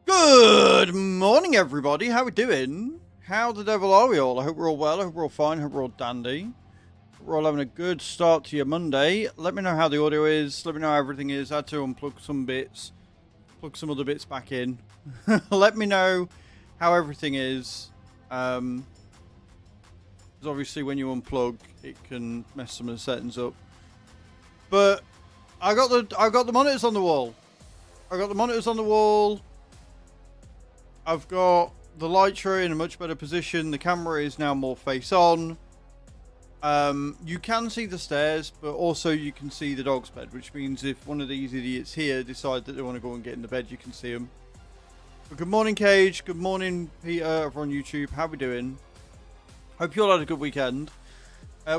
Good morning, everybody. How we doing? How the devil are we all? I hope we're all well. I hope we're all fine. I hope we're all dandy. We're all having a good start to your Monday. Let me know how the audio is. Let me know how everything is. I had to unplug some bits. Plug some other bits back in. Let me know how everything is. Because obviously when you unplug, it can mess some of the settings up. But I got the monitors on the wall. I've got the Lytra in a much better position. The camera is now more face on. You can see the stairs, but also you can see the dog's bed, which means if one of these idiots here decide that they want to go and get in the bed, you can see them. But good morning, Cage. Good morning, Peter, over on YouTube. How we doing? Hope you all had a good weekend.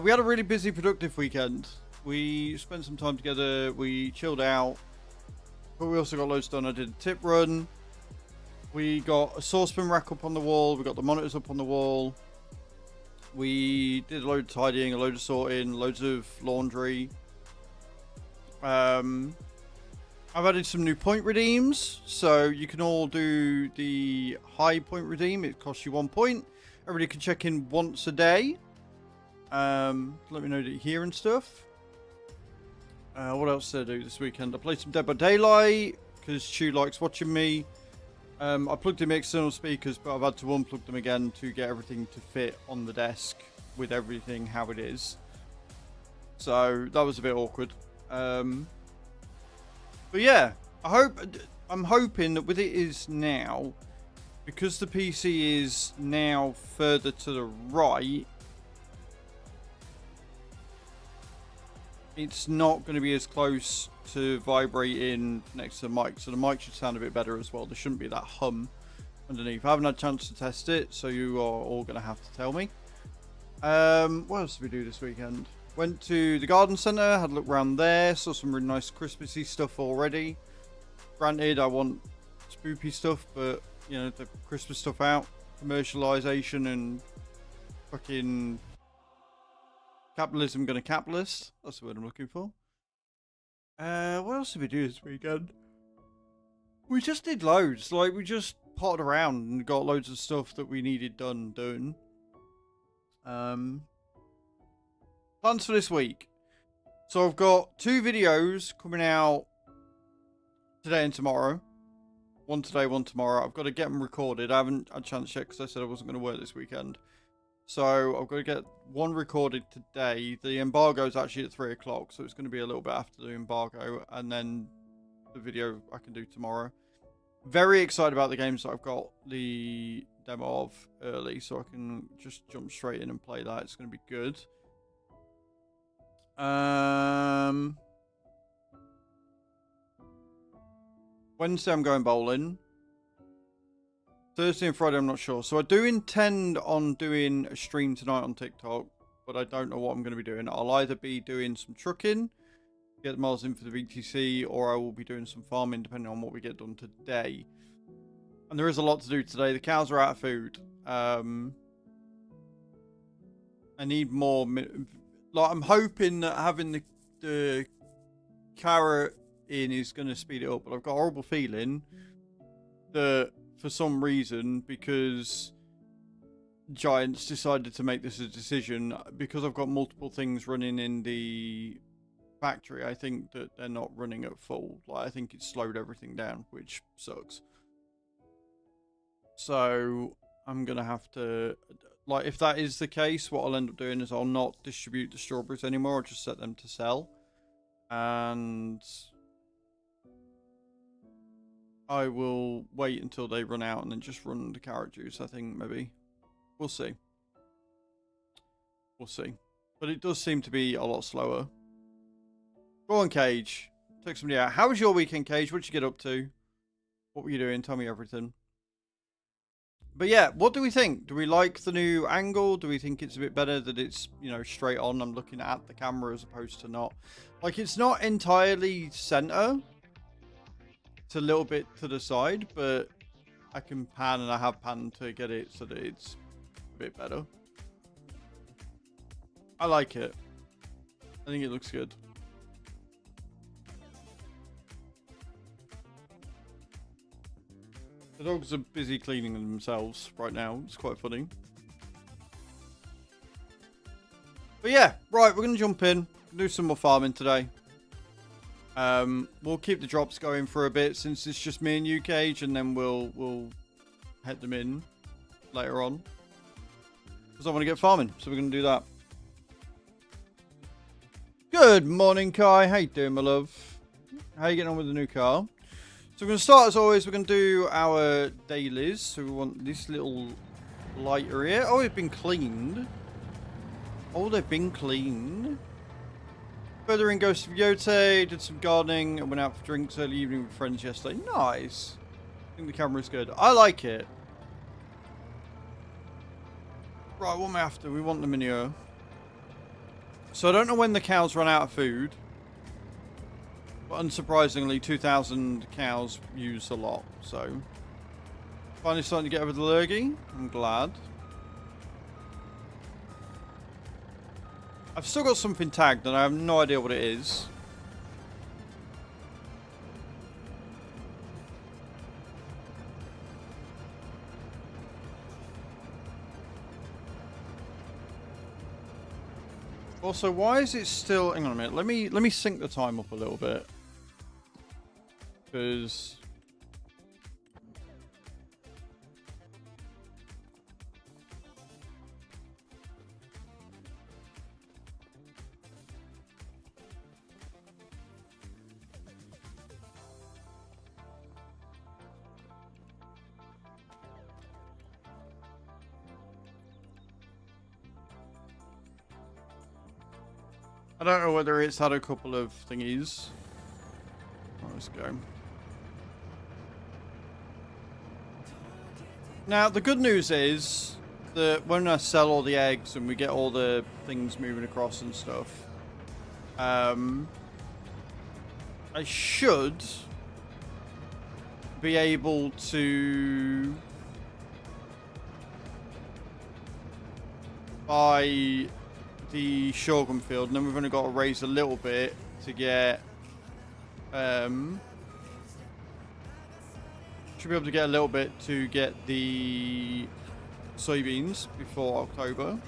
We had a really busy, productive weekend. We spent some time together. We chilled out. But we also got loads done. I did a tip run. We got a saucepan rack up on the wall. We got the monitors up on the wall. We did a load of tidying, a load of sorting, loads of laundry. I've added some new point redeems. So you can all do the high point redeem. It costs you 1 point. Everybody can check in once a day. Let me know that you're here and stuff. What else did I do this weekend? I played some Dead by Daylight because Chew likes watching me. I plugged in my external speakers, but I've had to unplug them again to get everything to fit on the desk with everything how it is. So that was a bit awkward. But yeah, I'm hoping that with it is now, because the PC is now further to the right, it's not going to be as close to vibrating next to the mic, so the mic should sound a bit better as well. There shouldn't be that hum underneath. I haven't had a chance to test it, so you are all going to have to tell me. What else did we do this weekend? Went to the garden centre, had a look around there, saw some really nice Christmassy stuff already. Granted, I want spoopy stuff, but you know, the Christmas stuff out, commercialisation and fucking capitalism gonna capitalist. That's the word I'm looking for. What else did we do this weekend? We just did loads. Like, we just potted around and got loads of stuff that we needed done. Plans for this week. So I've got 2 videos coming out today and tomorrow. One today, one tomorrow. I've got to get them recorded. I haven't had a chance yet because I said I wasn't going to work this weekend. So I've got to get one recorded today. The embargo is actually at 3 o'clock, so it's going to be a little bit after the embargo, and then the video I can do tomorrow. Very excited about the games that I've got the demo of early, so I can just jump straight in and play that. It's going to be good. Wednesday I'm going bowling. Thursday and Friday, I'm not sure. So I do intend on doing a stream tonight on TikTok, but I don't know what I'm going to be doing. I'll either be doing some trucking, get the miles in for the VTC, or I will be doing some farming, depending on what we get done today. And there is a lot to do today. The cows are out of food. I need more. Like, I'm hoping that having the carrot in is going to speed it up, but I've got a horrible feeling that for some reason, because Giants decided to make this a decision, because I've got multiple things running in the factory, I think that they're not running at full. Like, I think it's slowed everything down, which sucks. So I'm gonna have to, like, if that is the case, what I'll end up doing is I'll not distribute the strawberries anymore. I'll just set them to sell, and I will wait until they run out and then just run the carrot juice, I think, maybe. We'll see. We'll see. But it does seem to be a lot slower. Go on, Cage. Take somebody out. How was your weekend, Cage? What did you get up to? What were you doing? Tell me everything. But yeah, what do we think? Do we like the new angle? Do we think it's a bit better that it's, you know, straight on? I'm looking at the camera as opposed to not. Like, it's not entirely center. It's a little bit to the side, but I can pan, and I have panned to get it so that it's a bit better. I like it. I think it looks good. The dogs are busy cleaning themselves right now. It's quite funny. But yeah, right, we're going to jump in, do some more farming today. We'll keep the drops going for a bit since it's just me and you, Cage, and then we'll head them in later on. Because I want to get farming, so we're going to do that. Good morning, Kai. How you doing, my love? How you getting on with the new car? So we're going to start, as always, we're going to do our dailies. So we want this little lighter here. Oh, it's been cleaned. Oh, they've been cleaned. Further in Ghost of Yote, did some gardening and went out for drinks early evening with friends yesterday. Nice. I think the camera's good. I like it. Right, what am I after? We want the manure. So I don't know when the cows run out of food. But unsurprisingly, 2,000 cows use a lot. So, finally starting to get over the lurgy. I'm glad. I've still got something tagged and I have no idea what it is. Also, why is it still... Hang on a minute. Let me sync the time up a little bit. Because... I don't know whether it's had a couple of thingies. Oh, let's go. Now, the good news is that when I sell all the eggs and we get all the things moving across and stuff, I should be able to buy the Shogun field, and then we've only got to raise a little bit to get should be able to get a little bit to get the soybeans before October.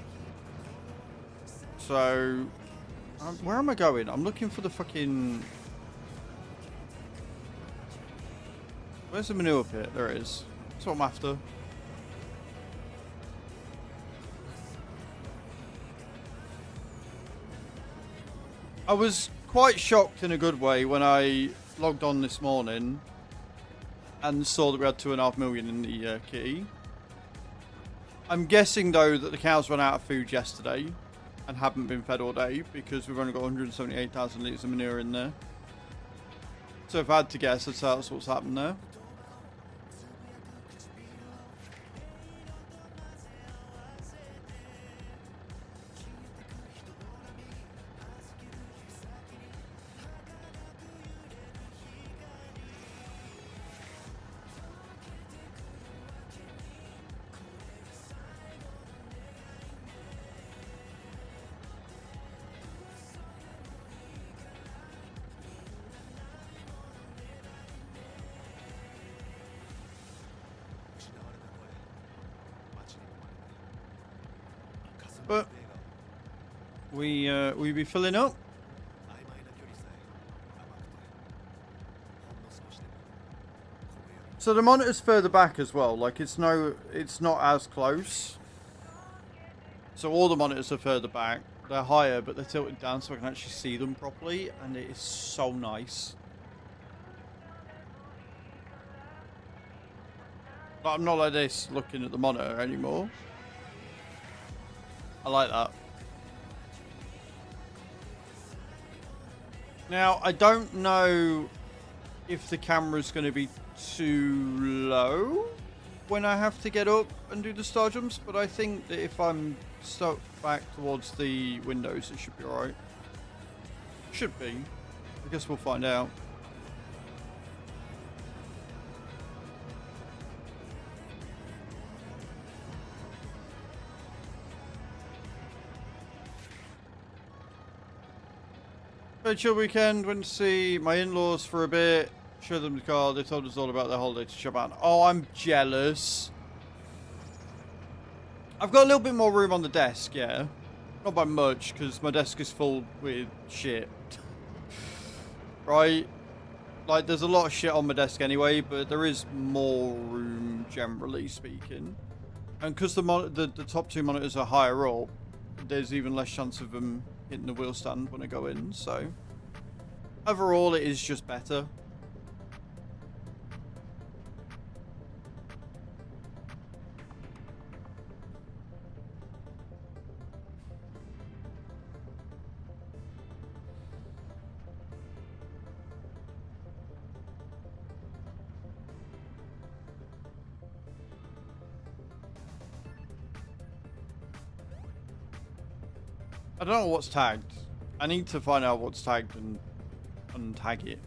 So where am I going? I'm looking for the fucking... Where's the manure pit? There it is. That's what I'm after. I was quite shocked in a good way when I logged on this morning and saw that we had 2.5 million in the kitty. I'm guessing though that the cows ran out of food yesterday and haven't been fed all day because we've only got 178,000 litres of manure in there. So if I had to guess, that's what's happened there. But we be filling up. So the monitor's further back as well. Like it's not as close. So all the monitors are further back. They're higher, but they're tilted down so I can actually see them properly, and it is so nice. But I'm not like this looking at the monitor anymore. I like that. Now, I don't know if the camera's going to be too low when I have to get up and do the star jumps, but I think that if I'm stuck back towards the windows, it should be alright. Should be. I guess we'll find out. Very chill weekend. Went to see my in-laws for a bit. Show them the car. They told us all about their holiday to Japan. Oh, I'm jealous. I've got a little bit more room on the desk, yeah. Not by much, because my desk is full with shit. Right? Like, there's a lot of shit on my desk anyway, but there is more room, generally speaking. And because the top two monitors are higher up, there's even less chance of them hitting the wheel stand when I go in, so... Overall, it is just better. I don't know what's tagged. I need to find out what's tagged and untag it.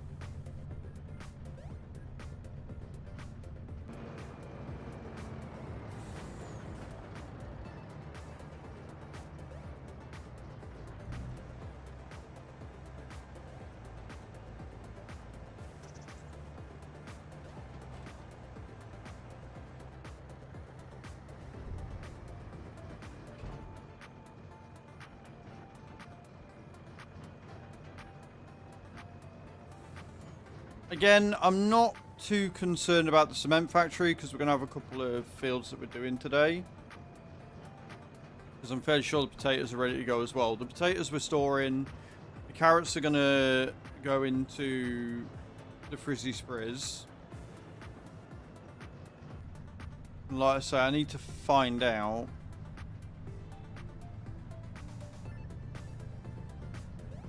Again, I'm not too concerned about the cement factory because we're going to have a couple of fields that we're doing today. Because I'm fairly sure the potatoes are ready to go as well. The potatoes we're storing. The carrots are going to go into the frizzy sprees. And like I say, I need to find out.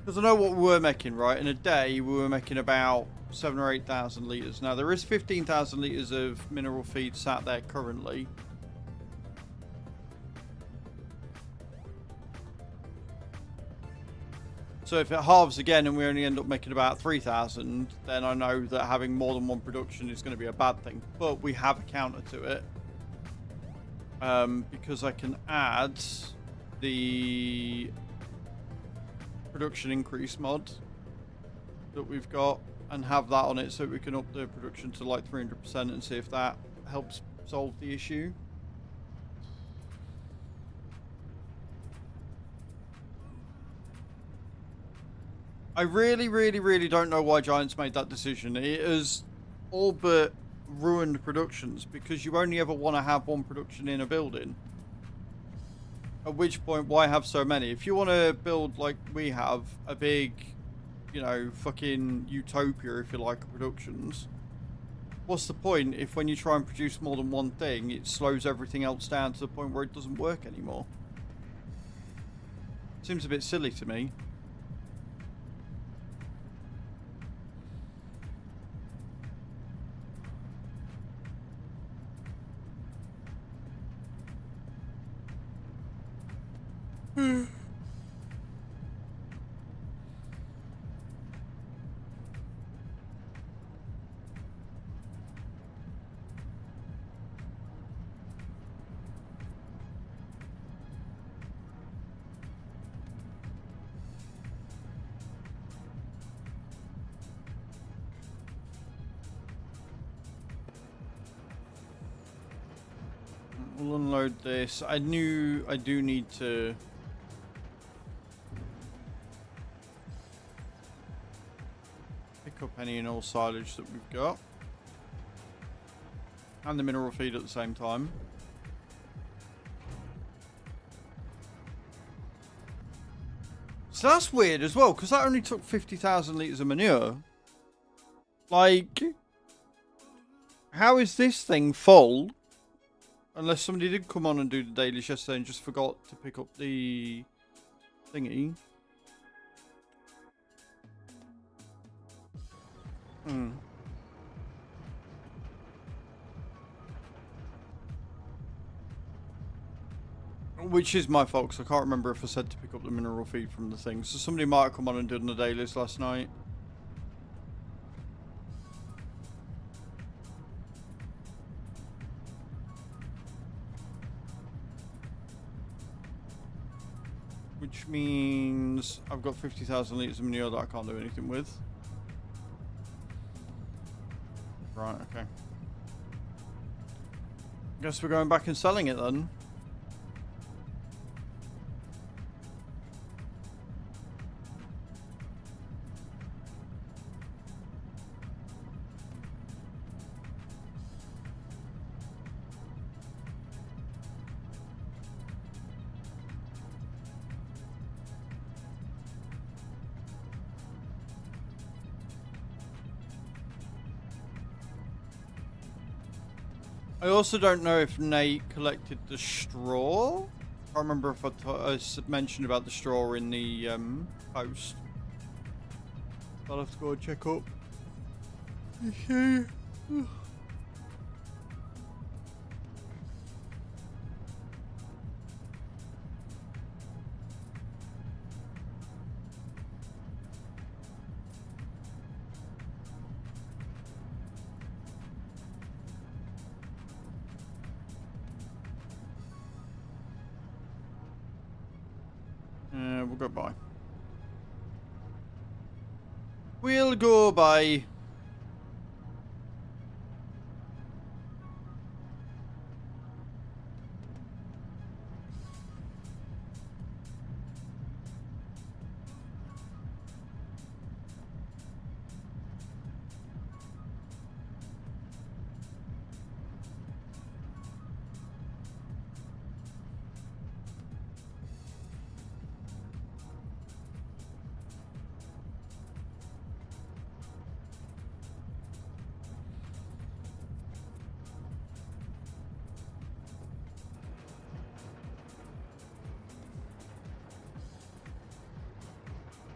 Because I know what we were making, right? In a day, we were making about 7,000 or 8,000 litres. Now, there is 15,000 litres of mineral feed sat there currently. So if it halves again and we only end up making about 3,000, then I know that having more than one production is going to be a bad thing. But we have a counter to it. Because I can add the production increase mod that we've got and have that on it so we can up the production to like 300% and see if that helps solve the issue. I really don't know why Giants made that decision. It has all but ruined productions because you only ever want to have one production in a building. At which point, why have so many? If you want to build like we have a big, you know, fucking utopia, if you like, of productions, what's the point if when you try and produce more than one thing, it slows everything else down to the point where it doesn't work anymore? Seems a bit silly to me. We'll unload this. I do need to pick up any and all silage that we've got. And the mineral feed at the same time. So that's weird as well, because that only took 50,000 litres of manure. Like, how is this thing full? Unless somebody did come on and do the dailies yesterday and just forgot to pick up the thingy. Which is my fault, because I can't remember if I said to pick up the mineral feed from the thing. So somebody might have come on and done the dailies last night. Which means I've got 50,000 litres of manure that I can't do anything with. Right, okay. Guess we're going back and selling it then. I also don't know if Nate collected the straw. I can't remember if I mentioned about the straw in the post. I'll have to go and check up. Okay. We'll go by. We'll go by.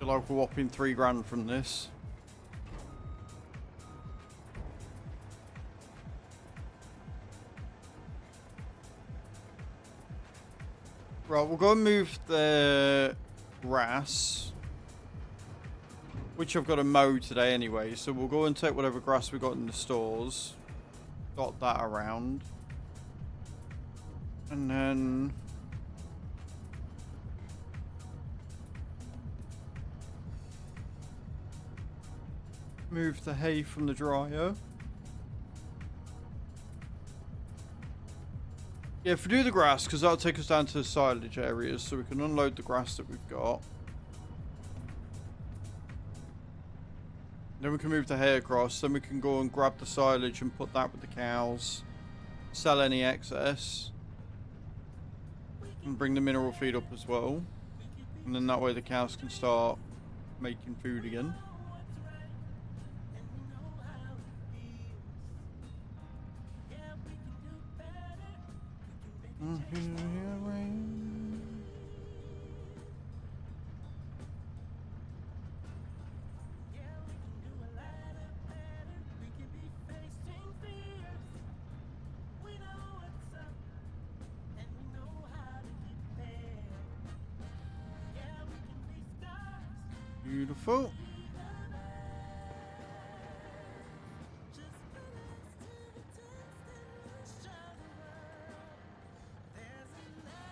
Like a whopping $3 grand from this. Right, we'll go and move the grass, which I've got to mow today anyway. So we'll go and take whatever grass we got in the stores, dot that around, and then move the hay from the dryer. Yeah, if we do the grass, because that'll take us down to the silage areas, so we can unload the grass that we've got. Then we can move the hay across, then we can go and grab the silage and put that with the cows. Sell any excess. And bring the mineral feed up as well. And then that way the cows can start making food again. Beautiful.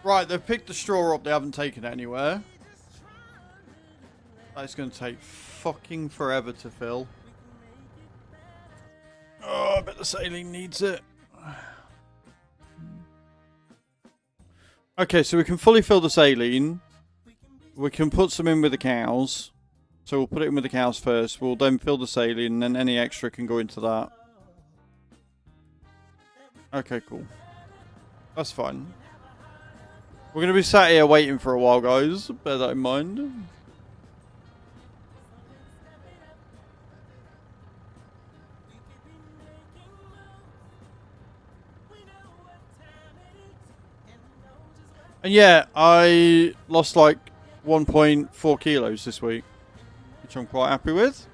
Right, they've picked the straw up, they haven't taken it anywhere. That's going to take fucking forever to fill. Oh, I bet the saline needs it. Okay, so we can fully fill the saline. We can put some in with the cows. So we'll put it in with the cows first. We'll then fill the saline, and then any extra can go into that. Okay, cool. That's fine. We're going to be sat here waiting for a while, guys. Bear that in mind. And yeah, I lost like 1.4 kilos this week, which I'm quite happy with.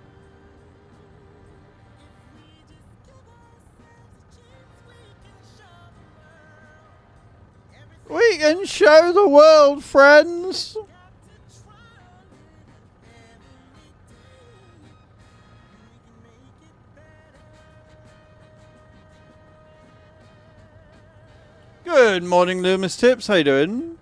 We can show the world, friends. Good morning, Loomis Tips. How you doing?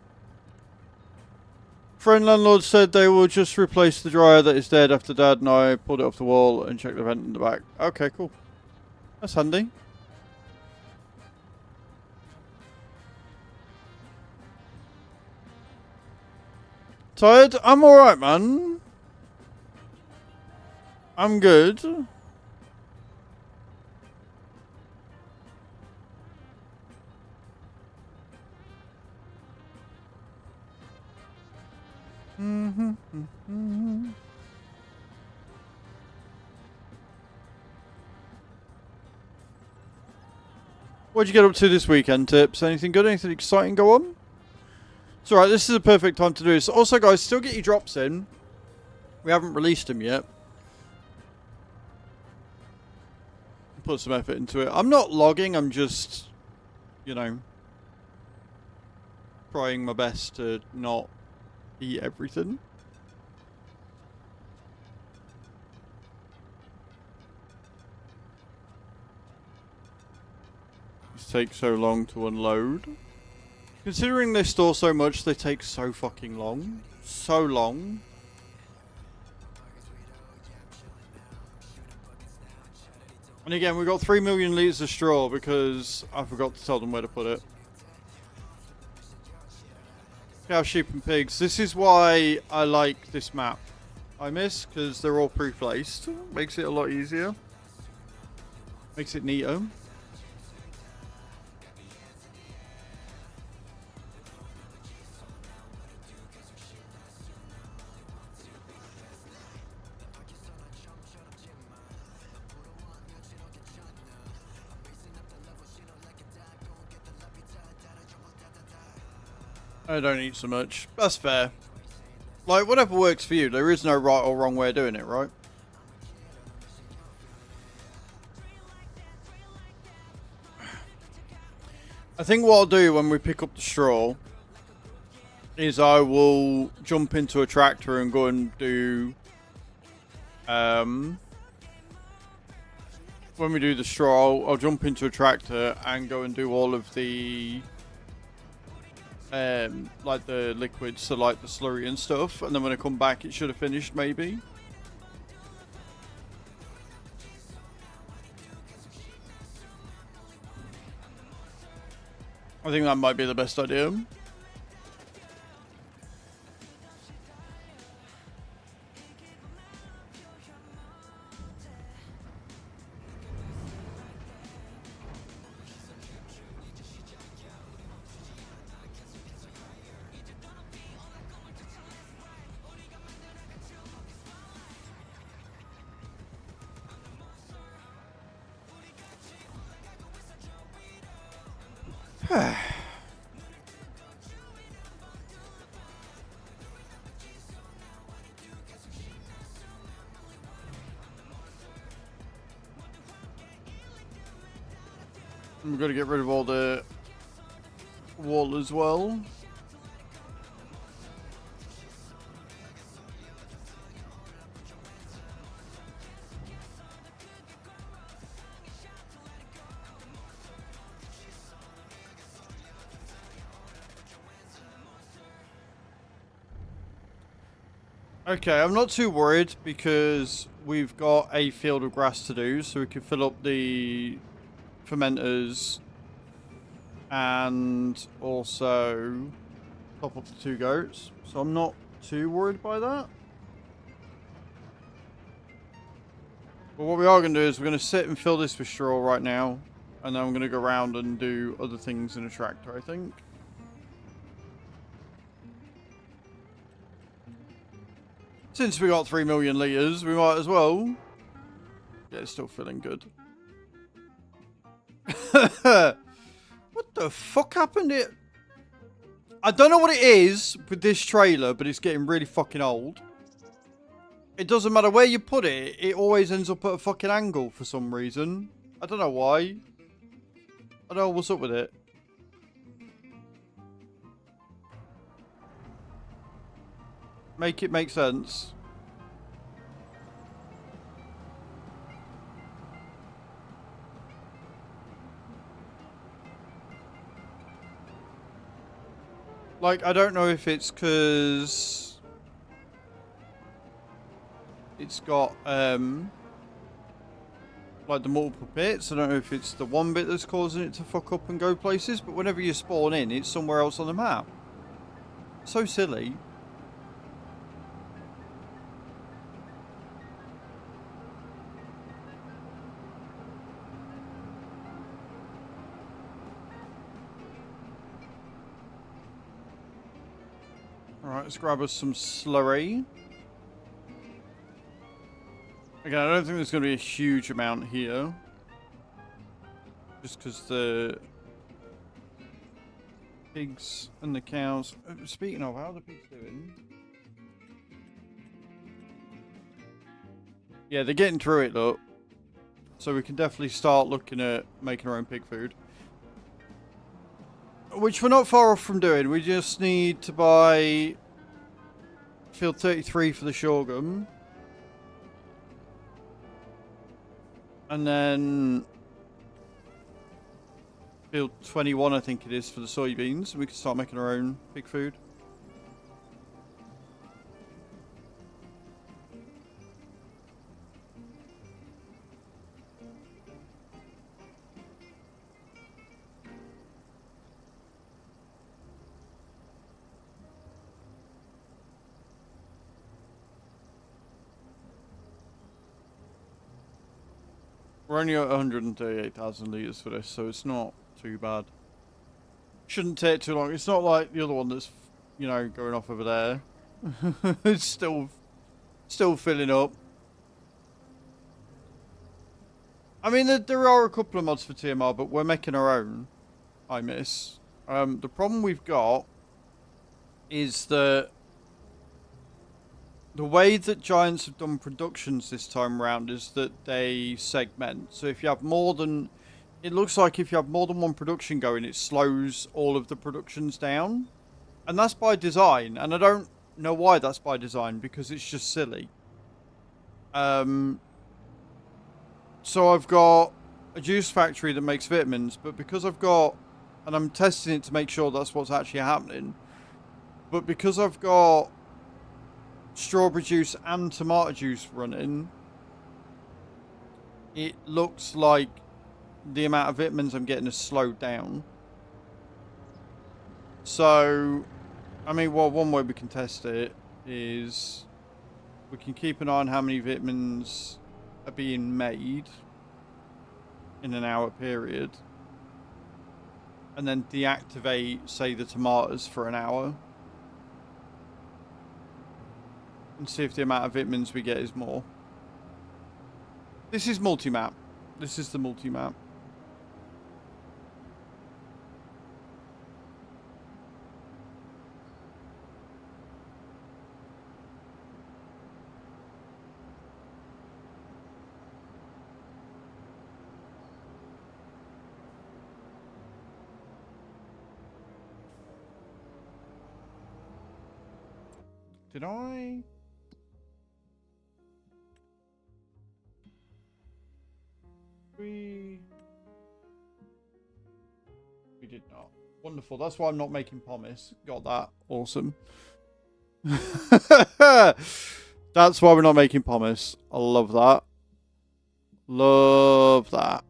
Friend landlord said they will just replace the dryer that is dead after Dad and I pulled it off the wall and checked the vent in the back. Okay, cool. That's handy. Tired? I'm alright, man. I'm good. What'd you get up to this weekend, Tips? Anything good? Anything exciting go on? It's alright, this is a perfect time to do this. Also, guys, still get your drops in. We haven't released them yet. Put some effort into it. I'm not logging, I'm just, you know, trying my best to not eat everything. These take so long to unload. Considering they store so much, they take so fucking long. So long. And again, we got 3 million litres of straw because I forgot to tell them where to put it. Cow, sheep and pigs. This is why I like this map. I miss because they're all pre-placed. Makes it a lot easier. Makes it neater. I don't eat so much. That's fair. Like, whatever works for you. There is no right or wrong way of doing it, right? I think what I'll do when we pick up the straw is I will jump into a tractor and go and do... when we do the straw, I'll jump into a tractor and go and do all of the... like the liquids, so like the slurry and stuff, and then when I come back it should have finished maybe. I think that might be the best idea. I'm going to get rid of all the wool as well. Okay, I'm not too worried because we've got a field of grass to do, so we can fill up the fermenters and also top up the 2 goats. So I'm not too worried by that. But what we are going to do is we're going to sit and fill this with straw right now, and then I'm going to go around and do other things in a tractor, I think. Since we got 3 million litres, we might as well. Yeah, it's still feeling good. What the fuck happened here? I don't know what it is with this trailer, but it's getting really fucking old. It doesn't matter where you put it, it always ends up at a fucking angle for some reason. I don't know why. I don't know what's up with it. Make it make sense. Like, I don't know if it's because it's got, like the multiple bits. I don't know if it's the one bit that's causing it to fuck up and go places, but whenever you spawn in, it's somewhere else on the map. So silly. Alright, let's grab us some slurry. Again, I don't think there's going to be a huge amount here. Just because the pigs and the cows... Speaking of, how are the pigs doing? Yeah, they're getting through it, look. So we can definitely start looking at making our own pig food. Which we're not far off from doing. We just need to buy field 33 for the Shogun. And then field 21, I think it is, for the soybeans. We can start making our own pig food. We're only at 138,000 litres for this, so it's not too bad. Shouldn't take too long. It's not like the other one that's, you know, going off over there. It's still filling up. I mean, there are a couple of mods for TMR, but we're making our own. I miss. The problem we've got is that the way that Giants have done productions this time around is that they segment. So if you have more than... It looks like if you have more than one production going, it slows all of the productions down. And that's by design. And I don't know why that's by design, because it's just silly. So I've got a juice factory that makes vitamins, but because I've got... And I'm testing it to make sure that's what's actually happening. But because I've got strawberry juice and tomato juice running, it looks like the amount of vitamins I'm getting has slowed down. So, I mean, well, one way we can test it is we can keep an eye on how many vitamins are being made in an hour period, and then deactivate, say, the tomatoes for an hour, and see if the amount of vitamins we get is more. This is multi-map. This is the multi-map. Did I? We did not. Wonderful. That's why I'm not making pumice. Got that. Awesome. That's why we're not making pumice. I love that. Love that.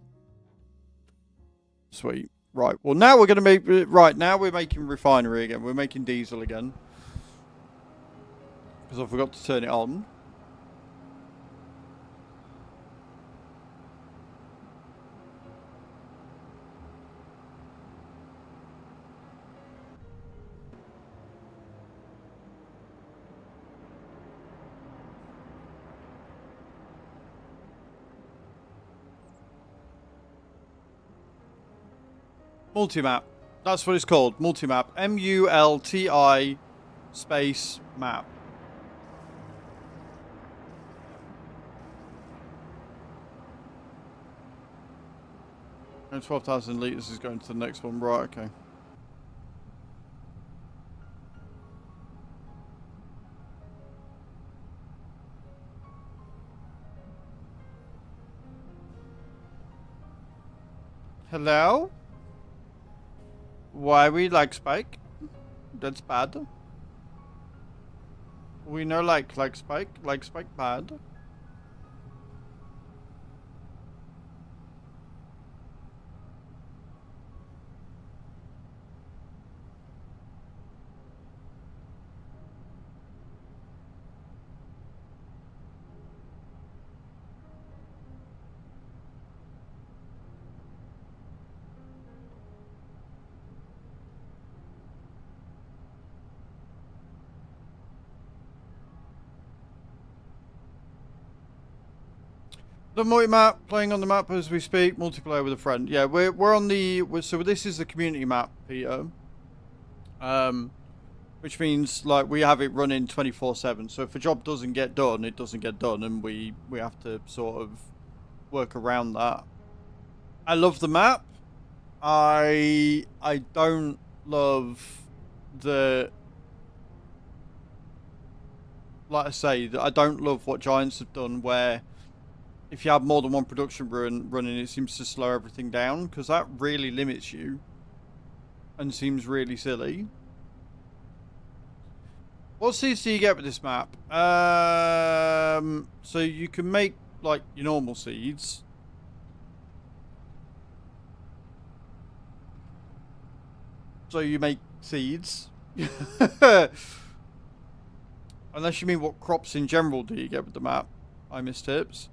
Sweet. Right. Well, now we're going to make... Right. Now we're making refinery again. We're making diesel again. Because I forgot to turn it on. Multi-map. That's what it's called. Multi-map. M-U-L-T-I space map. And 12,000 litres is going to the next one. Right, okay. Hello? Why we like Spike? That's bad. We know like Spike bad. The multi-map, playing on the map as we speak, multiplayer with a friend. Yeah, we're on the... So this is the community map, Peter. Which means, like, we have it running 24/7. So if a job doesn't get done, it doesn't get done. And we have to sort of work around that. I love the map. I don't love the... Like I say, I don't love what Giants have done where... If you have more than one production running, it seems to slow everything down, because that really limits you and seems really silly. What seeds do you get with this map? So you can make like your normal seeds. So you make seeds. Unless you mean what crops in general do you get with the map? I missed tips.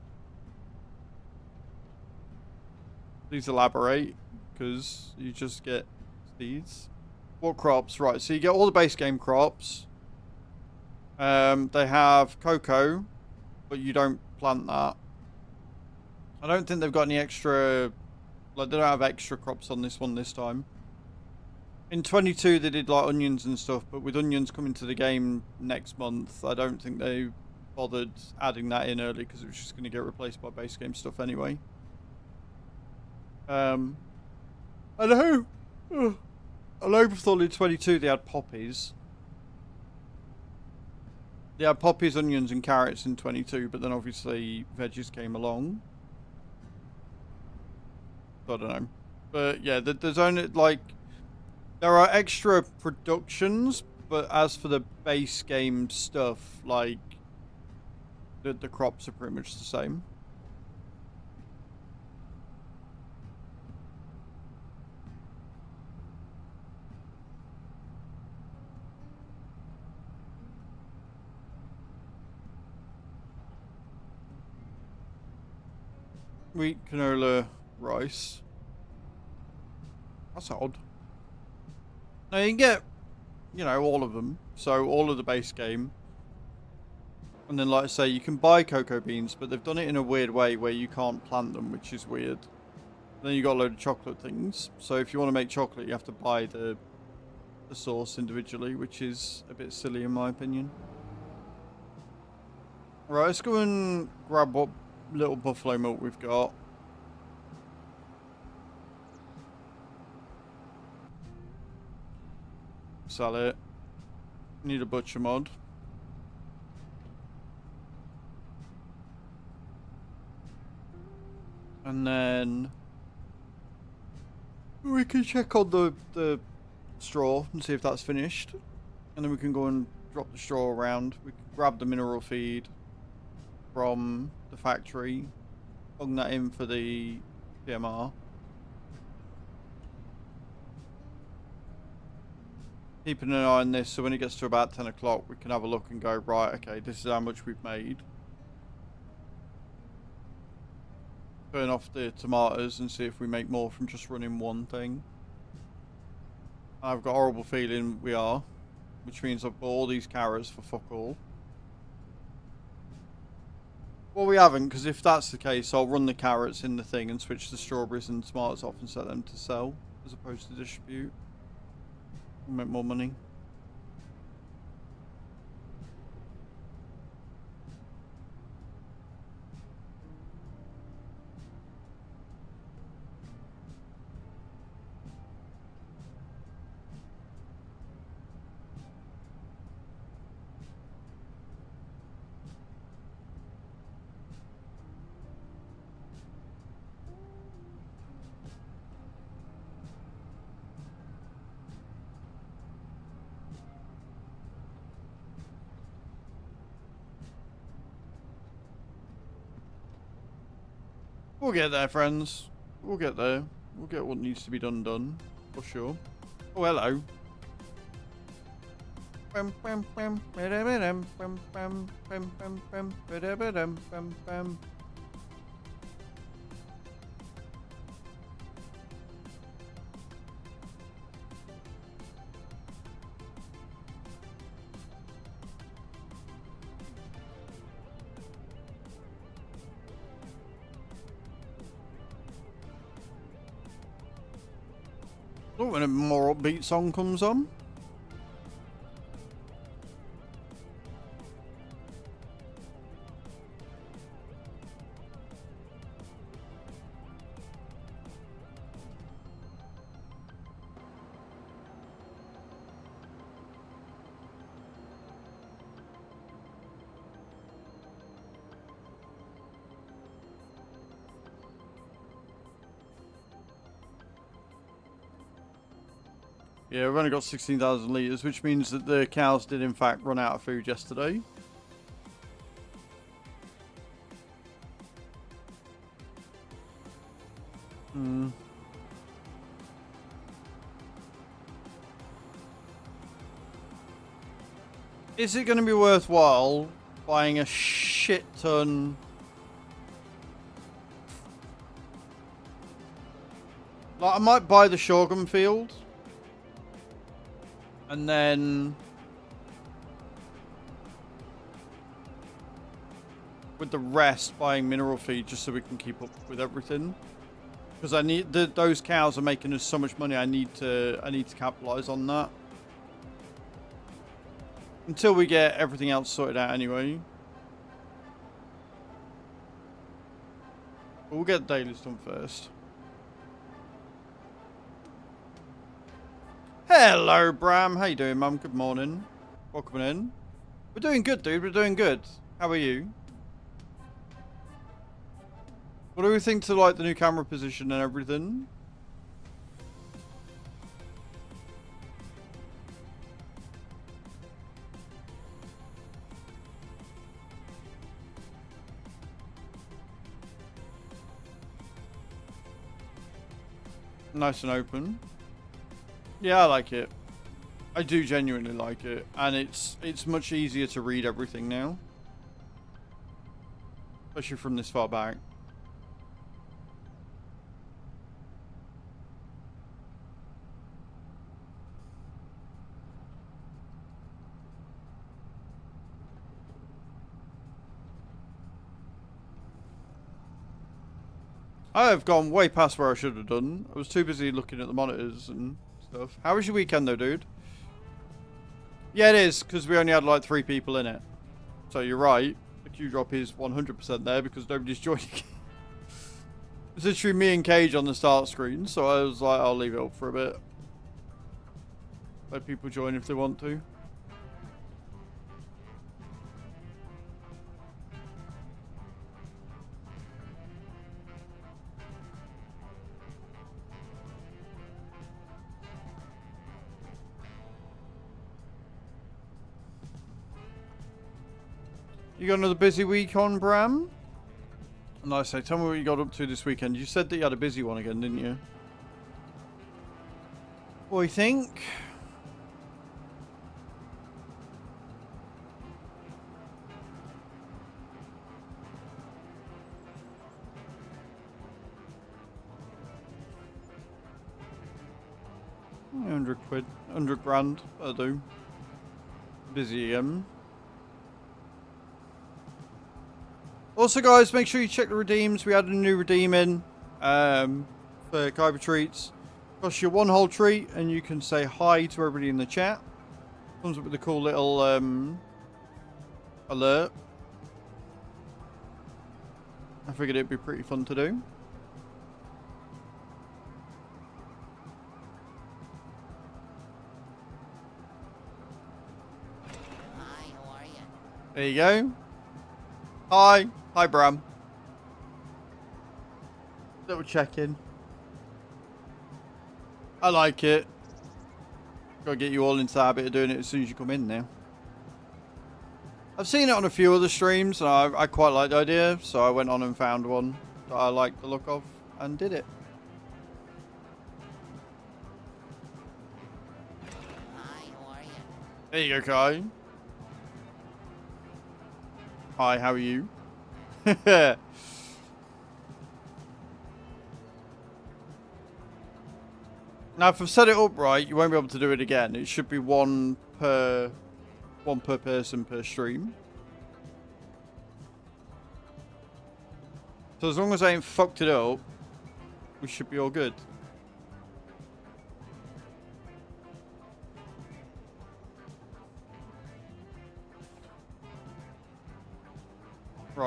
Please elaborate, because you just get seeds. What crops? Right, so you get all the base game crops. They have cocoa, but you don't plant that. I don't think they've got any extra... Like, they don't have extra crops on this one this time. In 22, they did, like, onions and stuff, but with onions coming to the game next month, I don't think they bothered adding that in early, because it was just going to get replaced by base game stuff anyway. I know. I know before in 22 they had poppies. They had poppies, onions and carrots in 22, but then obviously veggies came along. I don't know. But yeah, there's only like... There are extra productions, but as for the base game stuff, like... The crops are pretty much the same. Wheat, canola, rice. That's odd. Now you can get, you know, all of them. So all of the base game. And then, like I say, you can buy cocoa beans, but they've done it in a weird way where you can't plant them, which is weird. Then you got a load of chocolate things. So if you want to make chocolate, you have to buy the sauce individually, which is a bit silly in my opinion. Right, let's go and grab what little buffalo milk we've got. Sell it. Need a butcher mod. And then we can check on the straw and see if that's finished. And then we can go and drop the straw around. We can grab the mineral feed from the factory, plug that in for the PMR. Keeping an eye on this, so when it gets to about 10 o'clock, we can have a look and go, right, okay, this is how much we've made. Turn off the tomatoes and see if we make more from just running one thing. I've got a horrible feeling we are, which means I've bought all these carrots for fuck all. Well, we haven't, because if that's the case, I'll run the carrots in the thing and switch the strawberries and tomatoes off and set them to sell, as opposed to distribute. We'll make more money. We'll get there, friends. We'll get there. We'll get what needs to be done, for sure. Oh, hello. Oh, when a more upbeat song comes on. Yeah, we've only got 16,000 litres, which means that the cows did in fact run out of food yesterday. Is it going to be worthwhile buying a shit ton? Like, I might buy the sorghum field. And then with the rest buying mineral feed just so we can keep up with everything. Because I need those cows are making us so much money. I need to capitalize on that. Until we get everything else sorted out anyway. But we'll get dailies done first. Hello, Bram. How you doing, Mum? Good morning. Welcome in. We're doing good, dude. We're doing good. How are you? What do we think to like the new camera position and everything? Nice and open. Yeah, I like it. I do genuinely like it, and it's much easier to read everything now, especially from this far back. I have gone way past where I should have done. I was too busy looking at the monitors and stuff. How was your weekend though, dude? Yeah, it is, because we only had like 3 people in it. So you're right. The queue drop is 100% there because nobody's joining. It's literally me and Cage on the start screen, so I was like, I'll leave it up for a bit. Let people join if they want to. You got another busy week on, Bram? And I say, tell me what you got up to this weekend. You said that you had a busy one again, didn't you? What do you think? £100, 100 grand, I do. Busy again. Also, guys, make sure you check the redeems. We had a new redeem in for Kyber Treats. Costs you 1 whole treat, and you can say hi to everybody in the chat. Comes up with a cool little alert. I figured it'd be pretty fun to do. Hi, how are you? There you go. Hi. Hi, Bram. Little check-in. I like it. Gotta get you all into the habit of doing it as soon as you come in now. I've seen it on a few other streams, and I quite like the idea, so I went on and found one that I liked the look of, and did it. Hi, how are you? There you go, Kai. Hi, how are you? Now, if I've set it up right, you won't be able to do it again. It should be one per person per stream. So as long as I ain't fucked it up, we should be all good.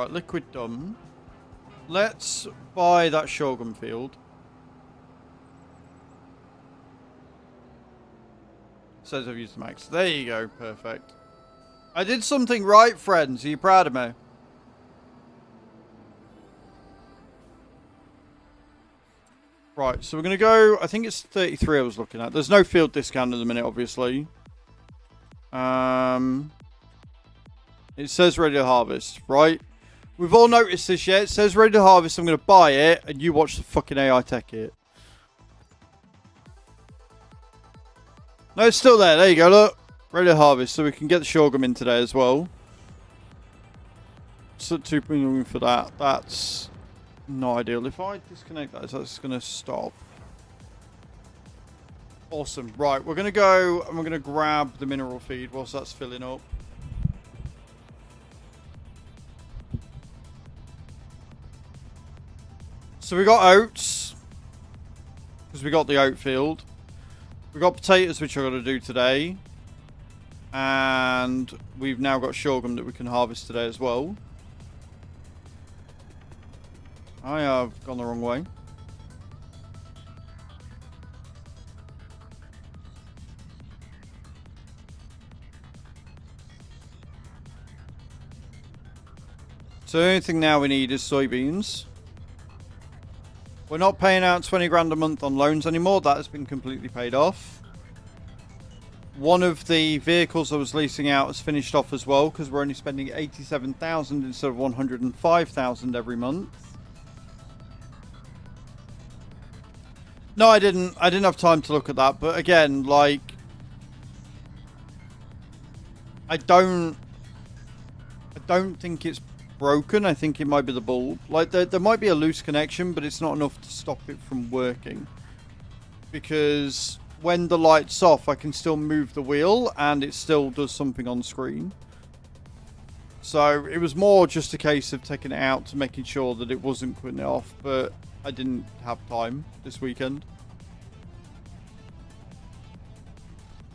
Right, liquid done. Let's buy that Shogun field. Says I've used the max. There you go, perfect. I did something right, friends. Are you proud of me? Right, so we're going to go, I think it's 33 I was looking at. There's no field discount at the minute, obviously. It says ready to harvest, right? We've all noticed this, yeah? It says ready to harvest, I'm going to buy it, and you watch the fucking AI tech it. No, it's still there. There you go, look. Ready to harvest, so we can get the Shogun in today as well. So 2 million for that. That's not ideal. If I disconnect that, that's going to stop. Awesome. Right, we're going to go and we're going to grab the mineral feed whilst that's filling up. So we got oats, because we got the oat field. We got potatoes, which I've got to do today. And we've now got sorghum that we can harvest today as well. I have gone the wrong way. So the only thing now we need is soybeans. We're not paying out 20 grand a month on loans anymore. That has been completely paid off. One of the vehicles I was leasing out has finished off as well, because we're only spending 87,000 instead of 105,000 every month. No, I didn't have time to look at that, but again, like, I don't think it's broken. I think it might be the bulb. Like, there might be a loose connection, but it's not enough to stop it from working, because when the light's off, I can still move the wheel and it still does something on screen. So it was more just a case of taking it out to making sure that it wasn't putting it off, but I didn't have time this weekend.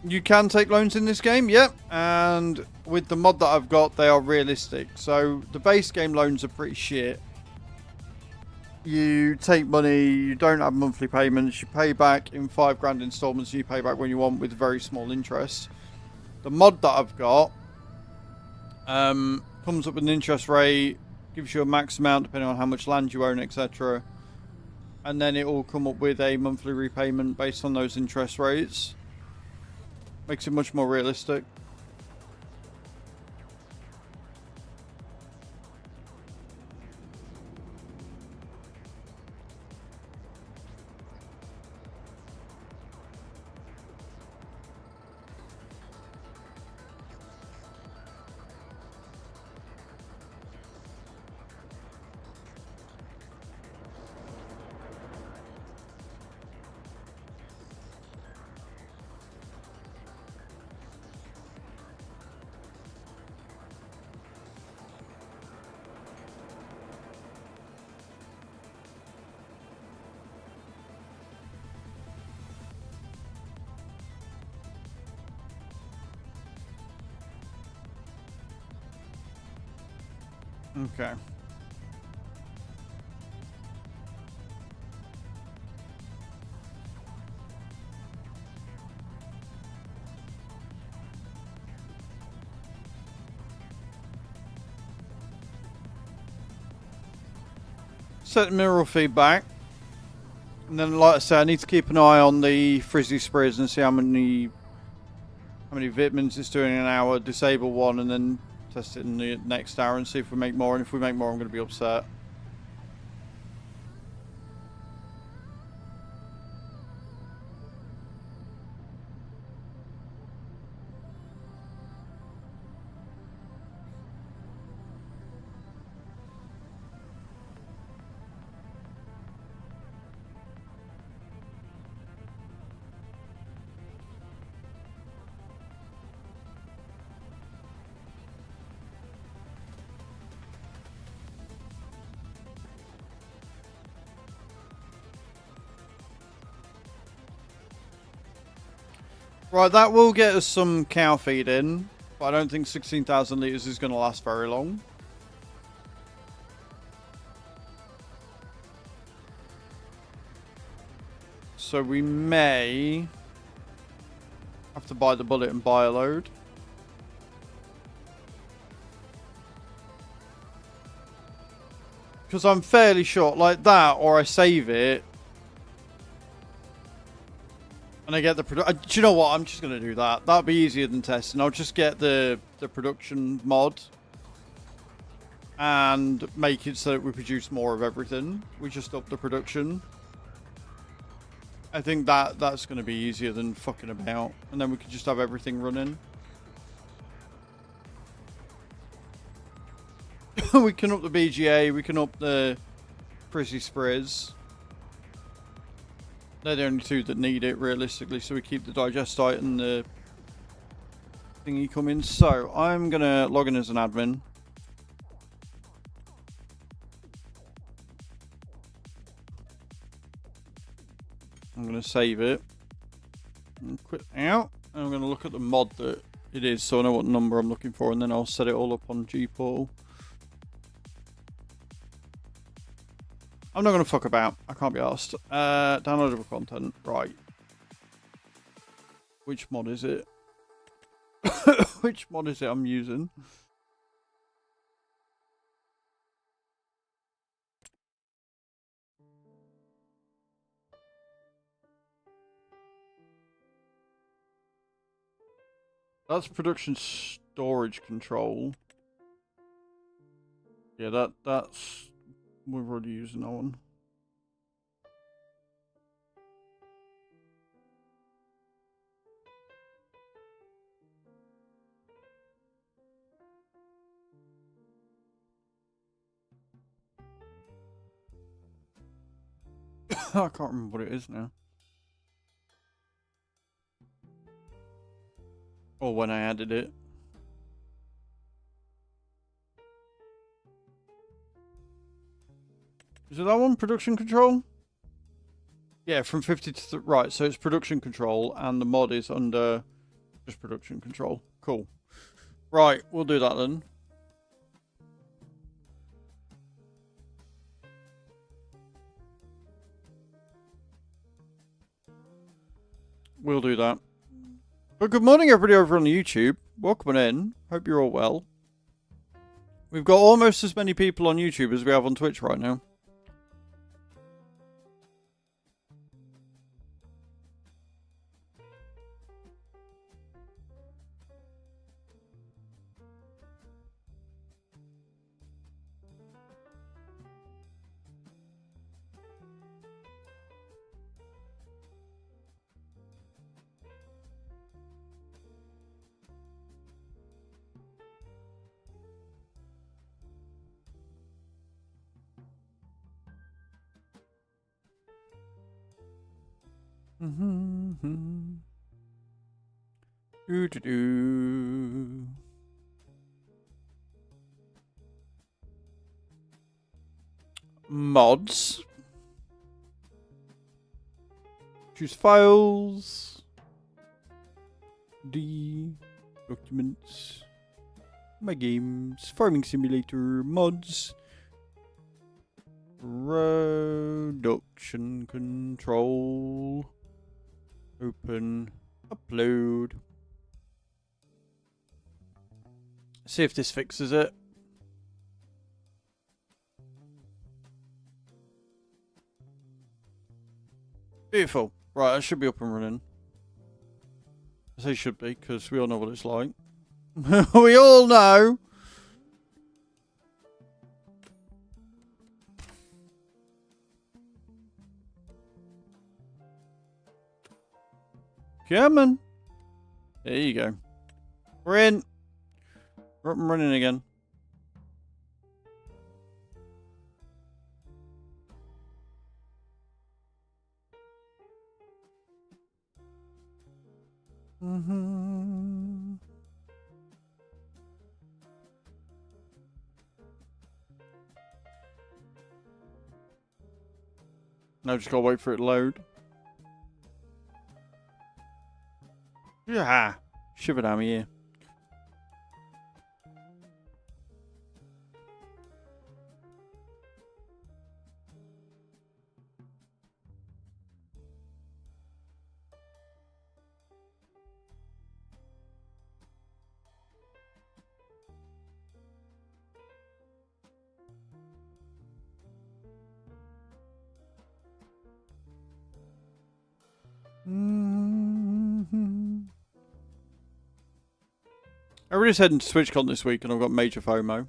You can take loans in this game, yep, and with the mod that I've got, they are realistic. So the base game loans are pretty shit. You take money, you don't have monthly payments, you pay back in 5 grand installments, and you pay back when you want with very small interest. The mod that I've got comes up with an interest rate, gives you a max amount depending on how much land you own, etc. And then it will come up with a monthly repayment based on those interest rates. Makes it much more realistic. Okay. Set mineral feedback. And then, like I said, I need to keep an eye on the frizzy sprays and see how many vitamins it's doing in an hour. Disable one and then test it in the next hour and see if we make more. And if we make more, I'm going to be upset. Right, that will get us some cow feed in, but I don't think 16,000 litres is going to last very long. So we may have to buy the bullet and buy a load. Because I'm fairly sure, like that, or I save it. And I get the production. Do you know what? I'm just going to do that. That'll be easier than testing. I'll just get the production mod. And make it so that we produce more of everything. We just up the production. I think that's going to be easier than fucking about. And then we could just have everything running. We can up the BGA. We can up the Frizzy Sprays. They're the only two that need it, realistically. So we keep the Digestite and the thingy coming. So I'm going to log in as an admin. I'm going to save it. And quit out. And I'm going to look at the mod that it is so I know what number I'm looking for. And then I'll set it all up on G-Portal. I'm not going to fuck about. I can't be asked. Downloadable content. Right. Which mod is it? Which mod is it I'm using? That's production storage control. Yeah, that's... We're already using that one. I can't remember what it is now. Or when I added it. Is it that one? Production control? Yeah, from 50 to... right, so it's production control and the mod is under just production control. Cool. Right, we'll do that then. We'll do that. But good morning everybody over on the YouTube. Welcome in. Hope you're all well. We've got almost as many people on YouTube as we have on Twitch right now. Do. Mods. Choose files. D. Documents. My games. Farming simulator. Mods. Production control. Open. Upload. See if this fixes it. Beautiful. Right, I should be up and running. I say should be, because we all know what it's like. We all know. Come on. There you go. We're in. We're up and running again. Now just gotta wait for it to load. Yeah. Shove it out of here. Everybody's heading to TwitchCon this week and I've got major FOMO.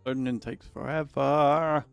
Loading takes forever.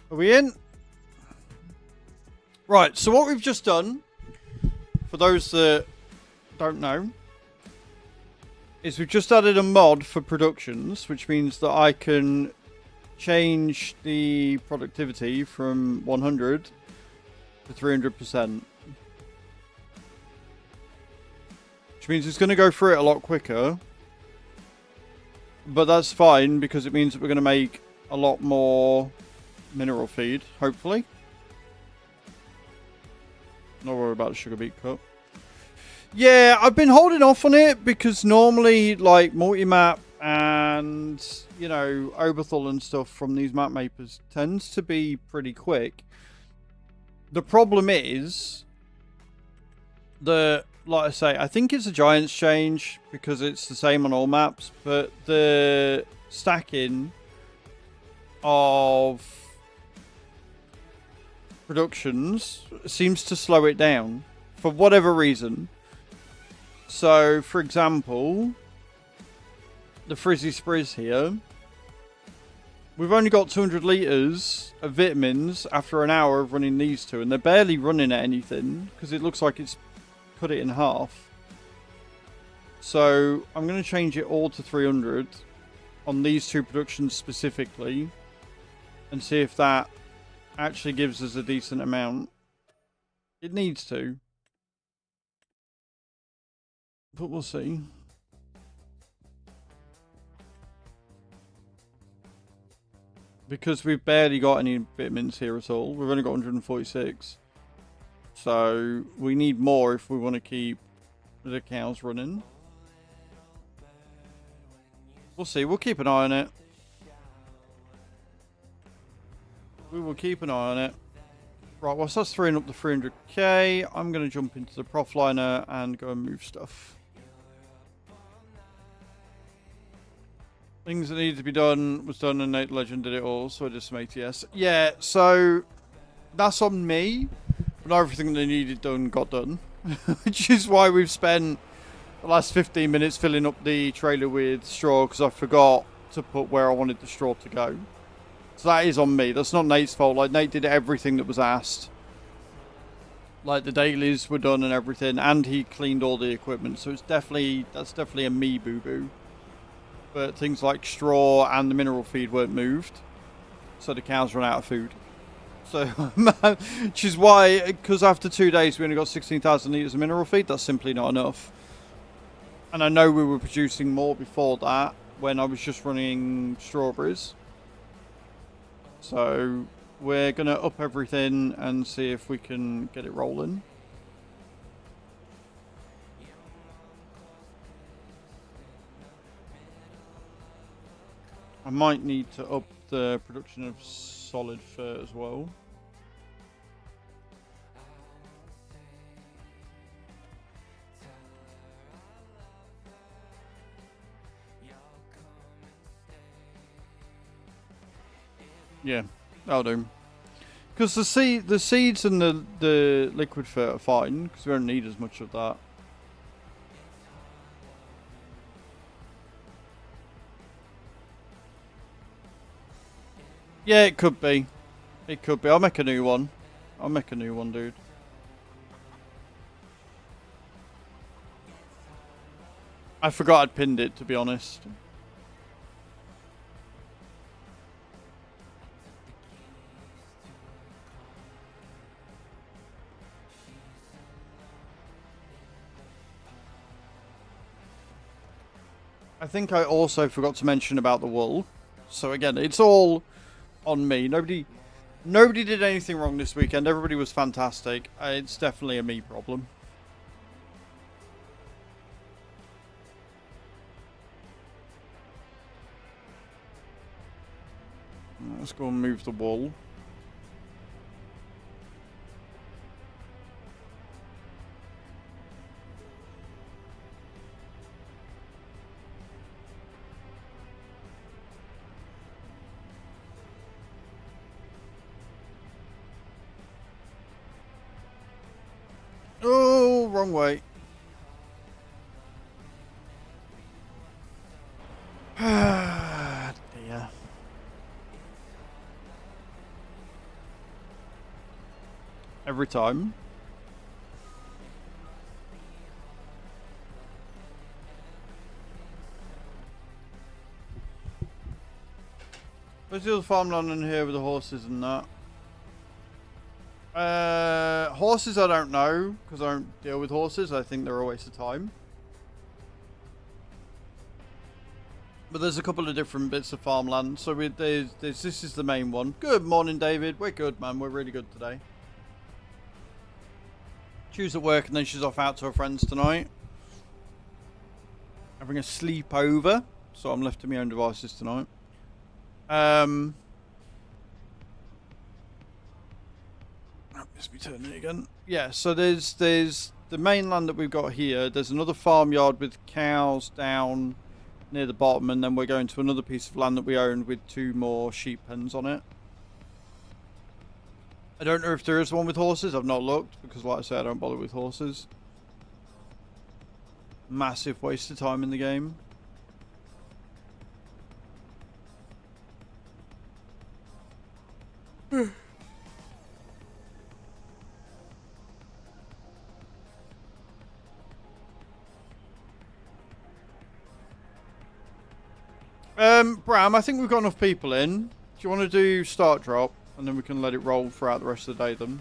Are we in? Right, so what we've just done, for those that don't know, is we've just added a mod for productions, which means that I can change the productivity from 100 to 300%. Which means it's going to go through it a lot quicker. But that's fine, because it means that we're going to make a lot more mineral feed, hopefully. Not worry about the sugar beet cup. Yeah, I've been holding off on it because normally, like, multi-map and, you know, Oberthal and stuff from these map makers tends to be pretty quick. The problem is that, like I say, I think it's a Giants change because it's the same on all maps, but the stacking of productions seems to slow it down for whatever reason. So, for example, the Frizzy Sprizz here, we've only got 200 litres of vitamins after an hour of running these two, and they're barely running at anything because it looks like it's cut it in half. So I'm going to change it all to 300 on these two productions specifically and see if that actually gives us a decent amount. It needs to, but we'll see. Because we've barely got any vitamins here at all. We've only got 146. So we need more if we want to keep the cows running. We'll see. We'll keep an eye on it. We will keep an eye on it. Right, whilst that's throwing up the 300k, I'm going to jump into the Profliner and go and move stuff. Things that needed to be done was done, and Nate Legend did it all, so I did some ATS. Yeah, so that's on me. But not everything they needed done got done. Which is why we've spent the last 15 minutes filling up the trailer with straw, because I forgot to put where I wanted the straw to go. So that is on me. That's not Nate's fault. Like, Nate did everything that was asked. Like, the dailies were done and everything, and he cleaned all the equipment. So it's definitely, that's definitely a me boo-boo. But things like straw and the mineral feed weren't moved. So the cows run out of food. So, which is why, because after 2 days we only got 16,000 litres of mineral feed, that's simply not enough. And I know we were producing more before that when I was just running strawberries. So we're going to up everything and see if we can get it rolling. I might need to up the production of solid fur as well. Yeah, that'll do. Because the seeds and the liquid fur are fine, because we don't need as much of that. Yeah, it could be. It could be. I'll make a new one. I'll make a new one, dude. I forgot I'd pinned it, to be honest. I think I also forgot to mention about the wool. So again, it's all on me. Nobody did anything wrong this weekend. Everybody was fantastic. It's definitely a me problem. Let's go and move the wool. Oh, wrong way. Ah, dear. Every time. Let's do the farmland in here with the horses and that. Horses I don't know, because I don't deal with horses. I think they're a waste of time. But there's a couple of different bits of farmland. So this is the main one. Good morning, David. We're good, man. We're really good today. She's at work and then she's off out to her friends tonight. Having a sleepover. So I'm left to my own devices tonight. Must be turning it again. Yeah, so there's the mainland that we've got here. There's another farmyard with cows down near the bottom, and then we're going to another piece of land that we own with 2 more sheep pens on it. I don't know if there is one with horses. I've not looked because, like I said, I don't bother with horses. Massive waste of time in the game. Bram, I think we've got enough people in. Do you want to do start drop? And then we can let it roll throughout the rest of the day then.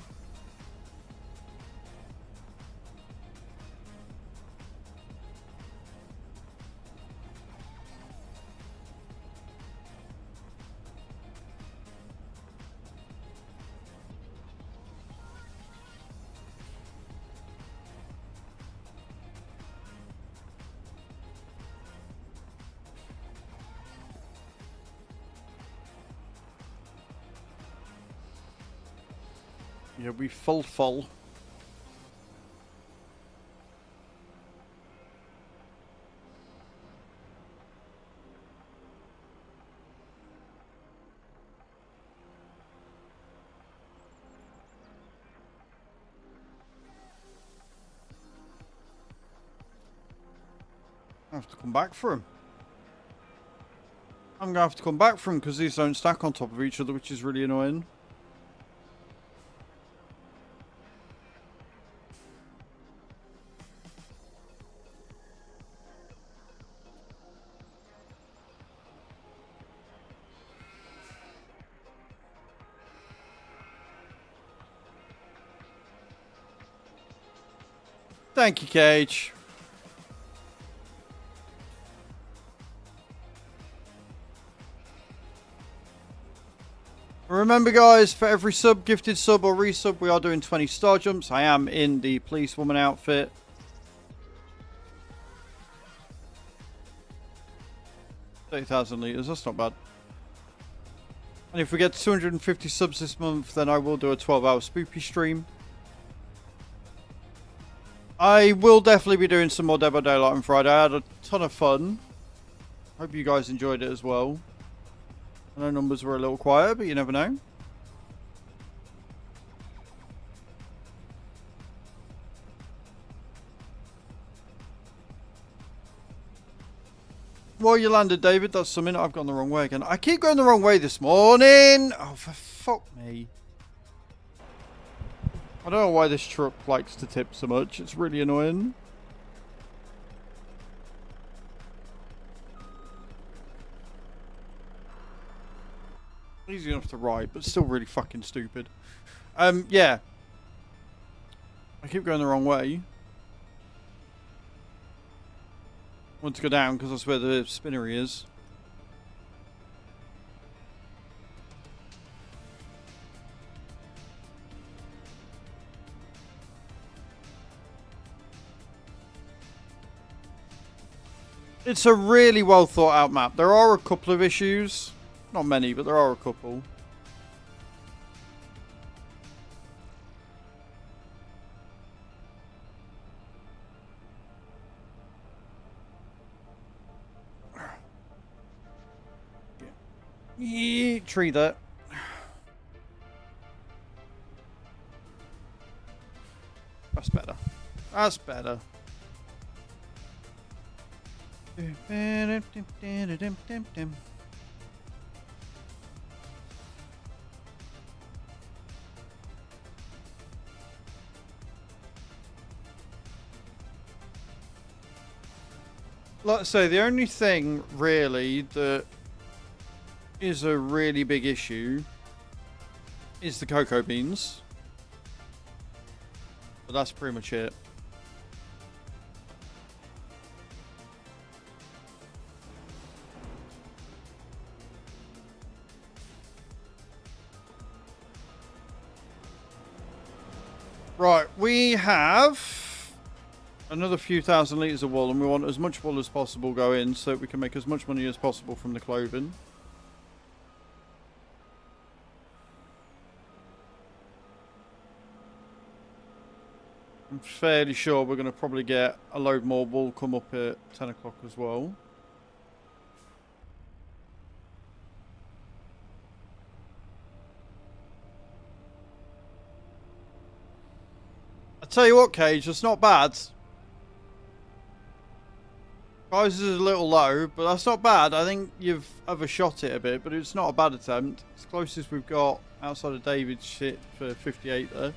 Yeah, we full. I have to come back for him. I'm gonna have to come back for him because these don't stack on top of each other, which is really annoying. Thank you, Cage. Remember, guys, for every sub, gifted sub or resub, we are doing 20 star jumps. I am in the policewoman outfit. $30,000 litres, that's not bad. And if we get 250 subs this month, then I will do a 12-hour spoopy stream. I will definitely be doing some more Dead by Daylight on Friday. I had a ton of fun. Hope you guys enjoyed it as well. I know numbers were a little quiet, but you never know. Well, you landed, David. That's something. I've gone the wrong way again. I keep going the wrong way this morning. Oh, for fuck me. I don't know why this truck likes to tip so much. It's really annoying. Easy enough to ride, but still really fucking stupid. Yeah. I keep going the wrong way. I want to go down because that's where the spinnery is. It's a really well thought out map. There are a couple of issues. Not many, but there are a couple. Yeah, tree that. That's better. That's better. Like I say, the only thing really that is a really big issue is the cocoa beans. But that's pretty much it. Right, we have another few thousand litres of wool, and we want as much wool as possible go in so that we can make as much money as possible from the clothing. I'm fairly sure we're going to probably get a load more wool come up at 10 o'clock as well. I tell you what, Cage, that's not bad. Price is a little low, but that's not bad. I think you've overshot it a bit, but it's not a bad attempt. It's the closest we've got outside of David's shit for 58 there.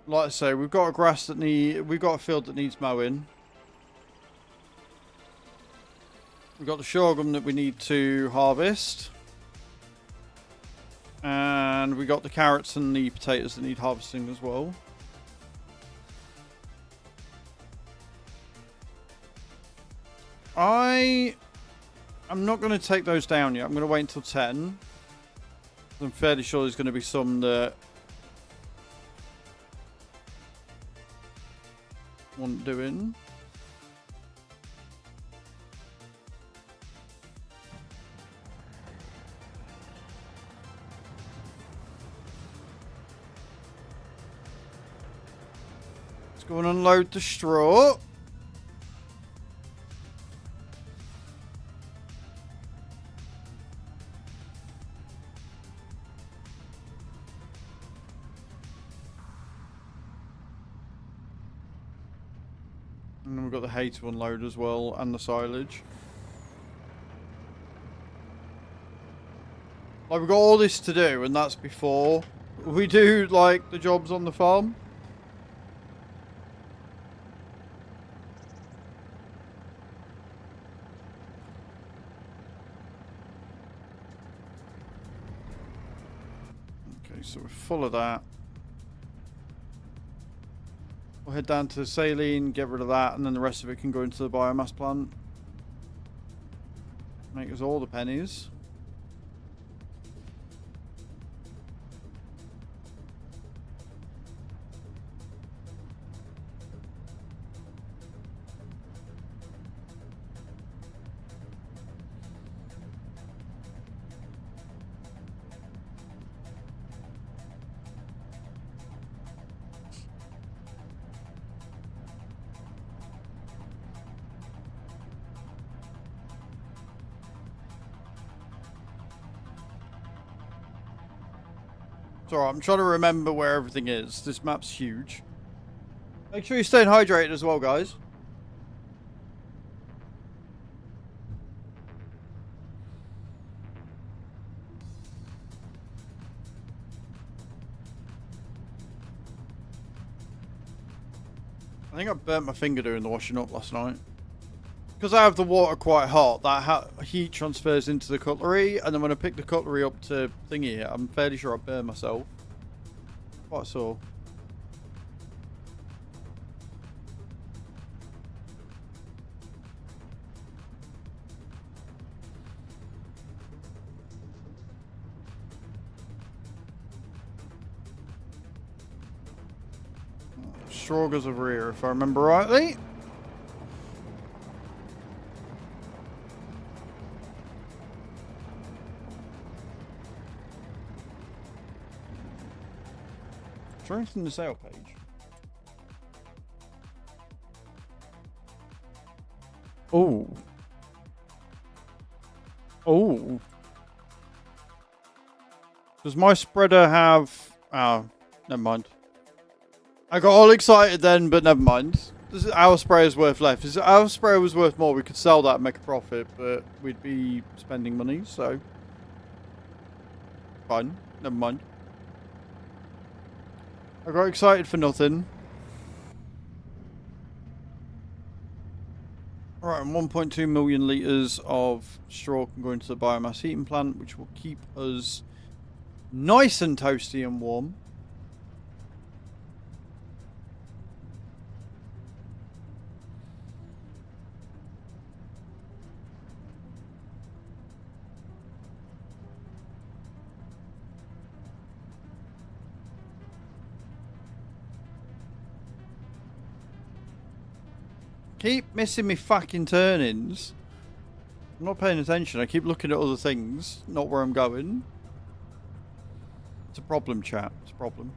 Like I say, we've got a field that needs mowing. We've got the sorghum that we need to harvest. And we got the carrots and the potatoes that need harvesting as well. I'm not going to take those down yet. I'm going to wait until 10. I'm fairly sure there's going to be some that want doing. Let's go and unload the straw. And then we've got the hay to unload as well, and the silage. Like, we've got all this to do, and that's before we do, like, the jobs on the farm. Okay, so we're full of that. We'll head down to the saline, get rid of that, and then the rest of it can go into the biomass plant. Make us all the pennies. It's alright, I'm trying to remember where everything is. This map's huge. Make sure you're staying hydrated as well, guys. I think I burnt my finger doing the washing up last night. Because I have the water quite hot, that heat transfers into the cutlery, and then when I pick the cutlery up to thingy it, I'm fairly sure I burned myself. Quite sore. Strogers over here, if I remember rightly. Strengthen the sale page. Oh. Oh. Does my spreader have... Oh, never mind. I got all excited then, but never mind. Our spray is worth less. If our spray was worth more, we could sell that and make a profit, but we'd be spending money, so... Fine. Never mind. I got excited for nothing. Alright, and 1.2 million litres of straw can go into the biomass heating plant, which will keep us nice and toasty and warm. Keep missing me fucking turnings. I'm not paying attention. I keep looking at other things, not where I'm going. It's a problem, chat. It's a problem.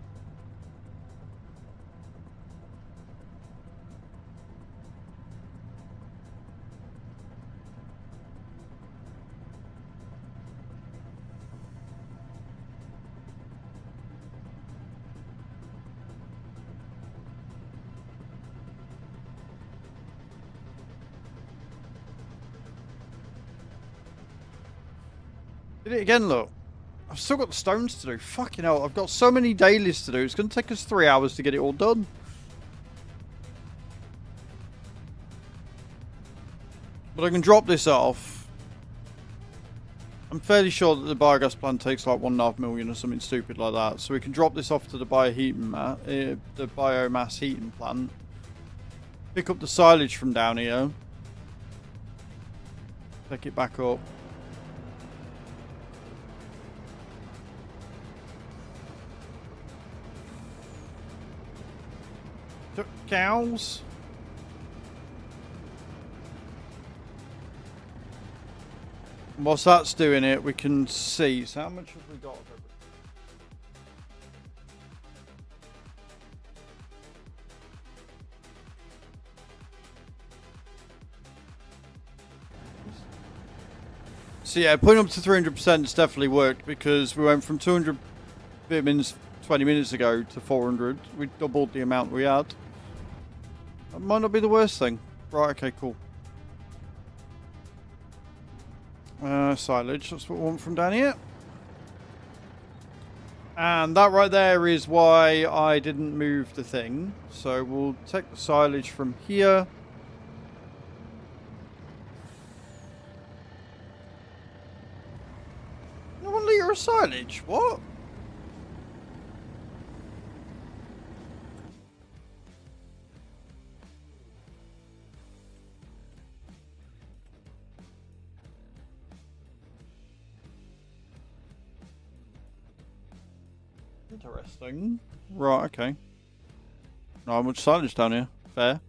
Did it again, look. I've still got the stones to do. Fucking hell, I've got so many dailies to do. It's going to take us 3 hours to get it all done. But I can drop this off. I'm fairly sure that the biogas plant takes like 1.5 million or something stupid like that. So we can drop this off to the biomass heating plant. Pick up the silage from down here. Take it back up. Cows. And whilst that's doing it, we can see. So how much have we got of everything? So yeah, putting up to 300% has definitely worked because we went from 200 vitamins 20 minutes ago to 400. We doubled the amount we had. That might not be the worst thing. Right, okay, cool. Silage, that's what we want from down here. And that right there is why I didn't move the thing. So we'll take the silage from here. No 1 litre of silage? What? Interesting. Right, okay. Not much silage down here. Fair.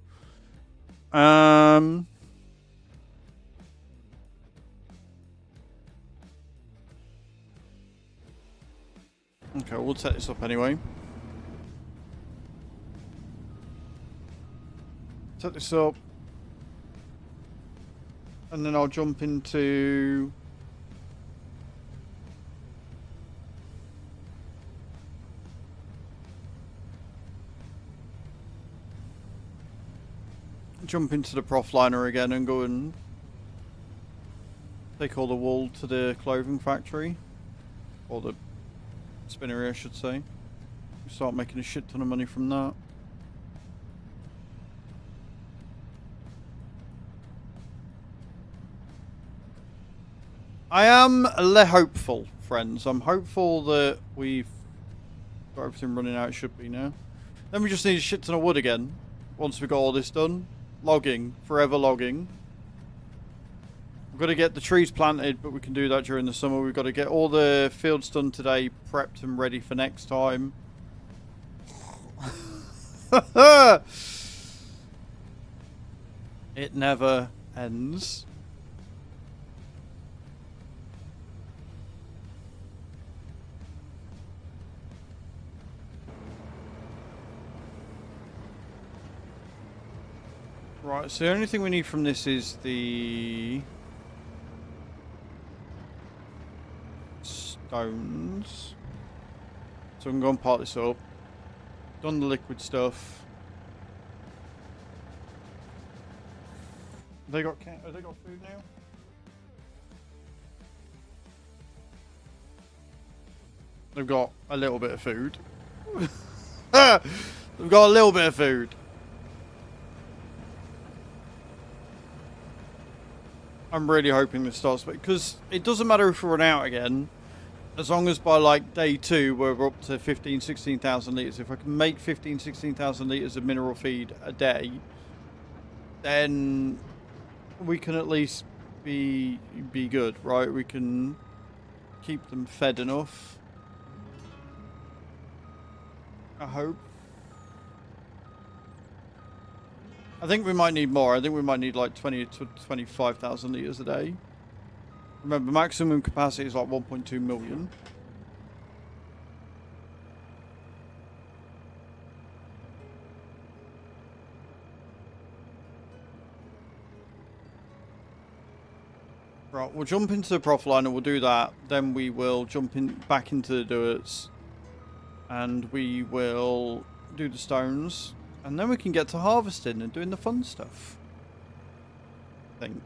Okay, we'll set this up anyway. Set this up. And then I'll jump into... jump into the prof liner again and go and take all the wool to the clothing factory. Or the spinnery, I should say. Start making a shit ton of money from that. I am hopeful, friends. I'm hopeful that we've got everything running out it should be now. Then we just need a shit ton of wood again. Once we got all this done. Logging. Forever logging. We've got to get the trees planted, but we can do that during the summer. We've got to get all the fields done today, prepped and ready for next time. It never ends. Right, so the only thing we need from this is the stones. So we can go and part this up. Done the liquid stuff. Have they got food now? They've got a little bit of food. They've got a little bit of food. I'm really hoping this starts, because it doesn't matter if we run out again, as long as by like day 2 we're up to 16,000 litres. If I can make 16,000 litres of mineral feed a day, then we can at least be good, right? We can keep them fed enough. I hope. I think we might need more. I think we might need like 20 to 25,000 litres a day. Remember, maximum capacity is like 1.2 million. Right, we'll jump into the prof line and we'll do that. Then we will jump back into the duets. And we will do the stones. And then we can get to harvesting and doing the fun stuff. I think.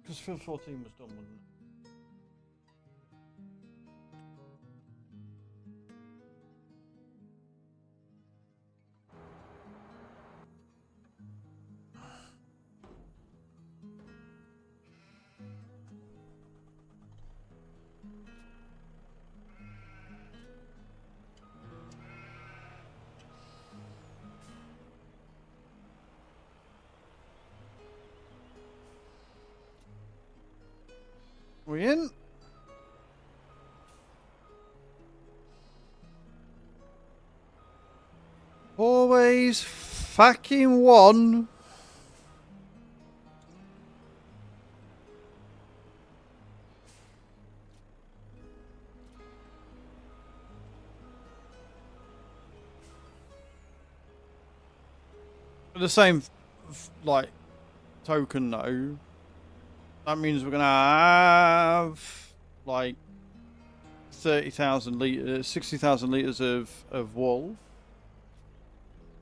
Because Field 14 was done, wasn't it? We in? Always fucking one. The same, like, token though. That means we're gonna have like 30,000 litres, 60,000 litres of wool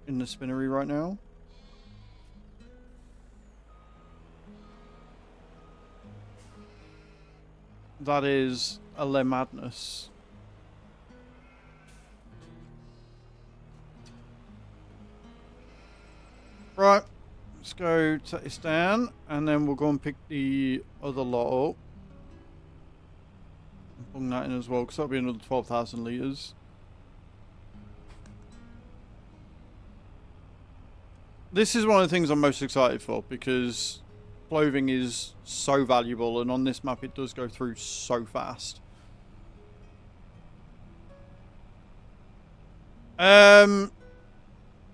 in the spinnery right now. That is a le madness. Right. Let's go take this down, and then we'll go and pick the other lot up. Bung that in as well, because that'll be another 12,000 litres. This is one of the things I'm most excited for, because clothing is so valuable, and on this map it does go through so fast.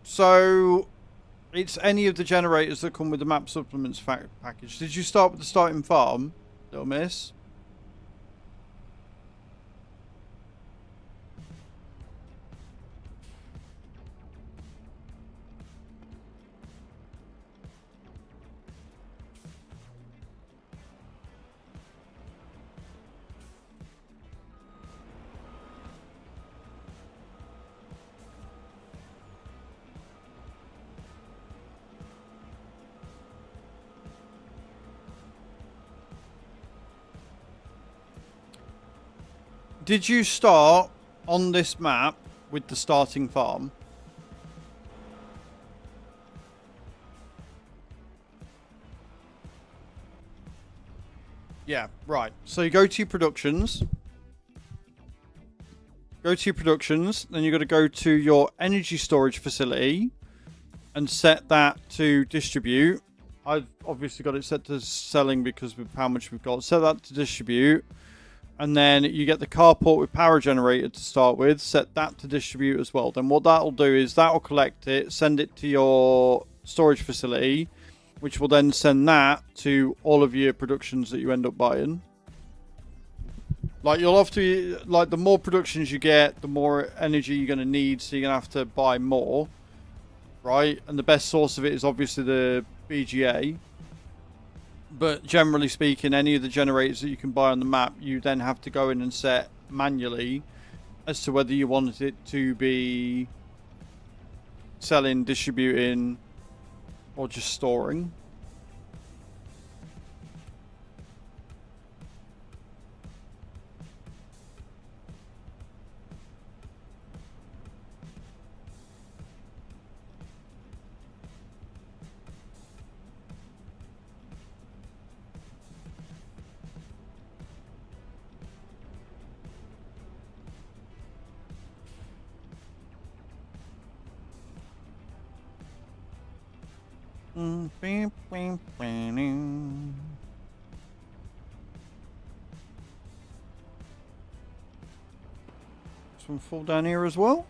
So it's any of the generators that come with the map supplements package. Did you start with the starting farm, little miss? did you start on this map with the starting farm? Yeah, right. So you go to your productions. Go to your productions, then you've got to go to your energy storage facility and set that to distribute. I've obviously got it set to selling because of how much we've got. Set that to distribute. And then you get the carport with power generator to start with. Set that to distribute as well. Then what that'll do is that'll collect it, send it to your storage facility, which will then send that to all of your productions that you end up buying. Like, you'll have to, like, the more productions you get, the more energy you're going to need, so you're going to have to buy more, right? And the best source of it is obviously the BGA. But generally speaking, any of the generators that you can buy on the map, you then have to go in and set manually as to whether you wanted it to be selling, distributing, or just storing. Some fall down here as well.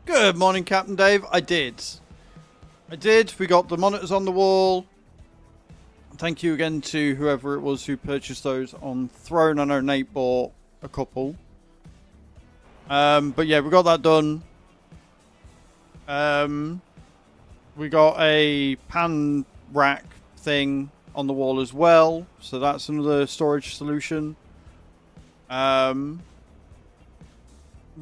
Good morning, Captain Dave. I did. We got the monitors on the wall. Thank you again to whoever it was who purchased those on Throne. I know Nate bought a couple. But yeah, we got that done. We got a pan rack thing on the wall as well. So that's another storage solution. We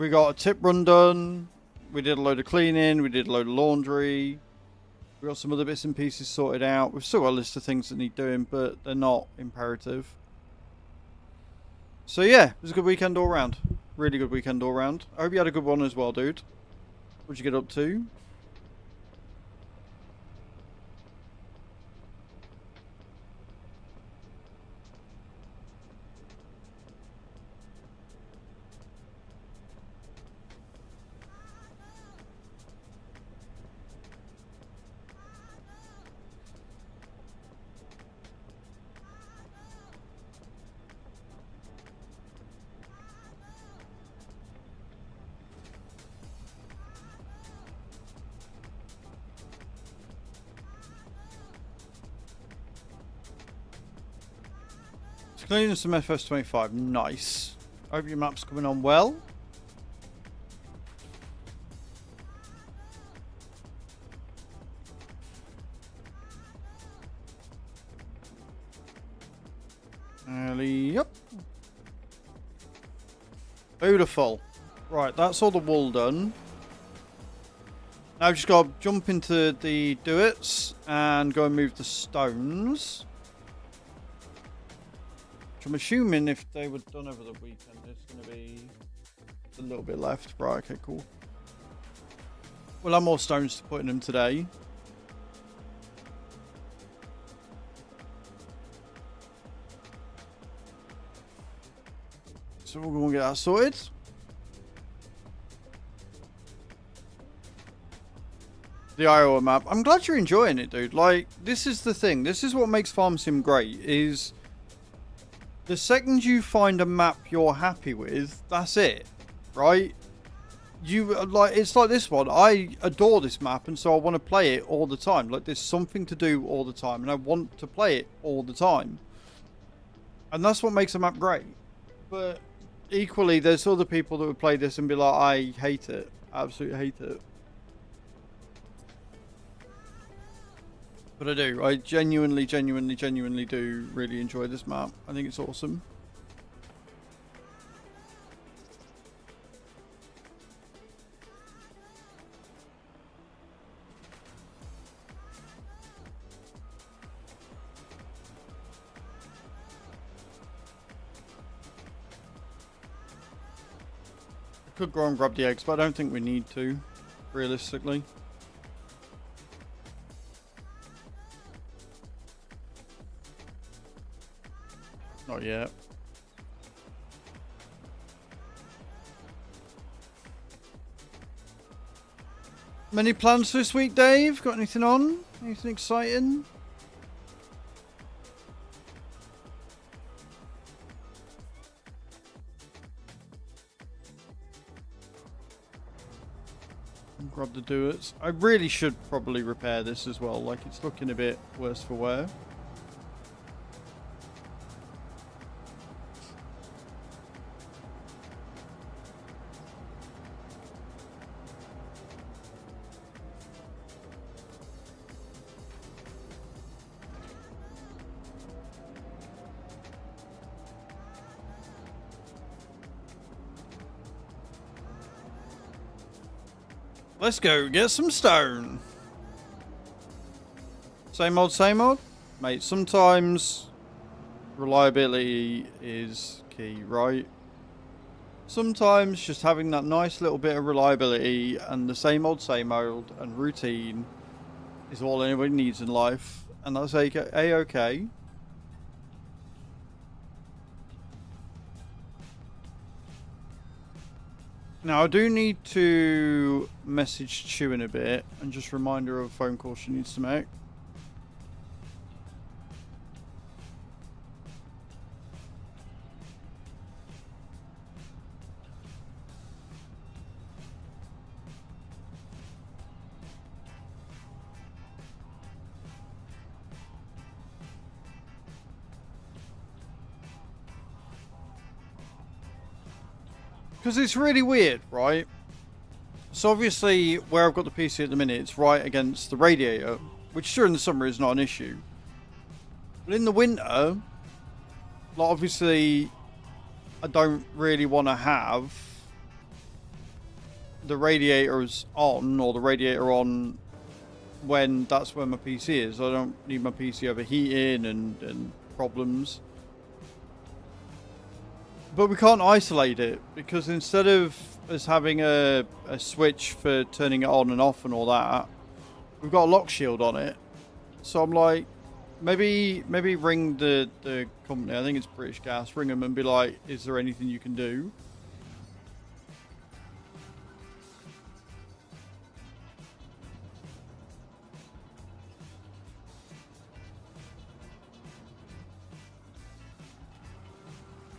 got a tip run done. We did a load of cleaning. We did a load of laundry. We got some other bits and pieces sorted out. We've still got a list of things that need doing, but they're not imperative. So yeah, it was a good weekend all round. Really good weekend all round. I hope you had a good one as well, dude. What'd you get up to? Cleaning some FS25. Nice. Hope your map's coming on well. Yep. Beautiful. Right, that's all the wool done. Now I've just got to jump into the do-its and go and move the stones. I'm assuming if they were done over the weekend, there's going to be a little bit left. Right, okay, cool. We'll have more stones to put in them today. So we're going to get that sorted. The Iowa map. I'm glad you're enjoying it, dude. Like, this is the thing. This is what makes Farm Sim great, is the second you find a map you're happy with, that's it, right? It's like this one. I adore this map, and so I want to play it all the time. Like, there's something to do all the time, and I want to play it all the time. And that's what makes a map great. But equally, there's other people that would play this and be like, I hate it. Absolutely hate it. But I do. I genuinely do really enjoy this map. I think it's awesome. Could go and grab the eggs, but I don't think we need to, realistically. Not yet. Many plans this week, Dave? Got anything on? Anything exciting? Grab the doers. I really should probably repair this as well. Like, it's looking a bit worse for wear. Let's go get some stone. Same old, mate. Sometimes reliability is key, right? Sometimes just having that nice little bit of reliability and the same old and routine is all anybody needs in life, and that's a-okay. Now, I do need to message Chew in a bit and just remind her of a phone call she needs to make. Because it's really weird, right? So obviously, where I've got the PC at the minute, it's right against the radiator, which during the summer is not an issue. But in the winter, like obviously, I don't really want to have the radiators on, or the radiator on when that's where my PC is. I don't need my PC overheating and problems. But we can't isolate it, because instead of us having a switch for turning it on and off and all that, we've got a lock shield on it. So I'm like, maybe ring the company, I think it's British Gas, ring them and be like, is there anything you can do?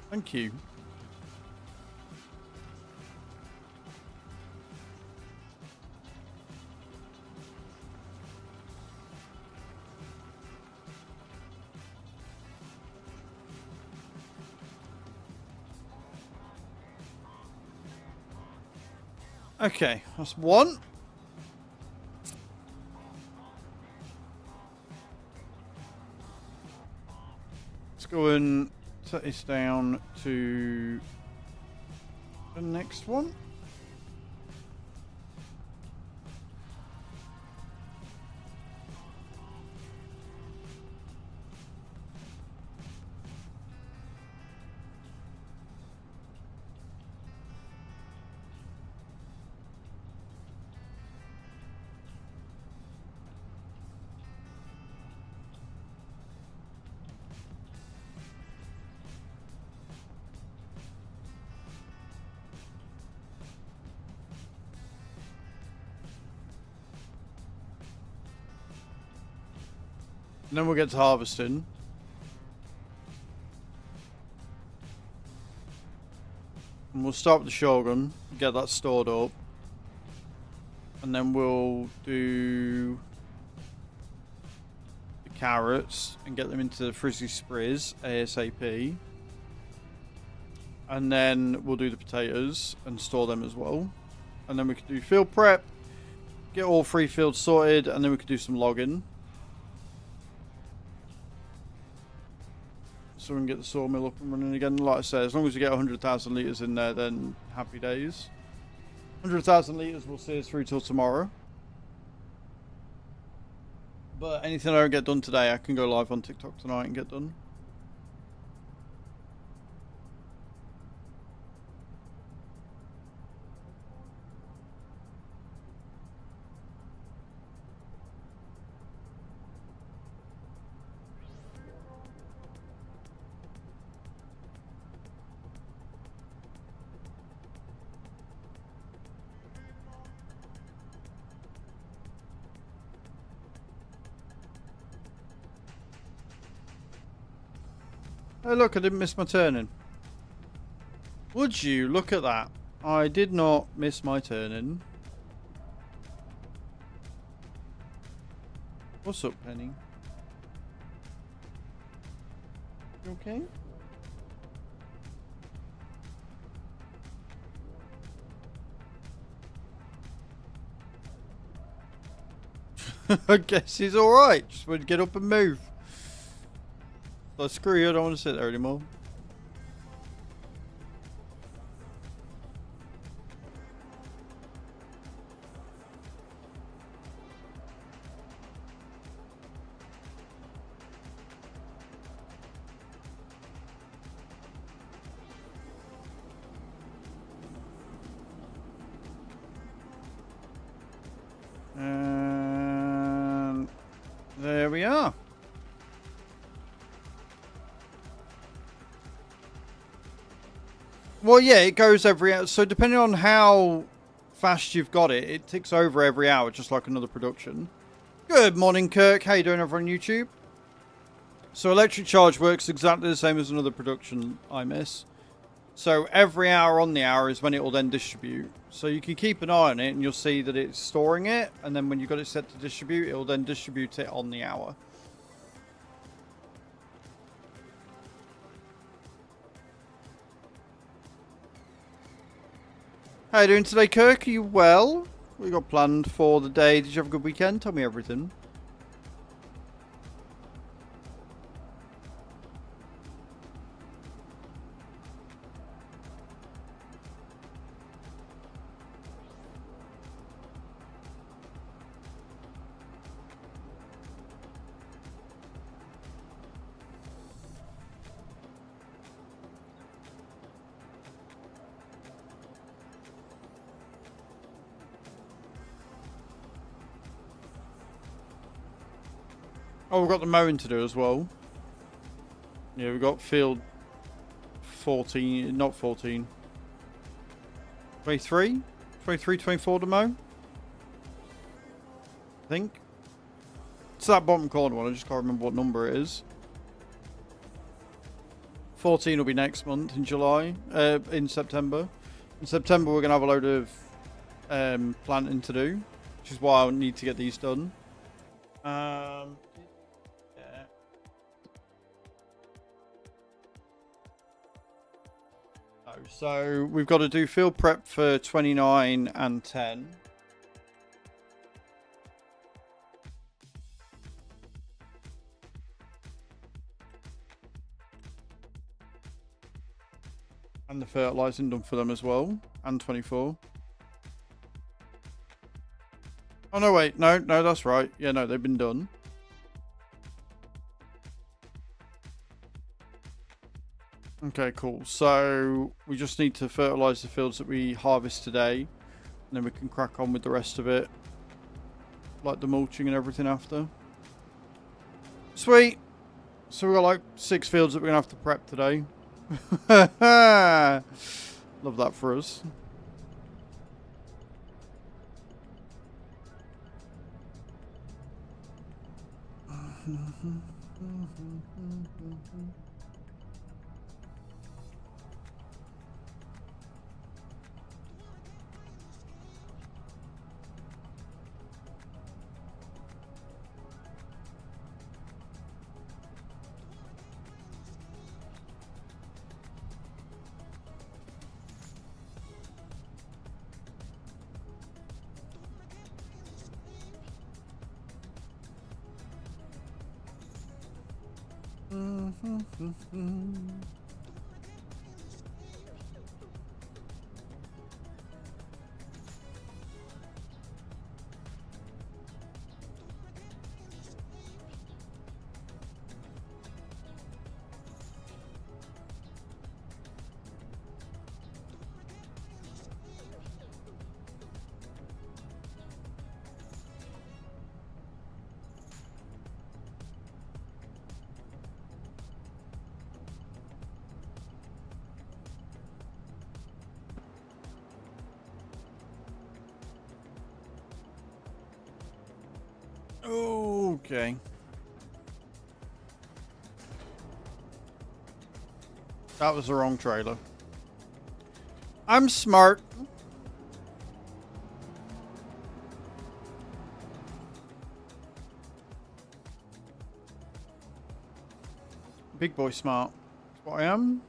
Thank you. Okay, that's one. Let's go and set this down to the next one. And then we'll get to harvesting. And we'll start with the Shogun, get that stored up. And then we'll do the carrots and get them into the frizzy spriz ASAP. And then we'll do the potatoes and store them as well. And then we can do field prep, get all 3 fields sorted, and then we can do some logging. So we can get the sawmill up and running again. Like I said, as long as we get 100,000 litres in there, then happy days. 100,000 litres will see us through till tomorrow. But anything I don't get done today, I can go live on TikTok tonight and get done. Oh look, I didn't miss my turning. Would you? Look at that. I did not miss my turning. What's up, Penny? You okay? I guess he's alright. Just would get up and move. So screw you, I don't want to sit there anymore. And there we are. Well, yeah, it goes every hour. So depending on how fast you've got it, it ticks over every hour, just like another production. Good morning, Kirk. How you doing over on YouTube? So electric charge works exactly the same as another production I miss. So every hour on the hour is when it will then distribute. So you can keep an eye on it and you'll see that it's storing it. And then when you've got it set to distribute, it will then distribute it on the hour. How you doing today, Kirk? Are you well? What you got planned for the day? Did you have a good weekend? Tell me everything. Oh, we've got the mowing to do as well. Yeah, we've got field 14, not 14. 23? 23, 24 to mow? I think. It's that bottom corner one, I just can't remember what number it is. 14 will be next month in July, in September. In September we're going to have a load of planting to do, which is why I need to get these done. Yeah. So we've got to do field prep for 29 and 10. And the fertilising done for them as well. And 24. Oh no, wait. No, that's right. Yeah, no, they've been done. Okay, cool. So we just need to fertilise the fields that we harvest today. And then we can crack on with the rest of it. Like the mulching and everything after. Sweet. So we've got like 6 fields that we're going to have to prep today. Love that for us. Okay. That was the wrong trailer. I'm smart. Big boy smart. That's what I am.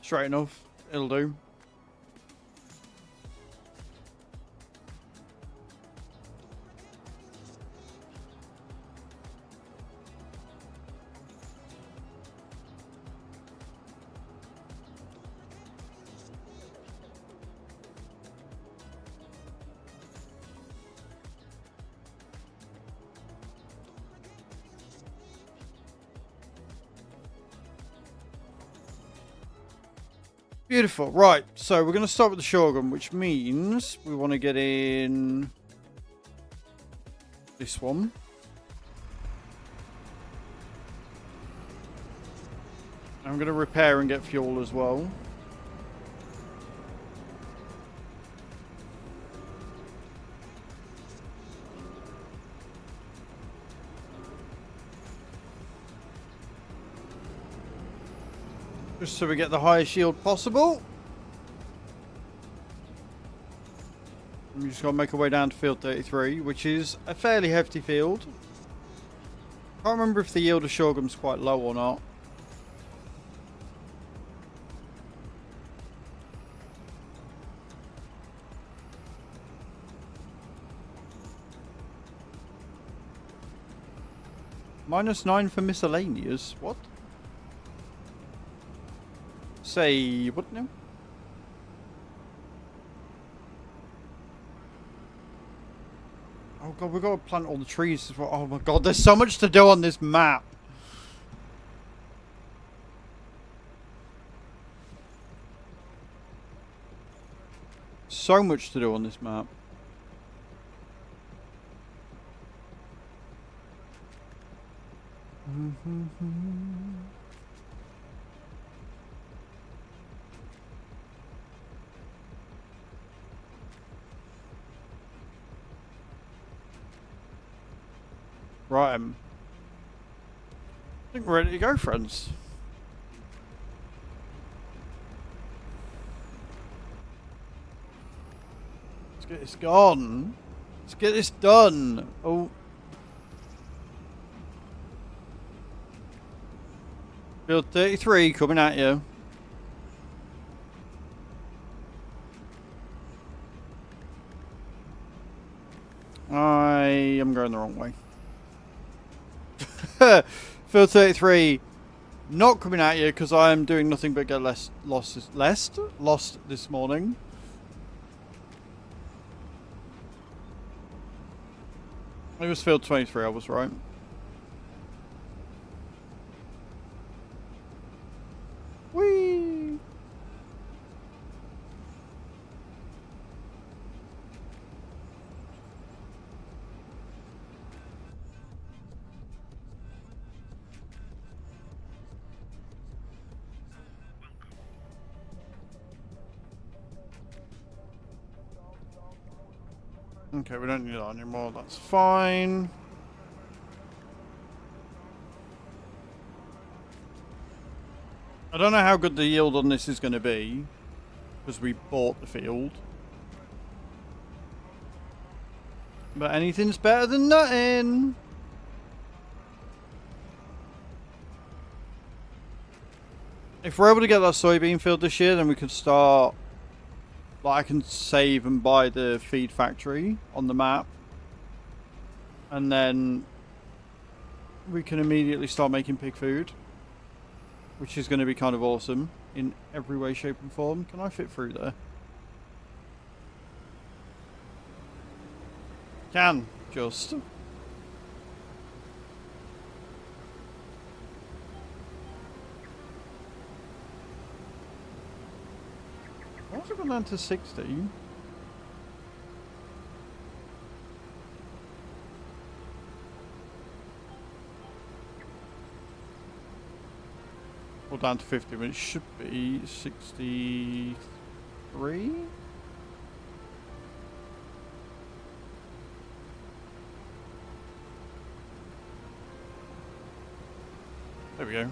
Straight enough. It'll do. Beautiful. Right, so we're going to start with the Shogun, which means we want to get in this one. I'm going to repair and get fuel as well. Just so we get the highest yield possible. I'm just going to make our way down to field 33, which is a fairly hefty field. Can't remember if the yield of Shogun's quite low or not. -9 for miscellaneous. What? Say what now? Oh god, we've got to plant all the trees as well. Oh my god, there's so much to do on this map. So much to do on this map. Right, I think we're ready to go, friends. Let's get this gone. Let's get this done. Oh. Field 33 coming at you. I am going the wrong way. Field 33 not coming at you because I am doing nothing but get lost this morning. It was field 23, I was right. Whee! Okay, we don't need that anymore, that's fine. I don't know how good the yield on this is going to be, because we bought the field. But anything's better than nothing. If we're able to get that soybean field this year, then we can start... Like, I can save and buy the feed factory on the map. And then we can immediately start making pig food. Which is going to be kind of awesome in every way, shape and form. Can I fit through there? Can. Just. gone down to 60. Or down to 50, but it should be 63. There we go.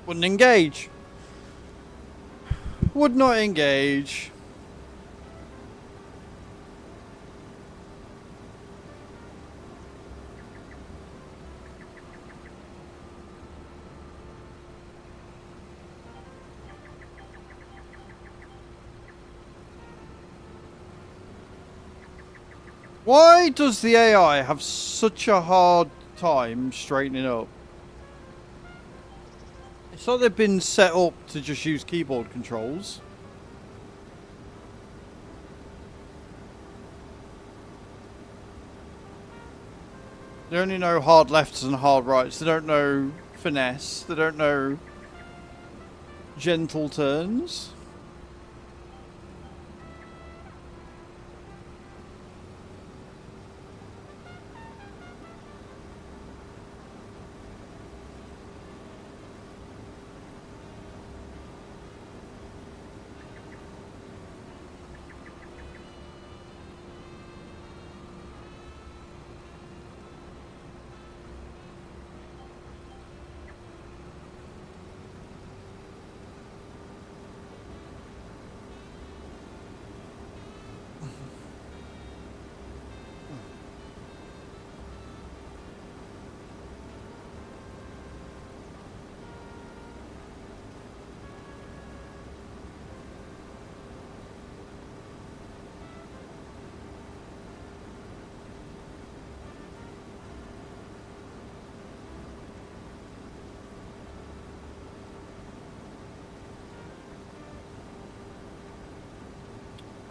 Wouldn't engage. Would not engage. Why does the AI have such a hard time straightening up? It's like they've been set up to just use keyboard controls. They only know hard lefts and hard rights. They don't know finesse. They don't know gentle turns.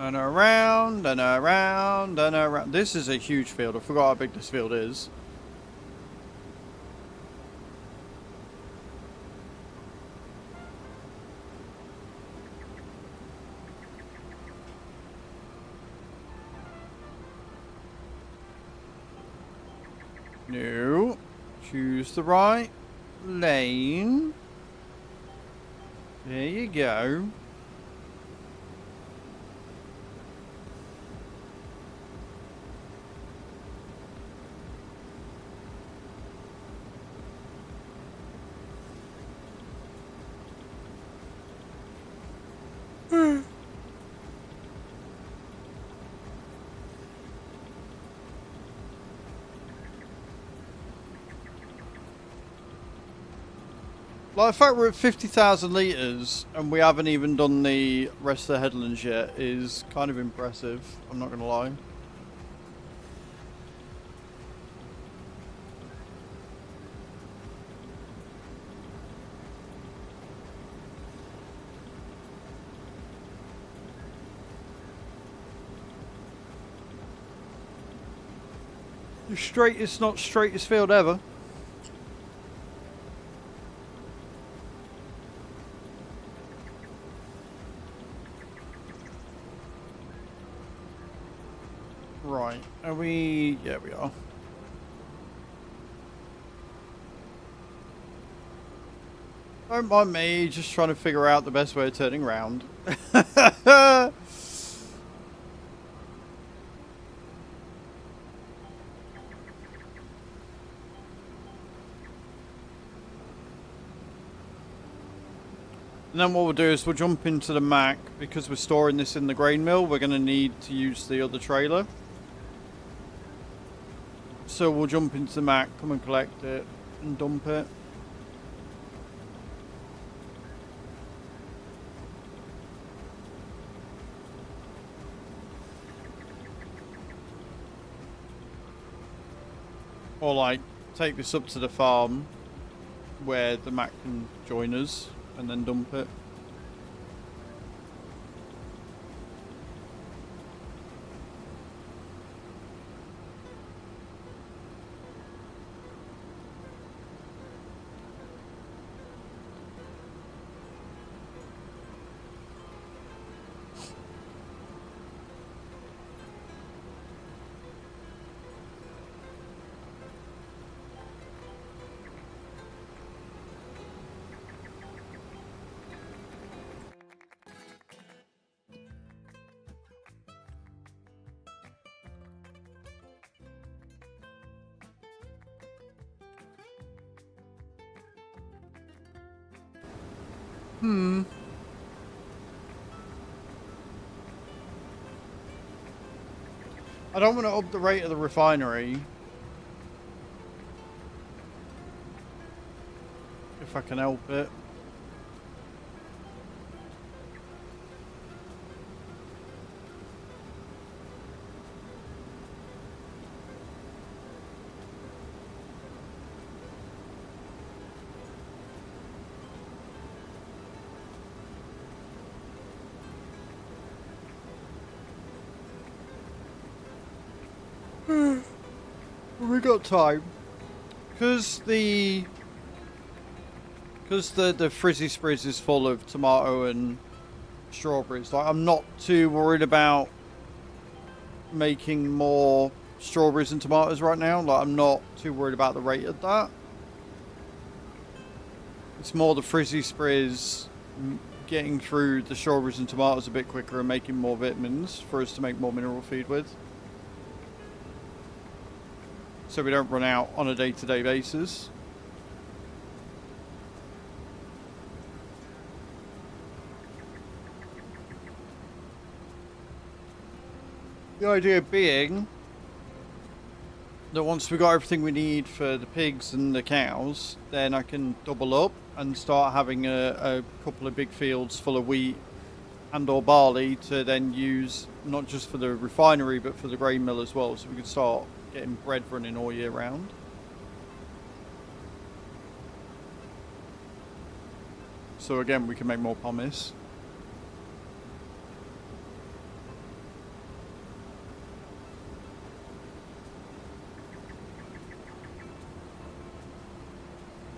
And around and around and around. This is a huge field. I forgot how big this field is. No. Choose the right lane. There you go. Like, the fact we're at 50,000 litres and we haven't even done the rest of the headlands yet is kind of impressive, I'm not going to lie. The straightest, not straightest field ever. Right, are we... yeah, we are. Don't mind me, just trying to figure out the best way of turning around. And then what we'll do is we'll jump into the Mac. Because we're storing this in the grain mill, we're going to need to use the other trailer. So we'll jump into the Mac, come and collect it, and dump it. Or like, take this up to the farm where the Mac can join us, and then dump it. Hmm. I don't want to up the rate of the refinery. If I can help it. We got time. Because the frizzy sprizz is full of tomato and strawberries. Like, I'm not too worried about making more strawberries and tomatoes right now. Like, I'm not too worried about the rate of that. It's more the frizzy sprizz getting through the strawberries and tomatoes a bit quicker and making more vitamins for us to make more mineral feed with. So we don't run out on a day-to-day basis. The idea being that once we got everything we need for the pigs and the cows, then I can double up and start having a couple of big fields full of wheat and or barley to then use not just for the refinery but for the grain mill as well, so we can start getting bread running all year round. So again, we can make more pumice.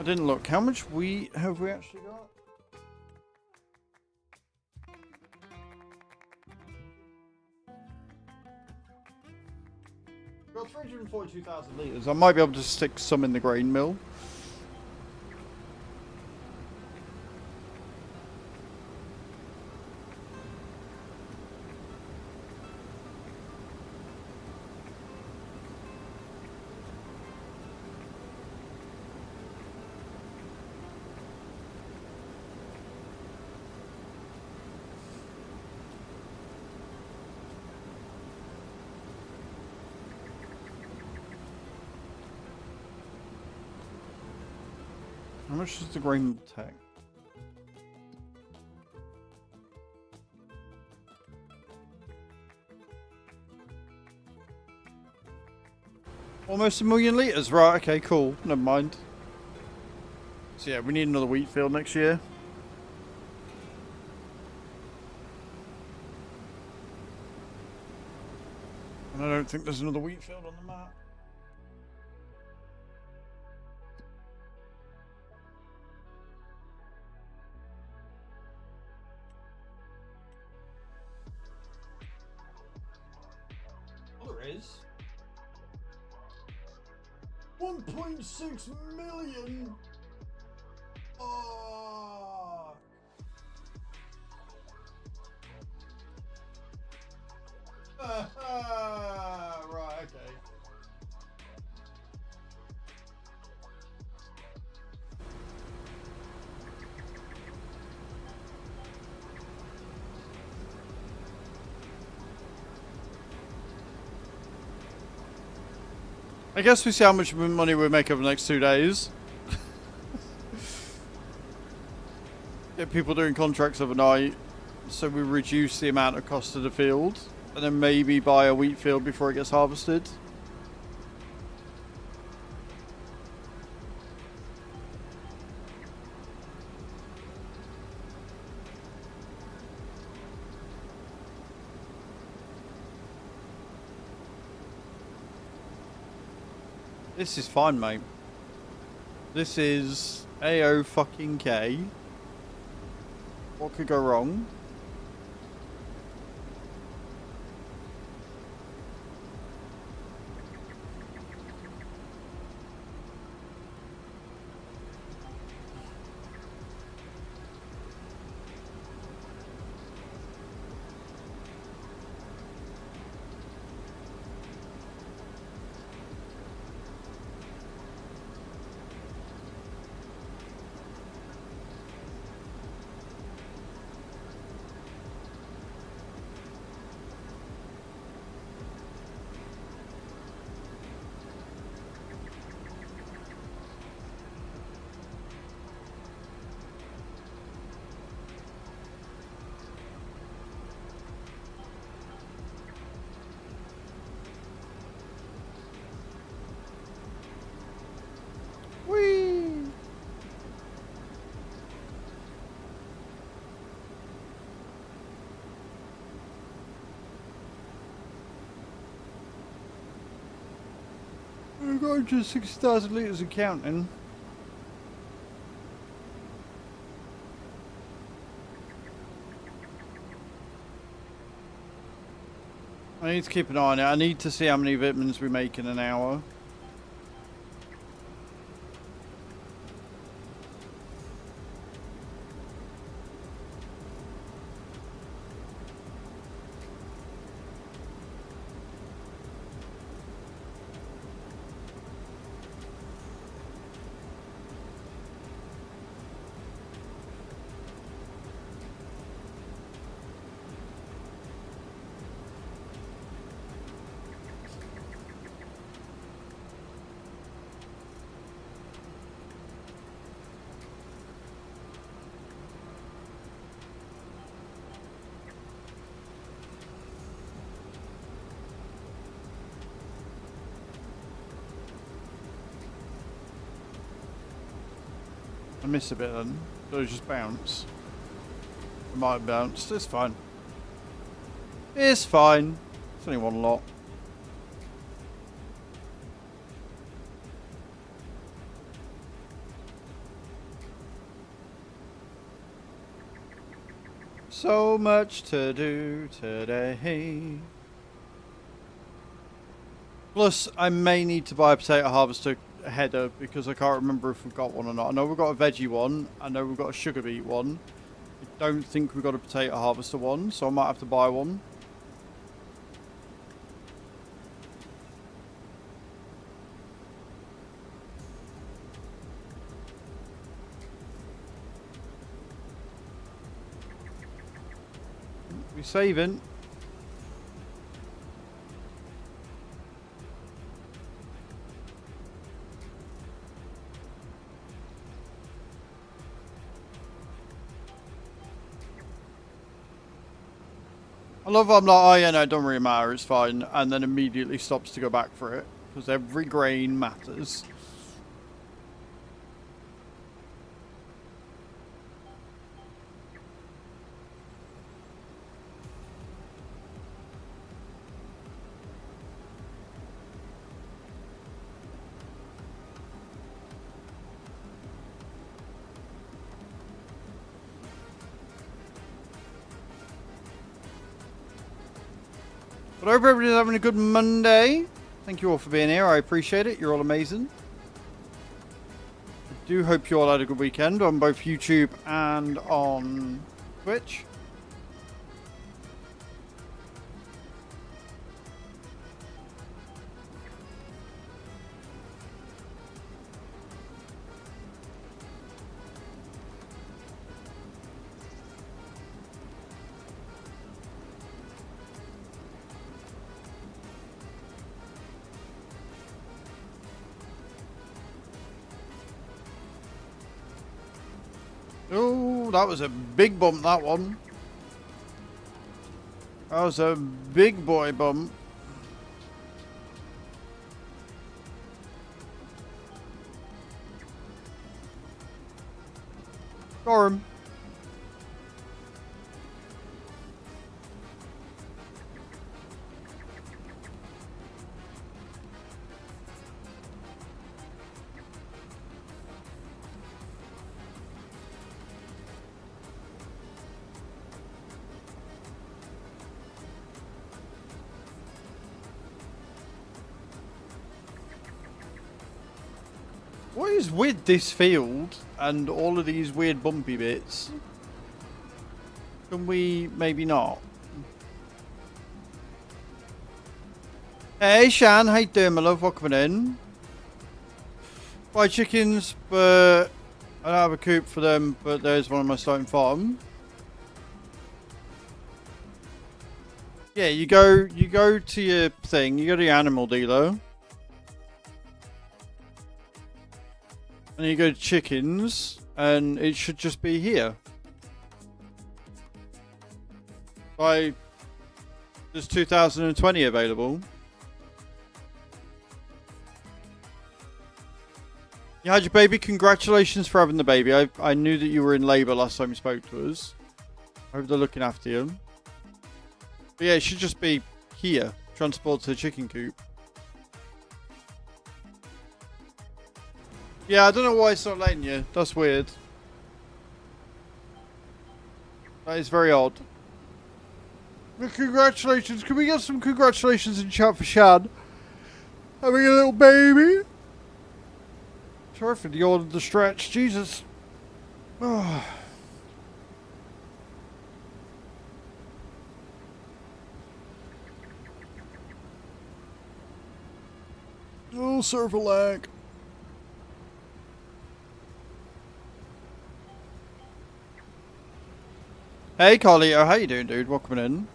I didn't look. How much wheat have we actually got? We've got 342,000 litres. I might be able to stick some in the grain mill. How much does the grain mill take? Almost 1 million litres, right? Okay, cool. Never mind. So yeah, we need another wheat field next year. And I don't think there's another wheat field on the map. Oh, there is. 1.6 million. Oh. Right, okay. I guess we see how much money we make over the next 2 days. Get people doing contracts overnight, so we reduce the amount of cost of the field, and then maybe buy a wheat field before it gets harvested. This is fine, mate. This is A-O-fucking-K. What could go wrong? got to 60,000 litres and counting. I need to keep an eye on it. I need to see how many vitamins we make in an hour. I missed a bit then, so it just bounce. It might have bounced, it's fine. It's fine. It's only one lot. So much to do today. Plus, I may need to buy a potato harvester header because I can't remember if we've got one or not. I know we've got a veggie one. I know we've got a sugar beet one. I don't think we've got a potato harvester one, so I might have to buy one. We're saving. I love I'm like, oh yeah, no, it don't really matter, it's fine, and then immediately stops to go back for it, because every grain matters. But I hope everybody's having a good Monday. Thank you all for being here. I appreciate it. You're all amazing. I do hope you all had a good weekend on both YouTube and on Twitch. Oh, that was a big bump, that one. That was a big boy bump. Got him. What is with this field and all of these weird bumpy bits? Can we maybe not? Hey Shan, how you doing my love? Welcome in. Buy chickens, but I don't have a coop for them, but there's one on my starting farm. Yeah, you go to your thing, you go to your animal dealer. And you go to chickens, and it should just be here. There's 2020 available. You had your baby. Congratulations for having the baby. I knew that you were in labour last time you spoke to us. I hope they're looking after you. But yeah, it should just be here. Transport to the chicken coop. Yeah, I don't know why it's not letting you. That's weird. That is very odd. But congratulations. Can we get some congratulations in chat for Shad? Having a little baby. Sorry for the order the stretch. Jesus. Oh. Oh, server lag. Hey, Carlito, how you doing, dude? Welcome in.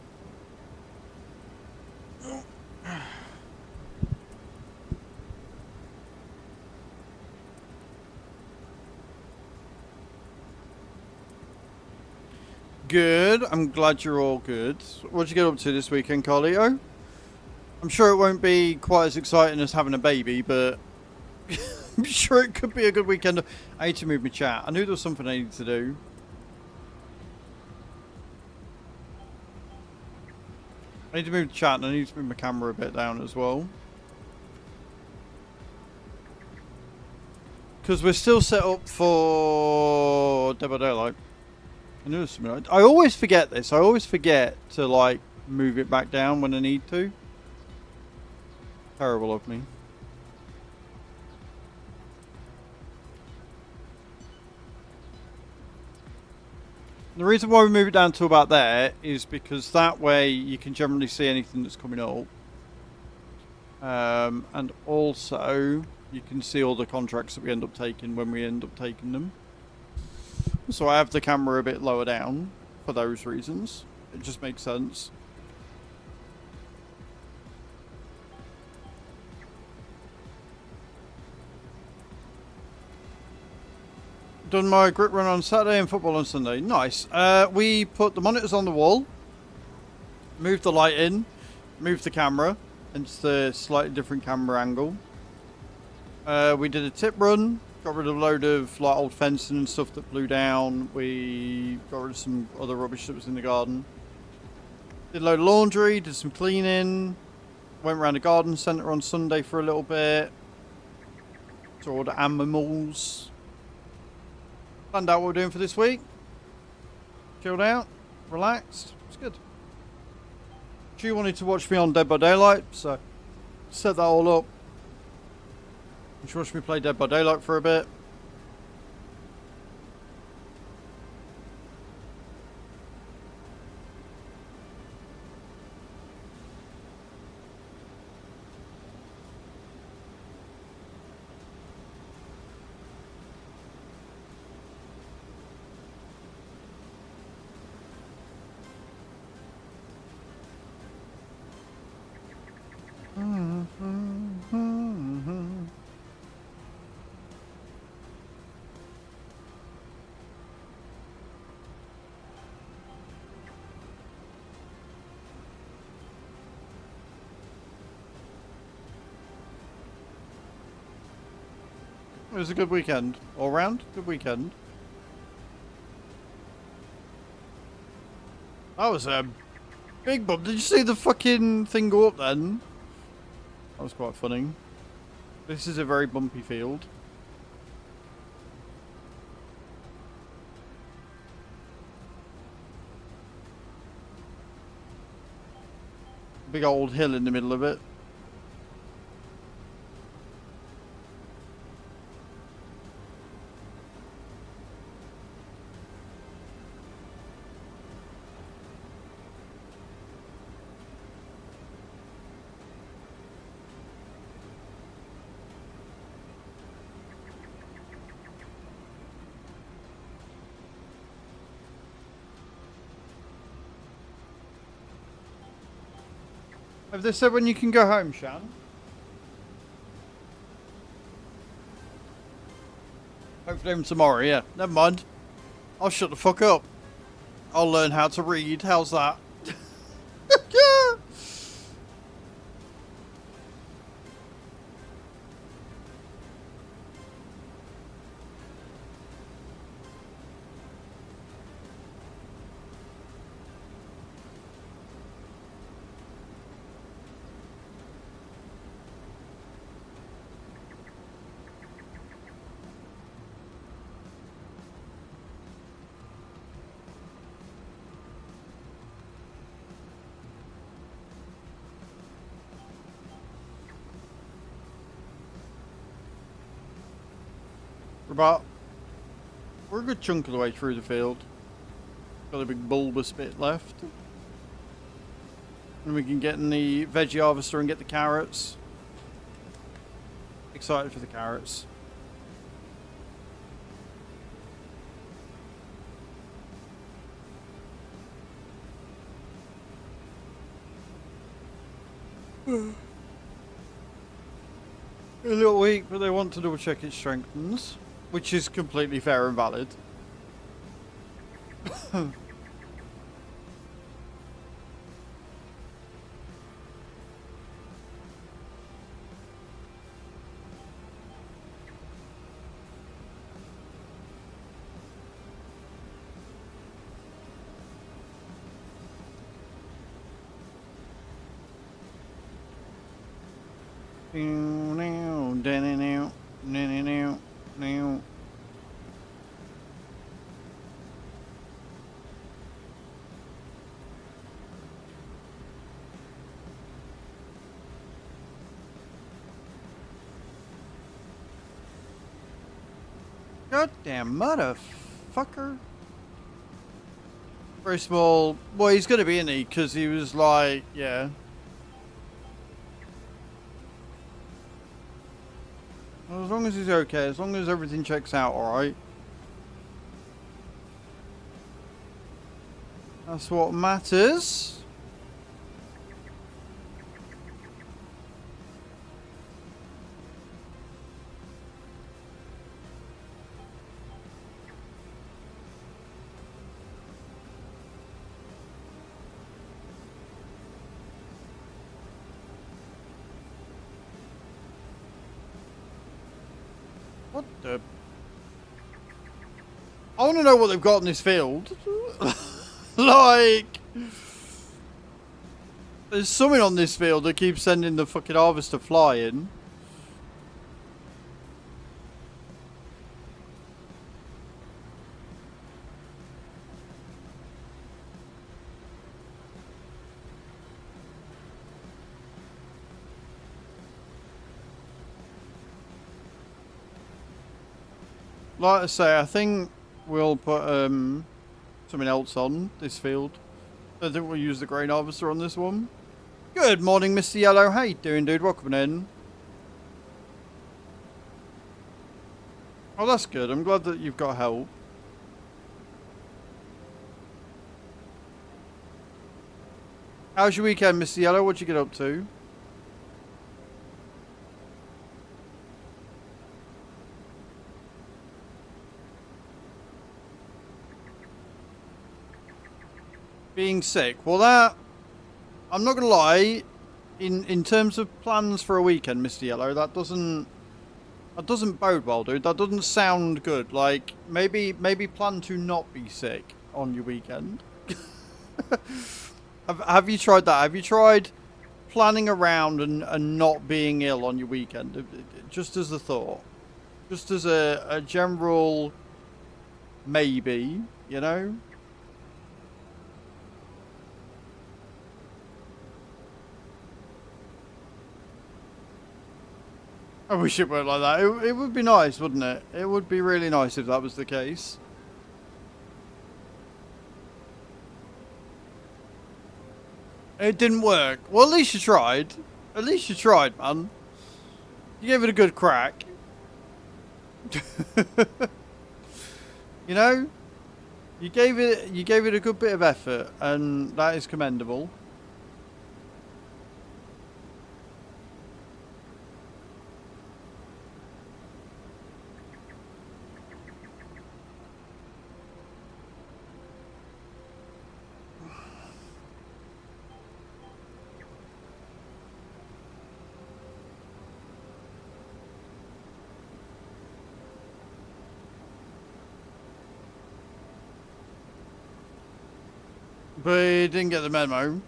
Good. I'm glad you're all good. What'd you get up to this weekend, Carlito? I'm sure it won't be quite as exciting as having a baby, but I'm sure it could be a good weekend. I need to move my chat. I knew there was something I needed to do. I need to move the chat and I need to move my camera a bit down as well. Because we're still set up for Dead by Daylight. I knew something. I always forget this. I always forget to like move it back down when I need to. Terrible of me. The reason why we move it down to about there is because that way you can generally see anything that's coming up. And also you can see all the contracts that we end up taking when we end up taking them. So I have the camera a bit lower down for those reasons. It just makes sense. Done my grit run on Saturday and football on Sunday. Nice. We put the monitors on the wall, moved the light in, moved the camera into the slightly different camera angle. We did a tip run, got rid of a load of like old fencing and stuff that blew down. We got rid of some other rubbish that was in the garden. Did a load of laundry, did some cleaning, went around the garden centre on Sunday for a little bit. Saw all the animals. Planned out what we're doing for this week. Chilled out, relaxed. It's good. She wanted to watch me on Dead by Daylight, so set that all up. She watched me play Dead by Daylight for a bit. It was a good weekend. All round, good weekend. That was a big bump. Did you see the fucking thing go up then? That was quite funny. This is a very bumpy field. Big old hill in the middle of it. Have they said when you can go home, Shan? Hopefully home tomorrow, yeah. Never mind. I'll shut the fuck up. I'll learn how to read. How's that? Yeah. We're a good chunk of the way through the field. Got a big bulbous bit left. And we can get in the veggie harvester and get the carrots. Excited for the carrots. A little weak, but they want to double check it strengthens, which is completely fair and valid. Goddamn motherfucker. Very small. Well, he's gonna be in he, because he was like, yeah. Well, as long as he's okay, as long as everything checks out alright. That's what matters. What the? I want to know what they've got in this field. Like, there's something on this field that keeps sending the fucking harvester flying. Like I say, I think we'll put something else on this field. I think we'll use the grain harvester on this one. Good morning, Mr. Yellow. How you doing, dude? Welcome in. Oh, that's good. I'm glad that you've got help. How's your weekend, Mr. Yellow? What'd you get up to? Being sick. Well, that, I'm not gonna lie, in terms of plans for a weekend, Mr. Yellow, that doesn't bode well, dude. That doesn't sound good. Like, maybe plan to not be sick on your weekend. Have you tried that? Have you tried planning around and not being ill on your weekend? Just as a thought. Just as a general maybe, you know? I wish it weren't like that. It would be nice, wouldn't it? It would be really nice if that was the case. It didn't work. Well, at least you tried. At least you tried, man. You gave it a good crack. You know? You gave it a good bit of effort, and that is commendable. But he didn't get the memo.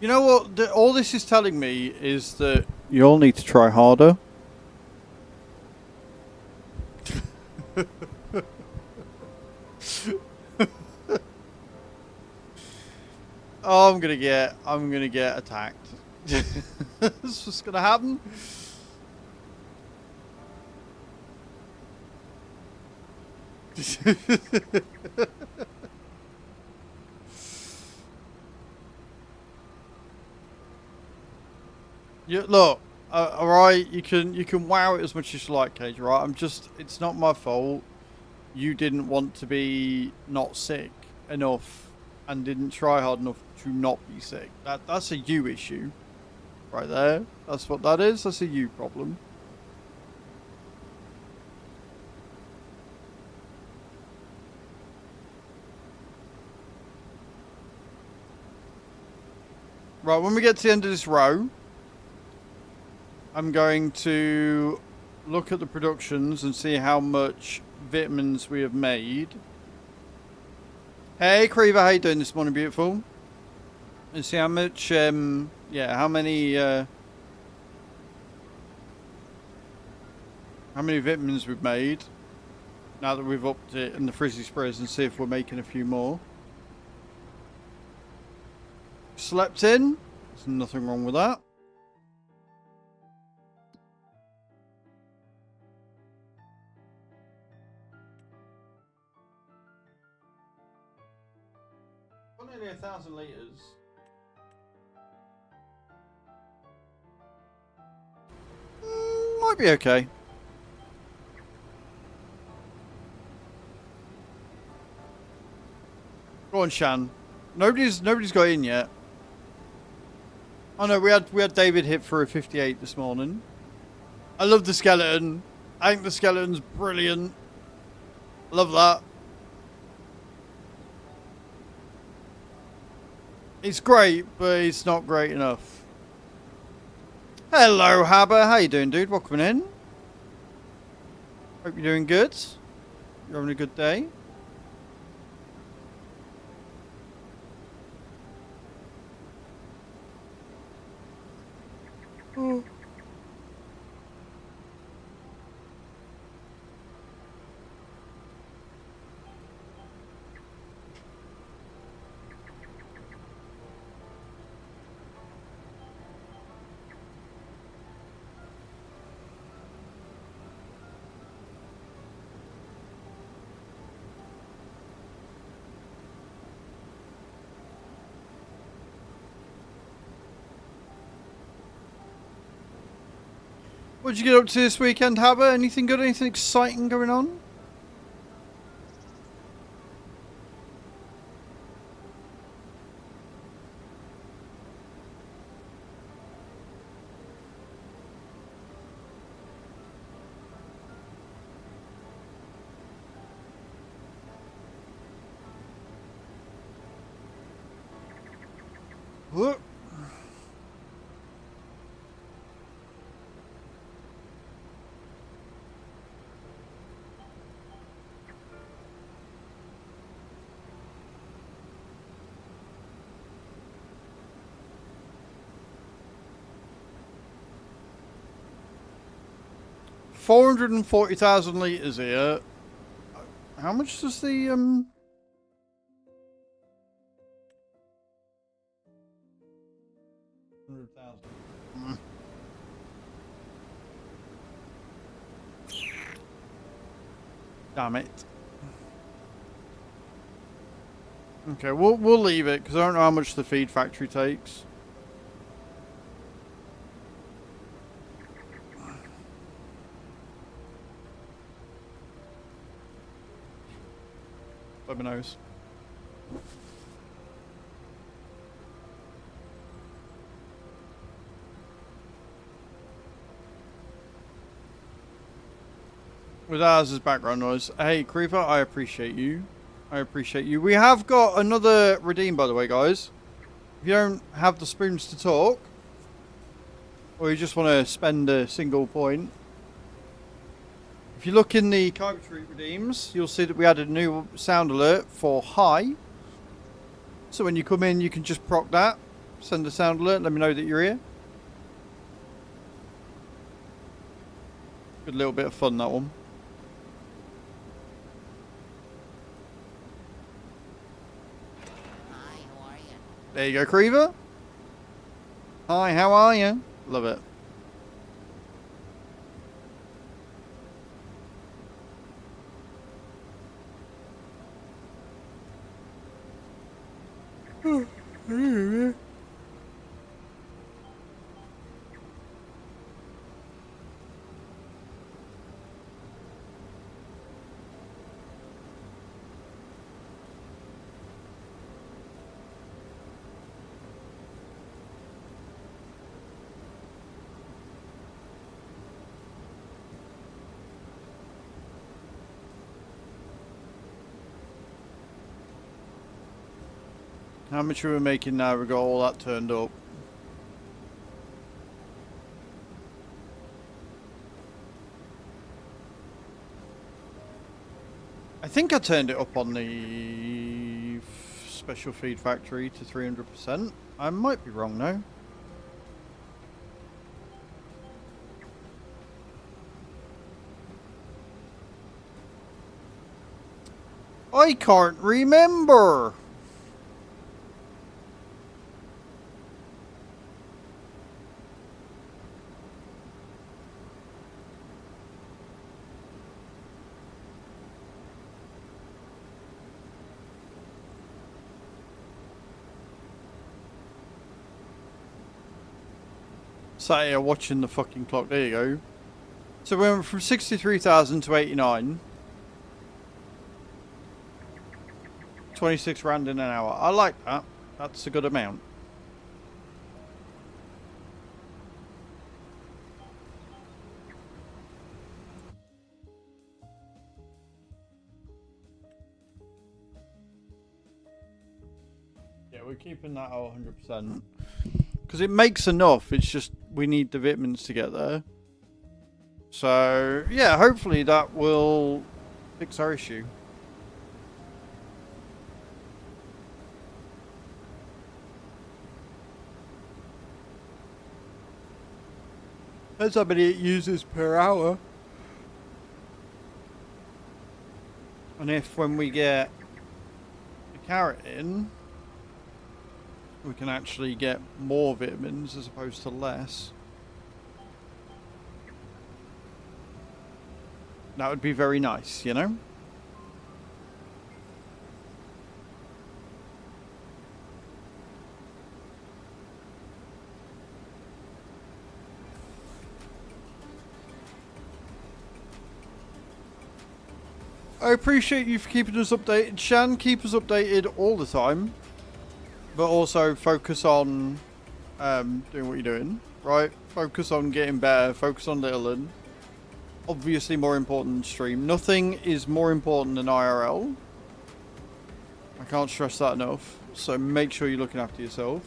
You know what? All this is telling me is that you all need to try harder. Oh, I'm gonna get attacked. That's what's gonna happen. Look, all right. You can wow it as much as you like, Cage. Right? It's not my fault. You didn't want to be not sick enough and didn't try hard enough to not be sick. That's a you issue, right there. That's what that is. That's a you problem. Right, when we get to the end of this row, I'm going to look at the productions and see how much vitamins we have made. Hey, Creever, how you doing this morning, beautiful? And see how much, yeah, how many vitamins we've made now that we've upped it in the frizzy sprays, and see if we're making a few more. Slept in. There's nothing wrong with that. Got nearly 1,000 litres. Might be okay. Go on, Shan. Nobody's got in yet. Oh no, we had David hit for a 58 this morning. I love the skeleton. I think the skeleton's brilliant. Love that. It's great, but it's not great enough. Hello, Haber. How you doing, dude? Welcome in. Hope you're doing good. You're having a good day. Oh. What did you get up to this weekend, Haber? Anything good? Anything exciting going on? Whoop. $440,000 litres here. How much does the 100,000. Damn it. Okay, we'll leave it because I don't know how much the feed factory takes. Nobody knows. With ours as background noise. Hey, Creeper, I appreciate you. I appreciate you. We have got another redeem, by the way, guys. If you don't have the spoons to talk, or you just want to spend a single point, if you look in the Kyber Street redeems, you'll see that we added a new sound alert for hi. So when you come in, you can just proc that, send a sound alert, let me know that you're here. Good little bit of fun, that one. Hi, how are you? There you go, Creever. Hi, how are you? Love it. How much are we making now? We got all that turned up. I think I turned it up on the special feed factory to 300%. I might be wrong though. I can't remember. Sat here watching the fucking clock. There you go. So we went from 63,000 to 89. 26 rand in an hour. I like that. That's a good amount. Yeah, we're keeping that at 100%. Because it makes enough. It's just we need the vitamins to get there. So, yeah, hopefully that will fix our issue. That's how many it uses per hour. And if when we get the carrot in, we can actually get more vitamins as opposed to less. That would be very nice, you know? I appreciate you for keeping us updated, Shan. Keep us updated all the time. But also focus on doing what you're doing, right? Focus on getting better. Focus on Little. Obviously more important than stream. Nothing is more important than IRL. I can't stress that enough. So make sure you're looking after yourself.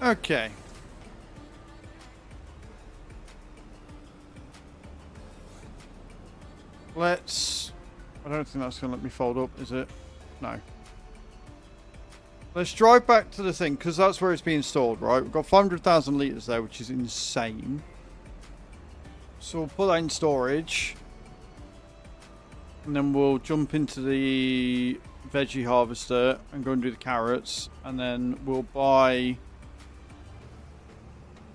Okay. Let's... I don't think that's going to let me fold up, is it? No. Let's drive back to the thing, because that's where it's being stored, right? We've got 500,000 litres there, which is insane. So we'll put that in storage. And then we'll jump into the veggie harvester and go and do the carrots. And then we'll buy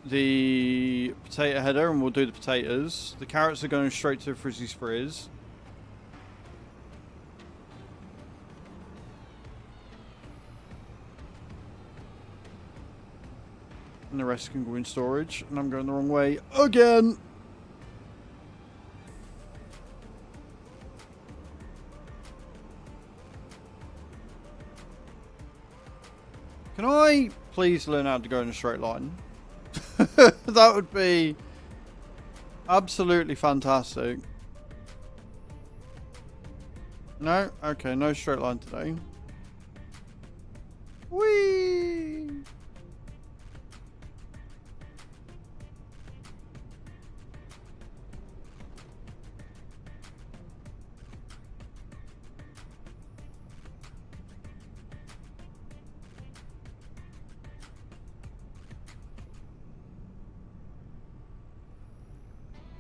the potato header and we'll do the potatoes. The carrots are going straight to the frizzy sprees. And the rest can go in storage. And I'm going the wrong way again. Can I please learn how to go in a straight line? That would be absolutely fantastic. No? Okay, no straight line today. Whee!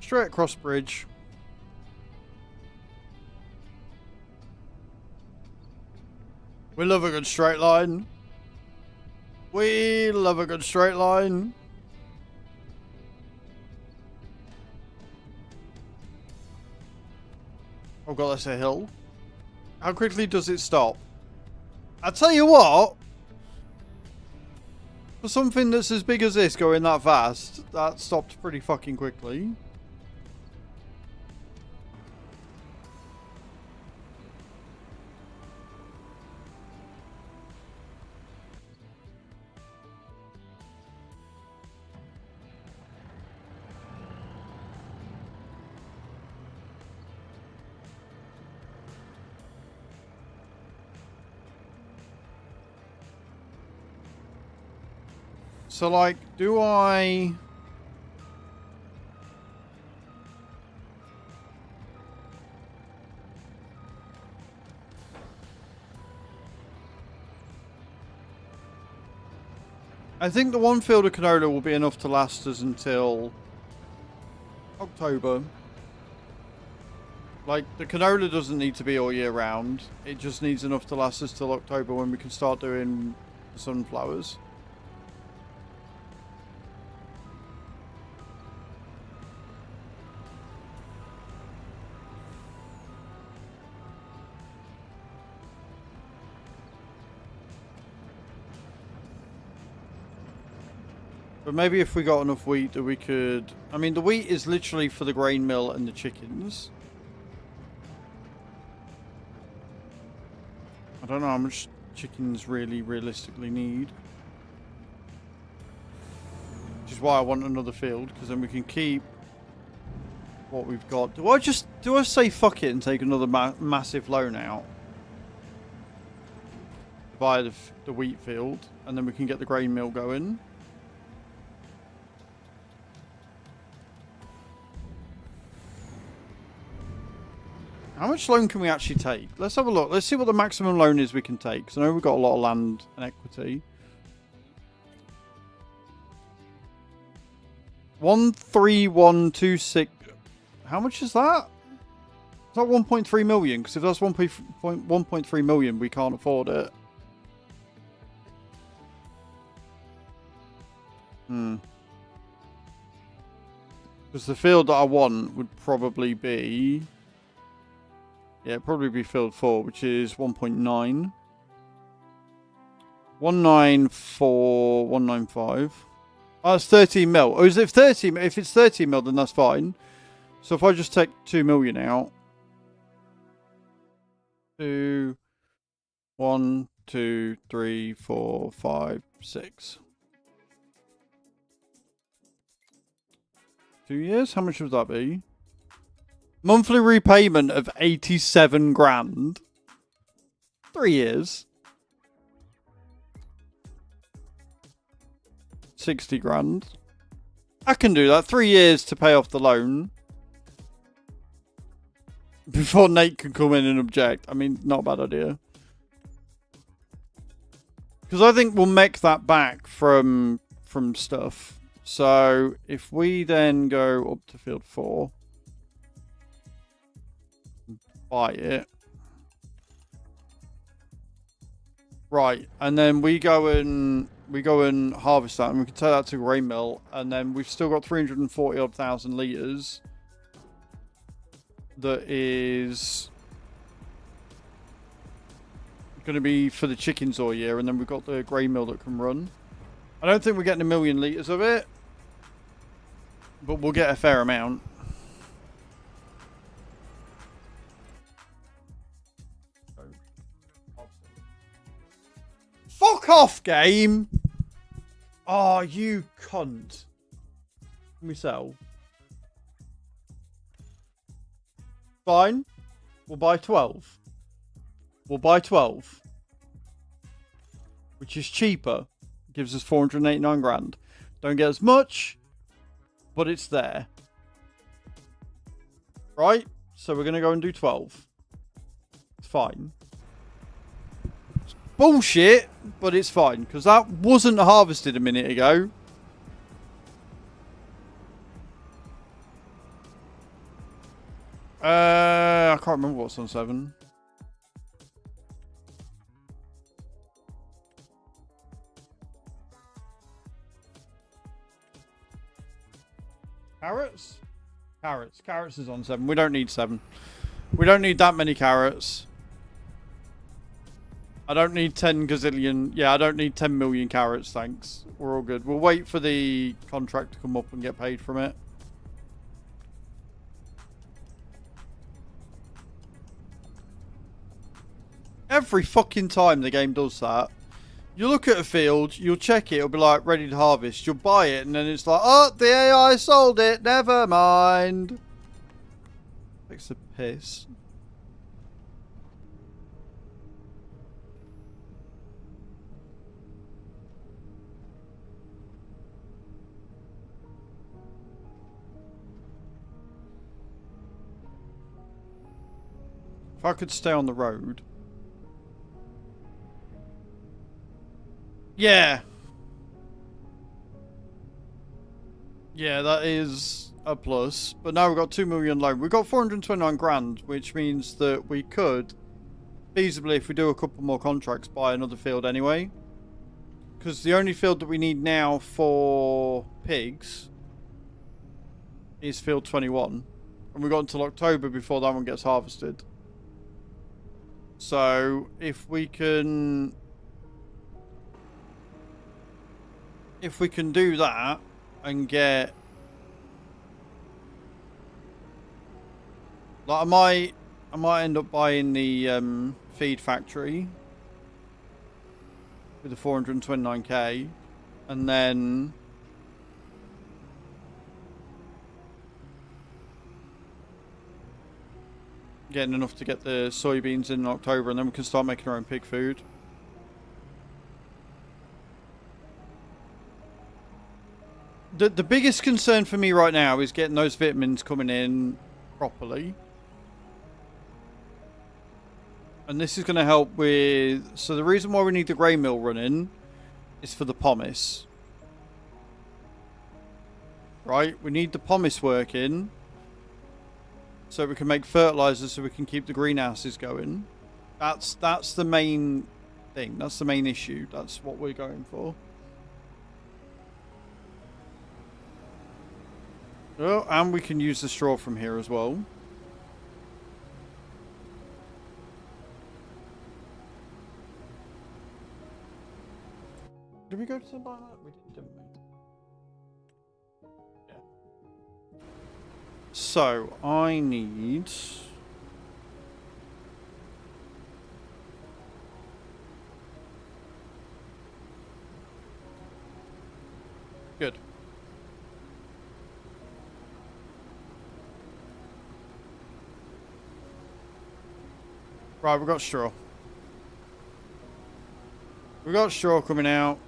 Straight across bridge. We love a good straight line. We love a good straight line. Oh god, that's a hill. How quickly does it stop? I tell you what, for something that's as big as this going that fast, that stopped pretty fucking quickly. So, like, do I... I think the one field of canola will be enough to last us until October. Like, the canola doesn't need to be all year round. It just needs enough to last us till October when we can start doing the sunflowers. But maybe if we got enough wheat that we could... I mean, the wheat is literally for the grain mill and the chickens. I don't know how much chickens really realistically need. Which is why I want another field, because then we can keep what we've got. Do I say fuck it and take another massive loan out? Buy the wheat field, and then we can get the grain mill going. How much loan can we actually take? Let's have a look. Let's see what the maximum loan is we can take. Because I know we've got a lot of land and equity. 13126. How much is that? Is that 1.3 million? Because if that's 1.3 million, we can't afford it. Because the field that I want would probably be... Yeah, it'd probably be field 4, which is 1.9. 194,195. Oh, it's 13 mil. Oh, is it 30? If it's 30 mil, then that's fine. So if I just take 2 million out. 2, 1, 2, 3, 4, 5, 6. 2 years? How much would that be? Monthly repayment of 87 grand. 3 years. 60 grand. I can do that. 3 years to pay off the loan. Before Nate can come in and object. I mean, not a bad idea. Because I think we'll make that back from stuff. So, if we then go up to field 4. Buy it. Right, and then we go and harvest that, and we can take that to grain mill, and then we've still got 340 odd thousand litres. That is going to be for the chickens all year, and then we've got the grain mill that can run. I don't think we're getting 1 million litres of it, but we'll get a fair amount. Fuck off, game! Oh, you cunt. Can we sell? Fine. We'll buy 12. We'll buy 12. Which is cheaper. Gives us 489 grand. Don't get as much, but it's there. Right? So we're going to go and do 12. It's fine. Bullshit, but it's fine, because that wasn't harvested a minute ago. I can't remember what's on 7. Carrots? Carrots. Carrots is on 7. We don't need 7. We don't need that many carrots. I don't need 10 gazillion. Yeah, I don't need 10 million carrots, thanks. We're all good. We'll wait for the contract to come up and get paid from it. Every fucking time the game does that, you look at a field, you'll check it, it'll be like ready to harvest. You'll buy it, and then it's like, oh, the AI sold it. Never mind. Takes the piss. If I could stay on the road. Yeah. Yeah, that is a plus. But now we've got 2 million loan. We've got 429 grand, which means that we could feasibly, if we do a couple more contracts, buy another field anyway. Because the only field that we need now for pigs is field 21. And we've got until October before that one gets harvested. So, if we can do that and get, like, I might end up buying the feed factory with the 429k, and then getting enough to get the soybeans in October, and then we can start making our own pig food. The biggest concern for me right now is getting those vitamins coming in properly. And this is going to help with... So the reason why we need the grey mill running is for the pomace. Right? We need the pomace working so we can make fertilizer, so we can keep the greenhouses going. That's the main thing. That's the main issue. That's what we're going for. Oh, and we can use the straw from here as well. Did we go to something like that? We didn't we? Yeah. So, I need... Good. Right, we've got straw. We've got straw coming out.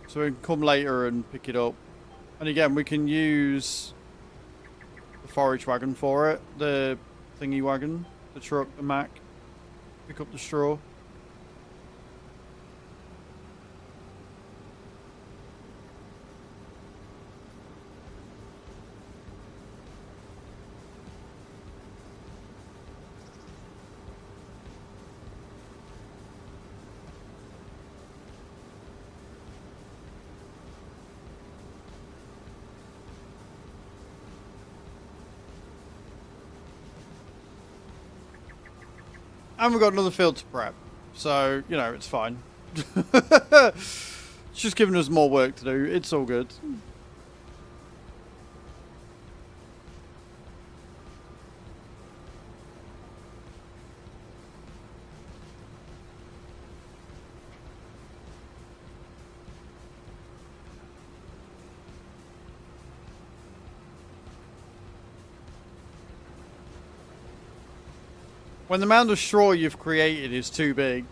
So we can come later and pick it up. And again, we can use the forage wagon for it. The thingy wagon. The truck, the Mac. Pick up the straw. And we've got another field to prep. So, you know, it's fine. It's just giving us more work to do. It's all good. When the amount of straw you've created is too big,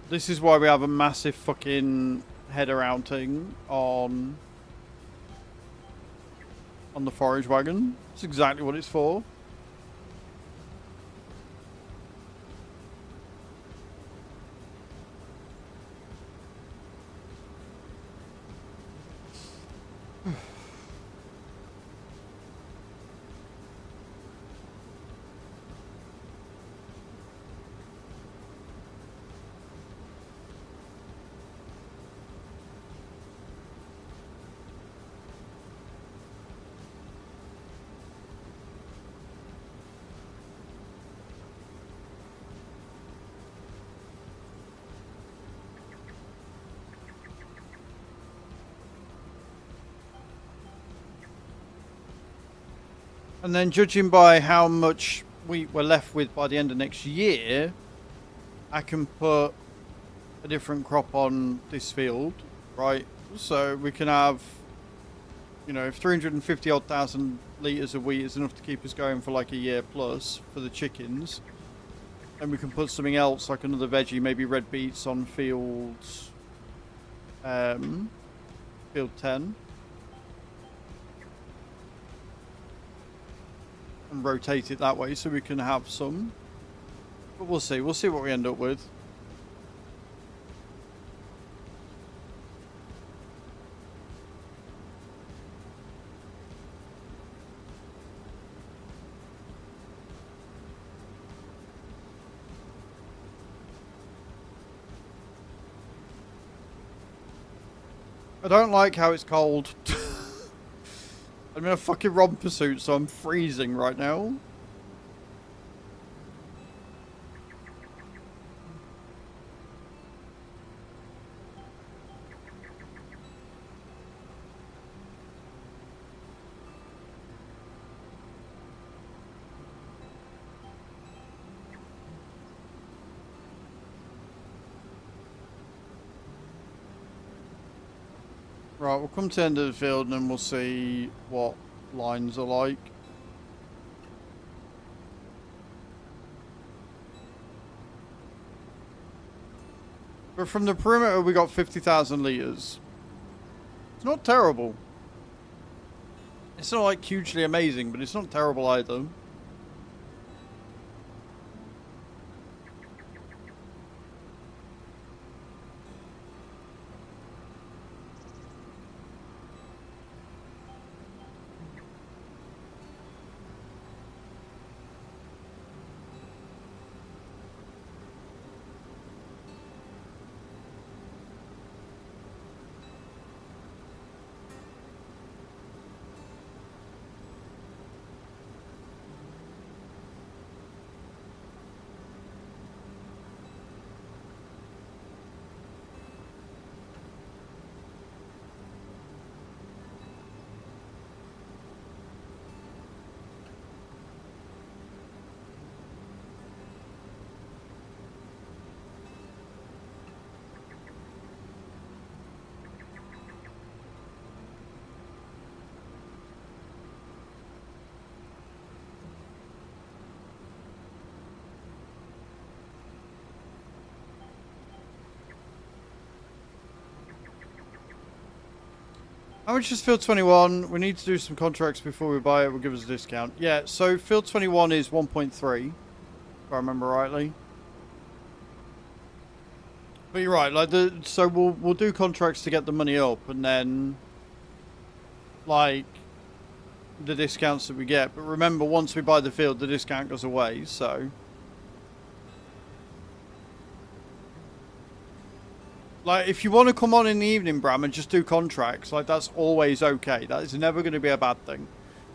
this is why we have a massive fucking header outing on the forage wagon. That's exactly what it's for. And then judging by how much wheat we're left with by the end of next year, I can put a different crop on this field, right? So we can have, you know, if 350 odd thousand litres of wheat is enough to keep us going for like a year plus for the chickens, then we can put something else, like another veggie, maybe red beets on field 10. And rotate it that way so we can have some. But we'll see what we end up with. I don't like how it's cold. I'm in a fucking romper suit, so I'm freezing right now. Right, we'll come to the end of the field and then we'll see what lines are like. But from the perimeter we got 50,000 litres. It's not terrible. It's not like hugely amazing, but it's not terrible either. How much is field 21? We need to do some contracts before we buy it. Will give us a discount. Yeah, so field 21 is 1.3, if I remember rightly. But you're right. Like so we'll do contracts to get the money up, and then like the discounts that we get. But remember, once we buy the field, the discount goes away. So. Like, if you want to come on in the evening, Bram, and just do contracts, like, that's always okay. That is never going to be a bad thing.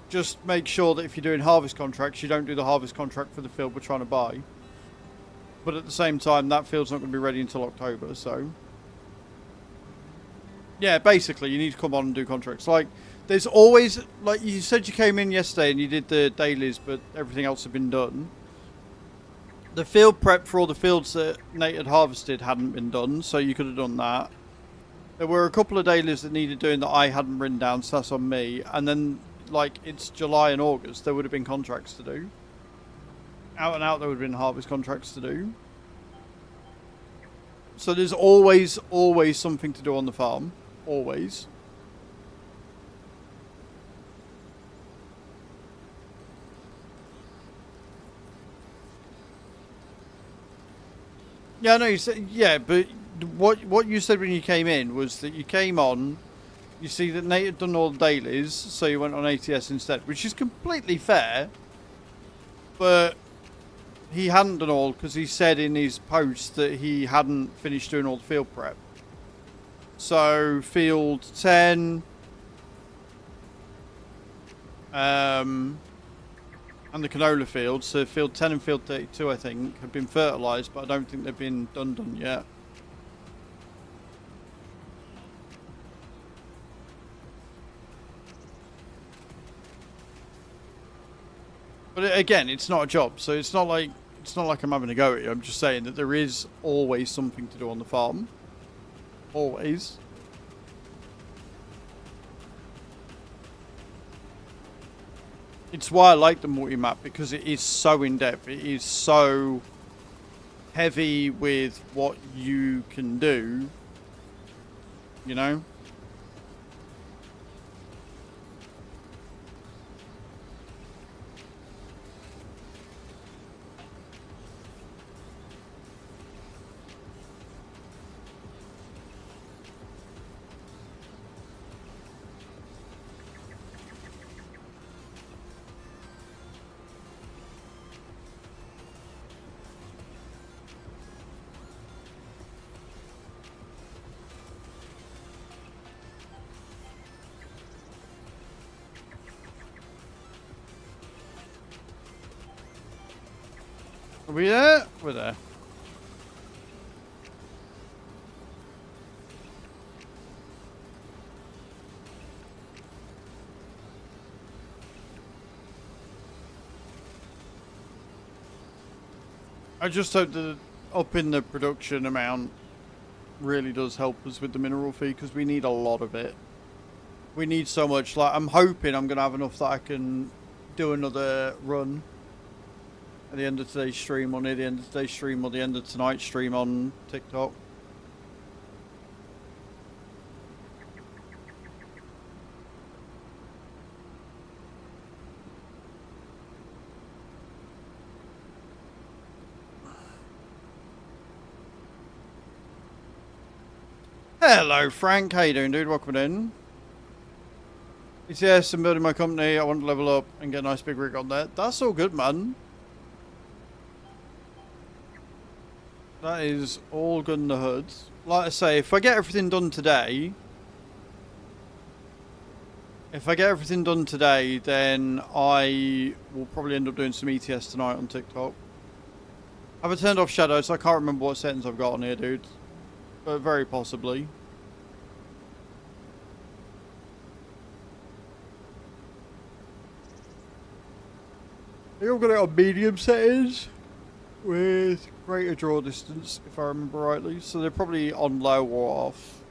Just make sure that if you're doing harvest contracts, you don't do the harvest contract for the field we're trying to buy. But at the same time, that field's not going to be ready until October, so... Yeah, basically, you need to come on and do contracts. Like, there's always... Like, you said you came in yesterday and you did the dailies, but everything else had been done. The field prep for all the fields that Nate had harvested hadn't been done, so you could have done that. There were a couple of dailies that needed doing that I hadn't written down, so that's on me. And then, like, it's July and August, there would have been contracts to do. Out and out, there would have been harvest contracts to do. So there's always something to do on the farm. Always. Yeah, no, you said, yeah, but what you said when you came in was that you came on, you see that Nate had done all the dailies, so you went on ATS instead, which is completely fair, but he hadn't done all because he said in his post that he hadn't finished doing all the field prep. So field 10, and the canola fields, so field 10 and field 32, I think, have been fertilised, but I don't think they've been done yet. But again, it's not a job, so it's not like I'm having a go at you. I'm just saying that there is always something to do on the farm. Always. It's why I like the multi-map, because it is so in-depth. It is so heavy with what you can do, you know? Are we there? We're there. I just hope that upping the production amount really does help us with the mineral fee, because we need a lot of it. We need so much. Like, I'm hoping I'm going to have enough that I can do another run at the end of today's stream, or near the end of today's stream, or the end of tonight's stream on TikTok. Hello, Frank. How you doing, dude? Welcome in. Yes, I'm building my company. I want to level up and get a nice big rig on there. That's all good, man. That is all good in the hood. Like I say, if I get everything done today... then I will probably end up doing some ETS tonight on TikTok. Have I turned off shadows? I can't remember what settings I've got on here, dude. But very possibly. I think I've got it on medium settings with greater draw distance, if I remember rightly. So they're probably on low or off.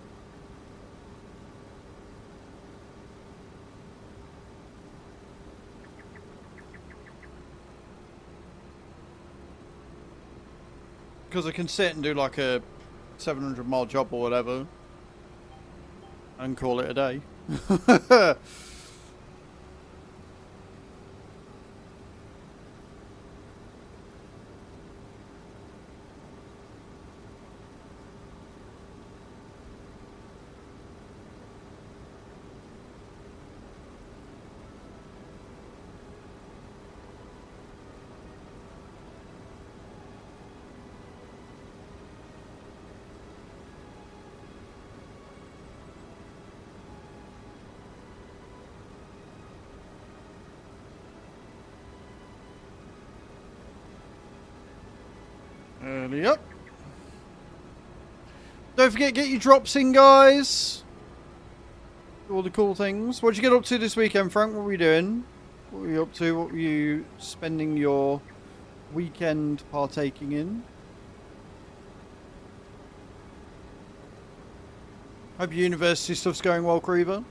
Because I can sit and do like a 700-mile job or whatever and call it a day. Yep. Don't forget, get your drops in, guys. All the cool things. What'd you get up to this weekend, Frank? What were you doing? What were you up to? What were you spending your weekend partaking in? Hope your university stuff's going well, Creever.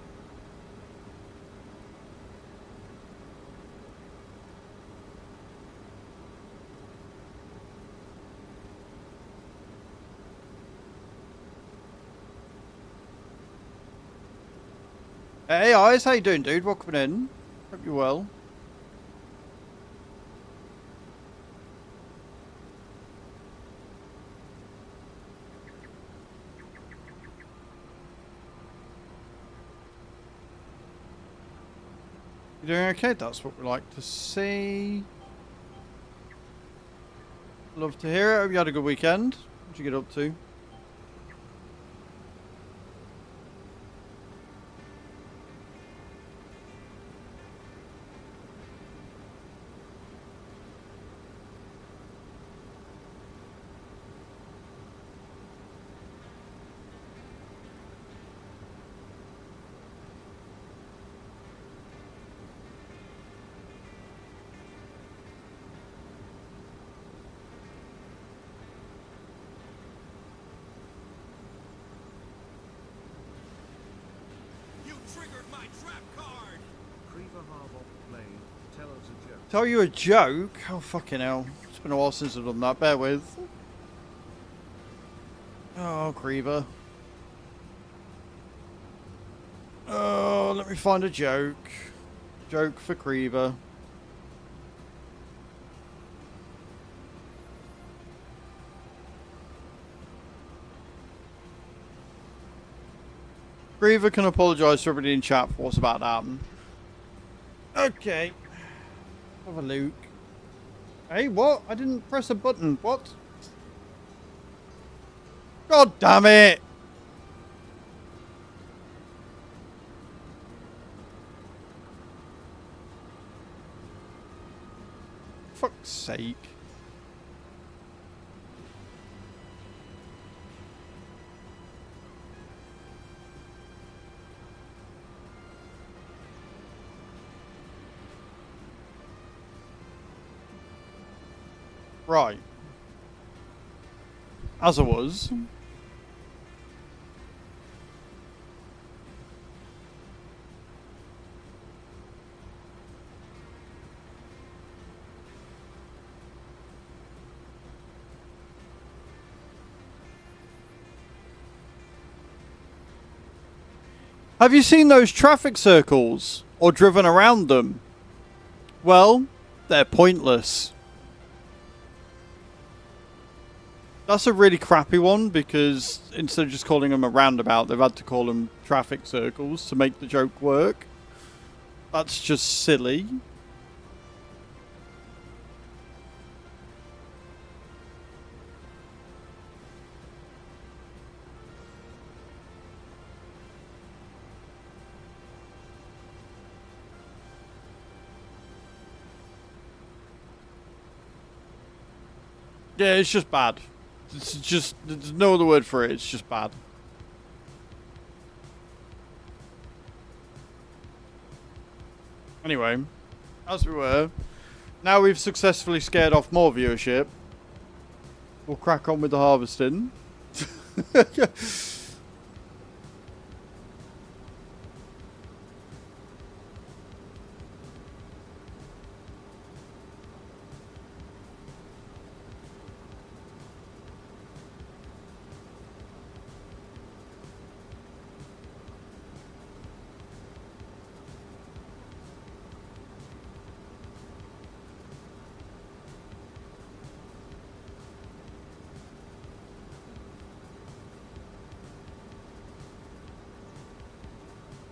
Hey, Eyes, how you doing, dude? Welcome in. Hope you're well. You doing okay? That's what we like to see. Love to hear it. Hope you had a good weekend. What'd you get up to? Tell you a joke? Oh, fucking hell. It's been a while since I've done that. Bear with. Oh, Creeper. Oh, let me find a joke. Joke for Creeper. Creeper can apologise to everybody in chat for what's about to happen. Okay. Have a look. Hey, what? I didn't press a button. What? God damn it! Fuck's sake. Right. As I was. Have you seen those traffic circles or driven around them? Well, they're pointless. That's a really crappy one because instead of just calling them a roundabout, they've had to call them traffic circles to make the joke work. That's just silly. Yeah, it's just bad. It's just, there's no other word for it, it's just bad. Anyway, as we were, now we've successfully scared off more viewership. We'll crack on with the harvesting.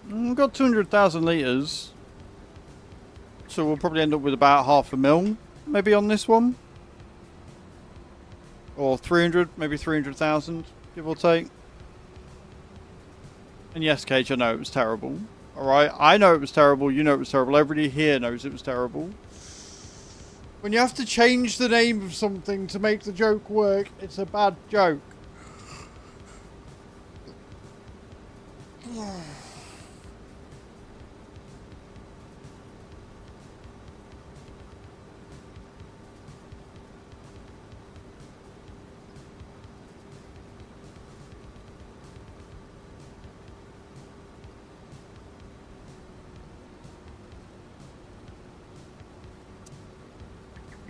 We've got 200,000 litres. So we'll probably end up with about 500,000 maybe on this one. Or 300, maybe 300,000, give or take. And yes, Cage, I know it was terrible. Alright, I know it was terrible, you know it was terrible, everybody here knows it was terrible. When you have to change the name of something to make the joke work, it's a bad joke.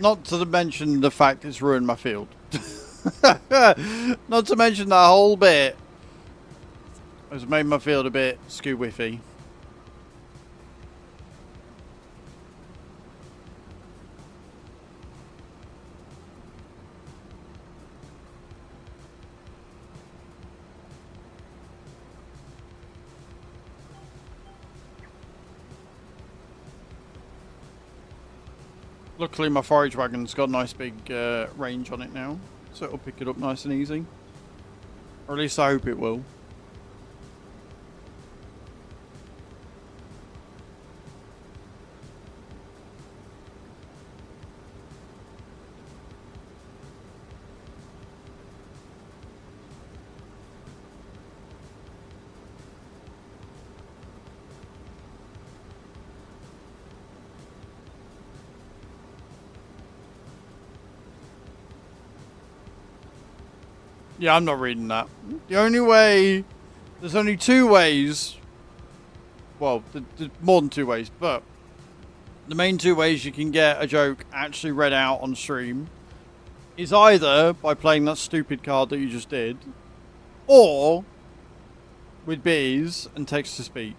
Not to mention the fact it's ruined my field. Not to mention that whole bit has made my field a bit skew-whiffy. Luckily my forage wagon's got a nice big range on it now, so it'll pick it up nice and easy. Or at least I hope it will. Yeah, I'm not reading that. The only way... There's only two ways well, there's more than 2 ways, but the main 2 ways you can get a joke actually read out on stream is either by playing that stupid card that you just did, or with bees and text to speak.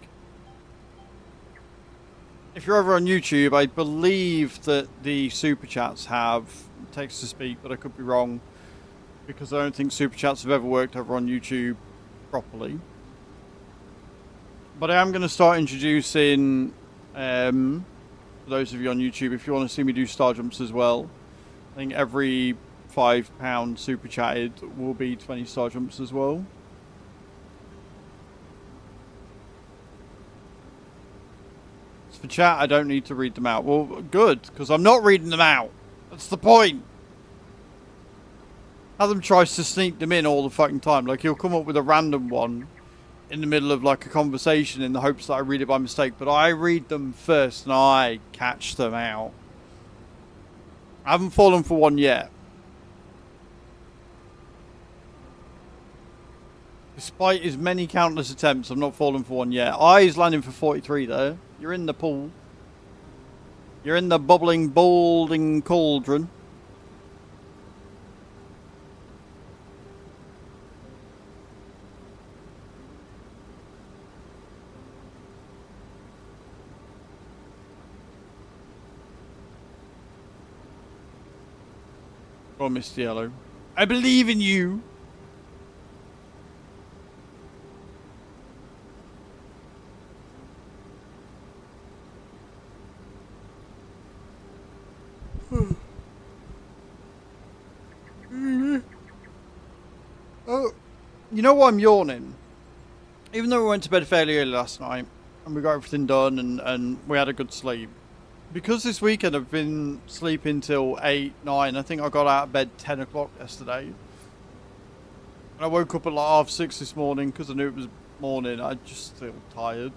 If you're ever on YouTube, I believe that the super chats have text to speak, but I could be wrong because I don't think super chats have ever worked over on YouTube properly. But I am going to start introducing, for those of you on YouTube, if you want to see me do star jumps as well, I think every £5 super chatted will be 20 star jumps as well. For chat, I don't need to read them out. Well, good, because I'm not reading them out. That's the point. Adam tries to sneak them in all the fucking time. Like, he'll come up with a random one in the middle of, like, a conversation in the hopes that I read it by mistake. But I read them first and I catch them out. I haven't fallen for one yet. Despite his many countless attempts, I've not fallen for one yet. Eyes landing for 43 there. You're in the pool. You're in the bubbling, balding cauldron. Oh, Mr. Yellow. I believe in you. Oh, you know why I'm yawning? Even though we went to bed fairly early last night and we got everything done and we had a good sleep, because this weekend I've been sleeping till 8, 9. I think I got out of bed 10 o'clock yesterday. And I woke up at like 6:30 this morning because I knew it was morning. I just feel tired.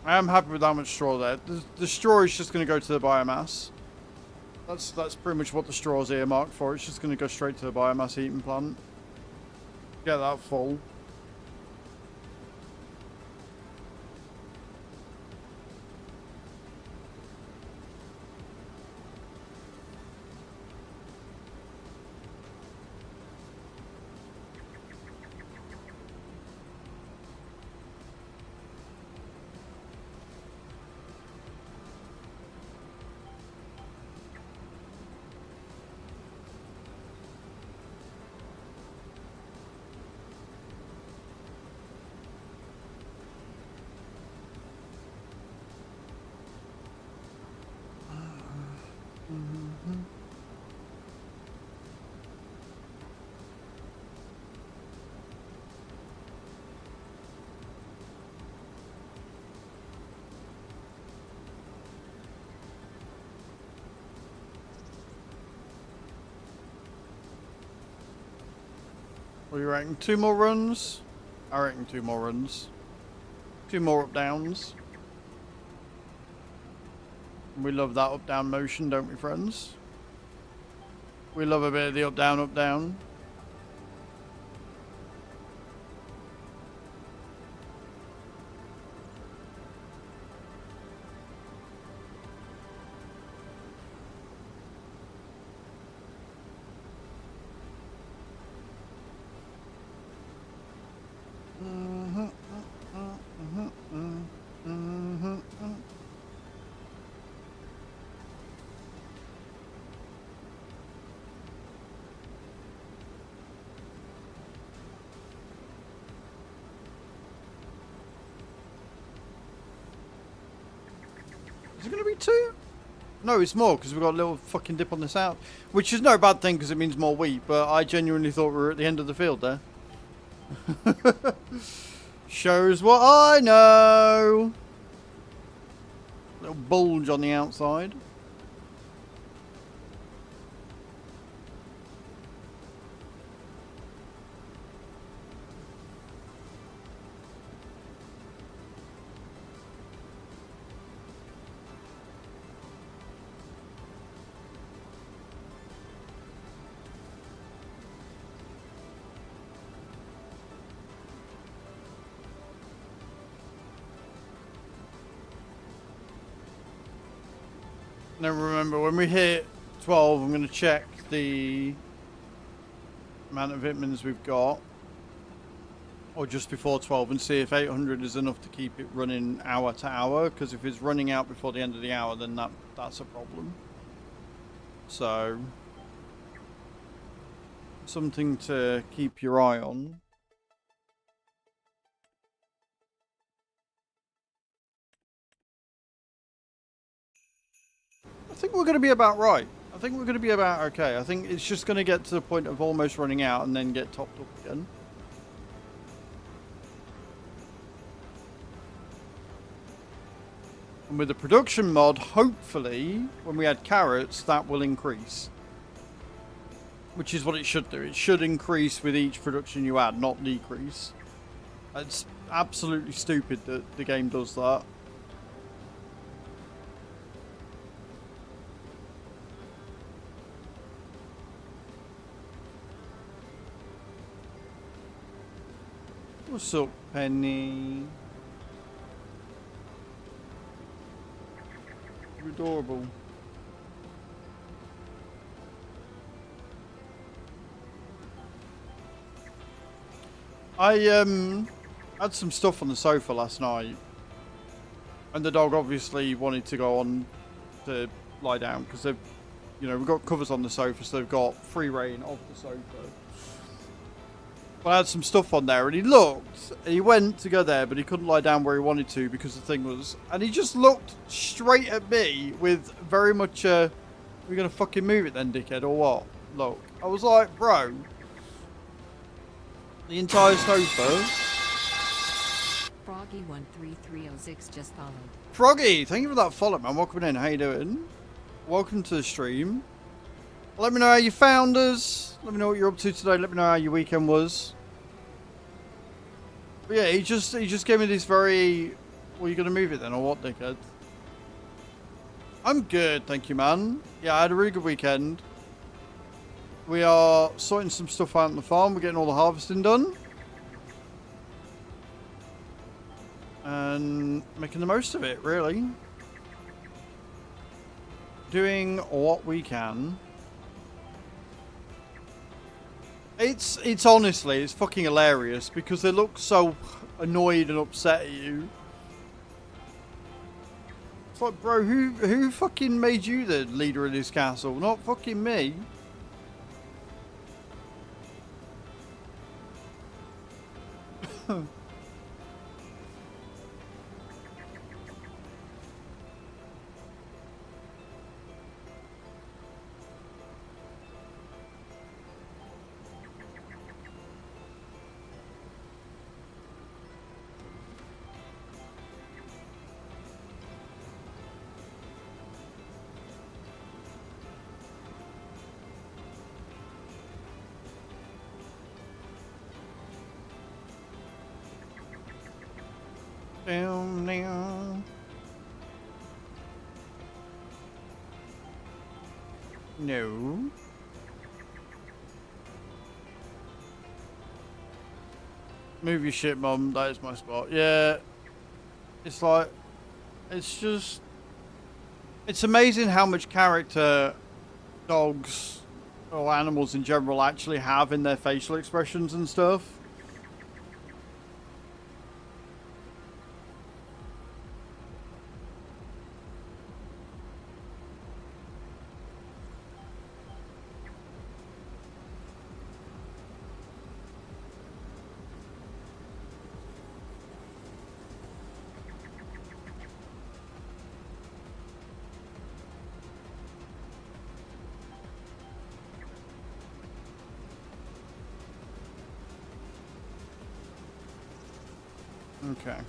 I am happy with how much straw there. The straw is just going to go to the biomass. That's pretty much what the straw is earmarked for. It's just going to go straight to the biomass heating plant. Get that full. What do you reckon? 2 more runs? I reckon 2 more runs. 2 more up downs. We love that up down motion, don't we, friends? We love a bit of the up down, up down. it going to be 2? No, it's more because we've got a little fucking dip on this out. Which is no bad thing because it means more wheat. But I genuinely thought we were at the end of the field there. Shows what I know. Little bulge on the outside. Now remember, when we hit 12, I'm going to check the amount of Vitmins we've got. Or just before 12 and see if 800 is enough to keep it running hour to hour. Because if it's running out before the end of the hour, then that's a problem. So, something to keep your eye on. I think we're going to be about right. I think we're going to be about okay. I think it's just going to get to the point of almost running out and then get topped up again. And with the production mod, hopefully, when we add carrots, that will increase. Which is what it should do. It should increase with each production you add, not decrease. It's absolutely stupid that the game does that. What's up, Penny? You're adorable. I had some stuff on the sofa last night, and the dog obviously wanted to go on to lie down because they've, you know, we've got covers on the sofa, so they've got free reign of the sofa. But I had some stuff on there, and he looked, and he went to go there, but he couldn't lie down where he wanted to because the thing was, and he just looked straight at me with very much we're gonna fucking move it then, dickhead, or what? Look, I was like, bro, the entire sofa. Froggy13306 just followed. Froggy, thank you for that follow, man. Welcome in. How you doing? Welcome to the stream. Let me know how you found us. Let me know what you're up to today. Let me know how your weekend was. But yeah, he just gave me this very... Well, you gonna move it then, or what, dickhead? I'm good, thank you, man. Yeah, I had a really good weekend. We are sorting some stuff out on the farm. We're getting all the harvesting done. And making the most of it, really. Doing what we can. It's honestly, it's fucking hilarious because they look so annoyed and upset at you. It's like, bro, who fucking made you the leader of this castle? Not fucking me. Down now. No. Move your shit, Mum. That is my spot. Yeah. It's like, it's just, it's amazing how much character dogs or animals in general actually have in their facial expressions and stuff. Okay.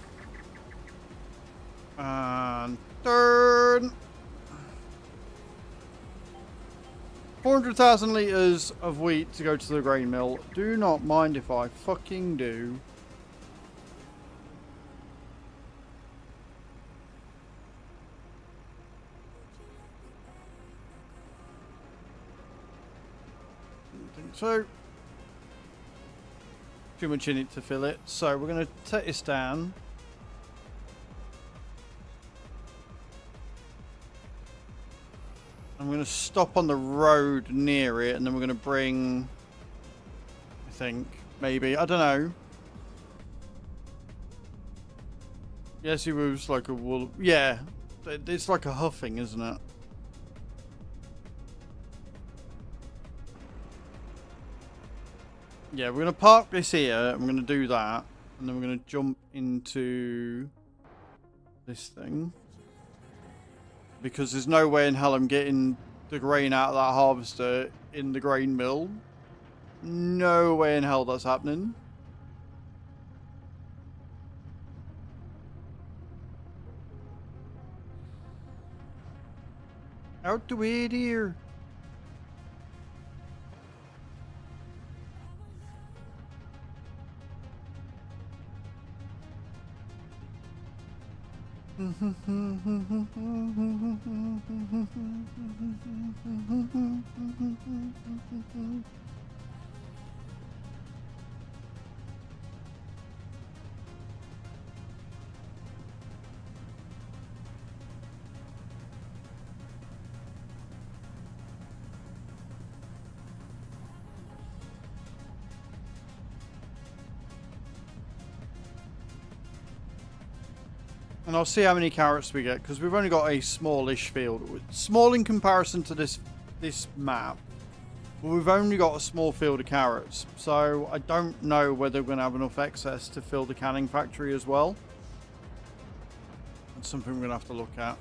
And turn. 400,000 litres of wheat to go to the grain mill. Do not mind if I fucking do. Didn't think so. Too much in it to fill it. So we're going to take this down. I'm going to stop on the road near it, and then we're going to bring, I think, maybe, I don't know. Yes, he moves like a wool. Yeah, it's like a huffing, isn't it? Yeah, we're going to park this here. I'm going to do that. And then we're going to jump into this thing. Because there's no way in hell I'm getting the grain out of that harvester in the grain mill. No way in hell that's happening. Out the way, dear. And I'll see how many carrots we get, because we've only got a smallish field. Small in comparison to this map. But we've only got a small field of carrots. So I don't know whether we're going to have enough excess to fill the canning factory as well. That's something we're going to have to look at.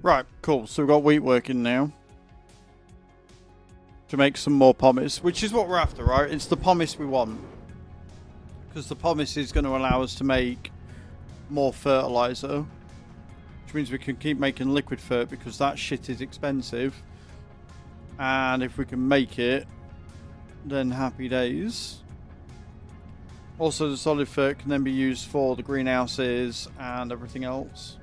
Right, cool. So we've got wheat working now. To make some more pomace, which is what we're after, right? It's the pomace we want. Because the pomace is going to allow us to make more fertilizer. Which means we can keep making liquid fert, because that shit is expensive. And if we can make it, then happy days. Also, the solid fert can then be used for the greenhouses and everything else.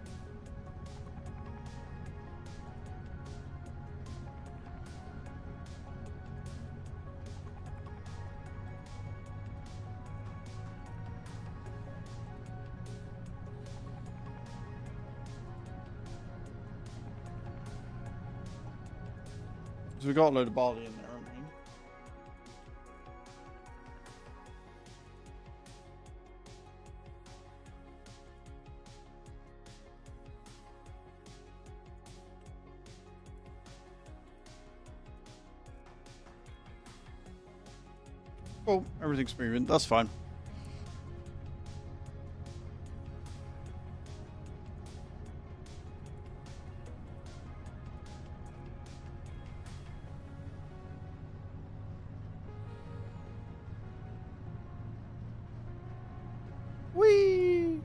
So we got a load of barley in there, haven't we? Oh, everything's moving. That's fine. Whee!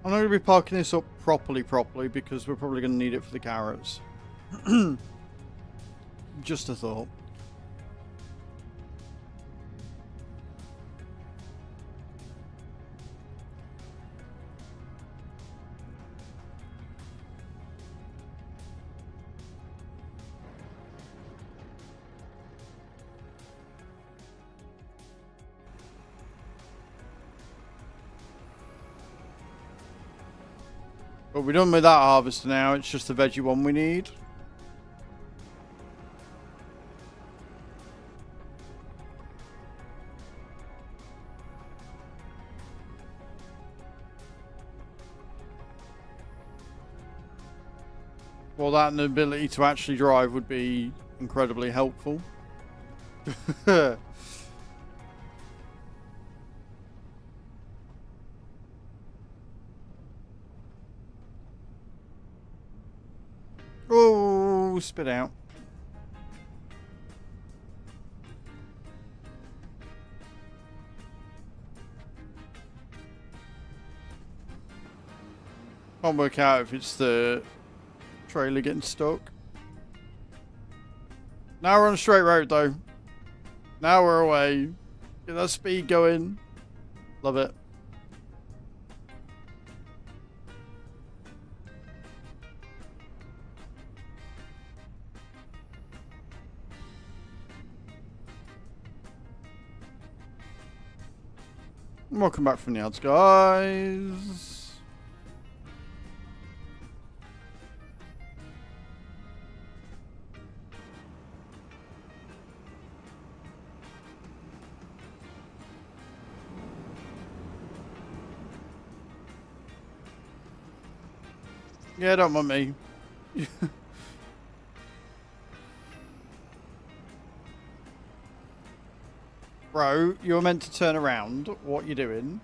I'm not going to be parking this up properly because we're probably going to need it for the carrots. Just a thought. But we're done with that harvester now. It's just the veggie one we need. Well, that and the ability to actually drive would be incredibly helpful. Oh, spit out. Can't work out if it's the trailer getting stuck. Now we're on a straight road though. Now we're away. Get that speed going. Love it. Welcome back from the ads, guys. Yeah, don't want me. Bro, you're meant to turn around. What you doing?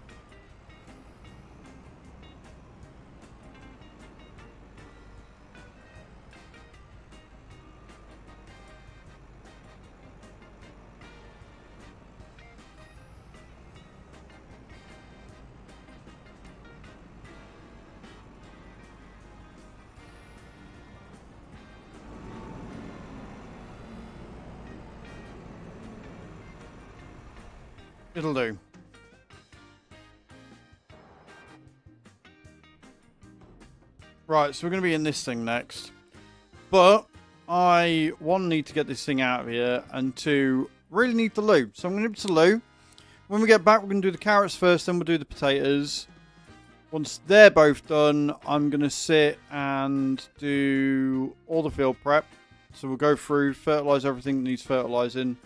It'll do. Right, so we're going to be in this thing next. But I, one, need to get this thing out of here, and two, really need the loo. So I'm going to nip to the loo. When we get back, we're going to do the carrots first, then we'll do the potatoes. Once they're both done, I'm going to sit and do all the field prep. So we'll go through, fertilise everything that needs fertilising,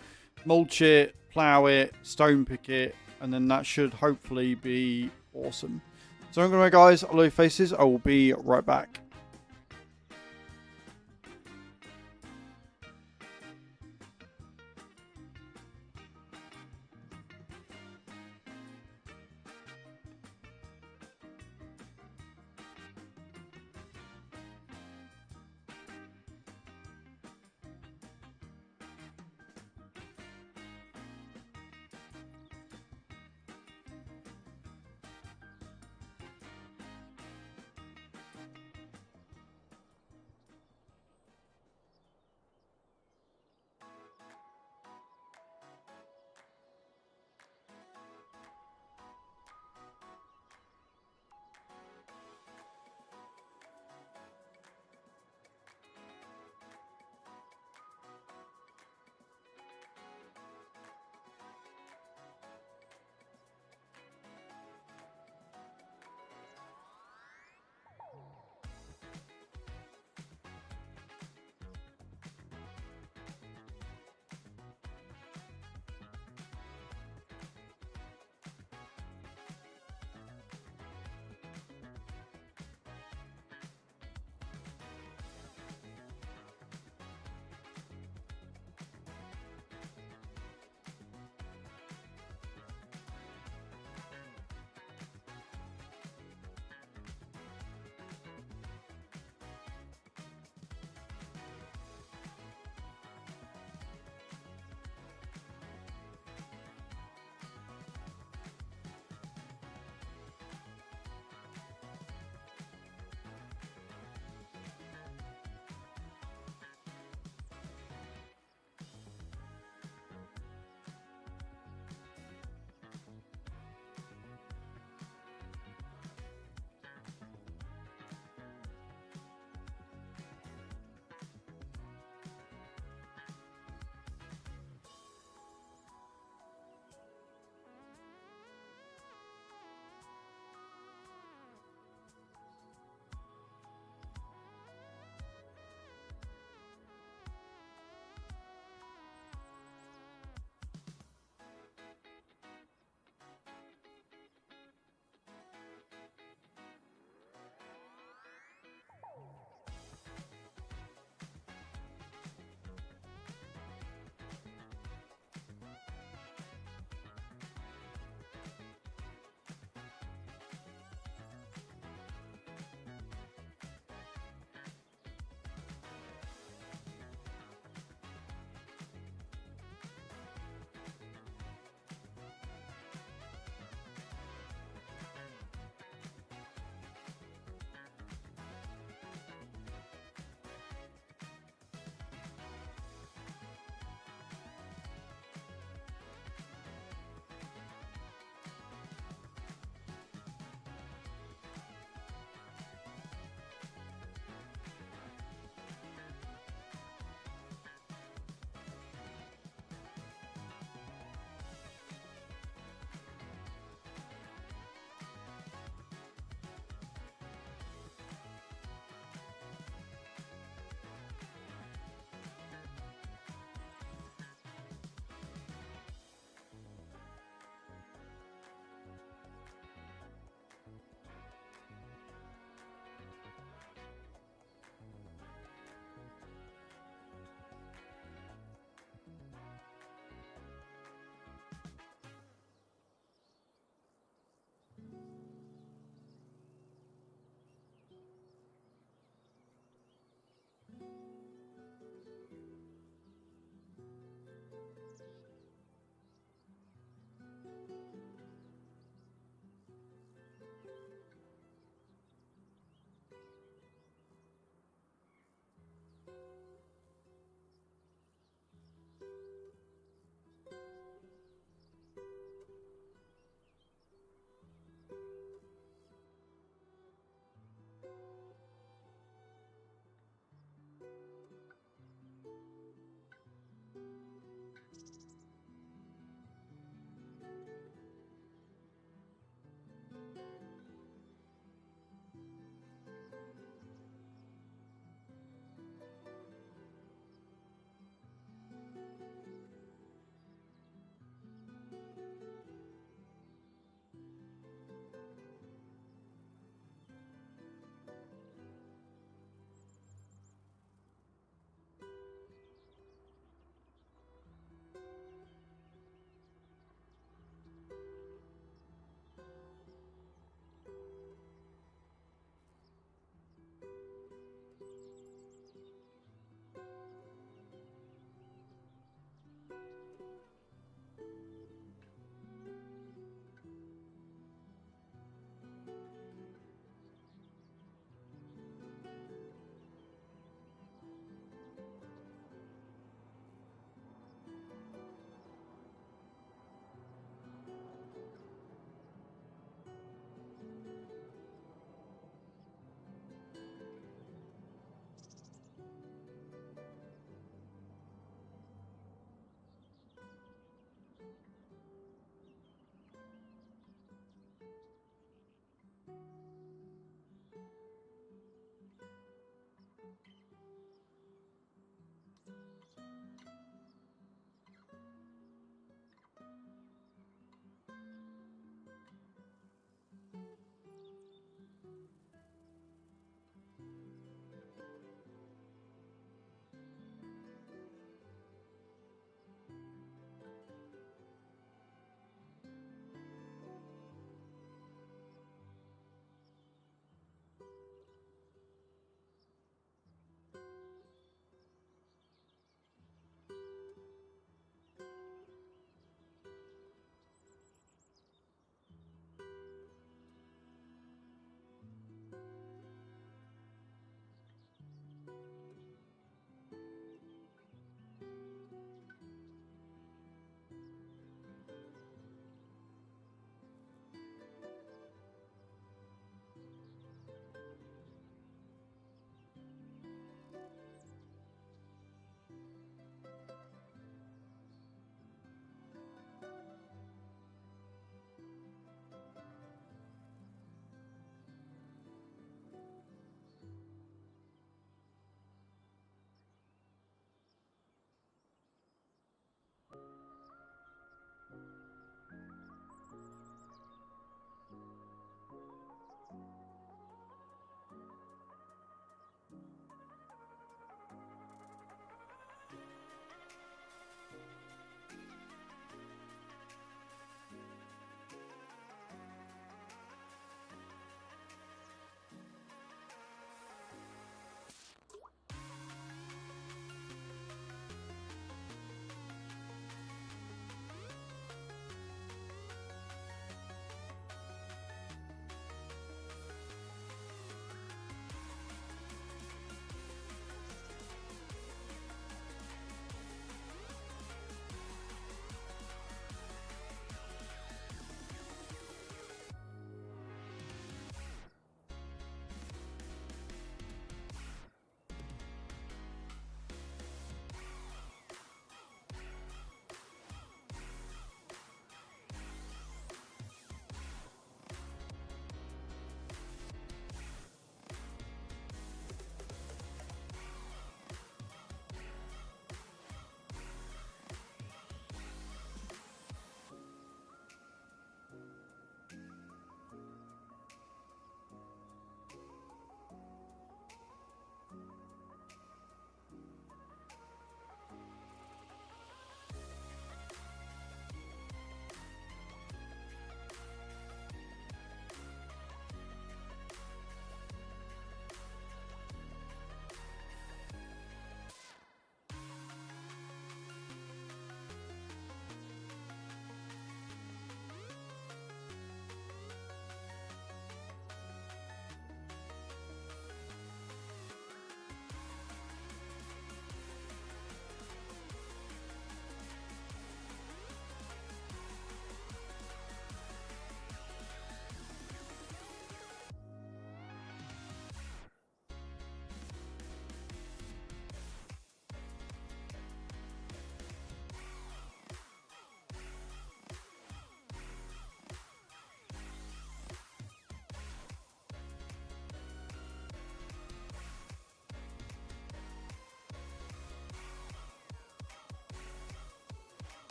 mulch it, plough it, stone pick it, and then that should hopefully be awesome. So anyway, guys, I love your faces. I will be right back.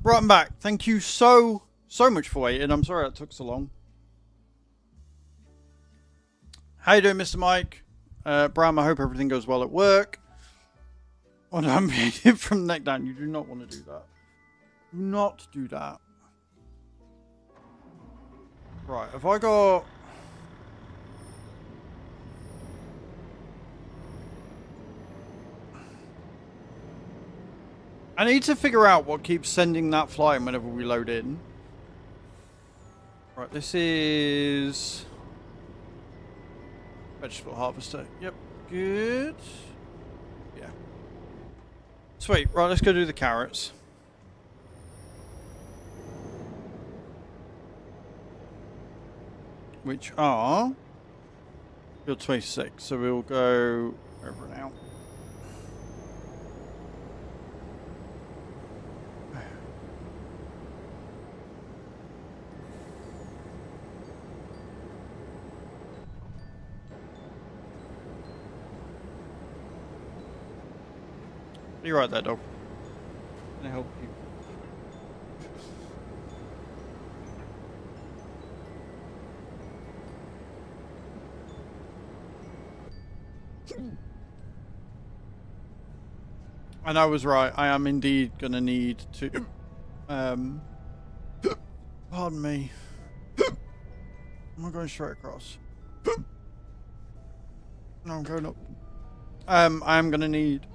Right, I'm back. Thank you so much for waiting. I'm sorry that took so long. How you doing, Mr. Mike? Bram, I hope everything goes well at work. Oh, no, I'm bleeding from neck down. You do not want to do that. Do not do that. Right, have I got... I need to figure out what keeps sending that flying whenever we load in. Right, this is... Vegetable harvester. Yep, good. Yeah. Sweet. Right, let's go do the carrots. Which are... Field 26. So we'll go over now. You're right there, dog. Can I help you? And I was right. I am indeed gonna need to. Pardon me. Am I going straight across? No, I'm going up. I am gonna need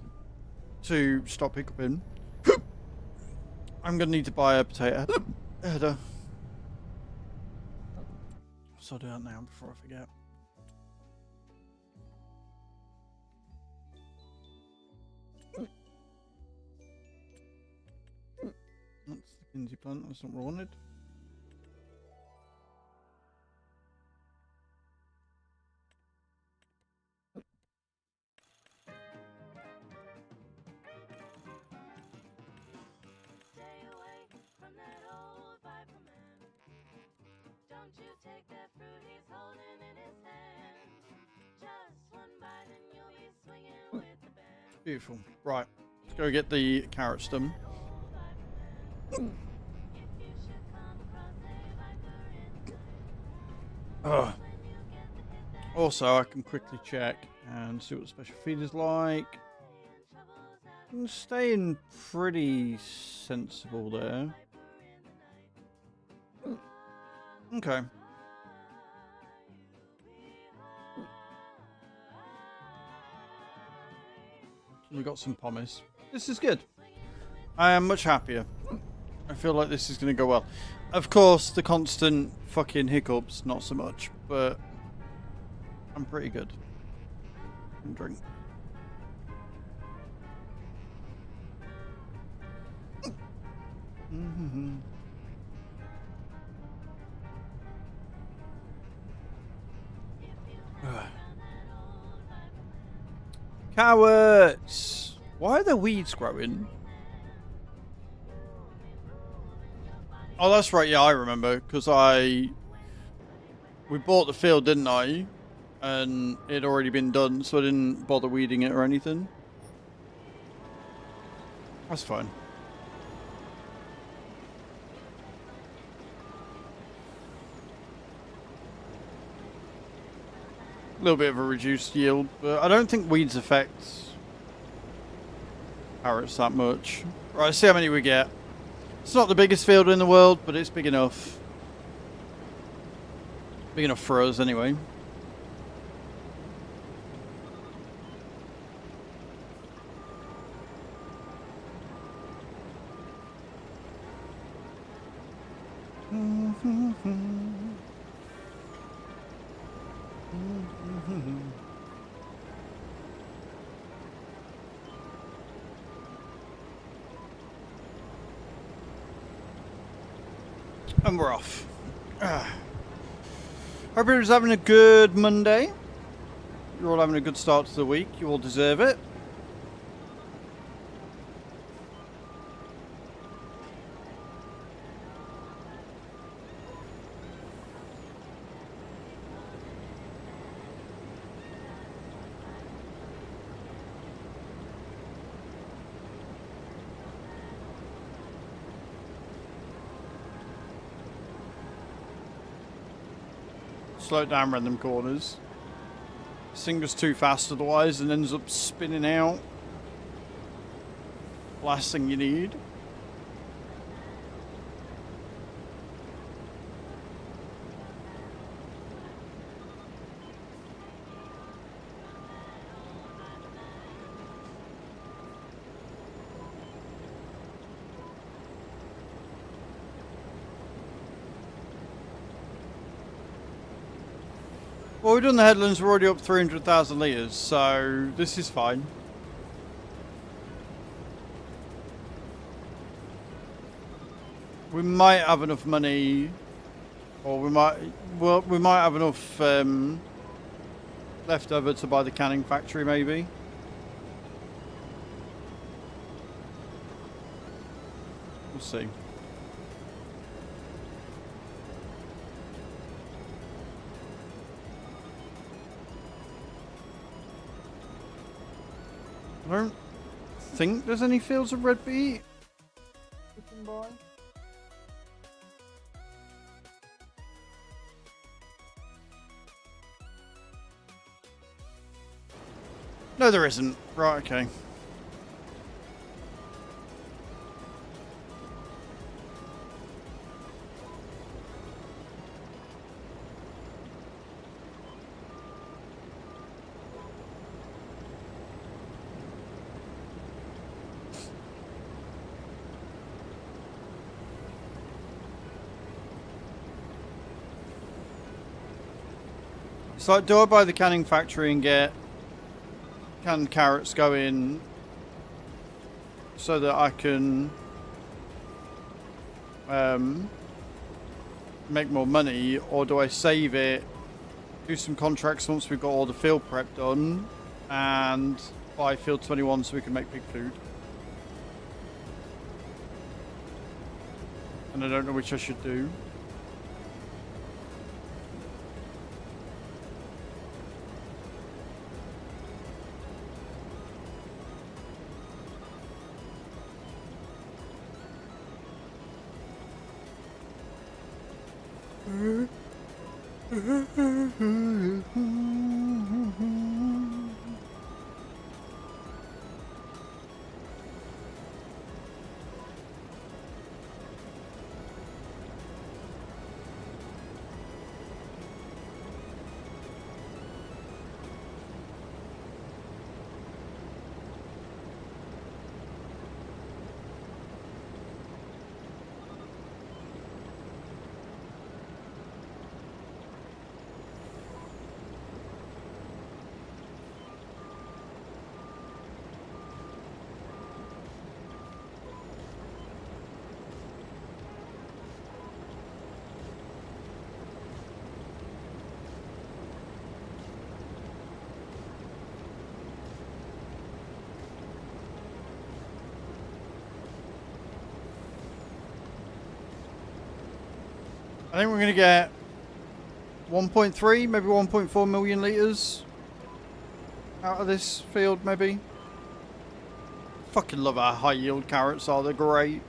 to stop hiccuping. I'm gonna need to buy a potato header. So I'll do that now before I forget. That's the Kinsey plant, that's not what I wanted. Beautiful. Right, let's go get the carrots done. Also, I can quickly check and see what the special feed is like. I'm staying pretty sensible there. Okay. We got some pumice. This is good. I am much happier. I feel like this is going to go well. Of course, the constant fucking hiccups, not so much, but I'm pretty good. Drink. Mm-hmm. Cowards! Why are there weeds growing? Oh, that's right. Yeah, I remember. Because we bought the field, didn't I? And it had already been done, so I didn't bother weeding it or anything. That's fine. A little bit of a reduced yield, but I don't think weeds affect carrots that much. Right, let's see how many we get. It's not the biggest field in the world, but it's big enough. Big enough for us, anyway. And we're off. Hope everyone's having a good Monday. You're all having a good start to the week. You all deserve it. slow it down around them corners. This thing goes too fast otherwise and ends up spinning out. Last thing you need. Well, we've done the headlands, we're already up 300,000 litres, so this is fine. We might have enough money, or we might have enough left over to buy the canning factory, maybe. We'll see. I don't think there's any fields of red beet we can buy. No, there isn't. Right, okay. So do I buy the canning factory and get canned carrots going so that I can make more money, or do I save it, do some contracts once we've got all the field prep done, and buy field 21 so we can make pig food? And I don't know which I should do. I think we're going to get 1.3, maybe 1.4 million litres out of this field, maybe. Fucking love our high yield carrots are, they're great.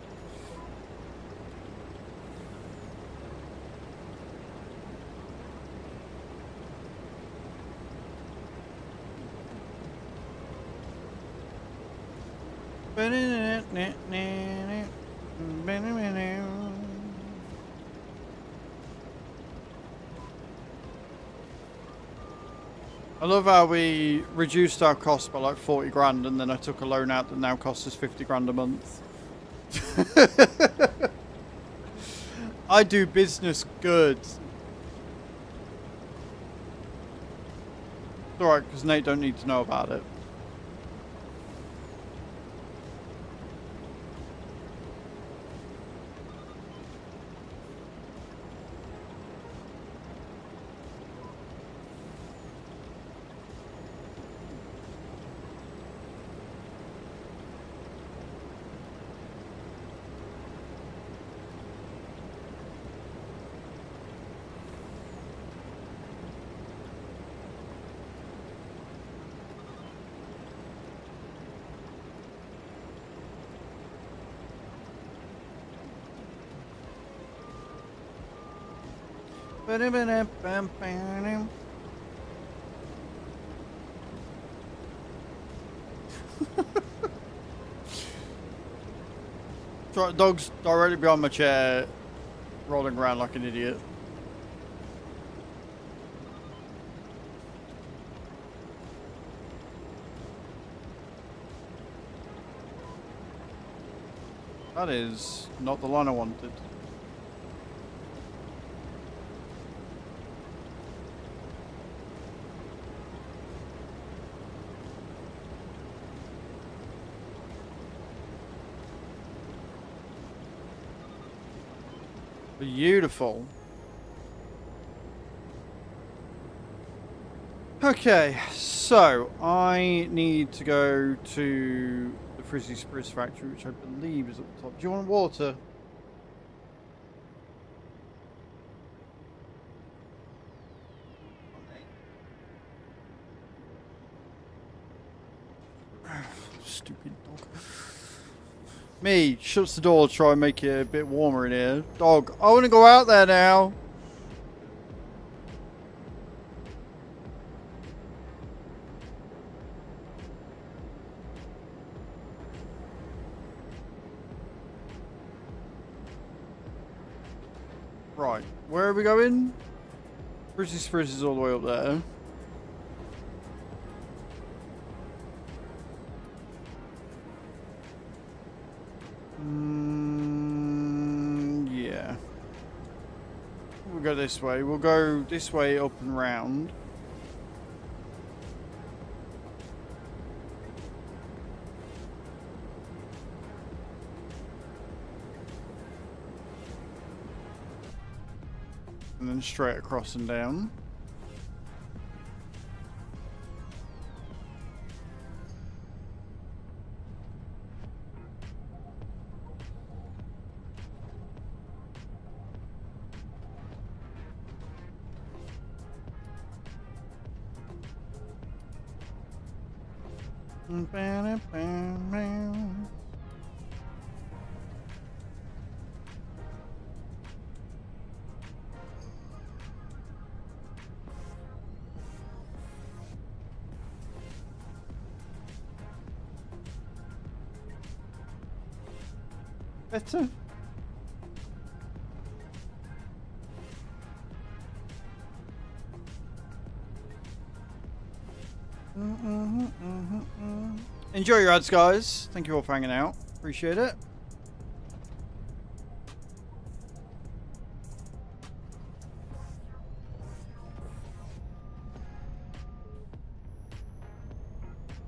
I love how we reduced our cost by like 40 grand and then I took a loan out that now costs us 50 grand a month. I do business good. It's alright, because Nate don't need to know about it. Dog's directly behind my chair, rolling around like an idiot. That is not the line I wanted. Beautiful. Okay, so I need to go to the Frizzy Spritz factory, which I believe is at the top. Do you want water? Stupid dog. Me shuts the door to try and make it a bit warmer in here. Dog, I want to go out there now. Right, where are we going? Frizzy Spritz is all the way up there. Yeah. We'll go this way. We'll go this way up and round. And then straight across and down. Better. Enjoy your ads, guys. Thank you all for hanging out. Appreciate it.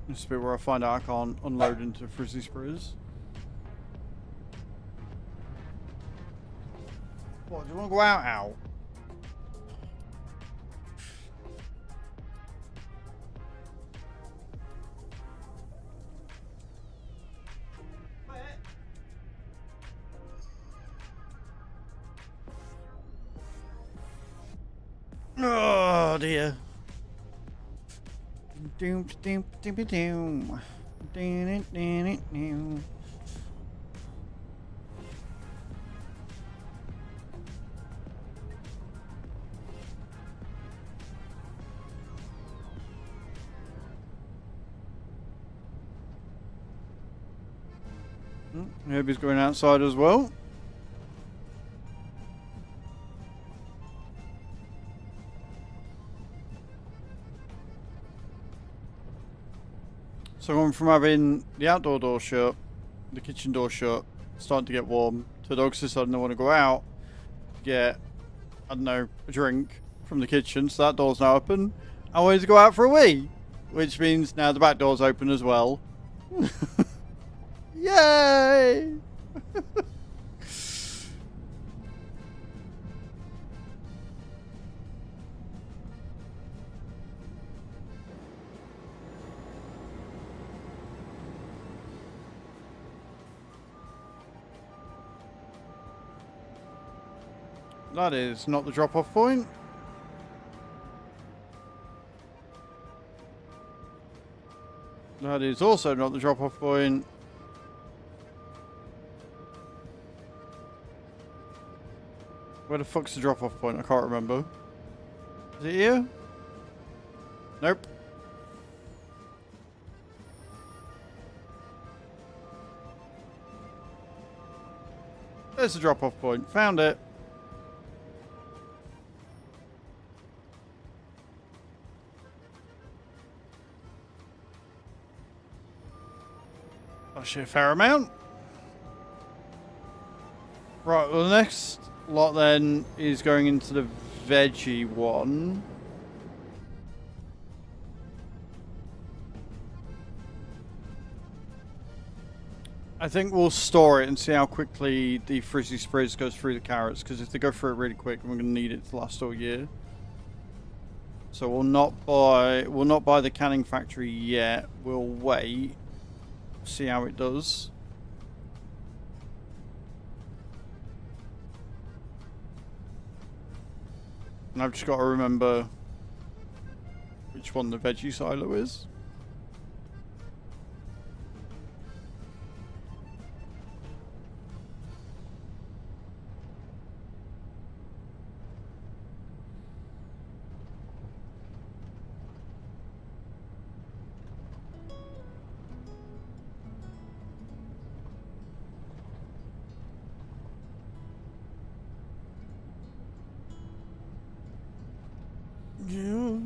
This is a bit where I find out I can't unload into Frizzy Spritz. What, do you want to go out? Oh dear. Doom, doom, doom, doom, doom, doom, doom. Herbie's going outside as well. So going from having the outdoor door shut, the kitchen door shut, starting to get warm, to the dogs deciding they want to go out, get, I don't know, a drink from the kitchen, so that door's now open. I wanted to go out for a wee, which means now the back door's open as well. Yay! That is not the drop-off point. That is also not the drop-off point. Where the fuck's the drop-off point? I can't remember. Is it here? Nope. There's the drop-off point. Found it. Actually a fair amount. Right, well the next lot then is going into the veggie one. I think we'll store it and see how quickly the Frizzy Sprizz goes through the carrots, because if they go through it really quick, we're going to need it to last all year. So we'll not buy the canning factory yet. We'll wait, see how it does. And I've just got to remember which one the veggie silo is. Yeah.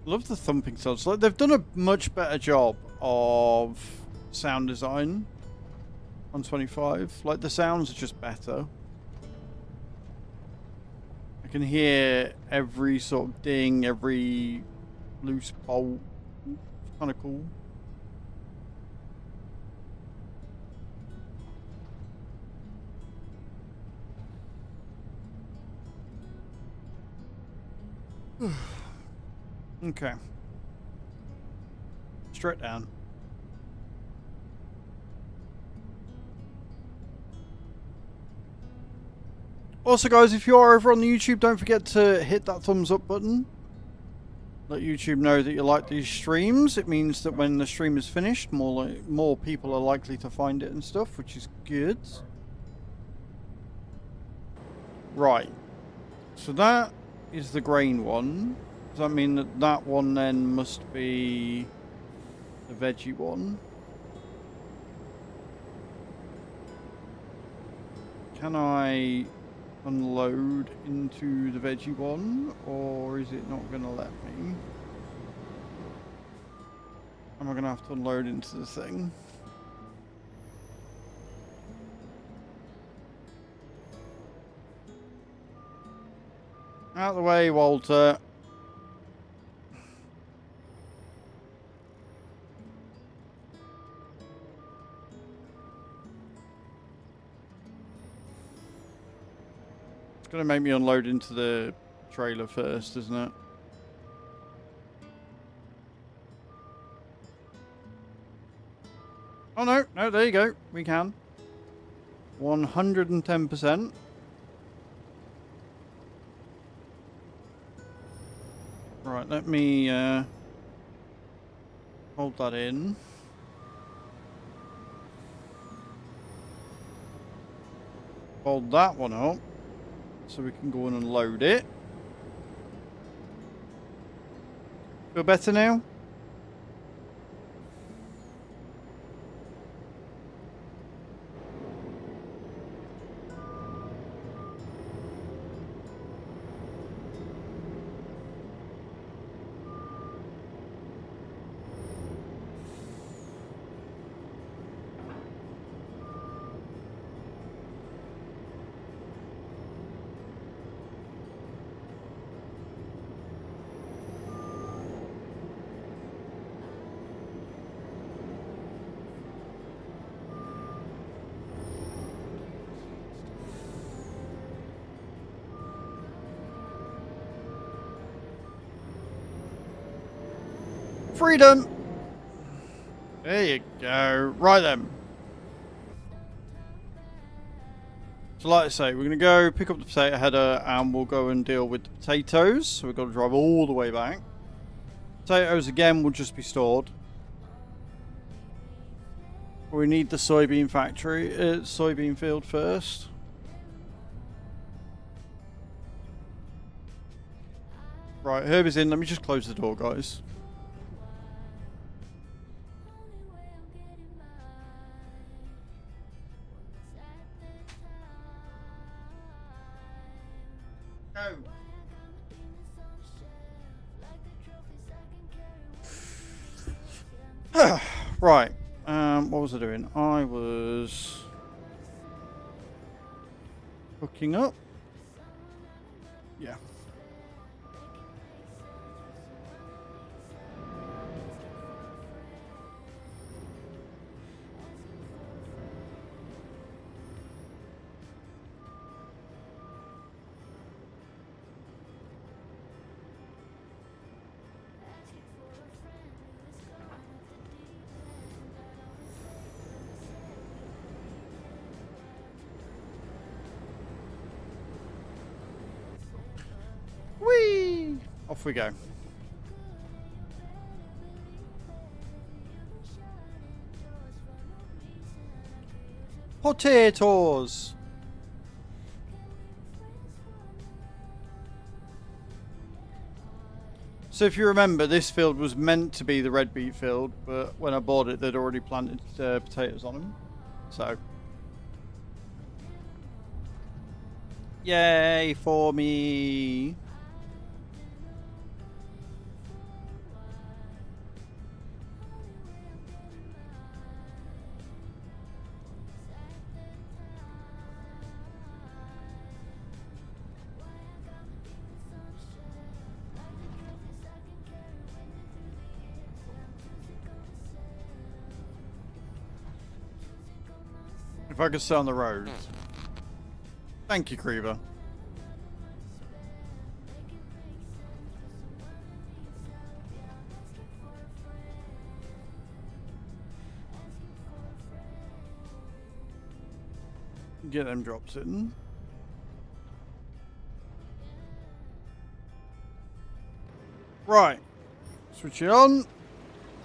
Love the thumping sounds. Like they've done a much better job of sound design on 25. Like the sounds are just better. I can hear every sort of ding, every loose bolt. It's kind of cool. Okay. Straight down. Also guys, if you are over on the YouTube, don't forget to hit that thumbs up button. Let YouTube know that you like these streams. It means that when the stream is finished, more people are likely to find it and stuff, which is good. Right. So that is the grain one. Does that mean that that one then must be the veggie one? Can I unload into the veggie one, or is it not going to let me? Am I going to have to unload into the thing? Out of the way, Walter. It's going to make me unload into the trailer first, isn't it? Oh no, no, there you go. We can. 110%. Right, let me hold that in. Hold that one up. So we can go in and load it. Feel better now? Freedom! There you go. Right then. So like I say, we're going to go pick up the potato header and we'll go and deal with the potatoes. So we've got to drive all the way back. Potatoes again will just be stored. We need the soybean factory, soybean field first. Right, Herb is in. Let me just close the door, guys. Go. Right. What was I doing? I was hooking up. Yeah. Whee! Off we go. Potatoes! So if you remember, this field was meant to be the red beet field, but when I bought it, they'd already planted potatoes on them. So. Yay for me! If I could stay on the road. Thank you, Creeper. Get them drops in. Right. Switch it on.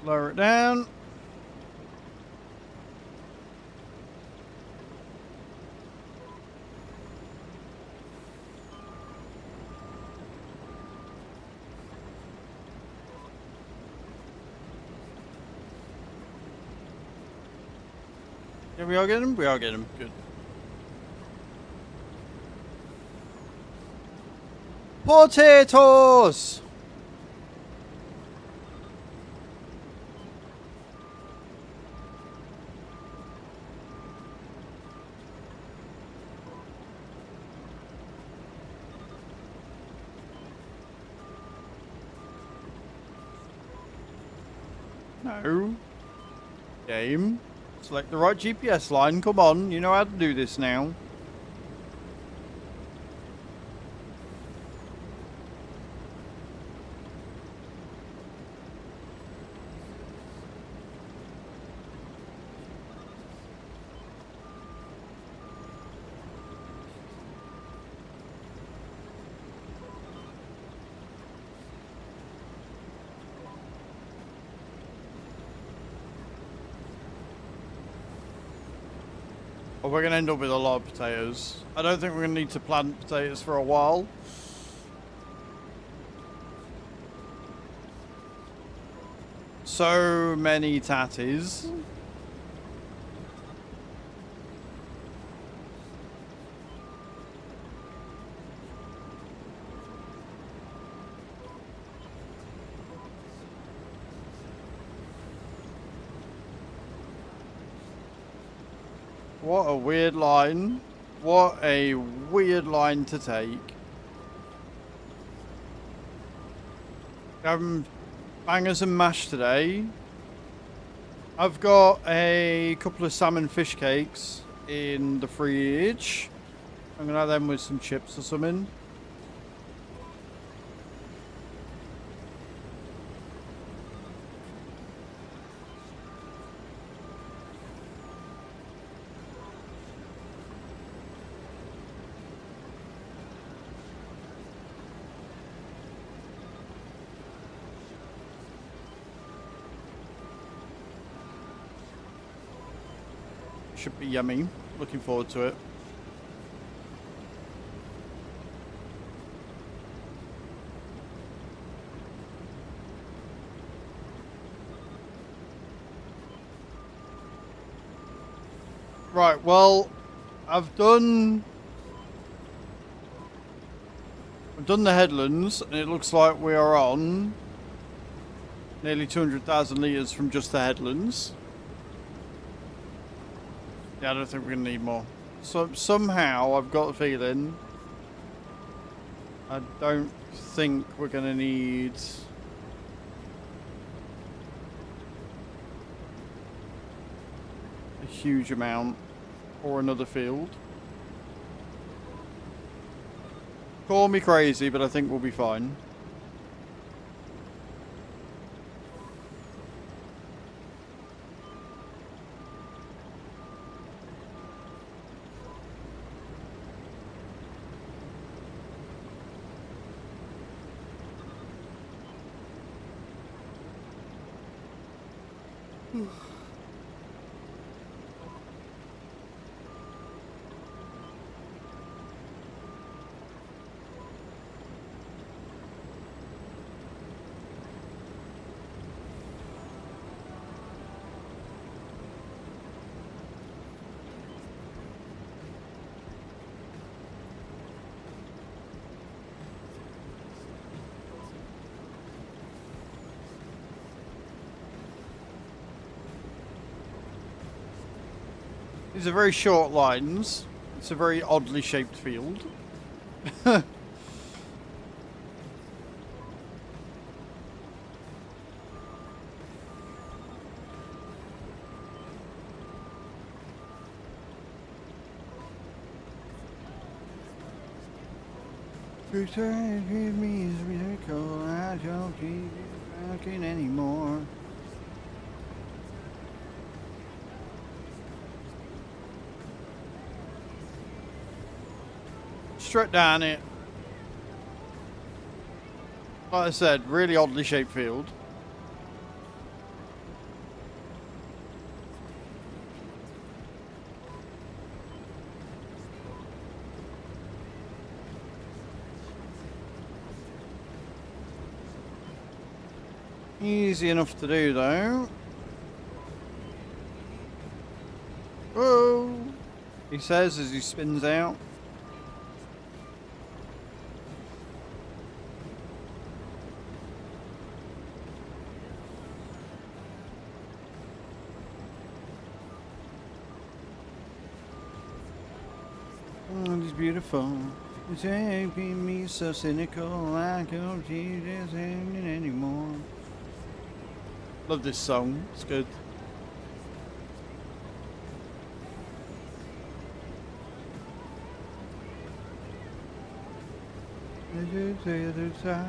Lower it down. Yeah, we are getting them? We are getting them. Good. Potatoes! No. Game. Select the right GPS line. Come on, you know how to do this now. Oh, we're going to end up with a lot of potatoes. I don't think we're going to need to plant potatoes for a while. So many tatties. What a weird line. What a weird line to take. Having bangers and mash today. I've got a couple of salmon fish cakes in the fridge. I'm going to have them with some chips or something. Should be yummy. Looking forward to it. Right, well, I've done the headlands, and it looks like we are on nearly 200,000 litres from just the headlands. Yeah, I don't think we're going to need more. So somehow, I've got a feeling, I don't think we're going to need a huge amount or another field. Call me crazy, but I think we'll be fine. These are very short lines. It's a very oddly shaped field. Return give me is miracle. I don't keep you talking anymore. Straight down it. Like I said, really oddly shaped field. Easy enough to do though. Whoa! He says as he spins out. Oh, it's beautiful. It's making me so cynical. I can't see this happening anymore. Love this song. It's good. The other side.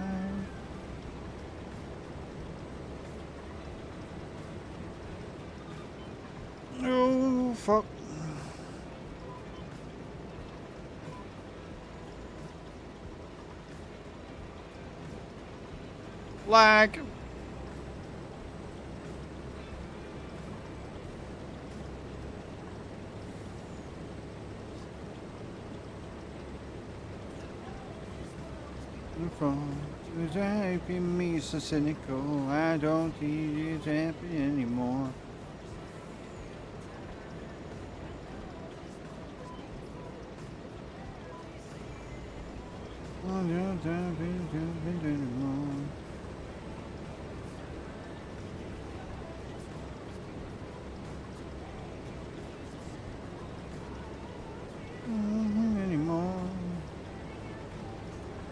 Oh fuck. Lag. It's making me so cynical. I don't think it's happy anymore. I don't think it's anymore.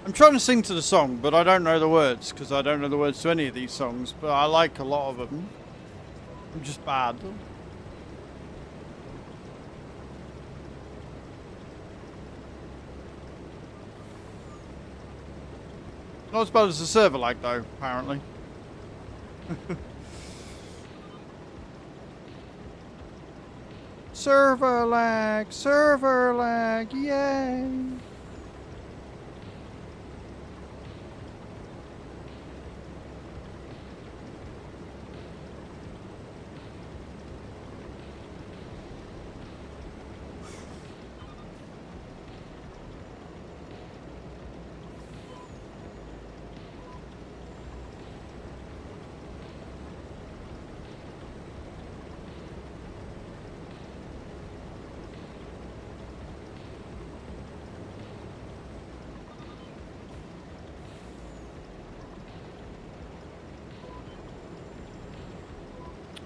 I'm trying to sing to the song, but I don't know the words, because I don't know the words to any of these songs, but I like a lot of them. I'm just bad. Not as bad as the server lag though, apparently. Server lag, yay!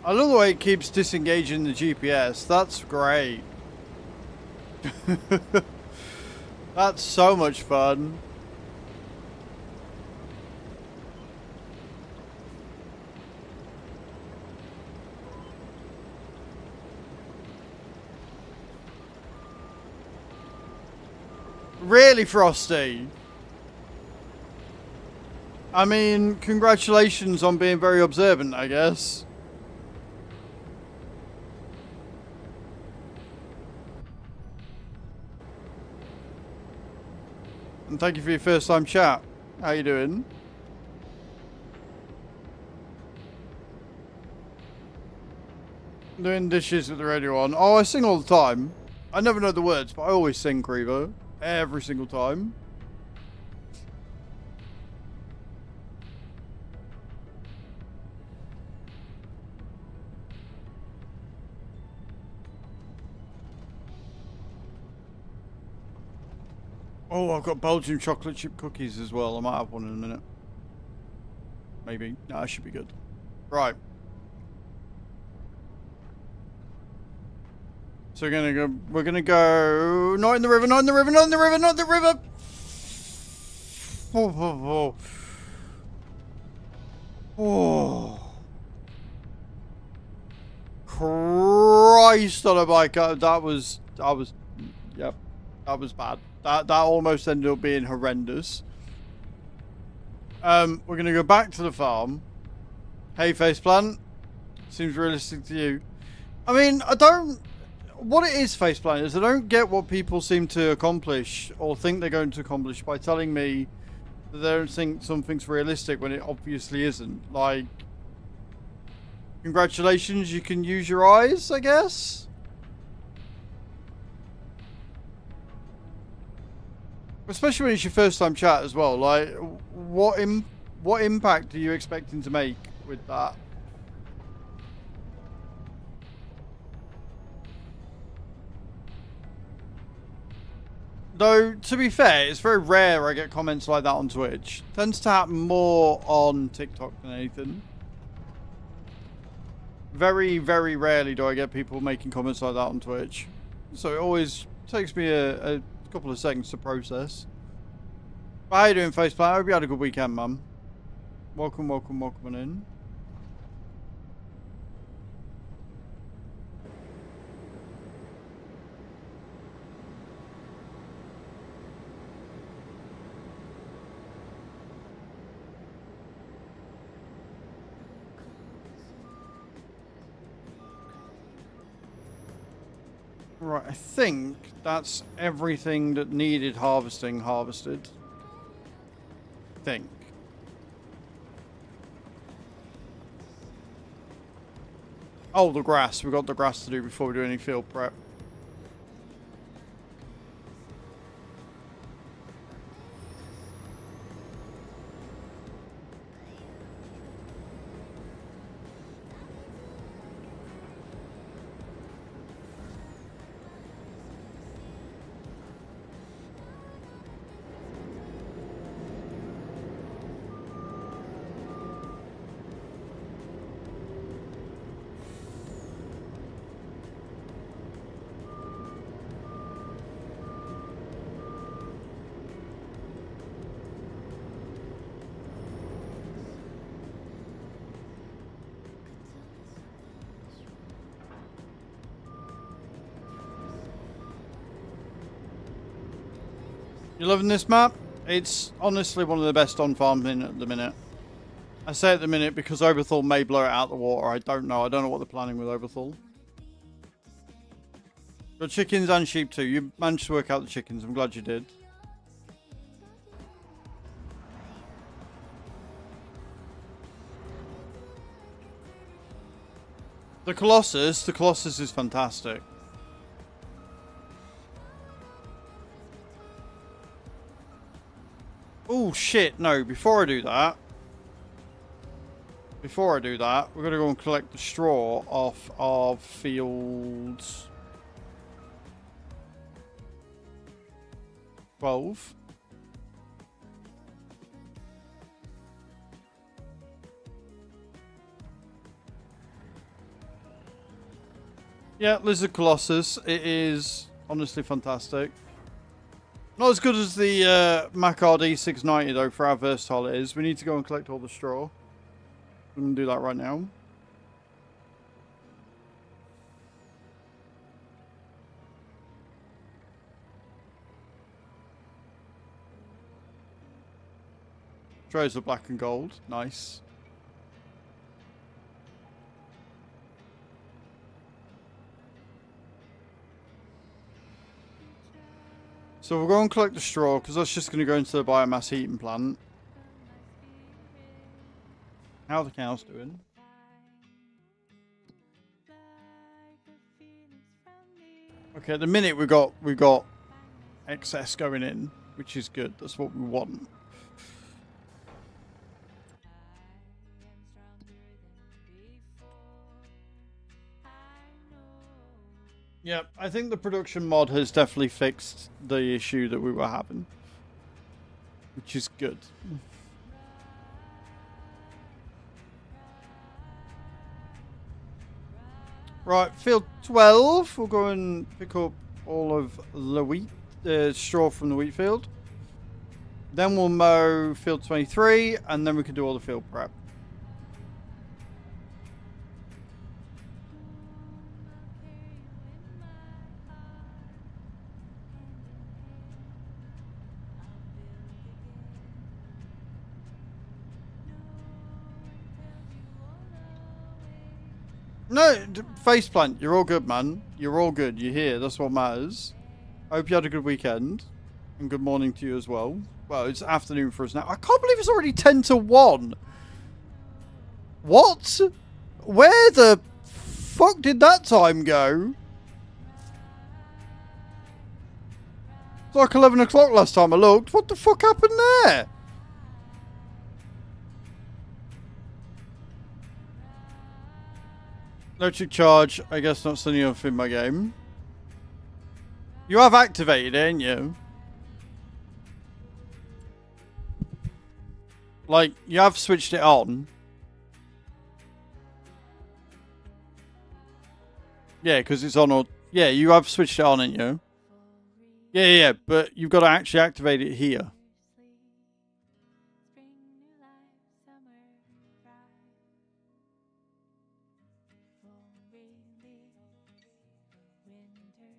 I love the way it keeps disengaging the GPS. That's great. That's so much fun. Really, Frosty? I mean, congratulations on being very observant, I guess. And thank you for your first time chat. How you doing? Doing dishes with the radio on. Oh, I sing all the time. I never know the words, but I always sing, Creevo. Every single time. Oh, I've got Belgian chocolate chip cookies as well. I might have one in a minute. Maybe. No, that should be good. Right. So we're gonna go not in the river, not in the river, not in the river, not in the river. Oh. Christ on a bike. That was yep. That was bad. That almost ended up being horrendous. We're gonna go back to the farm. Hey, Faceplant. Seems realistic to you. I mean, I don't. What it is, Faceplant, is I don't get what people seem to accomplish or think they're going to accomplish by telling me that they don't think something's realistic when it obviously isn't. Like, congratulations, you can use your eyes, I guess? Especially when it's your first time chat as well. Like, what impact are you expecting to make with that? Though, to be fair, it's very rare I get comments like that on Twitch. Tends to happen more on TikTok than anything. Very, very rarely do I get people making comments like that on Twitch. So it always takes me a couple of seconds to process. But how you doing, Faceplant? I hope you had a good weekend, man. Welcome on in. Right, I think that's everything that needed harvesting harvested. I think. Oh, the grass. We've got the grass to do before we do any field prep. You loving this map? It's honestly one of the best on farm at the minute. I say at the minute because Overthal may blow it out the water. I don't know. I don't know what they're planning with Overthal. Got chickens and sheep too. You managed to work out the chickens. I'm glad you did. The Colossus is fantastic. Oh shit, no, before I do that, we're going to go and collect the straw off of fields 12. Yeah, Lizard Colossus. It is honestly fantastic. Not as good as the Macard E690 though for how versatile it is. We need to go and collect all the straw. I'm going to do that right now. Trays of black and gold. Nice. So we'll go and collect the straw because that's just going to go into the biomass heating plant. How are the cows doing? Okay, at the minute we've got excess going in, which is good. That's what we want. Yeah, I think the production mod has definitely fixed the issue that we were having, which is good. Right, field 12. We'll go and pick up all of the wheat, straw from the wheat field. Then we'll mow field 23, and then we can do all the field prep. No, faceplant, you're all good, man. You're all good. You're here. That's what matters. I hope you had a good weekend. And good morning to you as well. Well, it's afternoon for us now. I can't believe it's already 10 to 1. What? Where the fuck did that time go? It's like 11 o'clock last time I looked. What the fuck happened there? Electric charge, I guess not sending enough in my game. You have activated it, ain't you? Like, you have switched it on. Yeah, because it's on or... Yeah, you have switched it on, ain't you? Yeah, but you've got to actually activate it here.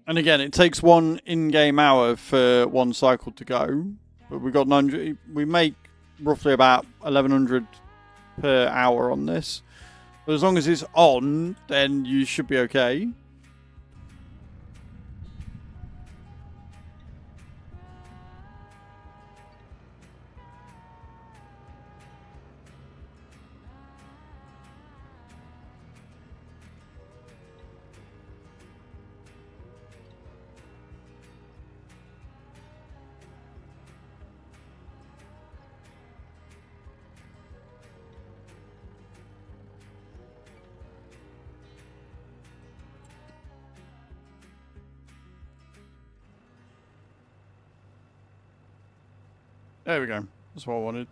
And again, it takes one in-game hour for one cycle to go. But we got 900. We make roughly about 1100 per hour on this. But as long as it's on, then you should be okay. There we go. That's what I wanted.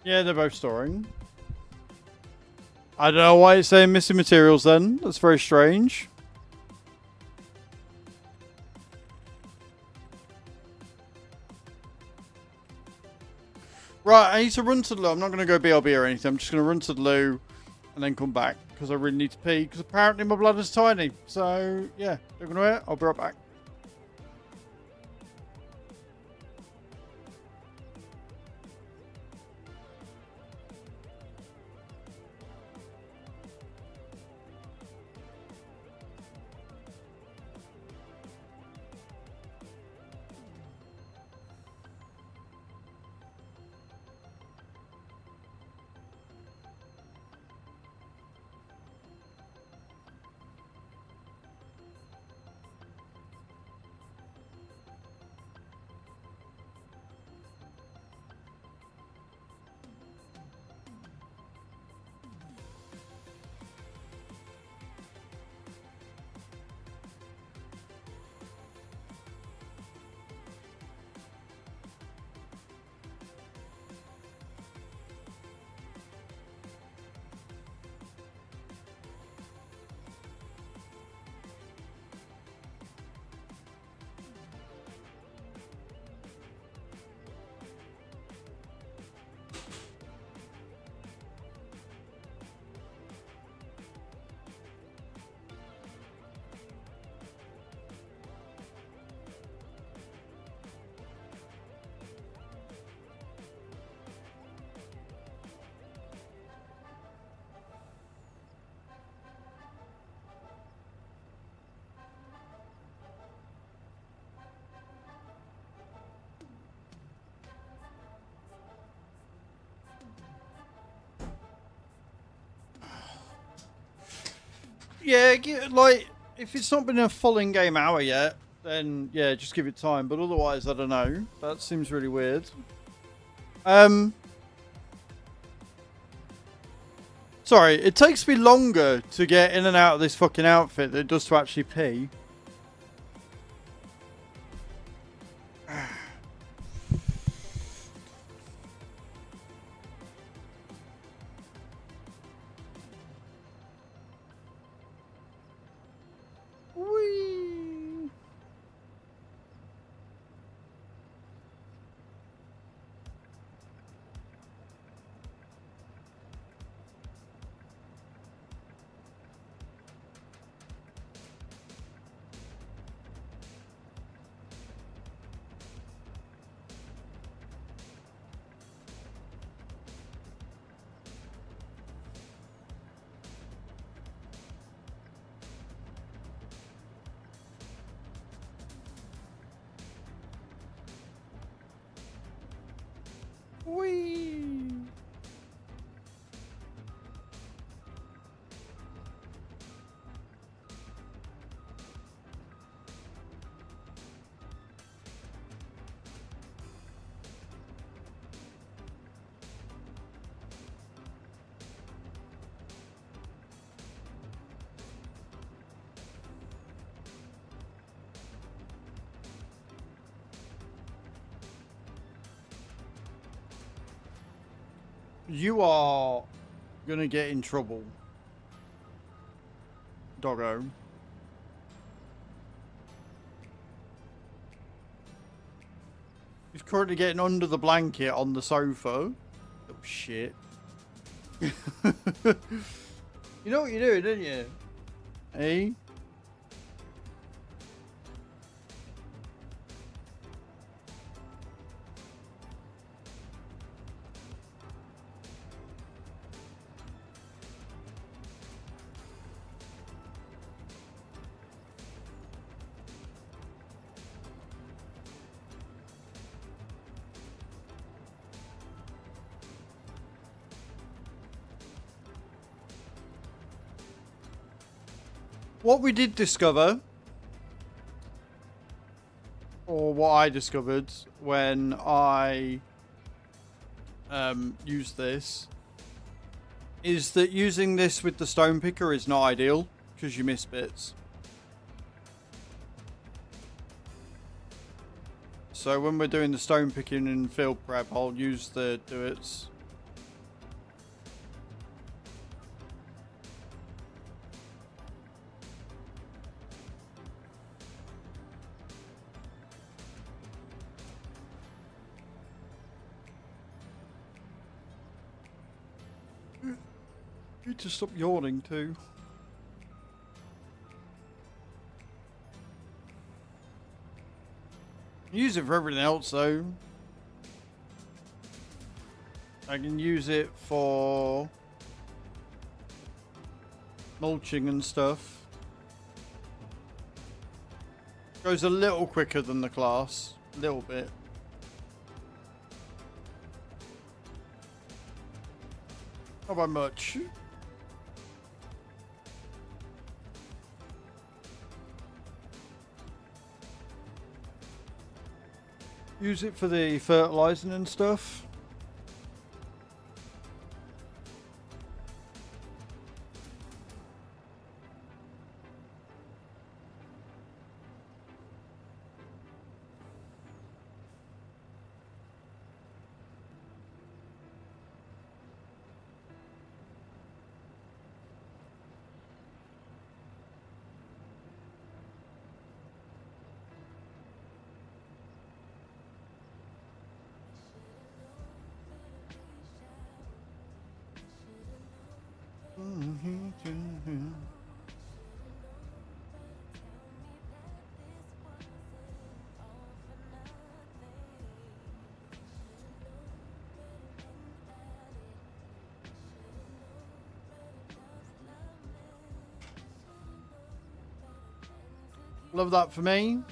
Yeah, they're both storing. I don't know why it's saying missing materials then. That's very strange. Right, I need to run to the loo. I'm not going to go BRB or anything. I'm just going to run to the loo and then come back because I really need to pee because apparently my bladder's tiny. So, yeah, don't go anywhere. I'll be right back. Yeah, like, if it's not been a full in-game hour yet, then yeah, just give it time. But otherwise, I don't know. That seems really weird. Sorry, it takes me longer to get in and out of this fucking outfit than it does to actually pee. Whee! Whee! You are gonna get in trouble, doggo. He's currently getting under the blanket on the sofa. Oh shit. You know what you're doing, don't you? Hey? What we did discover, or what I discovered when I used this, is that using this with the stone picker is not ideal because you miss bits. So when we're doing the stone picking and field prep, I'll use the do-its. You need to stop yawning too. Use it for everything else though. I can use it for mulching and stuff. Goes a little quicker than the class. A little bit. Not by much. Use it for the fertilizing and stuff. Love that for me.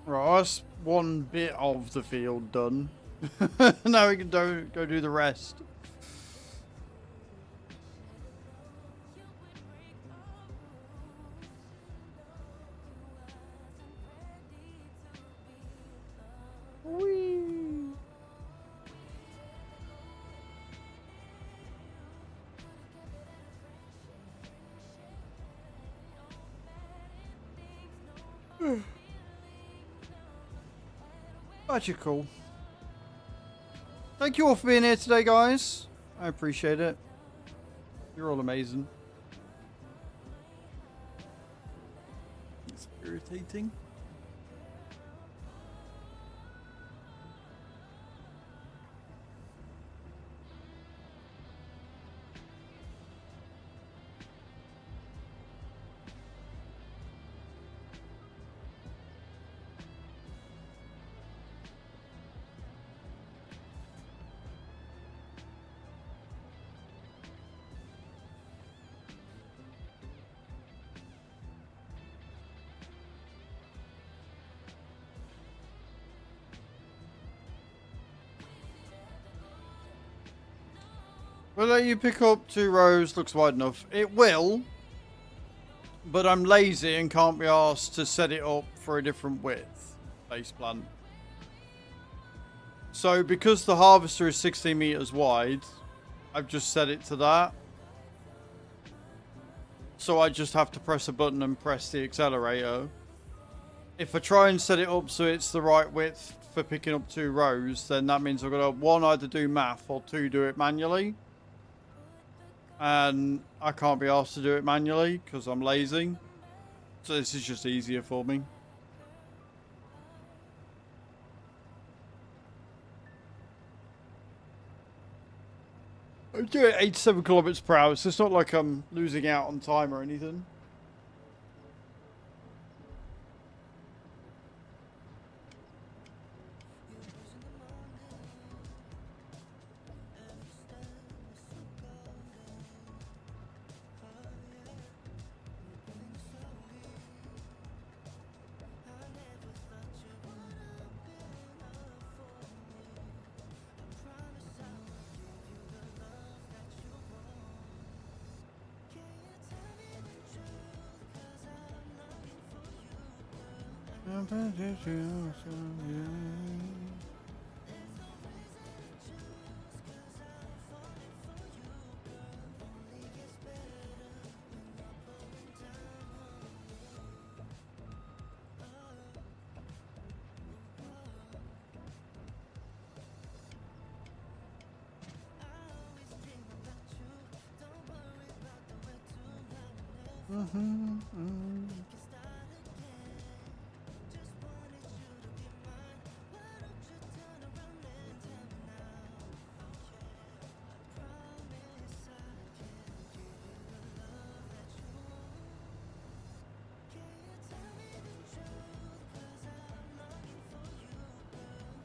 Right, that's one bit of the field done. Now we can go do the rest. Whee! Magical. Thank you all for being here today, guys. I appreciate it. You're all amazing. It's irritating. Will let you pick up 2 rows, looks wide enough. It will, but I'm lazy and can't be asked to set it up for a different width base plant. So because the harvester is 16 meters wide, I've just set it to that. So I just have to press a button and press the accelerator. If I try and set it up so it's the right width for picking up 2 rows, then that means I've got to, 1, either do math, or 2, do it manually. And I can't be asked to do it manually because I'm lazy. So this is just easier for me. I do it 87 kilometers per hour, so it's not like I'm losing out on time or anything.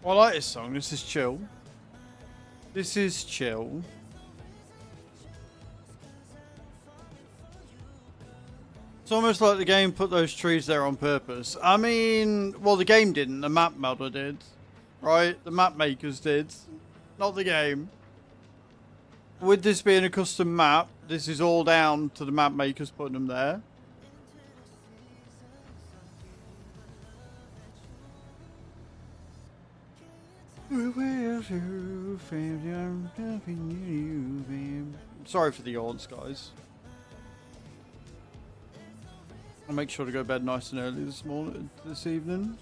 Well, I like this song. This is chill. This is chill. It's almost like the game put those trees there on purpose. I mean, well, the game didn't. The map modder did. Right? The map makers did. Not the game. With this being a custom map, this is all down to the map makers putting them there. Sorry for the yawns, guys. I'll make sure to go to bed nice and early this evening.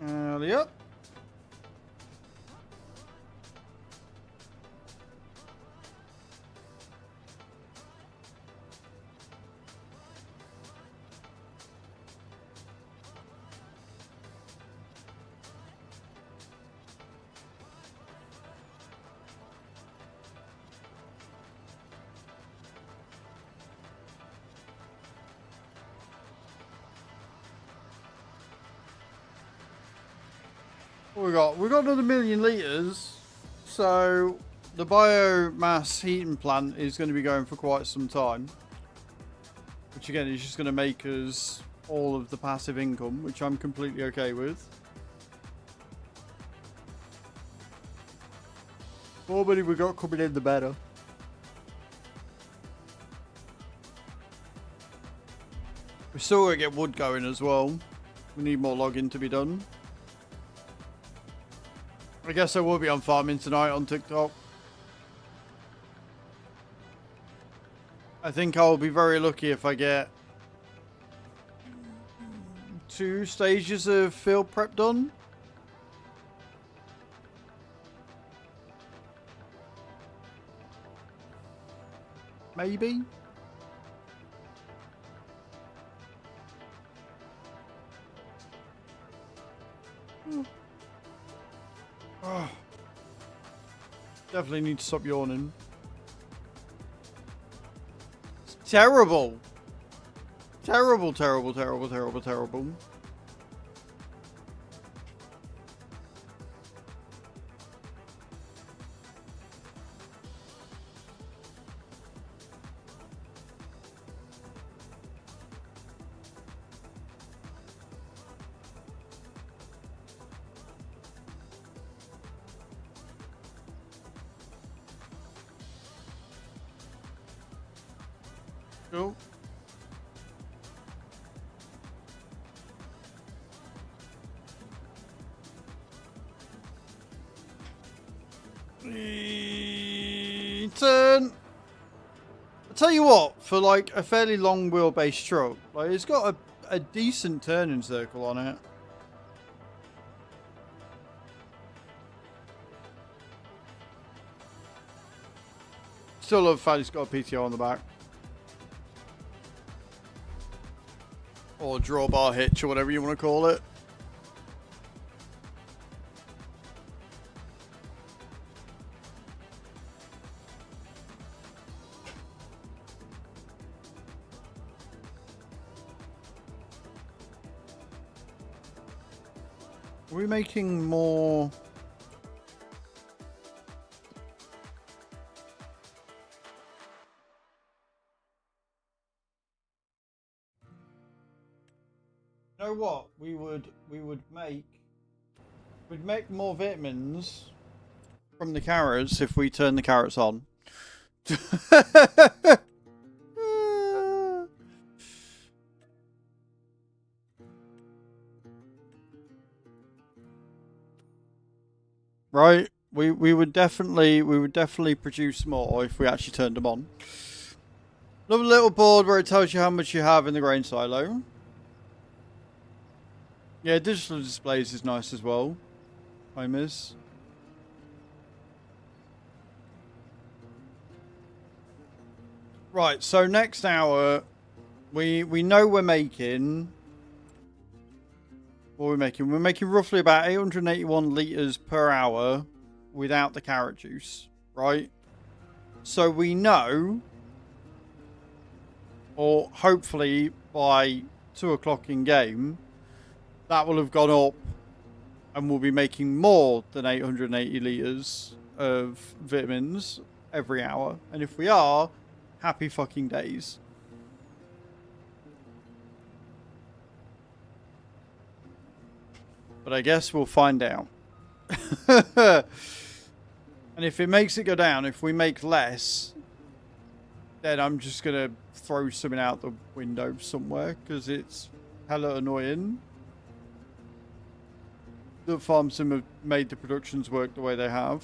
Yep. What we got? We got another 1,000,000 litres. So the biomass heating plant is going to be going for quite some time. Which again is just going to make us all of the passive income, which I'm completely okay with. The more money we got coming in, the better. We're still going to get wood going as well. We need more logging to be done. I guess I will be on farming tonight on TikTok. I think I'll be very lucky if I get 2 stages of field prep done. Maybe. Oh. Definitely need to stop yawning. It's terrible. Terrible, terrible, terrible, terrible, terrible. Cool. Turn. I'll tell you what, for like a fairly long wheelbase truck, like it's got a decent turning circle on it. Still love the fact it's got a PTO on the back. Or drawbar hitch or whatever you want to call it. Are we making more? You know what? We'd make more vitamins from the carrots if we turn the carrots on. Right? We would definitely produce more if we actually turned them on. Another little board where it tells you how much you have in the grain silo. Yeah, digital displays is nice as well. I miss. Right, so next hour, we know we're making. What are we making? We're making roughly about 881 litres per hour without the carrot juice, right? So we know, or hopefully by 2 o'clock in game, that will have gone up and we'll be making more than 880 litres of vitamins every hour. And if we are, happy fucking days. But I guess we'll find out. And if it makes it go down, if we make less, then I'm just going to throw something out the window somewhere because it's hella annoying that FarmSim have made the productions work the way they have.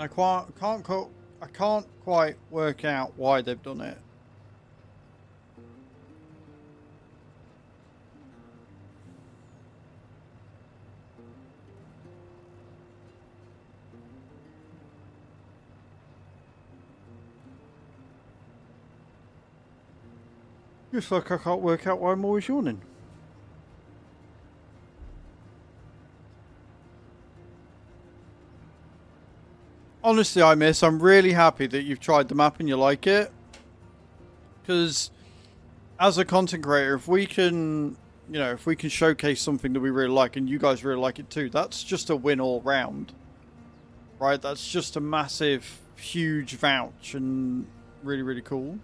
I can't quite work out why they've done it. Just like I can't work out why I'm always yawning. Honestly, I'm really happy that you've tried the map and you like it. Because as a content creator, if we can, you know, if we can showcase something that we really like and you guys really like it too, that's just a win all round. Right? That's just a massive, huge vouch and really, really cool.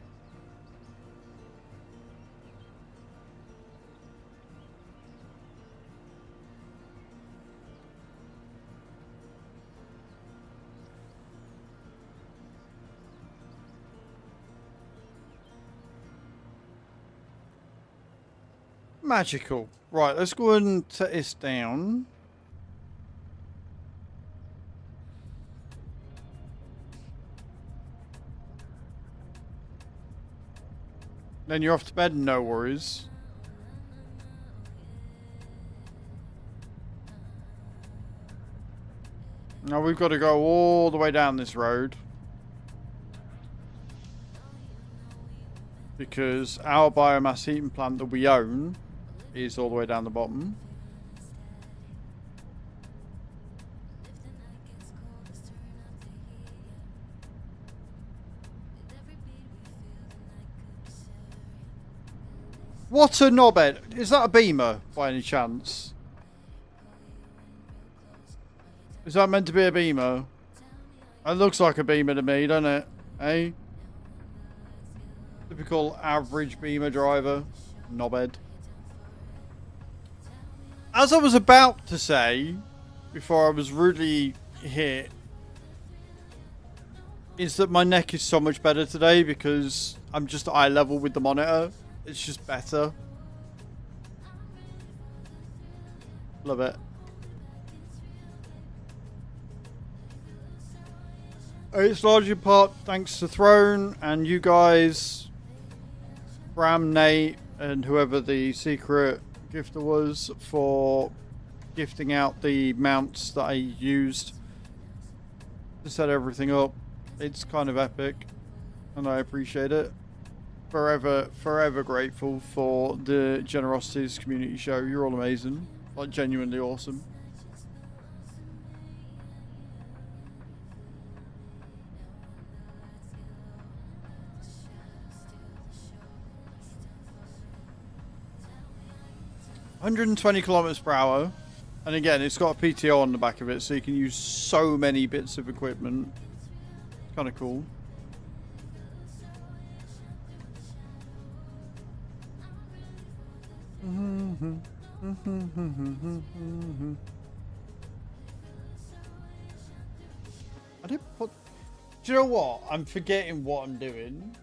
Magical. Right, let's go and set this down. Then you're off to bed, no worries. Now we've got to go all the way down this road. Because our biomass heating plant that we own is all the way down the bottom. What a knobhead. Is that a beamer by any chance? Is that meant to be a beamer? It looks like a beamer to me, doesn't it? Eh? Typical average beamer driver. Knobhead. As I was about to say, before I was rudely hit, is that my neck is so much better today because I'm just eye level with the monitor. It's just better. Love it. It's largely in part thanks to Throne and you guys, Bram, Nate, and whoever the secret gifter was for gifting out the mounts that I used to set everything up. It's kind of epic and I appreciate it. Forever grateful for the Generosities community show. You're all amazing. Like, genuinely awesome. $120 kilometers per hour. And again, it's got a PTO on the back of it, so you can use so many bits of equipment. It's kind of cool. I didn't put... Do you know what? I'm forgetting what I'm doing.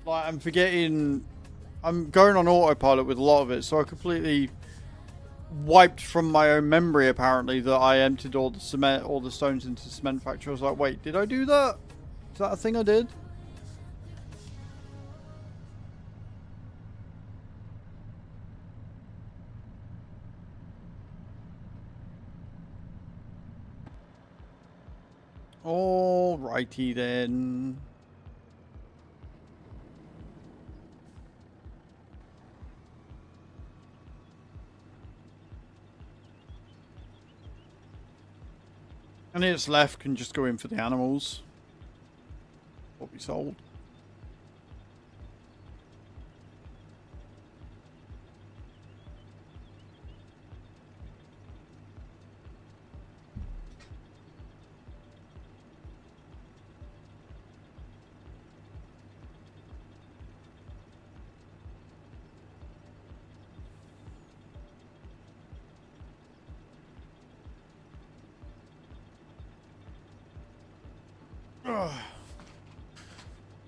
Like, I'm forgetting... I'm going on autopilot with a lot of it, so I completely wiped from my own memory, apparently, that I emptied all the cement, all the stones into the cement factory. I was like, wait, did I do that? Is that a thing I did? Alrighty then. And it's left can just go in for the animals. What we sold.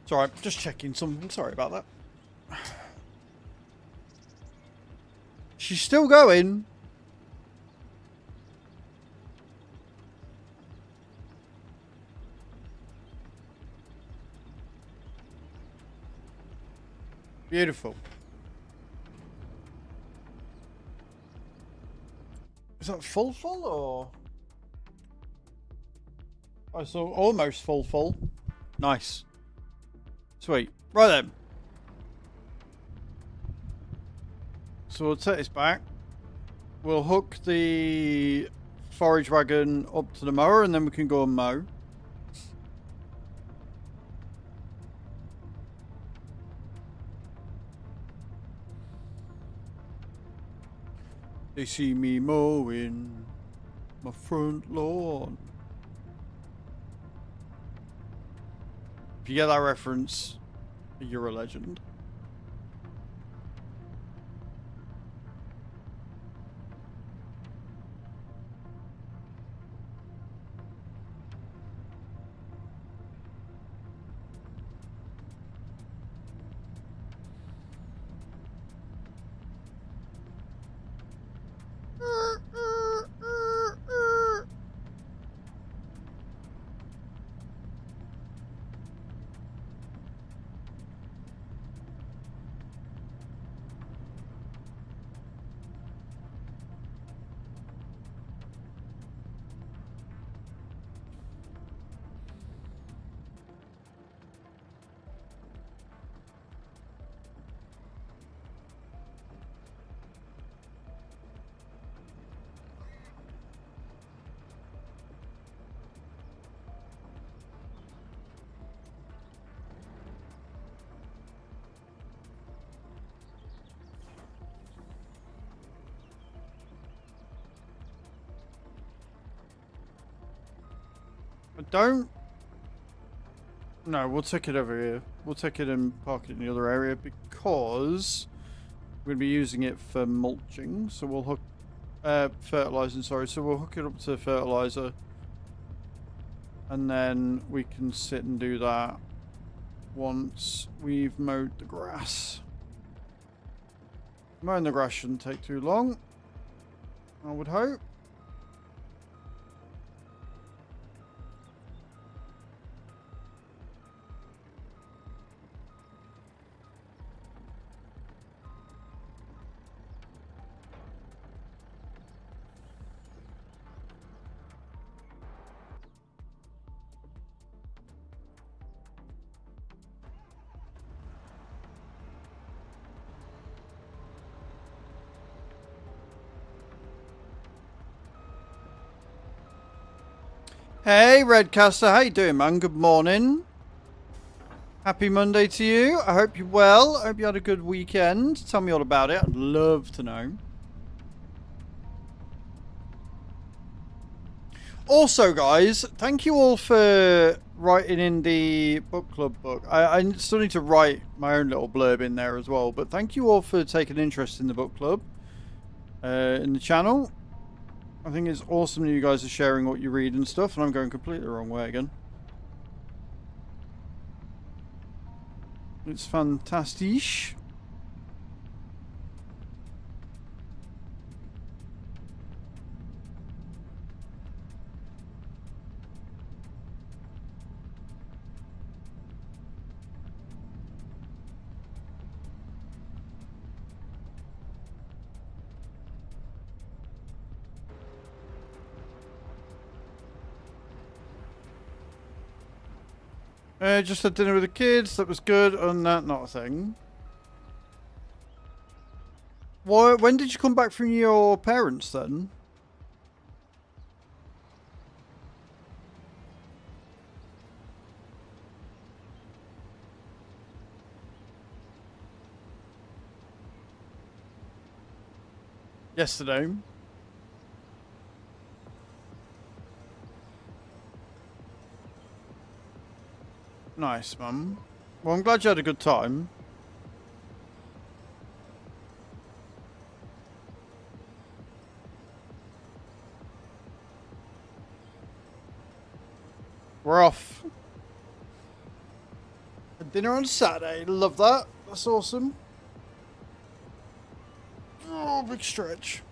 Sorry, just checking something. Sorry about that. She's still going. Beautiful. Is that full or? I saw almost full. Nice. Sweet. Right then. So we'll take this back. We'll hook the forage wagon up to the mower and then we can go and mow. They see me mowing my front lawn. If you get that reference, you're a legend. Don't. No, we'll take it over here. We'll take it and park it in the other area because we're going to be using it for mulching. So we'll hook. Fertilizing, sorry. So we'll hook it up to fertilizer. And then we can sit and do that once we've mowed the grass. Mowing the grass shouldn't take too long, I would hope. Hey, Redcaster, how you doing, man? Good morning. Happy Monday to you. I hope you're well. I hope you had a good weekend. Tell me all about it. I'd love to know. Also, guys, thank you all for writing in the book club book. I still need to write my own little blurb in there as well. But thank you all for taking interest in the book club, in the channel. I think it's awesome that you guys are sharing what you read and stuff, and I'm going completely the wrong way again. It's fantastic. Just had dinner with the kids. That was good. And that, not a thing. When did you come back from your parents then? Yesterday. Nice, Mum. Well, I'm glad you had a good time. We're off. Had dinner on Saturday. Love that. That's awesome. Oh, big stretch.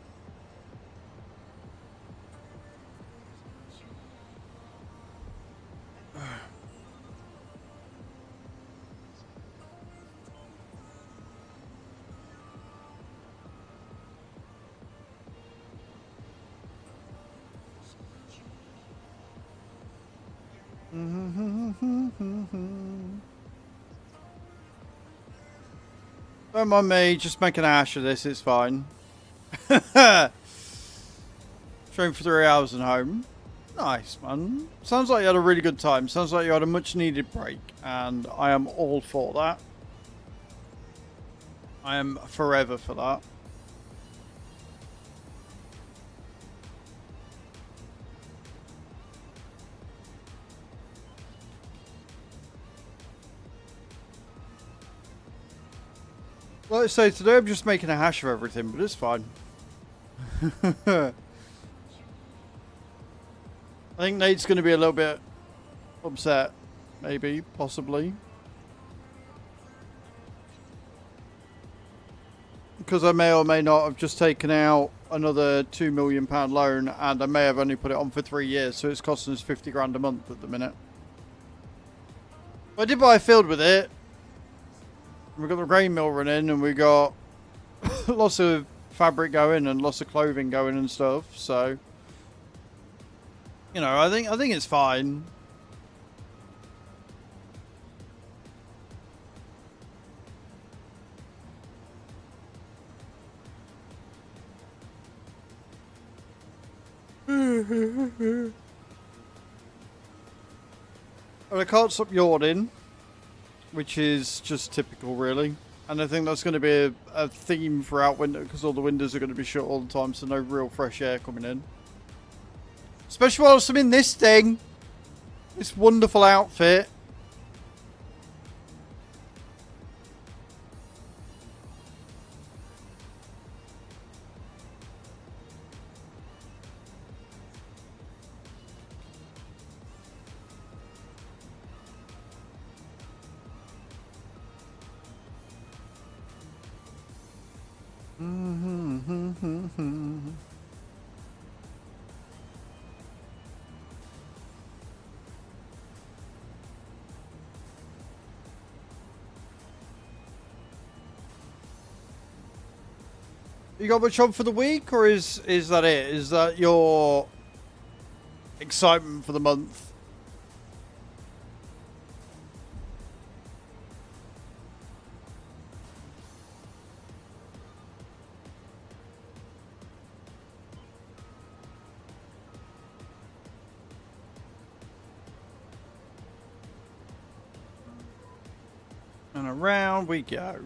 Don't mind me, just making a hash of this, it's fine. Train for 3 hours and home. Nice, man. Sounds like you had a really good time. Sounds like you had a much needed break. And I am all for that. I am forever for that. Like I say, today I'm just making a hash of everything, but it's fine. I think Nate's going to be a little bit upset. Maybe, possibly. Because I may or may not have just taken out another £2 million loan, and I may have only put it on for 3 years, so it's costing us 50 grand a month at the minute. I did buy a field with it. We've got the grain mill running, and we got lots of fabric going and lots of clothing going and stuff, so you know, I think it's fine. And I can't stop yawning, which is just typical, really. And I think that's going to be a theme throughout winter, because all the windows are going to be shut all the time, so no real fresh air coming in. Especially whilst I'm in this thing. This wonderful outfit. You got much on for the week, or is that it? Is that your excitement for the month? And around we go.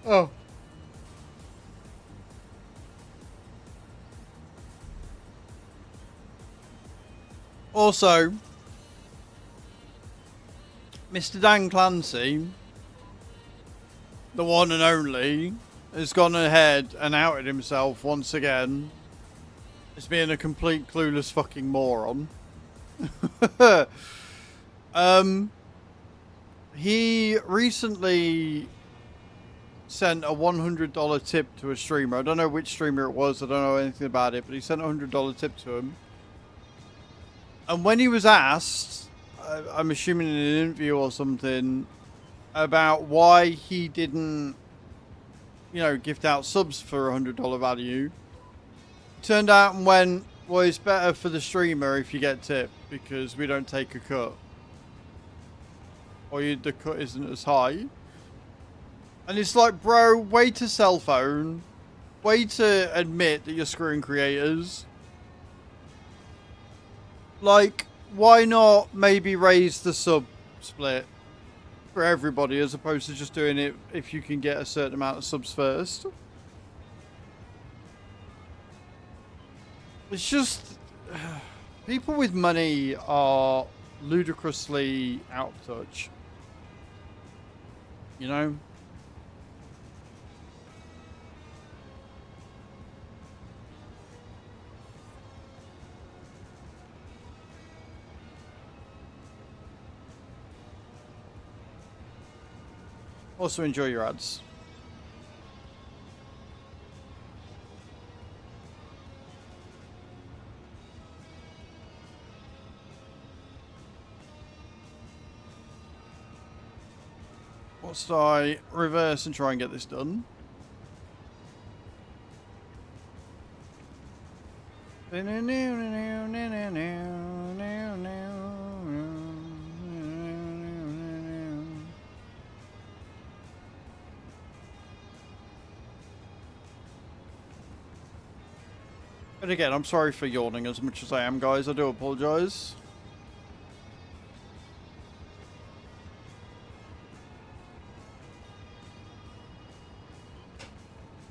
Oh. Also, Mr. Dan Clancy, the one and only, has gone ahead and outed himself once again as being a complete clueless fucking moron. He recently sent a $100 tip to a streamer. I don't know which streamer it was. I don't know anything about it, but he sent a $100 tip to him. And when he was asked, I'm assuming in an interview or something, about why he didn't, you know, gift out subs for a $100 value, turned out and went, well, it's better for the streamer if you get tipped because we don't take a cut. Or the cut isn't as high. And it's like, bro, way to cell phone. Way to admit that you're screwing creators. Like, why not maybe raise the sub split for everybody as opposed to just doing it if you can get a certain amount of subs first? It's just... People with money are ludicrously out of touch. You know? Also enjoy your ads. Whilst I reverse and try and get this done. And again, I'm sorry for yawning as much as I am, guys. I do apologise.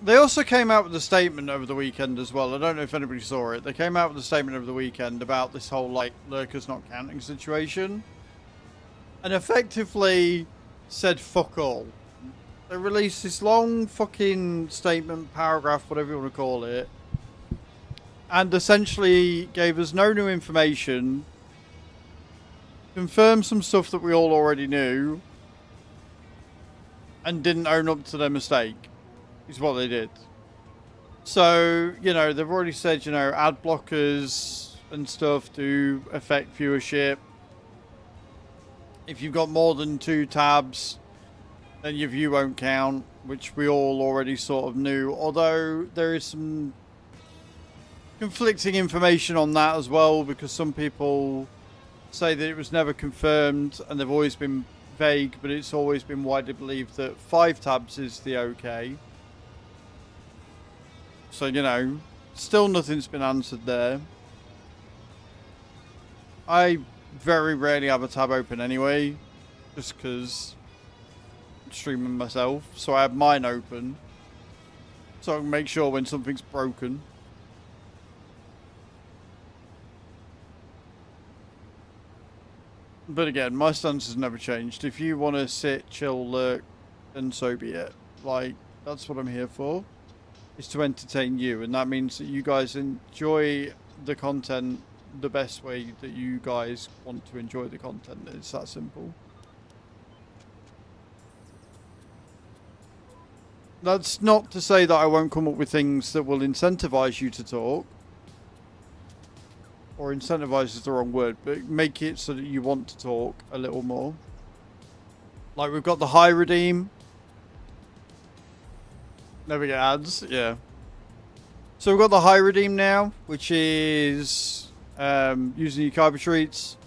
They also came out with a statement over the weekend as well. I don't know if anybody saw it. They came out with a statement over the weekend about this whole, like, lurkers not counting situation. And effectively said fuck all. They released this long fucking statement, paragraph, whatever you want to call it. And essentially gave us no new information. Confirmed some stuff that we all already knew. And didn't own up to their mistake. Is what they did. So, you know, they've already said, you know, ad blockers and stuff do affect viewership. If you've got more than 2 tabs, then your view won't count, which we all already sort of knew. Although there is some conflicting information on that as well, because some people say that it was never confirmed and they've always been vague, but it's always been widely believed that 5 tabs is the okay. So, you know, still nothing's been answered there. I very rarely have a tab open anyway, just because I'm streaming myself. So I have mine open, so I can make sure when something's broken. But again, my stance has never changed. If you want to sit, chill, lurk, then so be it. Like, that's what I'm here for. Is to entertain you, and that means that you guys enjoy the content the best way that you guys want to enjoy the content. It's that simple. That's not to say that I won't come up with things that will incentivize you to talk, or incentivize is the wrong word, but make it so that you want to talk a little more. Like, we've got the high redeem. Never get ads, yeah. So we've got the high redeem now, which is using your Kyber treats.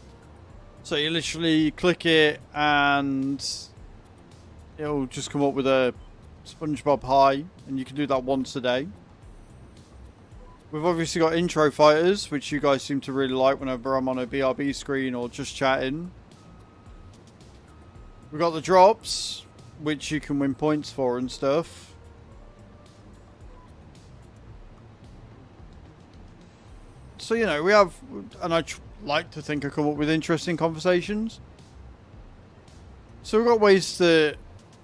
So you literally click it and it'll just come up with a SpongeBob high, and you can do that once a day. We've obviously got intro fighters, which you guys seem to really like whenever I'm on a BRB screen or just chatting. We've got the drops, which you can win points for and stuff. So, you know, we have, and I like to think I come up with interesting conversations. So we've got ways to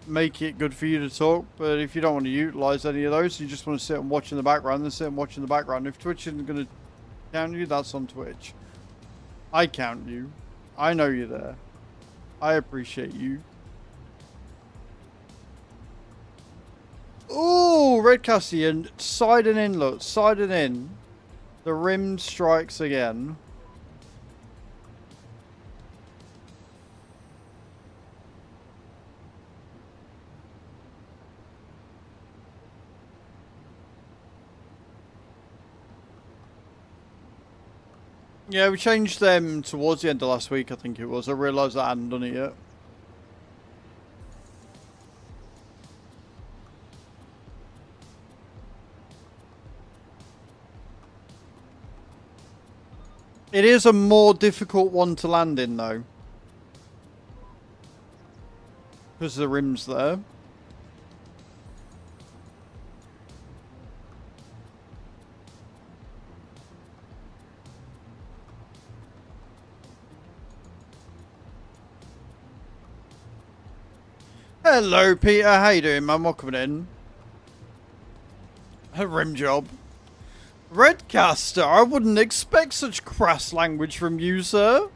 make it good for you to talk, but if you don't want to utilize any of those, you just want to sit and watch in the background, then sit and watch in the background. If Twitch isn't going to count you, that's on Twitch. I count you. I know you're there. I appreciate you. Ooh, Red Cassian, siding in, look, siding in. The rim strikes again. Yeah, we changed them towards the end of last week, I think it was. I realised that I hadn't done it yet. It is a more difficult one to land in, though. Because the rim's there. Hello, Peter. How you doing, man? Welcome in. A rim job. Redcaster, I wouldn't expect such crass language from you, sir.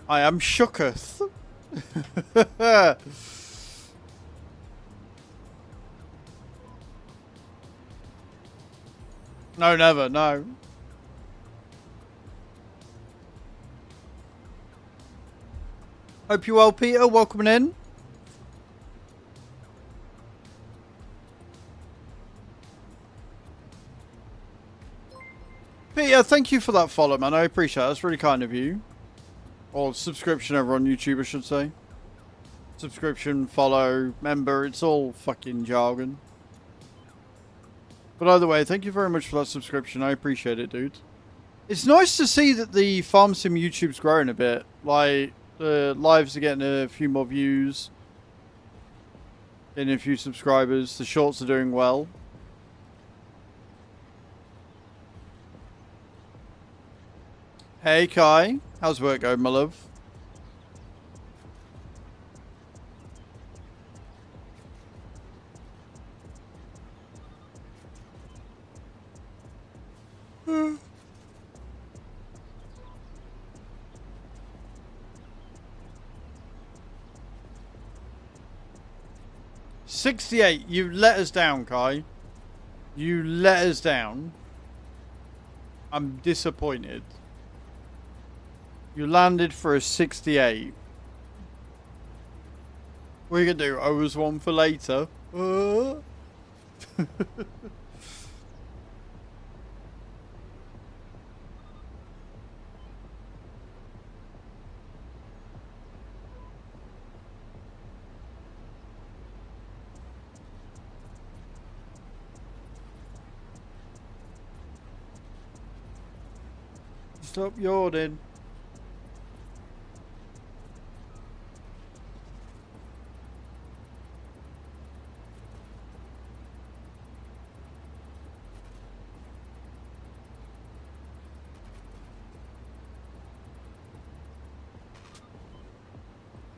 I am shooketh. No, never, no. Hope you're well, Peter. Welcome in. Peter, thank you for that follow, man. I appreciate it. That's really kind of you. Or subscription over on YouTube, I should say. Subscription, follow, member. It's all fucking jargon. But either way, thank you very much for that subscription. I appreciate it, dude. It's nice to see that the Farm Sim YouTube's growing a bit. Like, the lives are getting a few more views. Getting a few subscribers. The shorts are doing well. Hey, Kai. How's work going, my love? Hmm. 68. You let us down, Kai. You let us down. I'm disappointed. You landed for a 68. What are you gonna do? I was one for later. Stop yawning.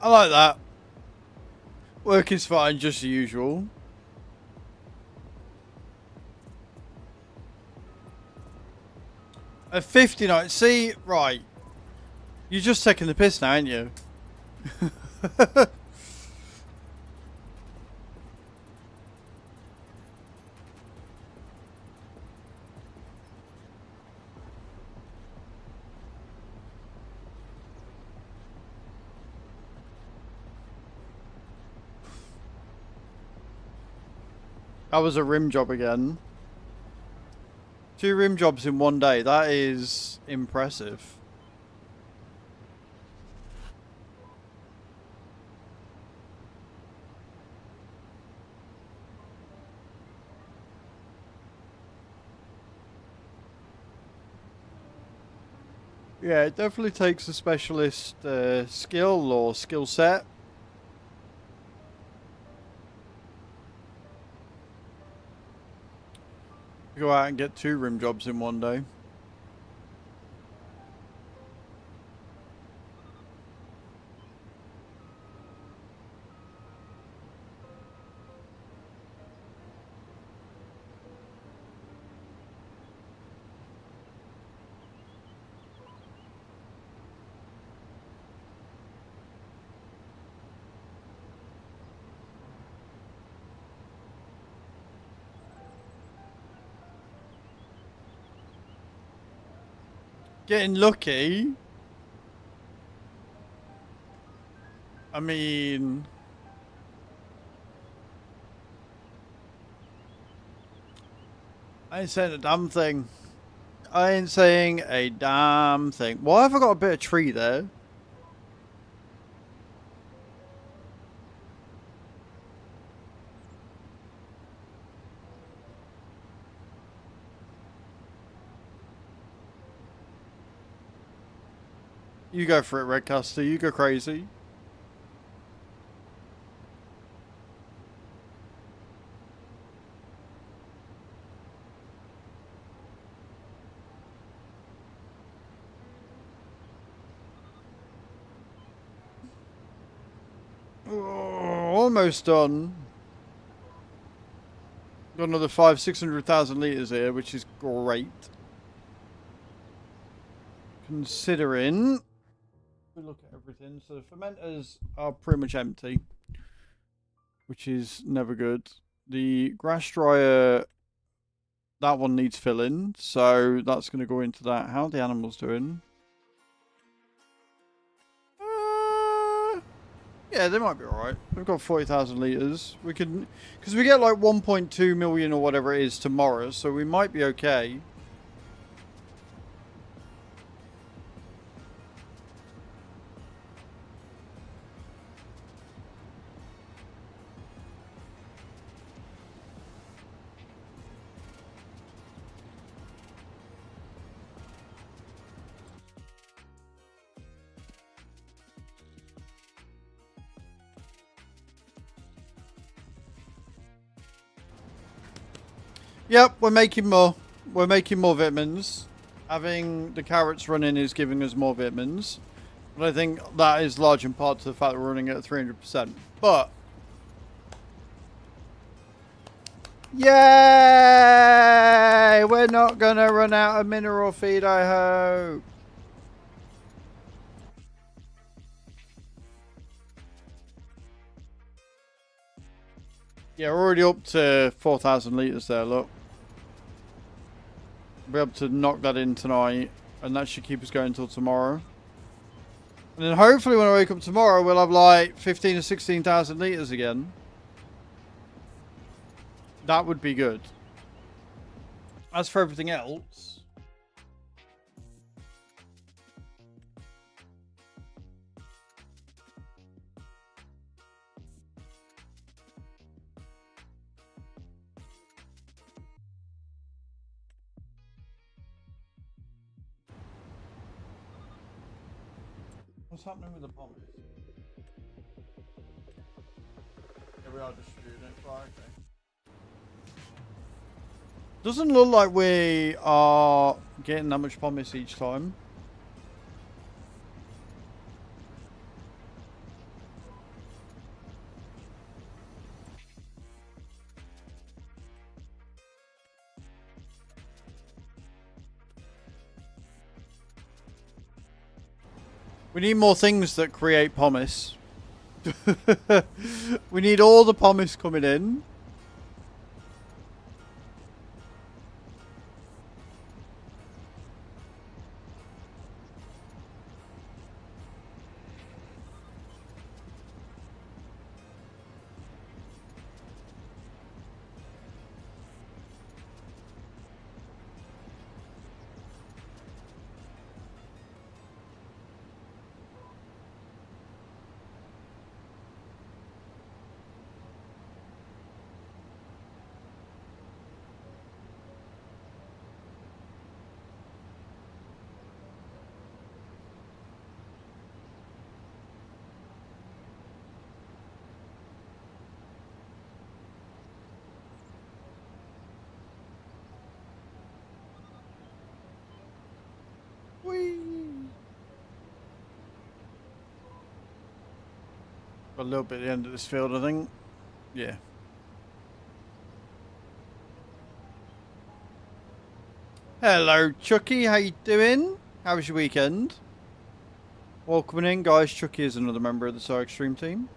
I like that. Work is fine, just the usual. A 59. See, right. You're just taking the piss now, aren't you? That was a rim job again. 2 rim jobs in one day. That is impressive. Yeah, it definitely takes a specialist skill or skill set. Go out and get 2 rim jobs in one day. Getting lucky. I mean, I ain't saying a damn thing. I ain't saying a damn thing. Why have I got a bit of tree there? You go for it, Redcaster. You go crazy. Oh, almost done. Got another 600,000 litres here, which is great. Considering we look at everything, so the fermenters are pretty much empty, which is never good. The grass dryer, that one needs filling, so that's going to go into that. How are the animals doing? Yeah, they might be alright. We've got 40,000 litres. We can, because we get like 1.2 million or whatever it is tomorrow, so we might be okay. Yep, we're making more. We're making more vitamins. Having the carrots running is giving us more vitamins. But I think that is large in part to the fact that we're running at 300%. But yay! We're not gonna run out of mineral feed, I hope. Yeah, we're already up to 4,000 litres there, look. We'll be able to knock that in tonight, and that should keep us going until tomorrow. And then hopefully when I wake up tomorrow, we'll have like 15 or 16,000 litres again. That would be good. As for everything else... What's happening with the pommes? Yeah, we are distributing it. Right, okay. Doesn't look like we are getting that much pommes each time. We need more things that create pommes. We need all the pommes coming in. Whee! A little bit at the end of this field, I think. Yeah. Hello, Chucky. How you doing? How was your weekend? Welcome in, guys. Chucky is another member of the So Extreme team.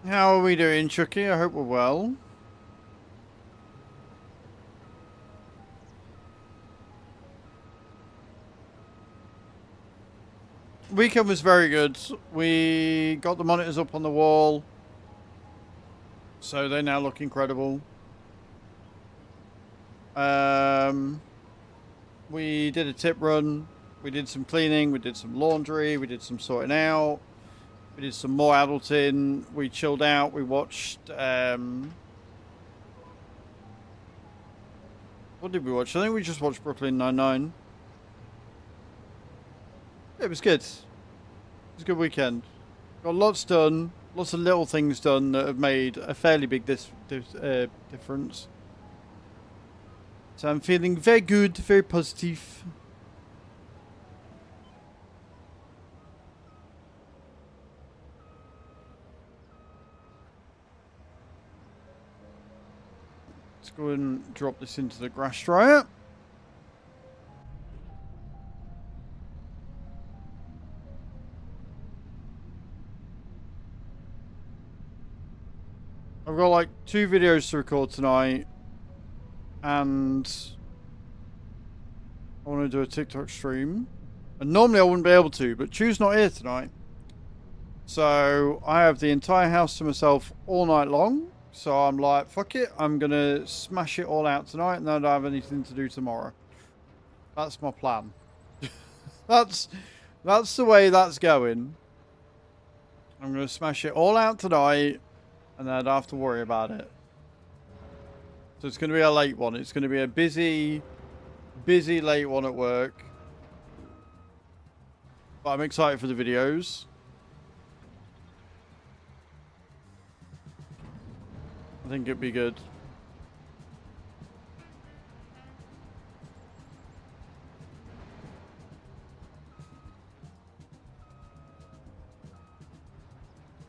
How are we doing, Chucky? I hope we're well. Weekend was very good. We got the monitors up on the wall, so they now look incredible. We did a tip run. We did some cleaning. We did some laundry. We did some sorting out. We did some more adulting. We chilled out. We watched... what did we watch? I think we just watched Brooklyn Nine-Nine. It was good. It was a good weekend. Got lots done. Lots of little things done that have made a fairly big difference. So I'm feeling very good, very positive. let's go and drop this into the grass dryer. I've got like 2 videos to record tonight, and I want to do a TikTok stream. And normally I wouldn't be able to, but Chu's not here tonight. So I have the entire house to myself all night long. So I'm like, fuck it, I'm going to smash it all out tonight and then I don't have anything to do tomorrow. That's my plan. That's the way that's going. I'm going to smash it all out tonight and then I don't have to worry about it. So it's going to be a late one. It's going to be a busy late one at work. But I'm excited for the videos. I think it'd be good.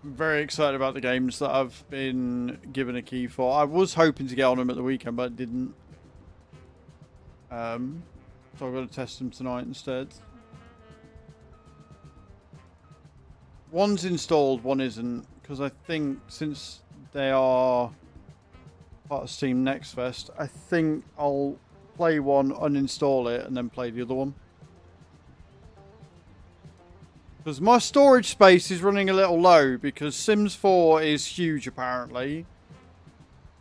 I'm very excited about the games that I've been given a key for. I was hoping to get on them at the weekend, but I didn't. So I've got to test them tonight instead. One's installed, one isn't, because I think since they are part of Steam Next Fest, I think I'll play one, uninstall it, and then play the other one. Because my storage space is running a little low, because Sims 4 is huge apparently.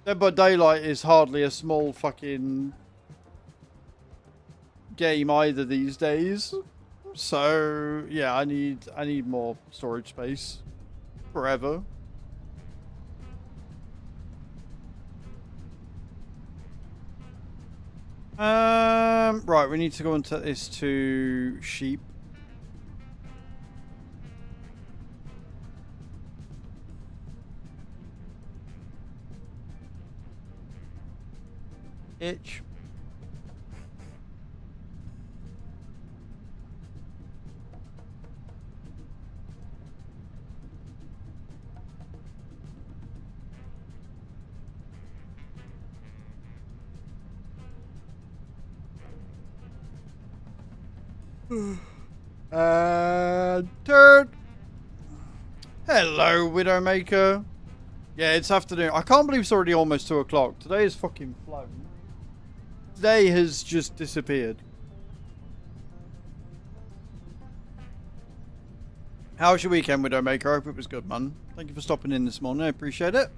Dead by Daylight is hardly a small fucking game either these days. So yeah, I need more storage space. Forever. Right, we need to go and take this to sheep. Itch. Turd. Hello, Widowmaker. Yeah, it's afternoon. I can't believe it's already almost 2 o'clock. Today is fucking flown. Today has just disappeared. How was your weekend, Widowmaker? I hope it was good, man. Thank you for stopping in this morning. I appreciate it.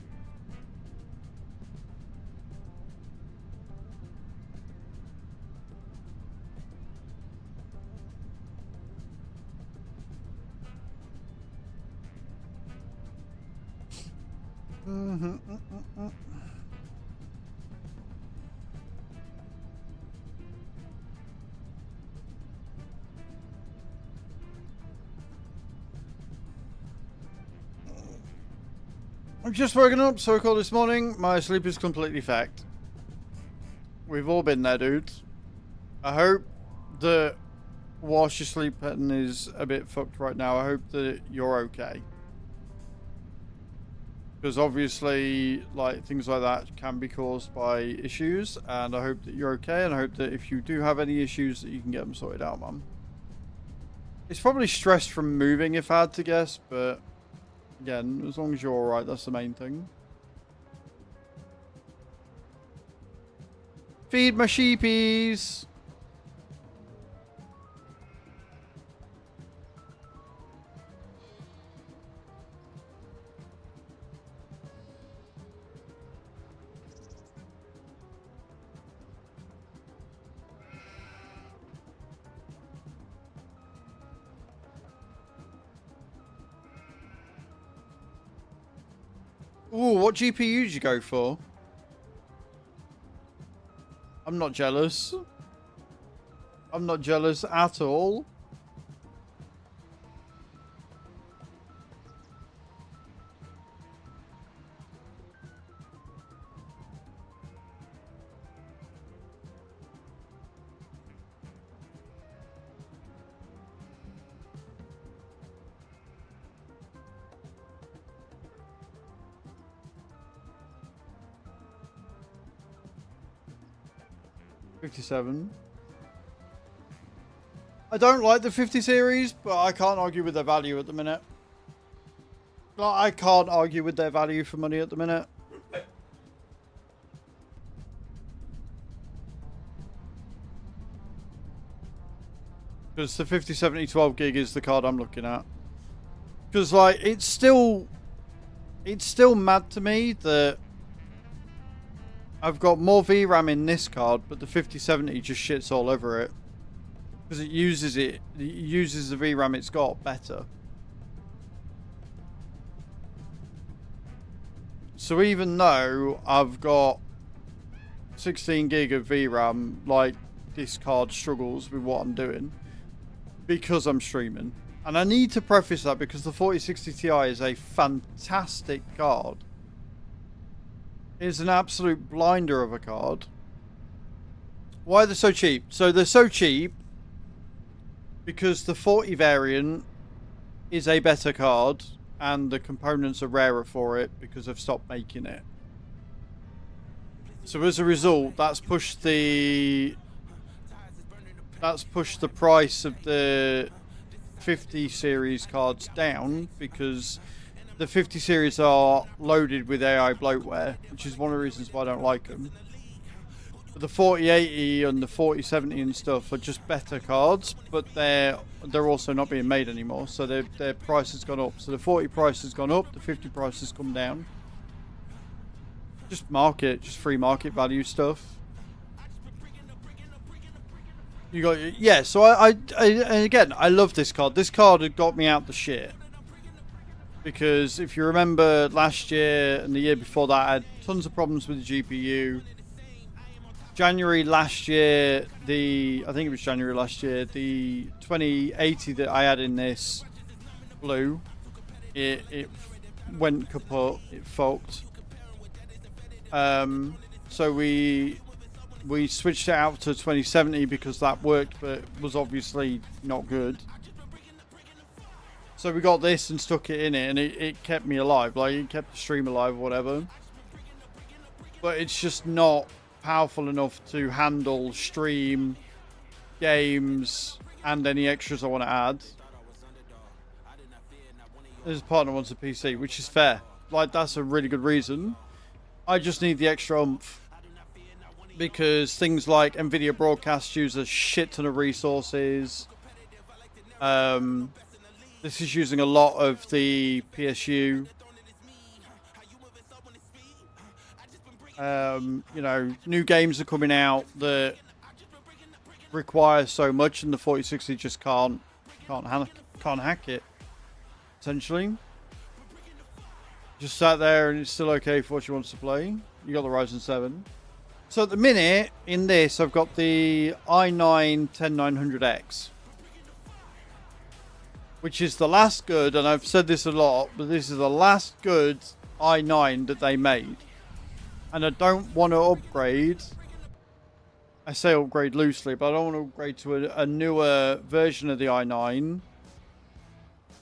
I'm just woken up, so I called this morning. My sleep is completely fucked. We've all been there, dudes. I hope that whilst your sleep pattern is a bit fucked right now, I hope that you're okay. Because obviously, like, things like that can be caused by issues, and I hope that you're okay, and I hope that if you do have any issues that you can get them sorted out, man. It's probably stress from moving, if I had to guess, but again, as long as you're alright, that's the main thing. Feed my sheepies! Ooh, what GPU did you go for? I'm not jealous. I'm not jealous at all. 57. I don't like the 50 series, but I can't argue with their value at the minute. Like, I can't argue with their value for money at the minute. Because the 5070 12 gig is the card I'm looking at. Because, like, it's still mad to me that I've got more VRAM in this card, but the 5070 just shits all over it. Because it uses the VRAM it's got better. So even though I've got 16 gig of VRAM, like, this card struggles with what I'm doing because I'm streaming. And I need to preface that because the 4060 Ti is a fantastic card. It's an absolute blinder of a card. Why are they so cheap? So they're so cheap because the 40 variant is a better card and the components are rarer for it because they've stopped making it. So as a result, that's pushed the price of the 50 series cards down because the 50 series are loaded with AI bloatware, which is one of the reasons why I don't like them. But the 4080 and the 4070 and stuff are just better cards, but they're also not being made anymore, so their price has gone up. So the 40 price has gone up, the 50 price has come down. Just free market value stuff. You got, yeah, so and again, I love this card. This card had got me out the shit. Because if you remember last year and the year before that, I had tons of problems with the GPU. January last year, I think it was January last year, the 2080 that I had in this blew. It went kaput, it fucked. So we switched it out to 2070 because that worked, but was obviously not good. So we got this and stuck it in it, and it kept me alive. Like, it kept the stream alive or whatever. But it's just not powerful enough to handle stream, games, and any extras I want to add. This partner wants a PC, which is fair. Like, that's a really good reason. I just need the extra oomph. Because things like NVIDIA Broadcast use a shit ton of resources. This is using a lot of the PSU. You know, new games are coming out that require so much, and the 4060 just can't hack it. Essentially, just sat there, and it's still okay for what she wants to play. You got the Ryzen 7. So at the minute, in this, I've got the i9 10900X. Which is the last good, and I've said this a lot, but this is the last good i9 that they made. And I don't want to upgrade. I say upgrade loosely, but I don't want to upgrade to a newer version of the i9.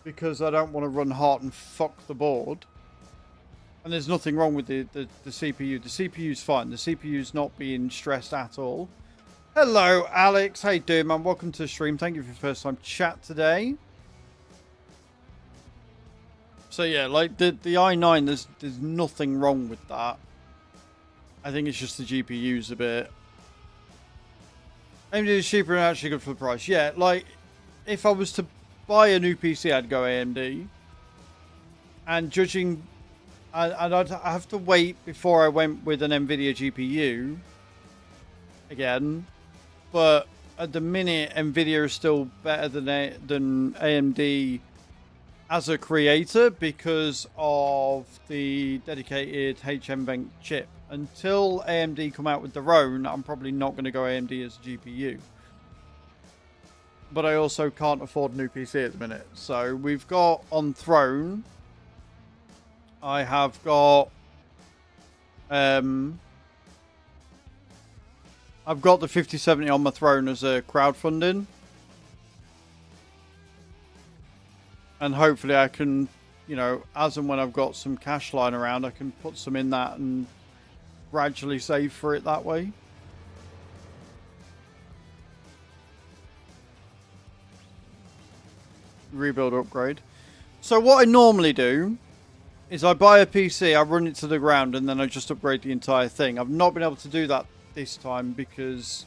Because I don't want to run hot and fuck the board. And there's nothing wrong with the CPU. The CPU's fine. The CPU's not being stressed at all. Hello, Alex. How you doing, man? Welcome to the stream. Thank you for your first time chat today. So yeah, like the i9, there's nothing wrong with that. I think it's just the GPU's a bit. AMD is cheaper and actually good for the price. Yeah, like if I was to buy a new PC, I'd go AMD. And judging, I'd have to wait before I went with an NVIDIA GPU again. But at the minute, NVIDIA is still better than AMD as a creator because of the dedicated HM vent chip. Until AMD come out with their own, I'm probably not going to go AMD as a GPU. But I also can't afford a new PC at the minute. So we've got on Throne, I have got I've got the 5070 on my Throne as a crowdfunding. And hopefully I can, you know, as and when I've got some cash lying around, I can put some in that and gradually save for it that way. rebuild or upgrade. So what I normally do is I buy a PC, I run it to the ground, and then I just upgrade the entire thing. I've not been able to do that this time because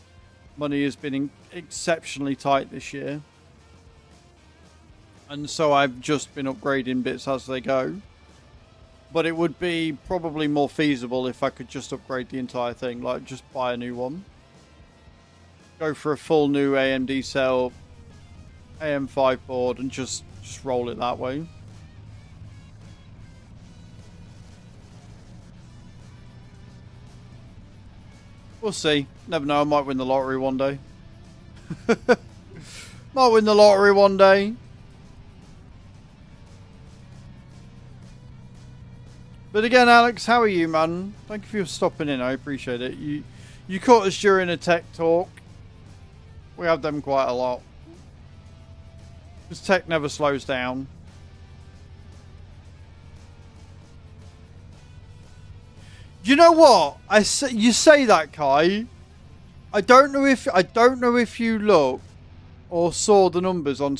money has been exceptionally tight this year. And so I've just been upgrading bits as they go. But it would be probably more feasible if I could just upgrade the entire thing, like just buy a new one. Go for a full new AMD cell, AM5 board, and just roll it that way. We'll see. Never know, I might win the lottery one day. Might win the lottery one day. But again, Alex, how are you, man? Thank you for stopping in. I appreciate it. You caught us during a tech talk. We have them quite a lot. Because tech never slows down. You know what? You say that, Kai. I don't know if you look or saw the numbers on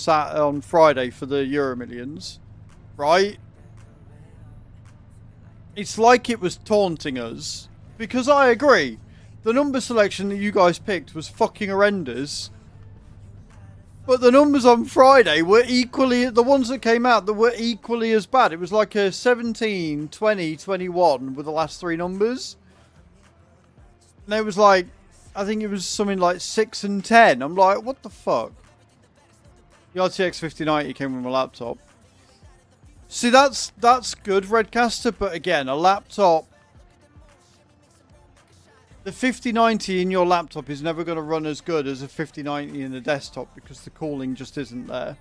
Friday for the Euro Millions, right? It's like it was taunting us, because I agree. The number selection that you guys picked was fucking horrendous. But the numbers on Friday were equally, the ones that came out that were equally as bad. It was like a 17, 20, 21 with the last three numbers. And it was like, I think it was something like 6 and 10. I'm like, what the fuck? The RTX 5090 came with my laptop. See, that's good, Redcaster, but again, a laptop... The 5090 in your laptop is never going to run as good as a 5090 in a desktop because the cooling just isn't there.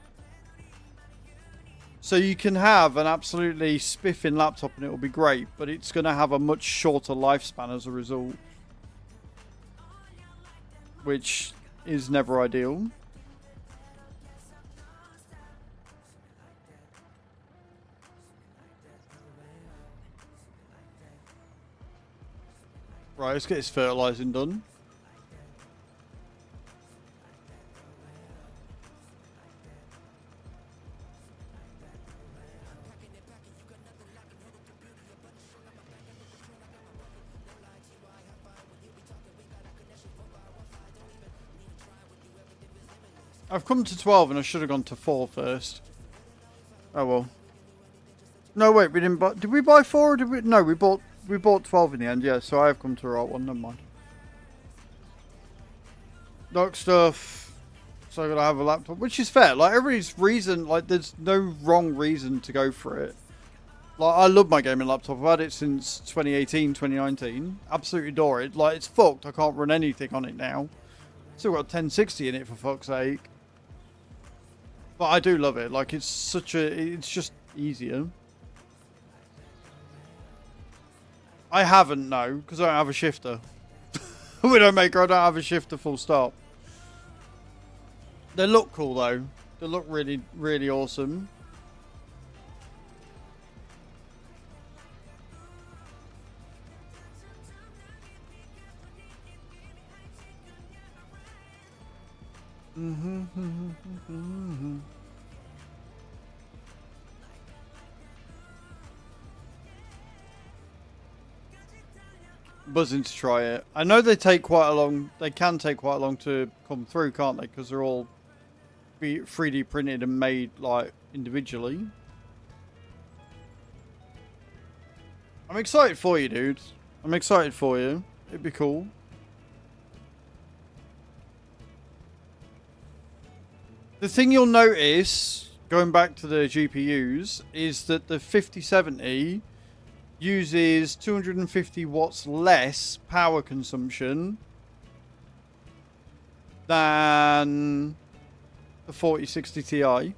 So you can have an absolutely spiffing laptop and it will be great, but it's going to have a much shorter lifespan as a result. Which is never ideal. Right, let's get this fertilizing done. I've come to 12 and I should have gone to 4 first. Oh well. No, wait, we didn't buy... Did we buy 4 or did we... No, we bought 12 in the end, yeah, so I have come to the right one, never mind. Dark stuff. So I gotta have a laptop, which is fair. Like, everybody's reason, like, there's no wrong reason to go for it. Like, I love my gaming laptop. I've had it since 2018, 2019. Absolutely adore it. Like, it's fucked. I can't run anything on it now. Still got 1060 in it, for fuck's sake. But I do love it. Like, it's such a... It's just easier. I haven't, no, because I don't have a shifter. Widowmaker, I don't have a shifter, full stop. They look cool, though. They look really, really awesome. Buzzing to try it. I know they take quite a long. They can take quite a long to come through, can't they? Because they're all 3D printed and made like individually. I'm excited for you, dude. I'm excited for you. It'd be cool. The thing you'll notice, going back to the GPUs, is that the 5070 uses 250 watts less power consumption than the 4060 Ti. And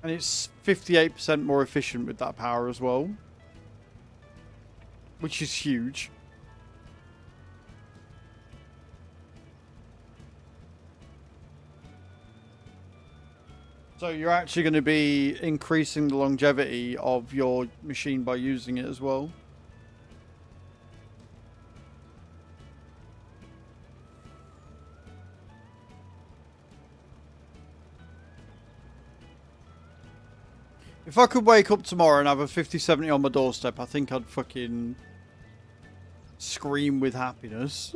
it's 58% more efficient with that power as well. Which is huge. So you're actually going to be increasing the longevity of your machine by using it as well. If I could wake up tomorrow and have a 5070 on my doorstep, I think I'd fucking scream with happiness.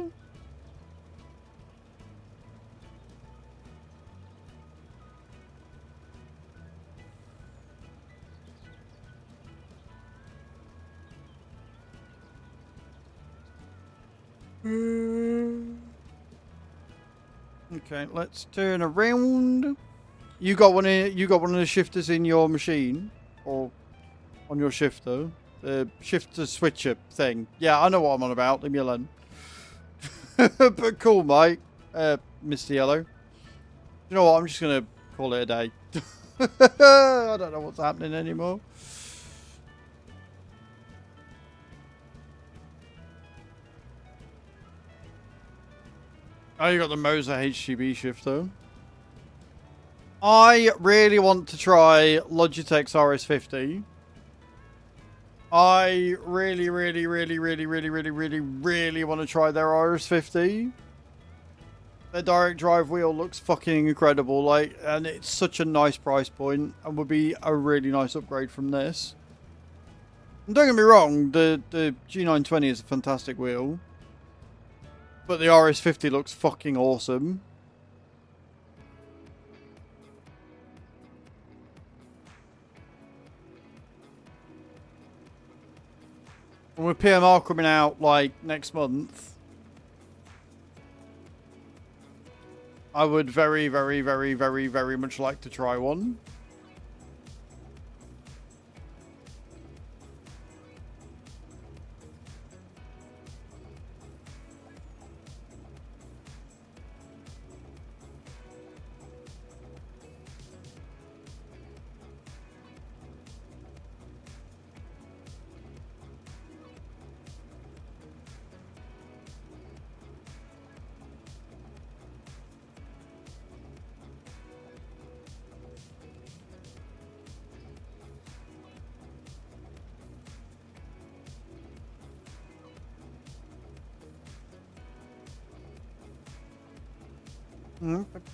Okay, let's turn around. You got one of the shifters in your machine, or on your shifter, the shifter switcher thing. Yeah, I know what I'm on about. Leave me alone. But cool, mate. Mr. Yellow. You know what? I'm just gonna call it a day. I don't know what's happening anymore. Oh, you got the Moser HGB shifter. I really want to try Logitech's RS50. I really want to try their RS50. Their direct drive wheel looks fucking incredible, like, and it's such a nice price point, and would be a really nice upgrade from this. And don't get me wrong, the G920 is a fantastic wheel, but the RS50 looks fucking awesome. And with PMR coming out like next month, I would very much like to try one.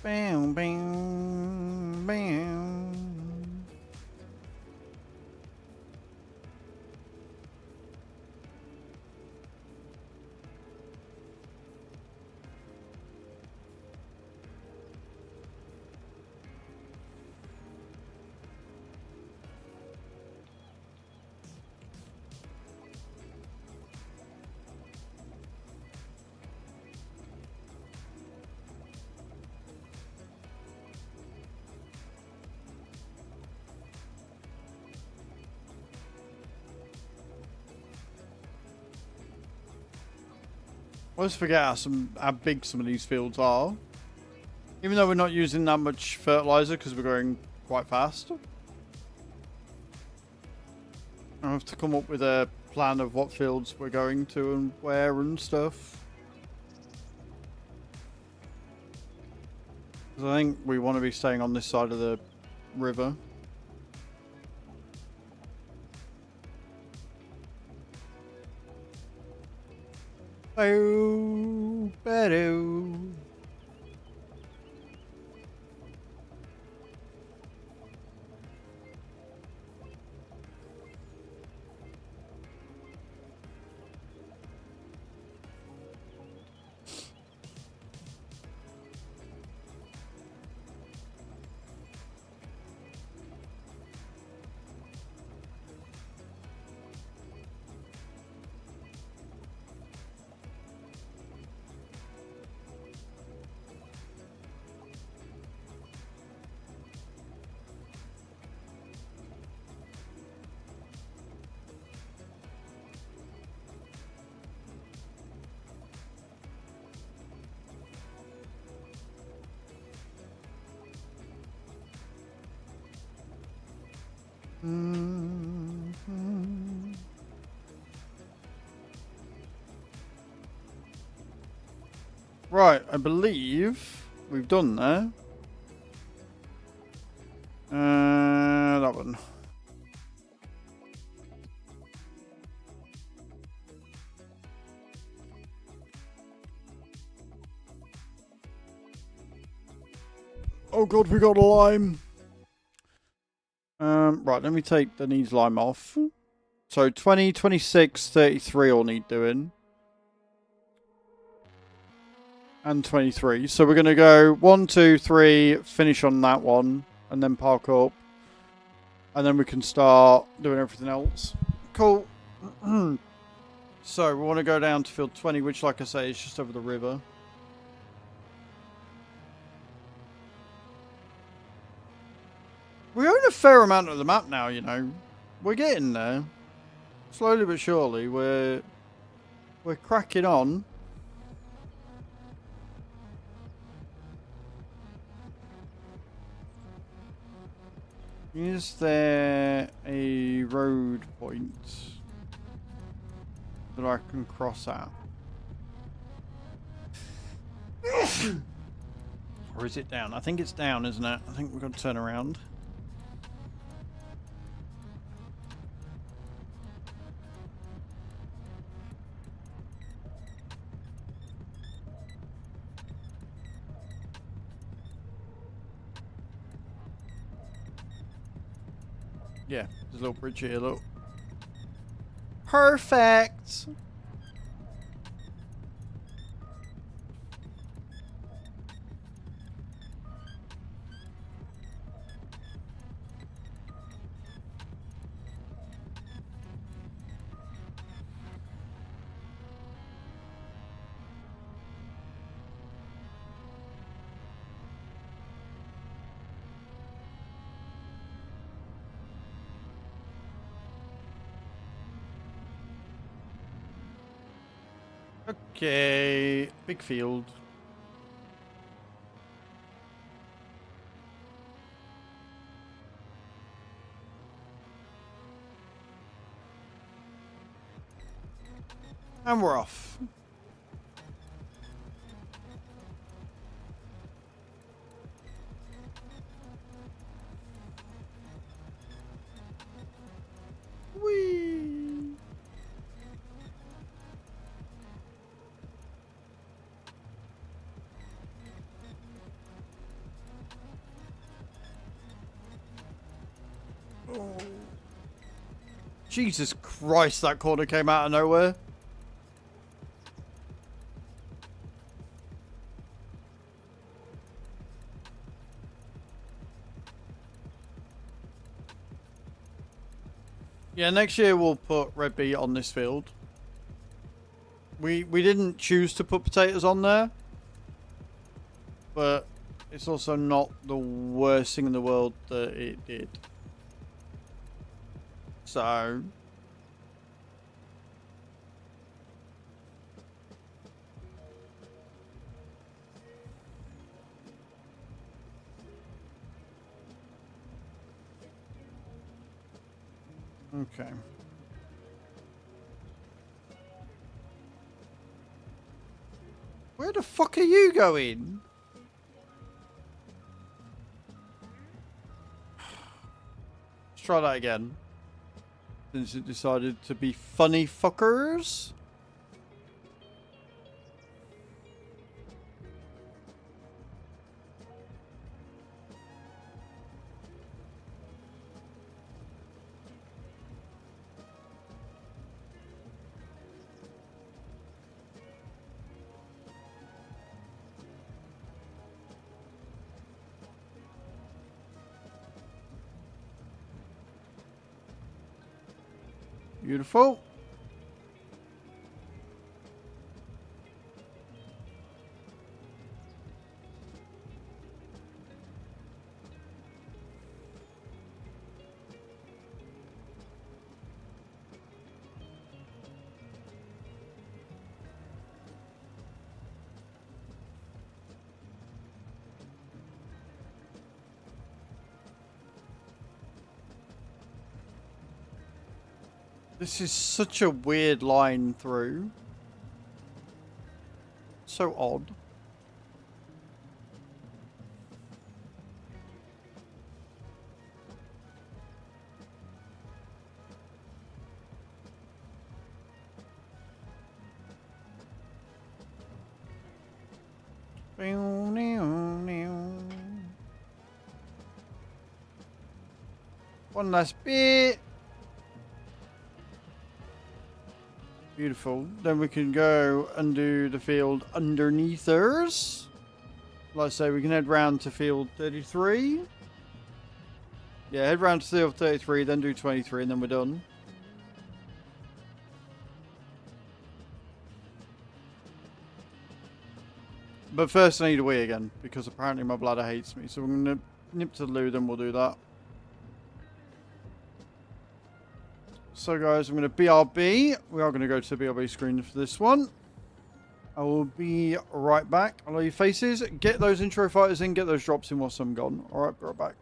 Bam, bam, bam. I always forget how big some of these fields are. Even though we're not using that much fertilizer because we're going quite fast. I have to come up with a plan of what fields we're going to and where and stuff. Because I think we want to be staying on this side of the river. Oh, better. Right, I believe we've done there. That one. Oh god, we got a lime. Right, let me take the needs lime off. So 20, 26, 33 all need doing. And 23. So we're going to go 1, 2, 3, finish on that one, and then park up. And then we can start doing everything else. Cool. So we want to go down to field 20, which, like I say, is just over the river. We own a fair amount of the map now, you know. We're getting there. Slowly but surely, we're cracking on. Is there a road point that I can cross at? Or is it down? I think it's down, isn't it? I think we've got to turn around. Yeah, there's a little bridge here, look. Perfect! Okay, big field. And we're off. Whee! Oh. Jesus Christ, that corner came out of nowhere. Yeah, next year we'll put red beet on this field. We didn't choose to put potatoes on there, but it's also not the worst thing in the world that it did. So okay. Where the fuck are you going? Let's try that again. Since it decided to be funny fuckers. Beautiful. This is such a weird line through. So odd. Why One last bit. Beautiful. Then we can go and do the field underneath ours. Like I say, we can head round to field 33. Yeah, head round to field 33, then do 23, and then we're done. But first I need a wee again, because apparently my bladder hates me. So we're going to nip to the loo, then we'll do that. So guys, I'm going to BRB. We are going to go to the BRB screen for this one. I will be right back. I'll leave faces. Get those intro fighters in, get those drops in whilst I'm gone. Alright, be right back.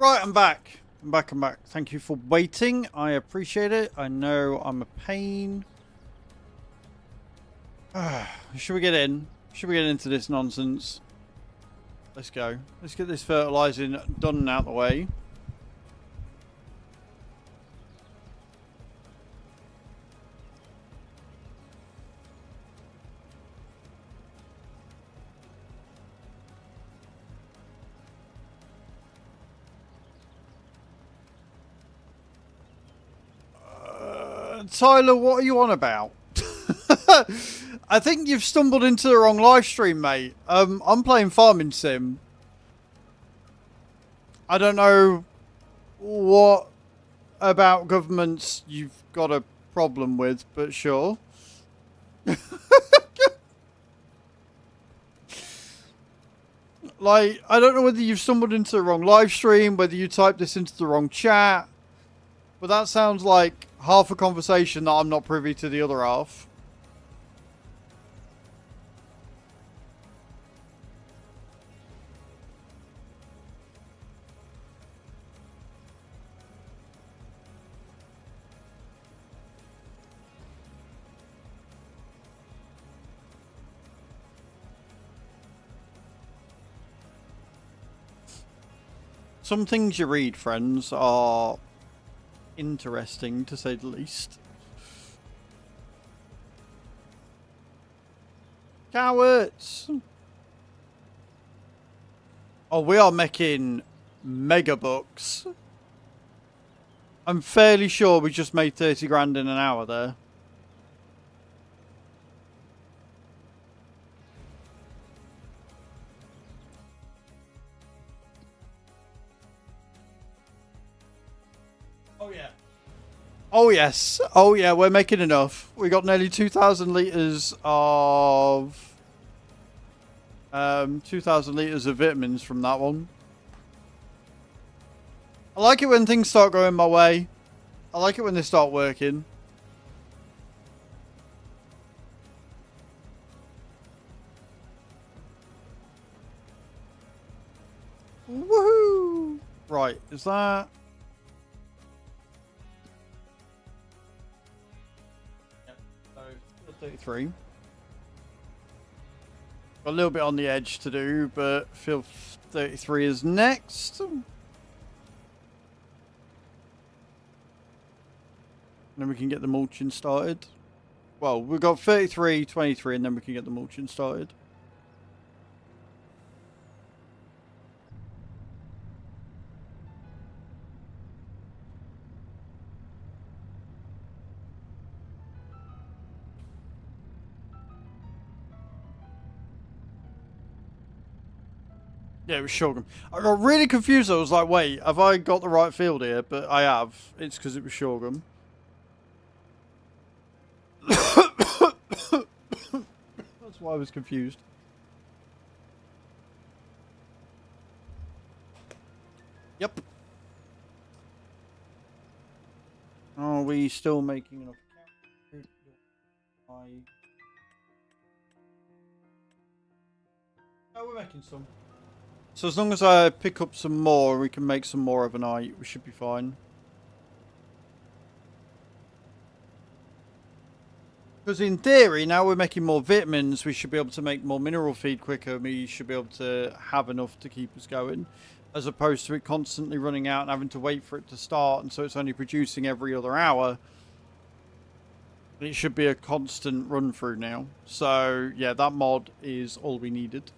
Right, I'm back. I'm back. I'm back. Thank you for waiting. I appreciate it. I know I'm a pain. Should we get in? Should we get into this nonsense? Let's go. Let's get this fertilizing done and out the way. Tyler, what are you on about? I think you've stumbled into the wrong live stream, mate. I'm playing Farming Sim. I don't know what about governments you've got a problem with, but sure. Like, I don't know whether you've stumbled into the wrong live stream, whether you typed this into the wrong chat, but that sounds like half a conversation that I'm not privy to the other half. Some things you read, friends, are interesting, to say the least. Cowards! Oh, we are making mega bucks. I'm fairly sure we just made 30 grand in an hour there. Oh yeah. Oh yes. Oh yeah, we're making enough. We got nearly 2,000 litres of 2,000 litres of vitamins from that one. I like it when things start going my way. I like it when they start working. Woohoo! Right, is that... Yep, so 33. Got a little bit on the edge to do, but field 33 is next. And then we can get the mulching started. Well, we've got 33, 23, and then we can get the mulching started. Yeah, it was Shogun. I got really confused. I was like, wait, have I got the right field here? But I have. It's because it was Shogun. That's why I was confused. Yep. Are we still making enough? No, we're making some. So as long as I pick up some more, we can make some more overnight. We should be fine. Because in theory, now we're making more vitamins, we should be able to make more mineral feed quicker. We should be able to have enough to keep us going. As opposed to it constantly running out and having to wait for it to start. And so it's only producing every other hour. It should be a constant run through now. So yeah, that mod is all we needed.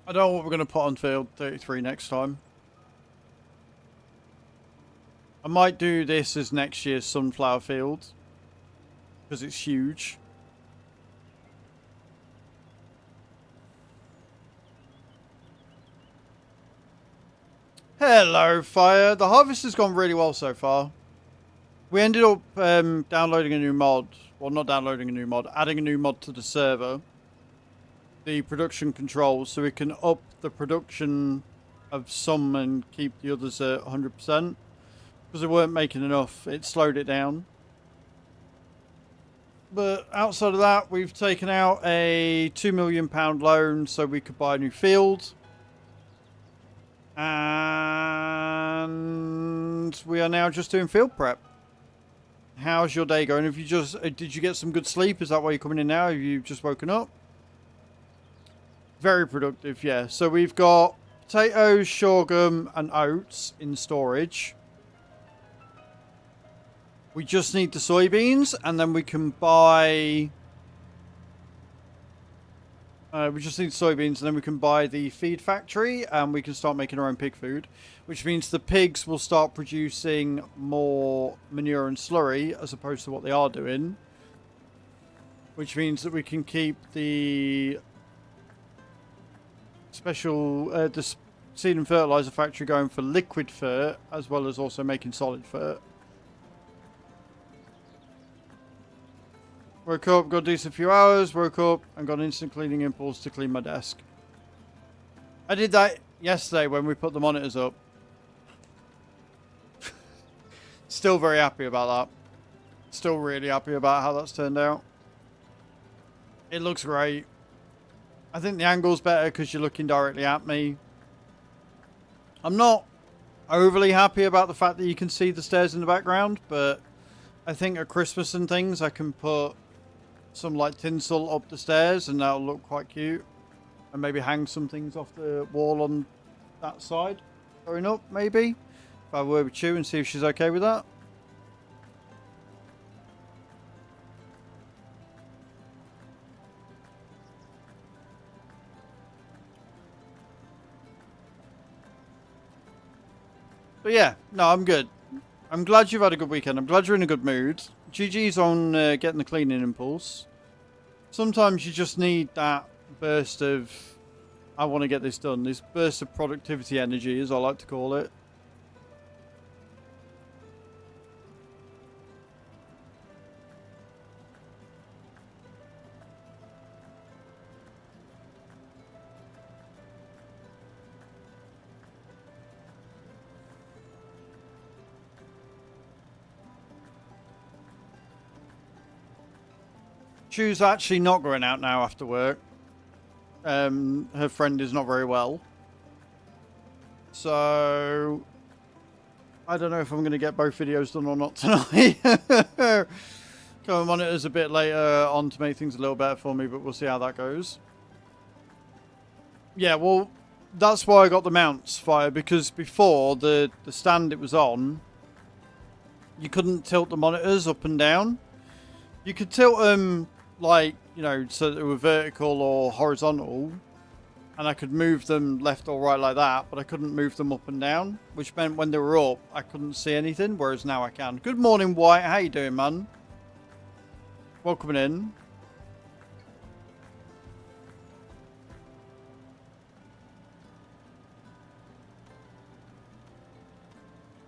I don't know what we're going to put on field 33 next time. I might do this as next year's sunflower field. Because it's huge. Hello, Fire. The harvest has gone really well so far. We ended up downloading a new mod. Well, not downloading a new mod. Adding a new mod to the server. The production controls. So we can up the production of some and keep the others at 100%. Because they weren't making enough. It slowed it down. But outside of that, we've taken out a £2 million loan so we could buy a new field. And we are now just doing field prep. How's your day going? Have you just did you get some good sleep? Is that why you're coming in now? Have you just woken up? Very productive, yeah. So we've got potatoes, sorghum, and oats in storage. We just need the soybeans, and then we can buy. We just need soybeans, and then we can buy the feed factory, and we can start making our own pig food. Which means the pigs will start producing more manure and slurry, as opposed to what they are doing. Which means that we can keep the special the seed and fertilizer factory going for liquid fert, as well as also making solid fert. Woke up, got a decent few hours, woke up and got an instant cleaning impulse to clean my desk. I did that yesterday when we put the monitors up. Still very happy about that. Still really happy about how that's turned out. It looks great. I think the angle's better because you're looking directly at me. I'm not overly happy about the fact that you can see the stairs in the background, but I think at Christmas and things I can put some like tinsel up the stairs and that'll look quite cute. And maybe hang some things off the wall on that side. Going up, maybe. If I have a word with you and see if she's okay with that. But yeah, no, I'm good. I'm glad you've had a good weekend. I'm glad you're in a good mood. GG's on getting the cleaning impulse. Sometimes you just need that burst of, I want to get this done. This burst of productivity energy, as I like to call it. Chu's actually not going out now after work. Her friend is not very well. So I don't know if I'm going to get both videos done or not tonight. Come on, monitors a bit later on to make things a little better for me, but we'll see how that goes. Yeah, well, that's why I got the mounts Fire, because before the stand it was on, you couldn't tilt the monitors up and down. You could tilt them like, you know, so that they were vertical or horizontal, And I could move them left or right like that, but I couldn't move them up and down, which meant when they were up, I couldn't see anything, whereas now I can. Good morning, White. How you doing, man? Welcome in.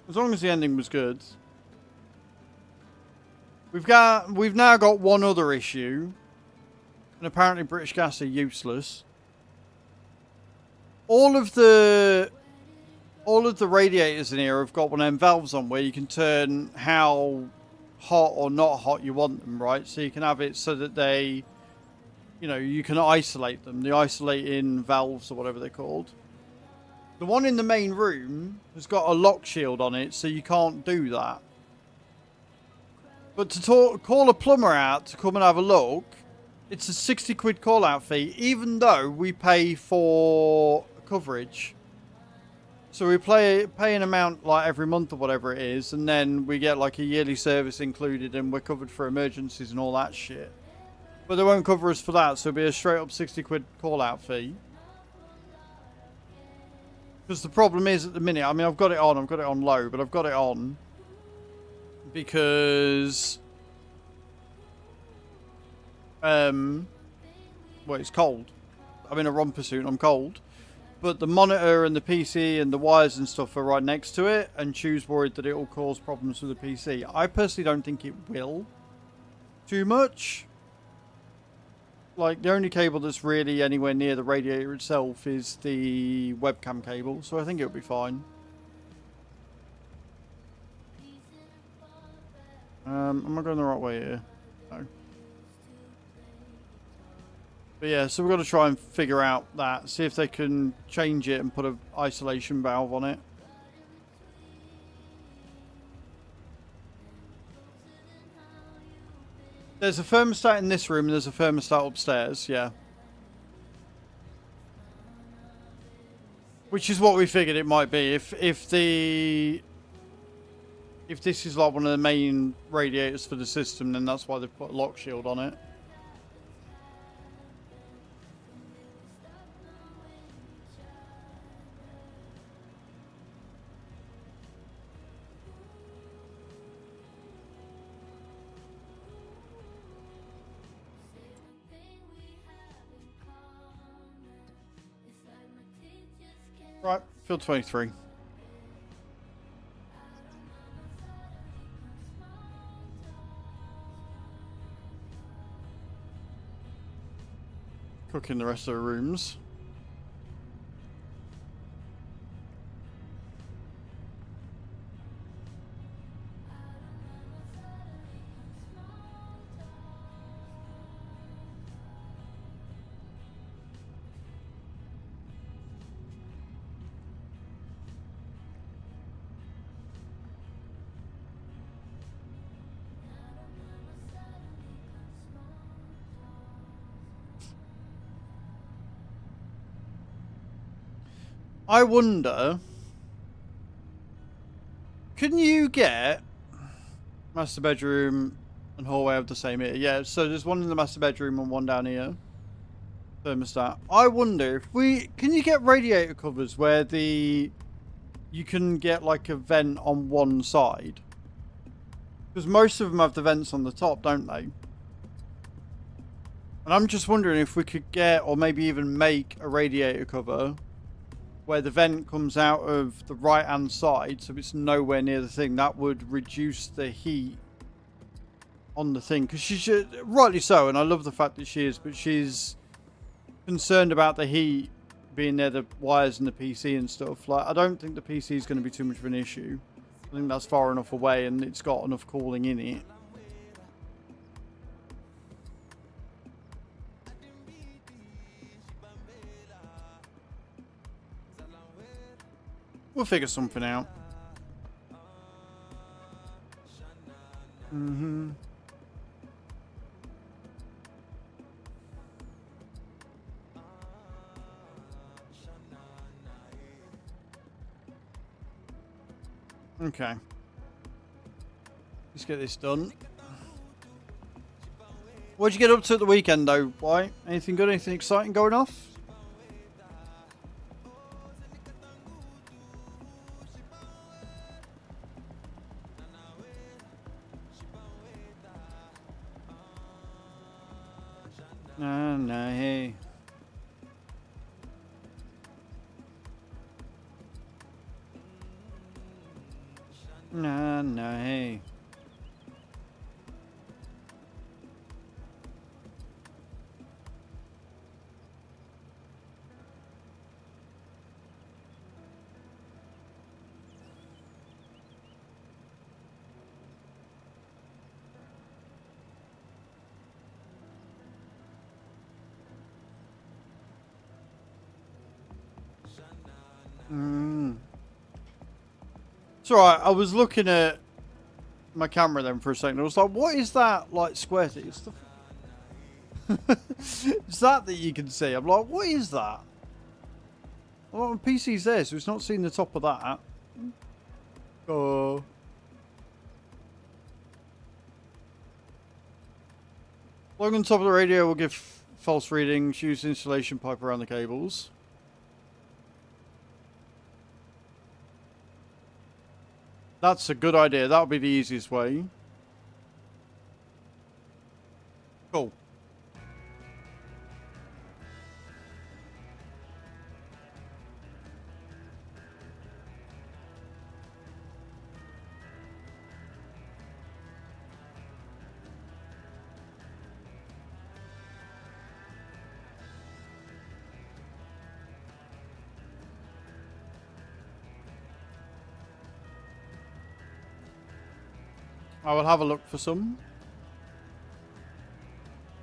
As long as the ending was good. We've now got one other issue, and apparently British Gas are useless. All of the radiators in here have got one of them valves on where you can turn how hot or not hot you want them, right? So you can have it so that they, you know, you can isolate them. The isolating valves or whatever they're called. The one in the main room has got a lock shield on it, so you can't do that. But to call a plumber out to come and have a look, it's a 60 quid call out fee, even though we pay for coverage. So we pay an amount like every month or whatever it is, and then we get like a yearly service included, and we're covered for emergencies and all that shit. But they won't cover us for that, so it'll be a straight up 60 quid call out fee. Because the problem is at the minute, I mean, I've got it on low, but I've got it on because well, it's cold. I'm in a romper suit and I'm cold. But the monitor and the PC and the wires and stuff are right next to it, and Chu's worried that it will cause problems with the PC. I personally don't think it will too much. Like, the only cable that's really anywhere near the radiator itself is the webcam cable, so I think it'll be fine. Am I going the right way here? No. But yeah, so we've got to try and figure out that. See if they can change it and put an isolation valve on it. There's a thermostat in this room and there's a thermostat upstairs, yeah. Which is what we figured it might be. If this is like one of the main radiators for the system, then that's why they've put a lock shield on it. Right, field 23. Cooking the rest of the rooms. I wonder, can you get master bedroom and hallway of the same here? Yeah, so there's one in the master bedroom and one down here. Thermostat. I wonder if can you get radiator covers where you can get like a vent on one side? Because most of them have the vents on the top, don't they? And I'm just wondering if we could get, or maybe even make a radiator cover where the vent comes out of the right hand side, so it's nowhere near the thing. That would reduce the heat on the thing, because she's rightly so, and I love the fact that she is, but she's concerned about the heat being near the wires and the PC and stuff. Like, I don't think the PC is going to be too much of an issue. I think that's far enough away and it's got enough cooling in it. We'll figure something out. Okay. Let's get this done. What'd you get up to at the weekend, though? Why? Anything good? Anything exciting going off? Nah, nah, hey. Nah, nah, hey. It's alright, I was looking at my camera then for a second. I was like, what is that, like, square thing? It's, it's that you can see. I'm like, what is that? Well, my PC's there, so it's not seeing the top of that. Oh. Plug on top of the radio will give false readings. Use insulation pipe around the cables. That's a good idea. That would be the easiest way. Cool. I will have a look for some.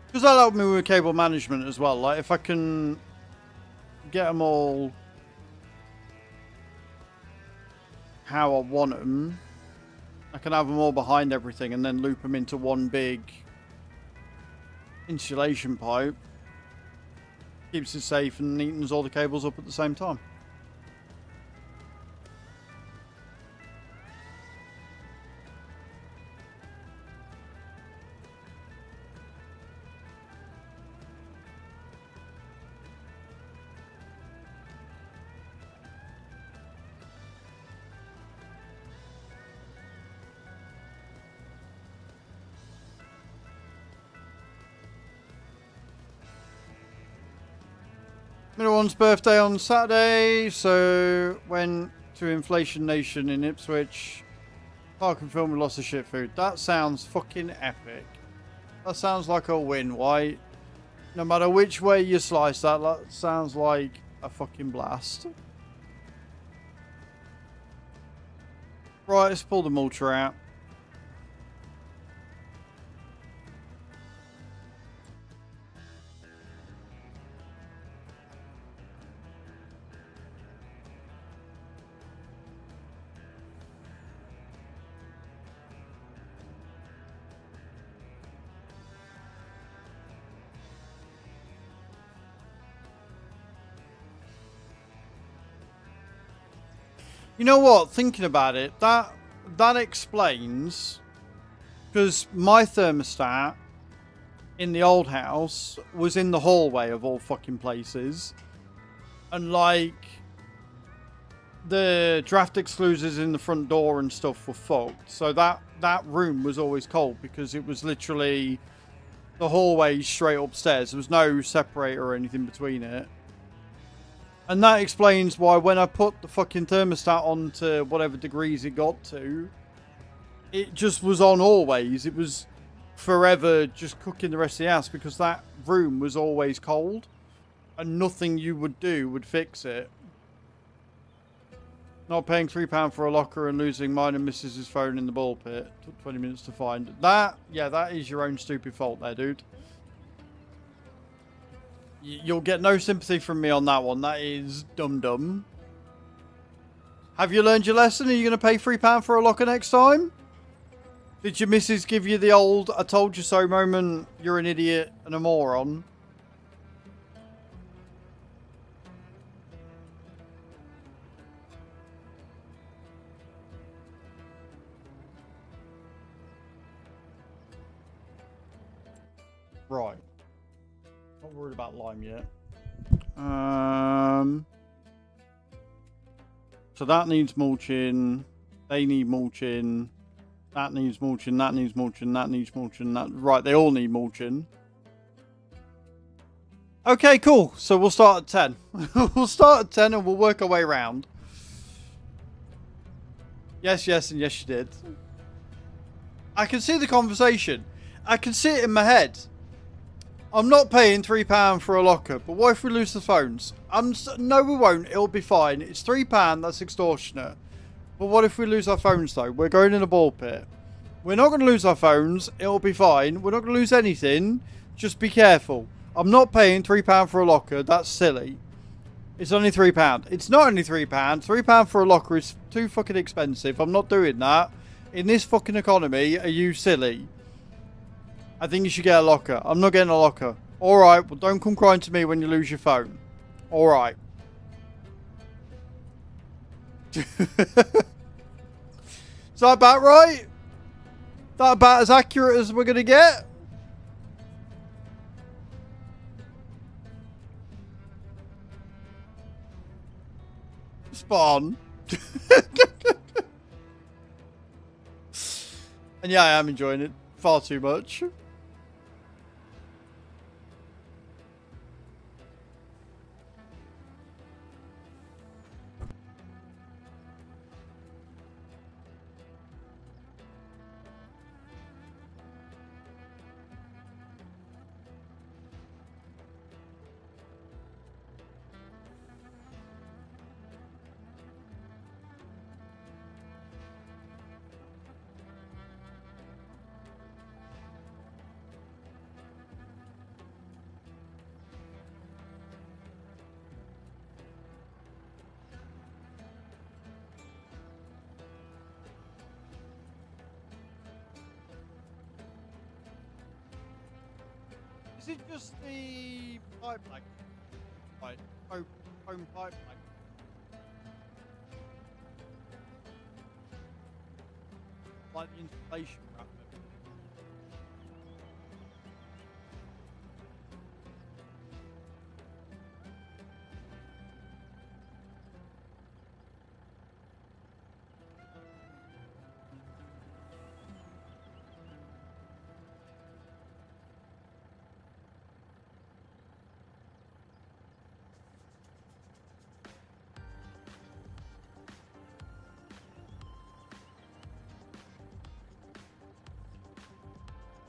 Because that'll help me with cable management as well. Like, if I can get them all how I want them, I can have them all behind everything and then loop them into one big insulation pipe. Keeps it safe and neatens all the cables up at the same time. Middle one's birthday on Saturday, so went to Inflation Nation in Ipswich. Park and film with lots of shit food. That sounds fucking epic. That sounds like a win, White. No matter which way you slice that, that sounds like a fucking blast. Right, let's pull the mulcher out. You know what? Thinking about it, that explains, because my thermostat in the old house was in the hallway of all fucking places, and like the draft exclusions in the front door and stuff were fucked. So that room was always cold because it was literally the hallway straight upstairs. There was no separator or anything between it. And that explains why when I put the fucking thermostat on to whatever degrees it got to, it just was on always. It was forever just cooking the rest of the house because that room was always cold. And nothing you would do would fix it. Not paying £3 for a locker and losing mine and Mrs.'s phone in the ball pit. Took 20 minutes to find. That, yeah, that is your own stupid fault there, dude. You'll get no sympathy from me on that one. That is dumb. Have you learned your lesson? Are you going to pay £3 for a locker next time? Did your missus give you the old I told you so moment, you're an idiot and a moron? Right. Not worried about lime yet. So that needs mulching. They need mulching. That needs mulching. That needs mulching. That needs mulching. That right. They all need mulching. Okay, cool. So we'll start at 10. We'll start at 10 and we'll work our way around. Yes, yes, and yes, you did. I can see the conversation. I can see it in my head. I'm not paying £3 for a locker, but what if we lose the phones? No, we won't. It'll be fine. It's £3. That's extortionate. But what if we lose our phones, though? We're going in a ball pit. We're not going to lose our phones. It'll be fine. We're not going to lose anything. Just be careful. I'm not paying £3 for a locker. That's silly. It's only £3. It's not only £3. £3 for a locker is too fucking expensive. I'm not doing that. In this fucking economy, are you silly? I think you should get a locker. I'm not getting a locker. Alright, well don't come crying to me when you lose your phone. Alright. Is that about right? That about as accurate as we're going to get? Spawn. And yeah, I am enjoying it far too much. Is it just the pipe lag? Right, home pipe lag. Like the installation wrap.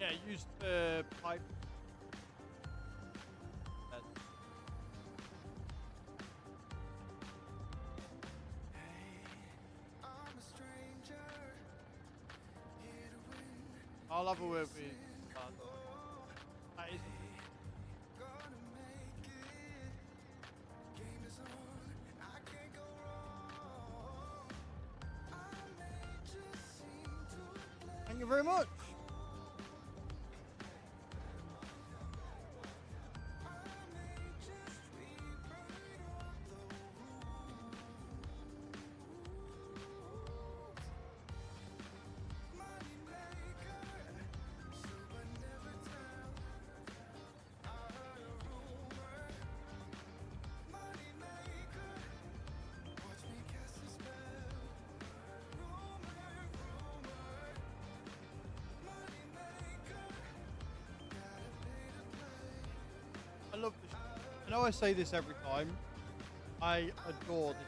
Yeah, use the pipe. I'll have a word with you. That is. Thank you very much. I love this. I know I say this every time. I adore this.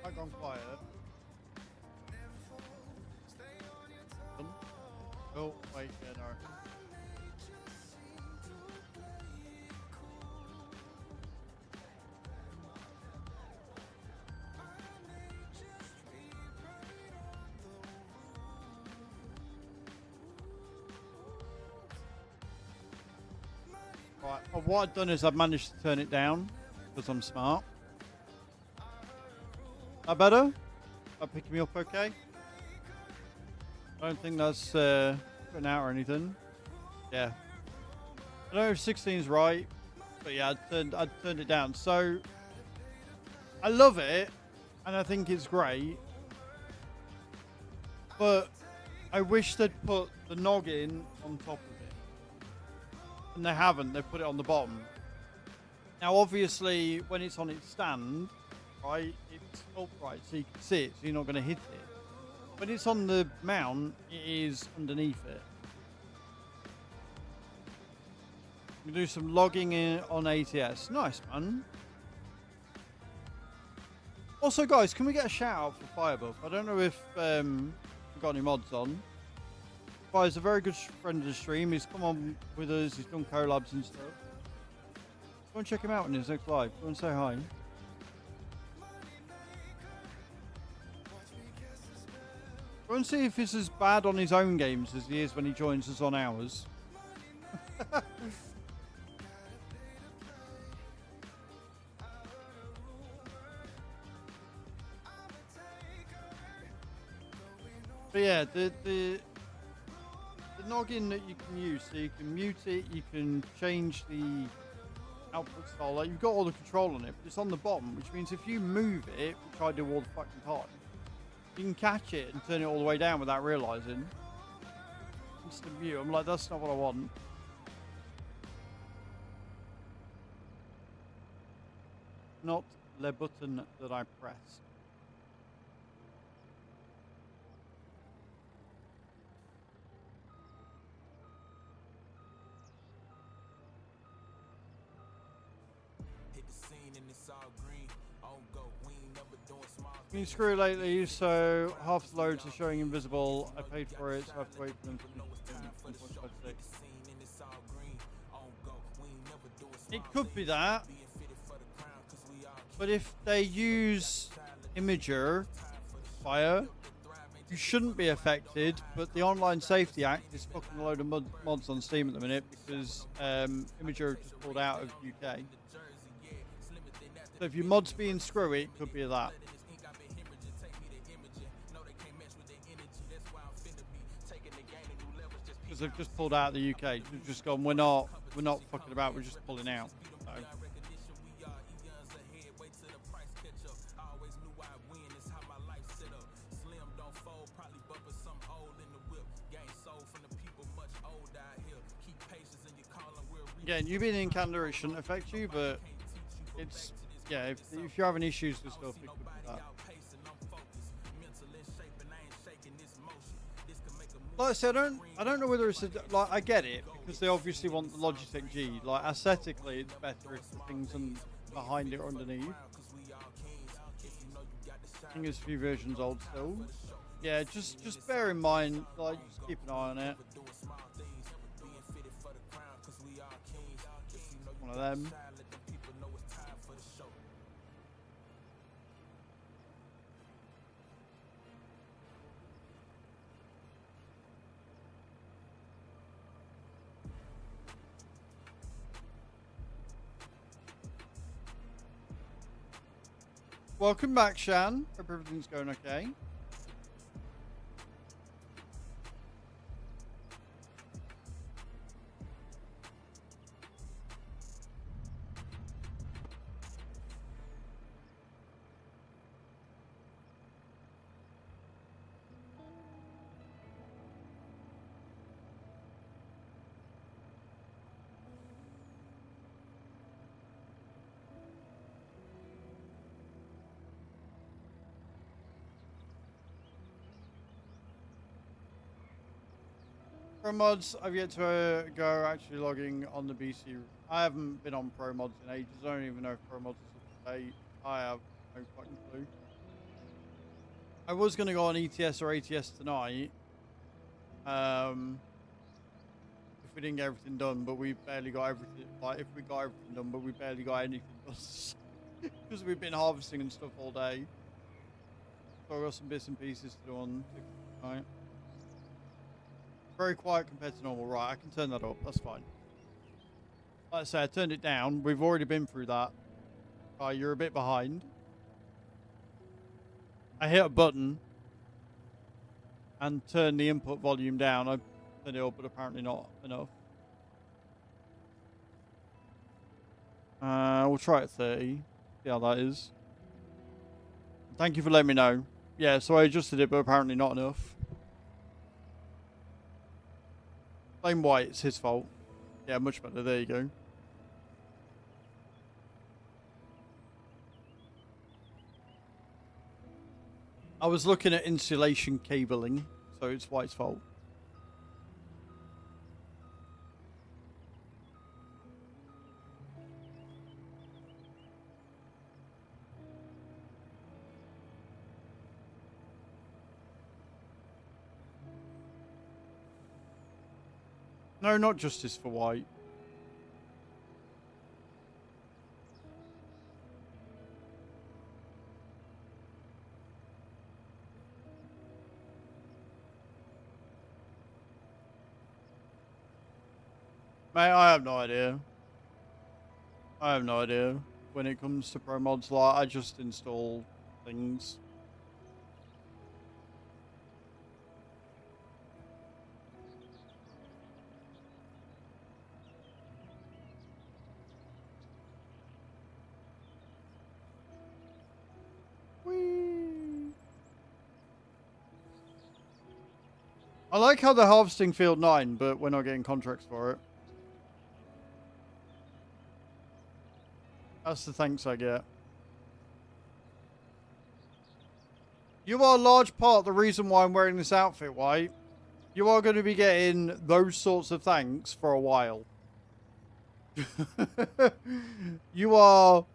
I've gone quiet. Oh, wait, yeah, no. Right, what I've done is I've managed to turn it down because I'm smart. That better? That picking me up okay? I don't think that's putting out or anything. Yeah. I don't know if 16's right, but yeah, I turned it down. So I love it, and I think it's great. But I wish they'd put the noggin on top of it. And they haven't. They put it on the bottom. Now, obviously, when it's on its stand, right, it's upright, so you can see it, so you're not going to hit it. When it's on the mount, it is underneath it. We do some logging in on ATS. Nice, man. Also, guys, can we get a shout out for Firebuff? I don't know if we've got any mods on. Fire's a very good friend of the stream. He's come on with us. He's done collabs and stuff. Go and check him out in his next live. Go and say hi. Go and see if he's as bad on his own games as he is when he joins us on ours. But yeah, the noggin that you can use, so you can mute it, you can change the output style. Like, you've got all the control on it, but it's on the bottom, which means if you move it, which I do all the fucking time, you can catch it and turn it all the way down without realizing. Instant mute. I'm like, that's not what I want. Not the button that I pressed. Been screwed lately, so half the loads are showing invisible. I paid for it, so I have to wait for them to finish 1.56. It could be that, but if they use Imager Fire, you shouldn't be affected. But the Online Safety Act is fucking a load of mods on Steam at the minute because Imager just pulled out of UK. So if your mod's being screwy, it could be that. Because they've just pulled out of the UK. They've just gone, we're not fucking about, we're just pulling out. So. Again, you being in Canada, it shouldn't affect you, but it's, yeah, if you're having issues with stuff, it could be that. Like I said, I don't know whether it's like, I get it because they obviously want the Logitech G. Like, aesthetically, it's better if the things behind it or underneath. I think it's a few versions old still. Yeah, just bear in mind, like, just keep an eye on it. One of them. Welcome back, Shan. Hope everything's going okay. Pro mods, I've yet to go actually logging on the BC. I haven't been on Pro mods in ages. I don't even know if Pro mods is up to date. I have no fucking clue. I was going to go on ETS or ATS tonight. If we didn't get everything done, but we barely got everything. Like, if we got everything done, but we barely got anything done. Because we've been harvesting and stuff all day. So I've got some bits and pieces to do on tonight. Very quiet compared to normal. Right, I can turn that up. That's fine. Like I say, I turned it down. We've already been through that. You're a bit behind. I hit a button and turned the input volume down. I turned it up, but apparently not enough. We'll try at 30. See how that is. Thank you for letting me know. Yeah, so I adjusted it, but apparently not enough. Blame White, it's his fault. Yeah, much better. There you go. I was looking at insulation cabling, so it's White's fault. No, not justice for White. Mate, I have no idea. I have no idea. When it comes to pro mods, like, I just install things. Whee! I like how they're harvesting field 9, but we're not getting contracts for it. That's the thanks I get. You are a large part of the reason why I'm wearing this outfit, White. You are going to be getting those sorts of thanks for a while. You are,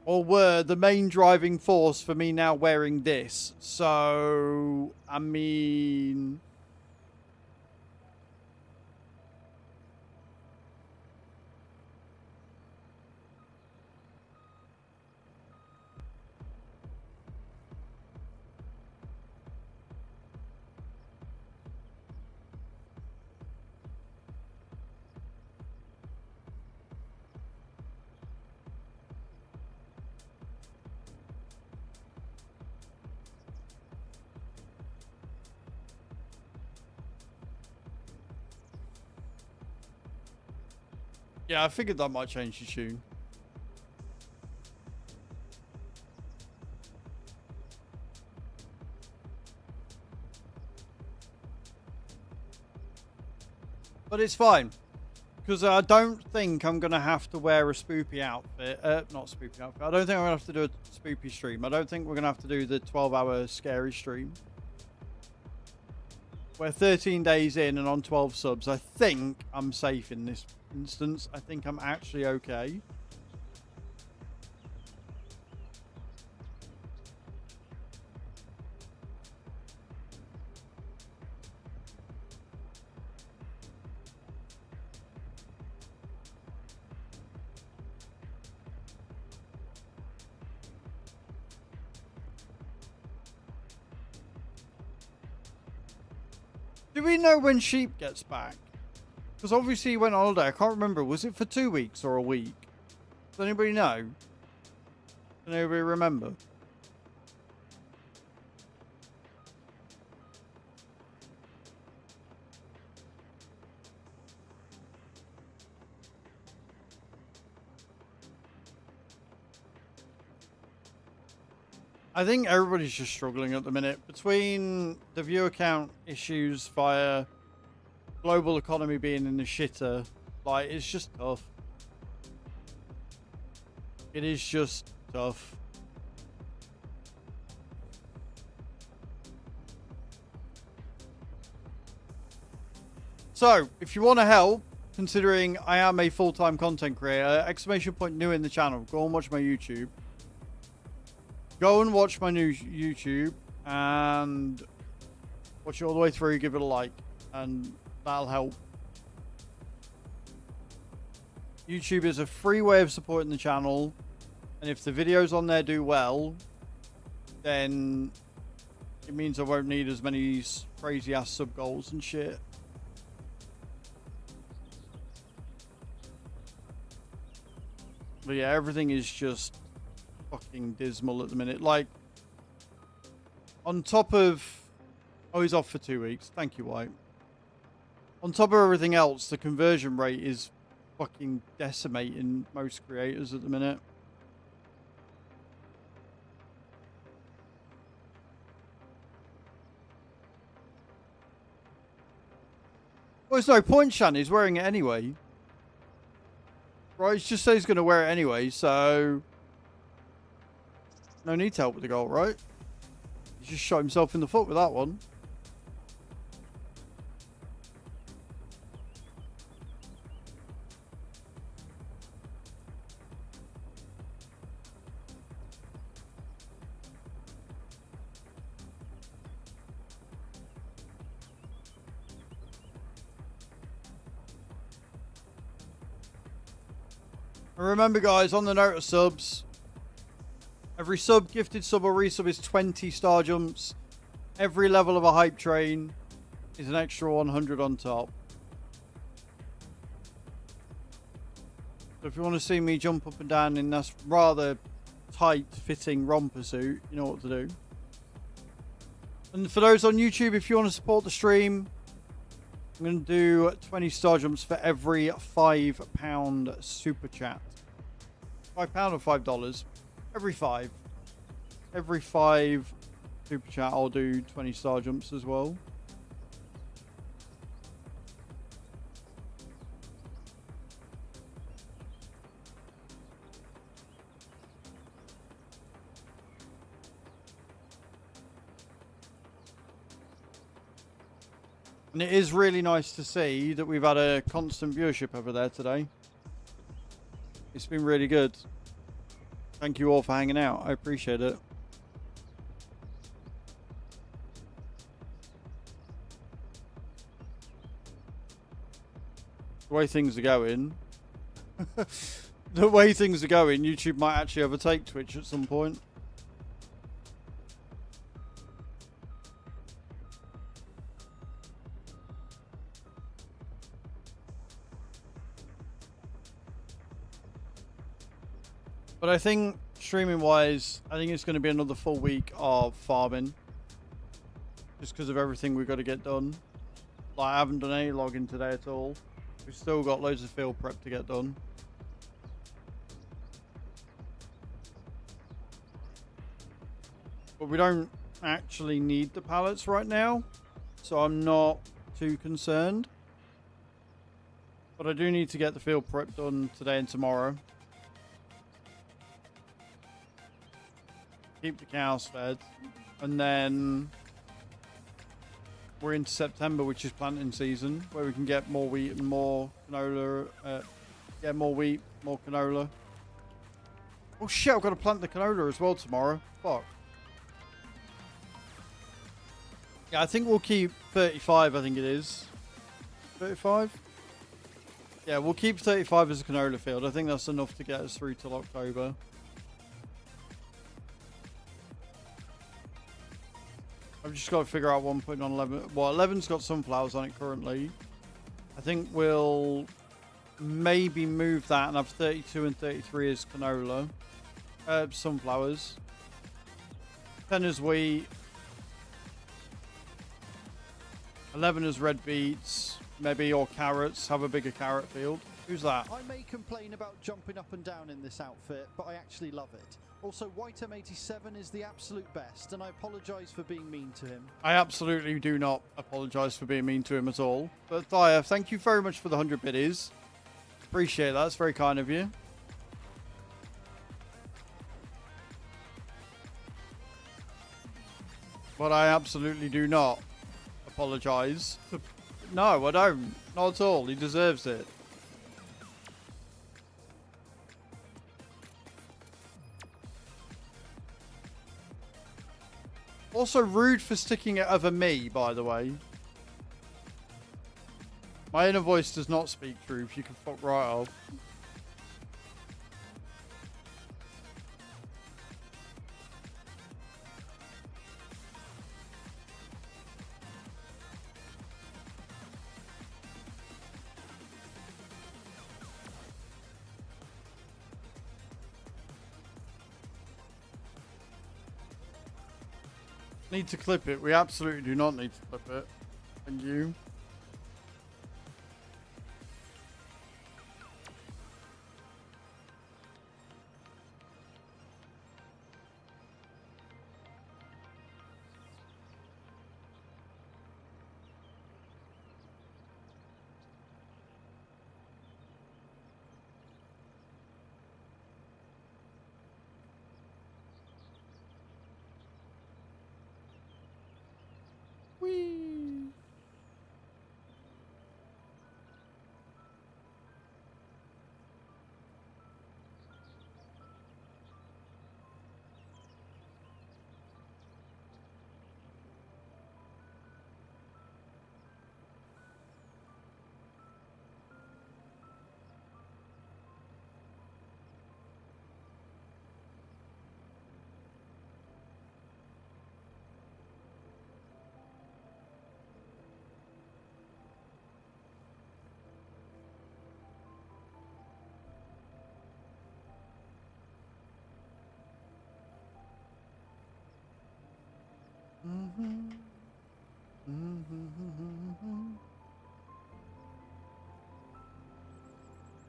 or were, the main driving force for me now wearing this. So, I mean... Yeah, I figured that might change the tune. But it's fine. Because I don't think I'm going to have to wear a spoopy outfit. Not spoopy outfit. I don't think I'm going to have to do a spoopy stream. I don't think we're going to have to do the 12-hour scary stream. We're 13 days in and on 12 subs. I think I'm safe in this instance. I think I'm actually okay. Do we know when Sheep gets back? Because obviously he went on holiday. I can't remember. Was it for 2 weeks or a week? Does anybody know? Does anybody remember? I think everybody's just struggling at the minute. Between the viewer count issues via global economy being in the shitter, like, it's just tough. It is just tough. So, if you want to help, considering I am a full-time content creator, !new in the channel, go and watch my YouTube. Go and watch my new YouTube and watch it all the way through, give it a like, and that'll help. YouTube is a free way of supporting the channel, and if the videos on there do well, then it means I won't need as many crazy ass sub goals and shit. But yeah, everything is just fucking dismal at the minute. Like, on top of... Oh, he's off for 2 weeks. Thank you, White. On top of everything else, the conversion rate is fucking decimating most creators at the minute. Well, there's no point, Shan. He's wearing it anyway. Right, he's just said he's going to wear it anyway, so... No need to help with the goal, right? He just shot himself in the foot with that one. And remember, guys, on the note of subs, every sub, gifted sub or resub is 20 star jumps. Every level of a hype train is an extra 100 on top. So if you want to see me jump up and down in this rather tight-fitting romper suit, you know what to do. And for those on YouTube, if you want to support the stream, I'm going to do 20 star jumps for every £5 super chat. £5 or $5? Every 5. Every 5 super chat, I'll do 20 star jumps as well. And it is really nice to see that we've had a constant viewership over there today. It's been really good. Thank you all for hanging out. I appreciate it. The way things are going... the way things are going, YouTube might actually overtake Twitch at some point. But I think, streaming wise, I think it's going to be another full week of farming. Just because of everything we've got to get done. Like, I haven't done any logging today at all. We've still got loads of field prep to get done. But we don't actually need the pallets right now. So I'm not too concerned. But I do need to get the field prep done today and tomorrow. Keep the cows fed, and then we're into September, which is planting season, where we can get more wheat and more canola. Get more wheat, more canola. Oh shit! I've got to plant the canola as well tomorrow. Fuck. Yeah, I think we'll keep 35. I think it is 35. Yeah, we'll keep 35 as a canola field. I think that's enough to get us through till October. I've just got to figure out one putting on 11. Well, 11's got sunflowers on it currently. I think we'll maybe move that and have 32 and 33 as canola. Sunflowers. 10 as wheat. 11 as red beets. Maybe, or carrots. Have a bigger carrot field. Who's that? I may complain about jumping up and down in this outfit, but I actually love it. Also, White M87 is the absolute best, and I apologise for being mean to him. I absolutely do not apologise for being mean to him at all. But Thea, thank you very much for the 100 biddies. Appreciate that. It's very kind of you. But I absolutely do not apologise. No, I don't. Not at all. He deserves it. Also rude for sticking it over me, by the way. My inner voice does not speak truth. You can fuck right off. Need to clip it. We absolutely do not need to clip it. And you? Whee!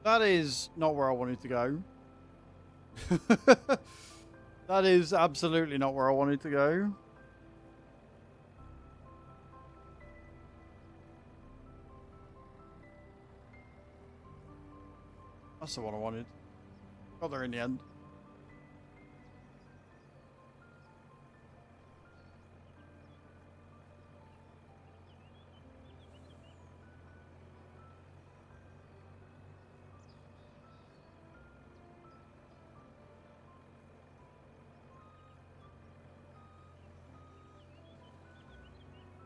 That is not where I wanted to go. That is absolutely not where I wanted to go. That's the one I wanted. Got there in the end.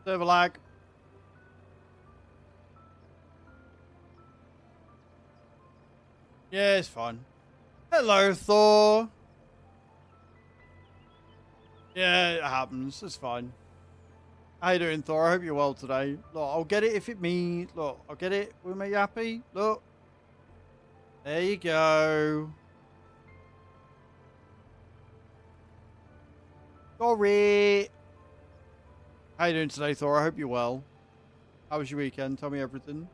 Server lag. Yeah, it's fine. Hello, Thor. Yeah, it happens. It's fine. How you doing, Thor? I hope you're well today. Look, I'll get it if it means... Look, I'll get it. Will make you happy? Look. There you go. Sorry. How you doing today, Thor? I hope you're well. How was your weekend? Tell me everything.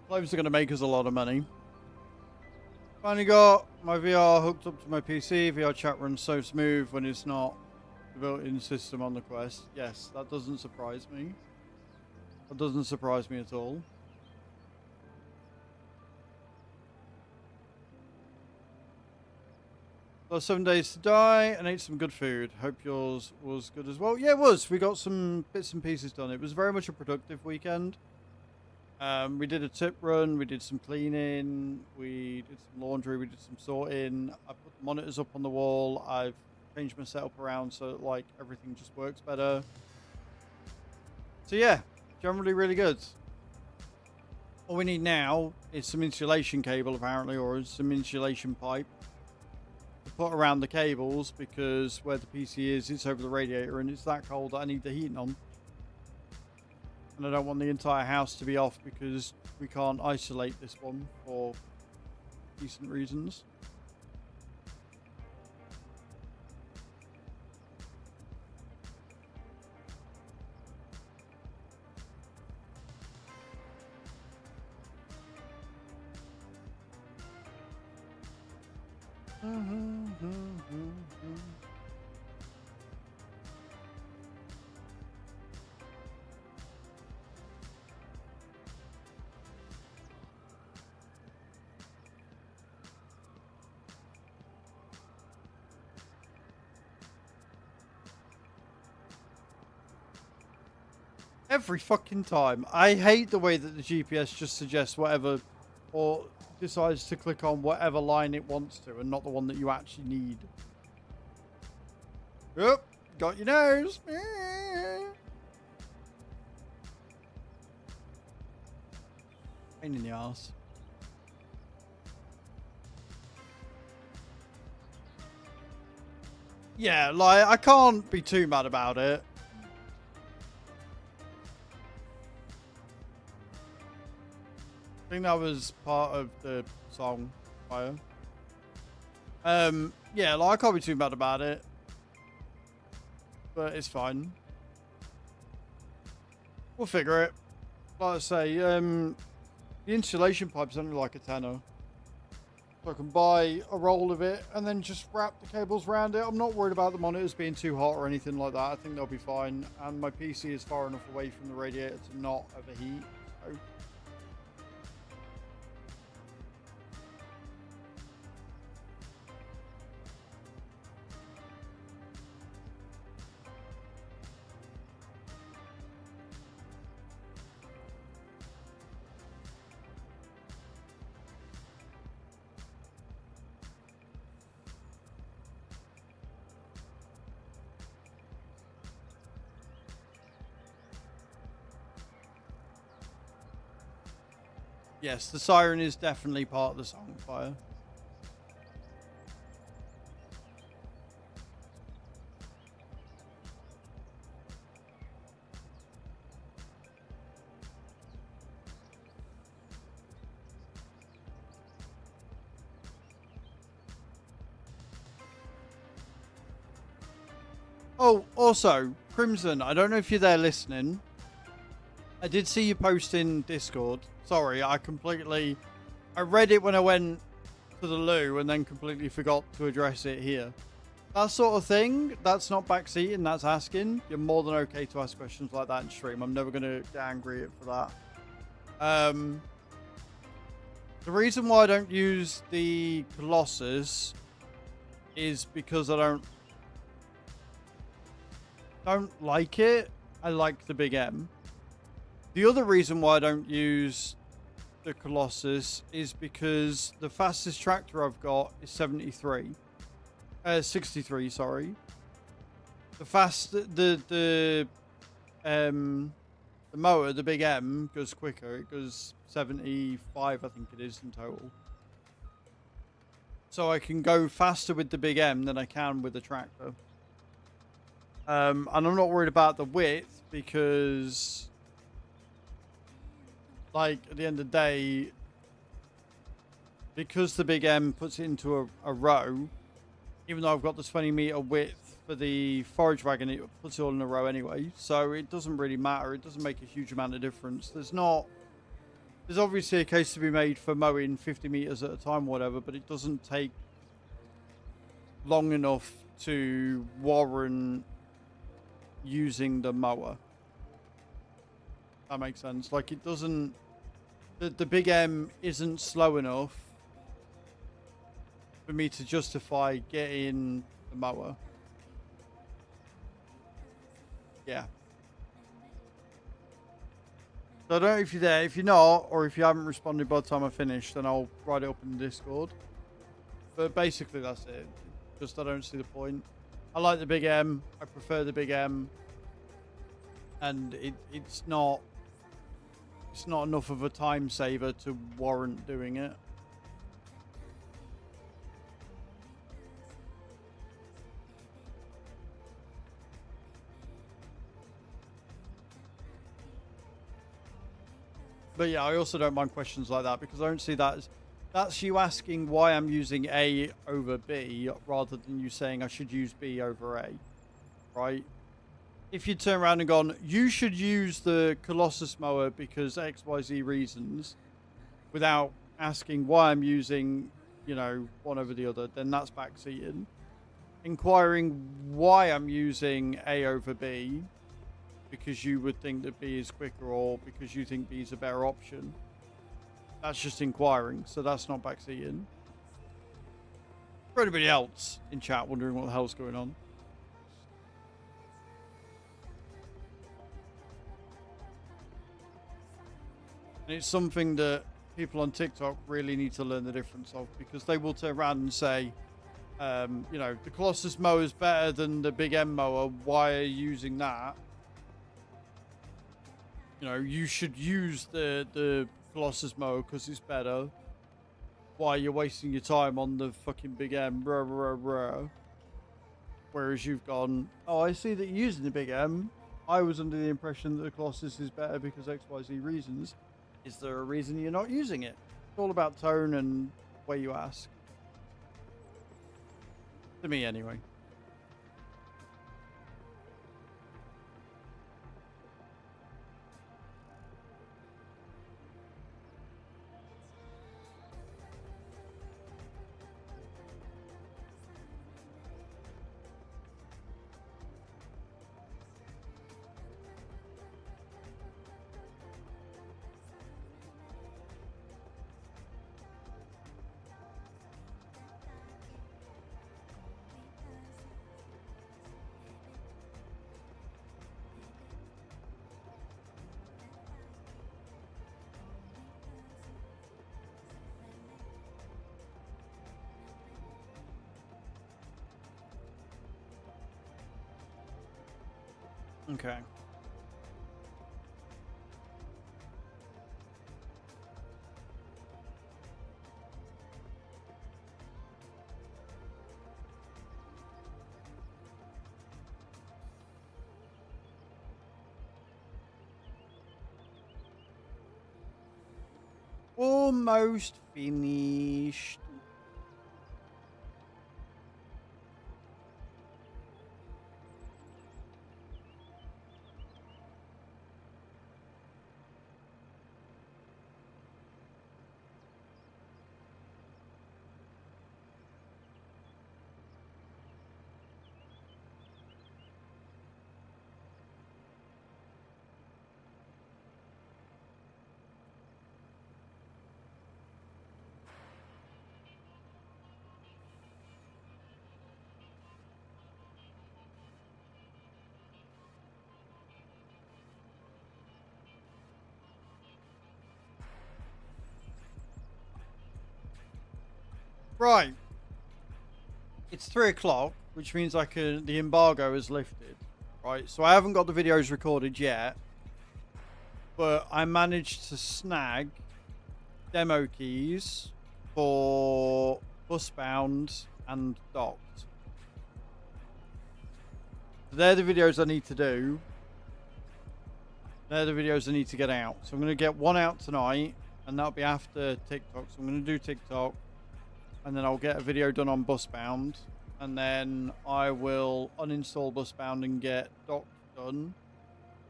Cloves are going to make us a lot of money. Finally got my VR hooked up to my PC. VR chat runs so smooth when it's not the built-in system on the Quest. Yes, that doesn't surprise me. That doesn't surprise me at all. Got 7 days to die and ate some good food. Hope yours was good as well. Yeah, it was. We got some bits and pieces done. It was very much a productive weekend. We did a tip run, we did some cleaning, we did some laundry, we did some sorting. I put the monitors up on the wall. I've changed my setup around so that, like, everything just works better. So yeah, generally really good. All we need now is some insulation cable apparently, or some insulation pipe to put around the cables, because where the PC is, it's over the radiator and it's that cold that I need the heating on. And I don't want the entire house to be off because we can't isolate this one for decent reasons. Every fucking time. I hate the way that the GPS just suggests whatever, or decides to click on whatever line it wants to and not the one that you actually need. Yep, got your nose. Pain in the ass. Yeah, like, I can't be too mad about it. I think that was part of the song, Fire. Yeah, like, I can't be too mad about it. But it's fine. We'll figure it. Like I say, the insulation pipe's only like a tenner. So I can buy a roll of it and then just wrap the cables around it. I'm not worried about the monitors being too hot or anything like that. I think they'll be fine. And my PC is far enough away from the radiator to not overheat. So yes, the siren is definitely part of the song, Fire. Oh, also, Crimson, I don't know if you're there listening. I did see you post in Discord. Sorry, I read it when I went to the loo and then completely forgot to address it here. That sort of thing, that's not backseating, that's asking. You're more than okay to ask questions like that in stream. I'm never going to get angry for that. The reason why I don't use the Colossus is because I don't like it. I like the Big M. The other reason why I don't use the Colossus is because the fastest tractor I've got is 63, sorry. The motor, the Big M, goes quicker. It goes 75, I think it is in total. So I can go faster with the Big M than I can with the tractor. And I'm not worried about the width because, like, at the end of the day, because the Big M puts it into a row, even though I've got the 20-meter width for the forage wagon, it puts it all in a row anyway. So it doesn't really matter. It doesn't make a huge amount of difference. There's obviously a case to be made for mowing 50 meters at a time or whatever, but it doesn't take long enough to warrant using the mower. That makes sense. Like, it doesn't, the Big M isn't slow enough for me to justify getting the mower. Yeah. So I don't know if you're there. If you're not, or if you haven't responded by the time I finish, then I'll write it up in the Discord. But basically that's it. Just I don't see the point. I like the Big M. I prefer the Big M. And it's not enough of a time saver to warrant doing it. But yeah, I also don't mind questions like that because I don't see that as, that's you asking why I'm using A over B rather than you saying I should use B over A, right? If you turn around and gone, you should use the Colossus mower because XYZ reasons, without asking why I'm using, you know, one over the other, then that's backseating. Inquiring why I'm using A over B because you would think that B is quicker or because you think B is a better option, that's just inquiring, so that's not backseating. For anybody else in chat wondering what the hell's going on. And it's something that people on TikTok really need to learn the difference of, because they will turn around and say, you know, the Colossus mower is better than the Big M mower. Why are you using that? You know, you should use the Colossus mower because it's better. Why you're wasting your time on the fucking Big M? Rah, rah, rah. Whereas you've gone, oh, I see that you're using the Big M. I was under the impression that the Colossus is better because XYZ reasons. Is there a reason you're not using it? It's all about tone and way you ask. To me, anyway. Okay. Almost finished. Right. It's 3 o'clock, which means the embargo is lifted. Right, so I haven't got the videos recorded yet, but I managed to snag demo keys for Busbound and Docked. They're the videos I need to do. They're the videos I need to get out. So I'm going to get one out tonight, and that'll be after TikTok. So I'm going to do TikTok, and then I'll get a video done on Busbound, and then I will uninstall Busbound and get Docked done.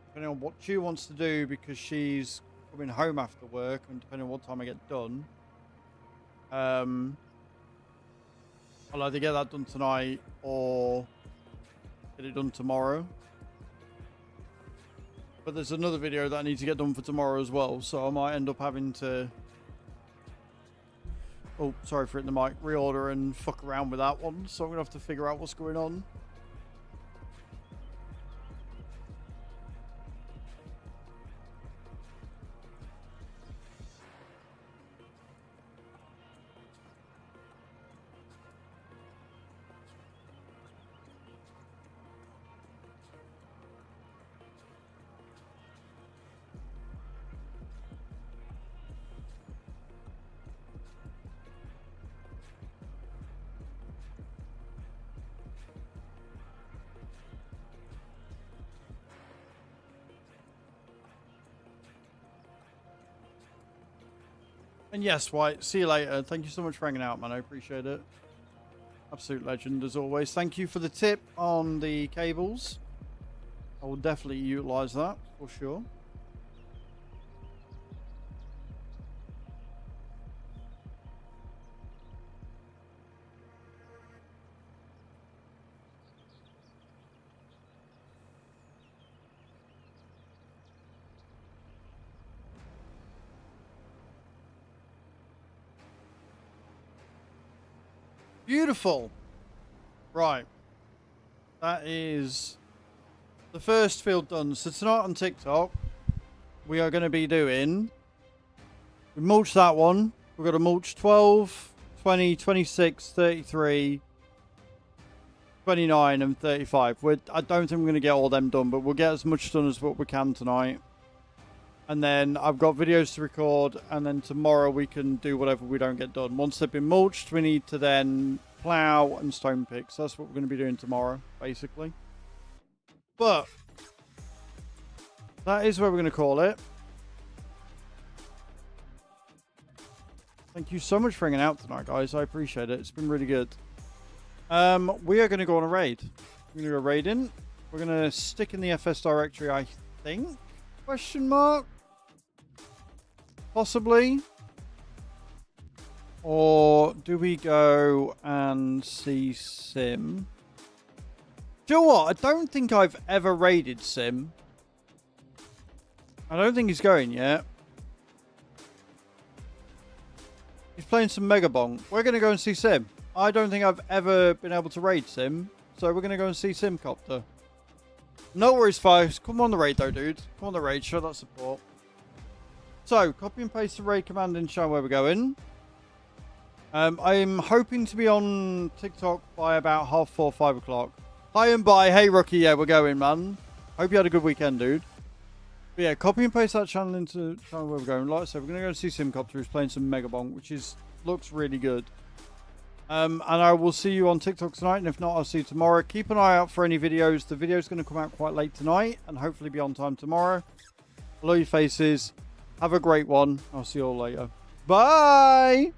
Depending on what she wants to do, because she's coming home after work, and depending on what time I get done, I'll either get that done tonight or get it done tomorrow. But there's another video that I need to get done for tomorrow as well, so I might end up having to, oh, sorry for hitting the mic, reorder and fuck around with that one, so I'm gonna have to figure out what's going on. And yes, White, see you later. Thank you so much for hanging out, man. I appreciate it. Absolute legend, as always. Thank you for the tip on the cables. I will definitely utilize that, for sure. Beautiful. Right. That is the first field done. So tonight on TikTok, we are going to be doing, we mulched that one. We've got to mulch 12, 20, 26, 33, 29 and 35. I don't think we're going to get all them done, but we'll get as much done as what we can tonight. And then I've got videos to record, and then tomorrow we can do whatever we don't get done. Once they've been mulched, we need to then plow and stone pick. So that's what we're going to be doing tomorrow, basically. But that is where we're going to call it. Thank you so much for hanging out tonight, guys. I appreciate it. It's been really good. We are going to go on a raid. We're going to go raiding. We're going to stick in the FS directory, I think. Question mark? Possibly. Or do we go and see Sim? Do you know what? I don't think I've ever raided Sim. I don't think he's going yet. He's playing some Mega Bong. We're going to go and see Sim. I don't think I've ever been able to raid Sim. So we're going to go and see Simcopter. No worries, folks. Come on the raid, though, dude. Come on the raid. Show that support. So, copy and paste the raid command and show where we're going. I'm hoping to be on TikTok by about 4:30, 5 o'clock. Hi and bye. Hey, Rookie. Yeah, we're going, man. Hope you had a good weekend, dude. But yeah, copy and paste that channel into channel where we're going. Like I said, we're going to go see Simcopter, who's playing some Mega Bonk, which looks really good. And I will see you on TikTok tonight, and if not, I'll see you tomorrow. Keep an eye out for any videos. The video's going to come out quite late tonight, and hopefully be on time tomorrow. I love your faces. Have a great one. I'll see you all later. Bye!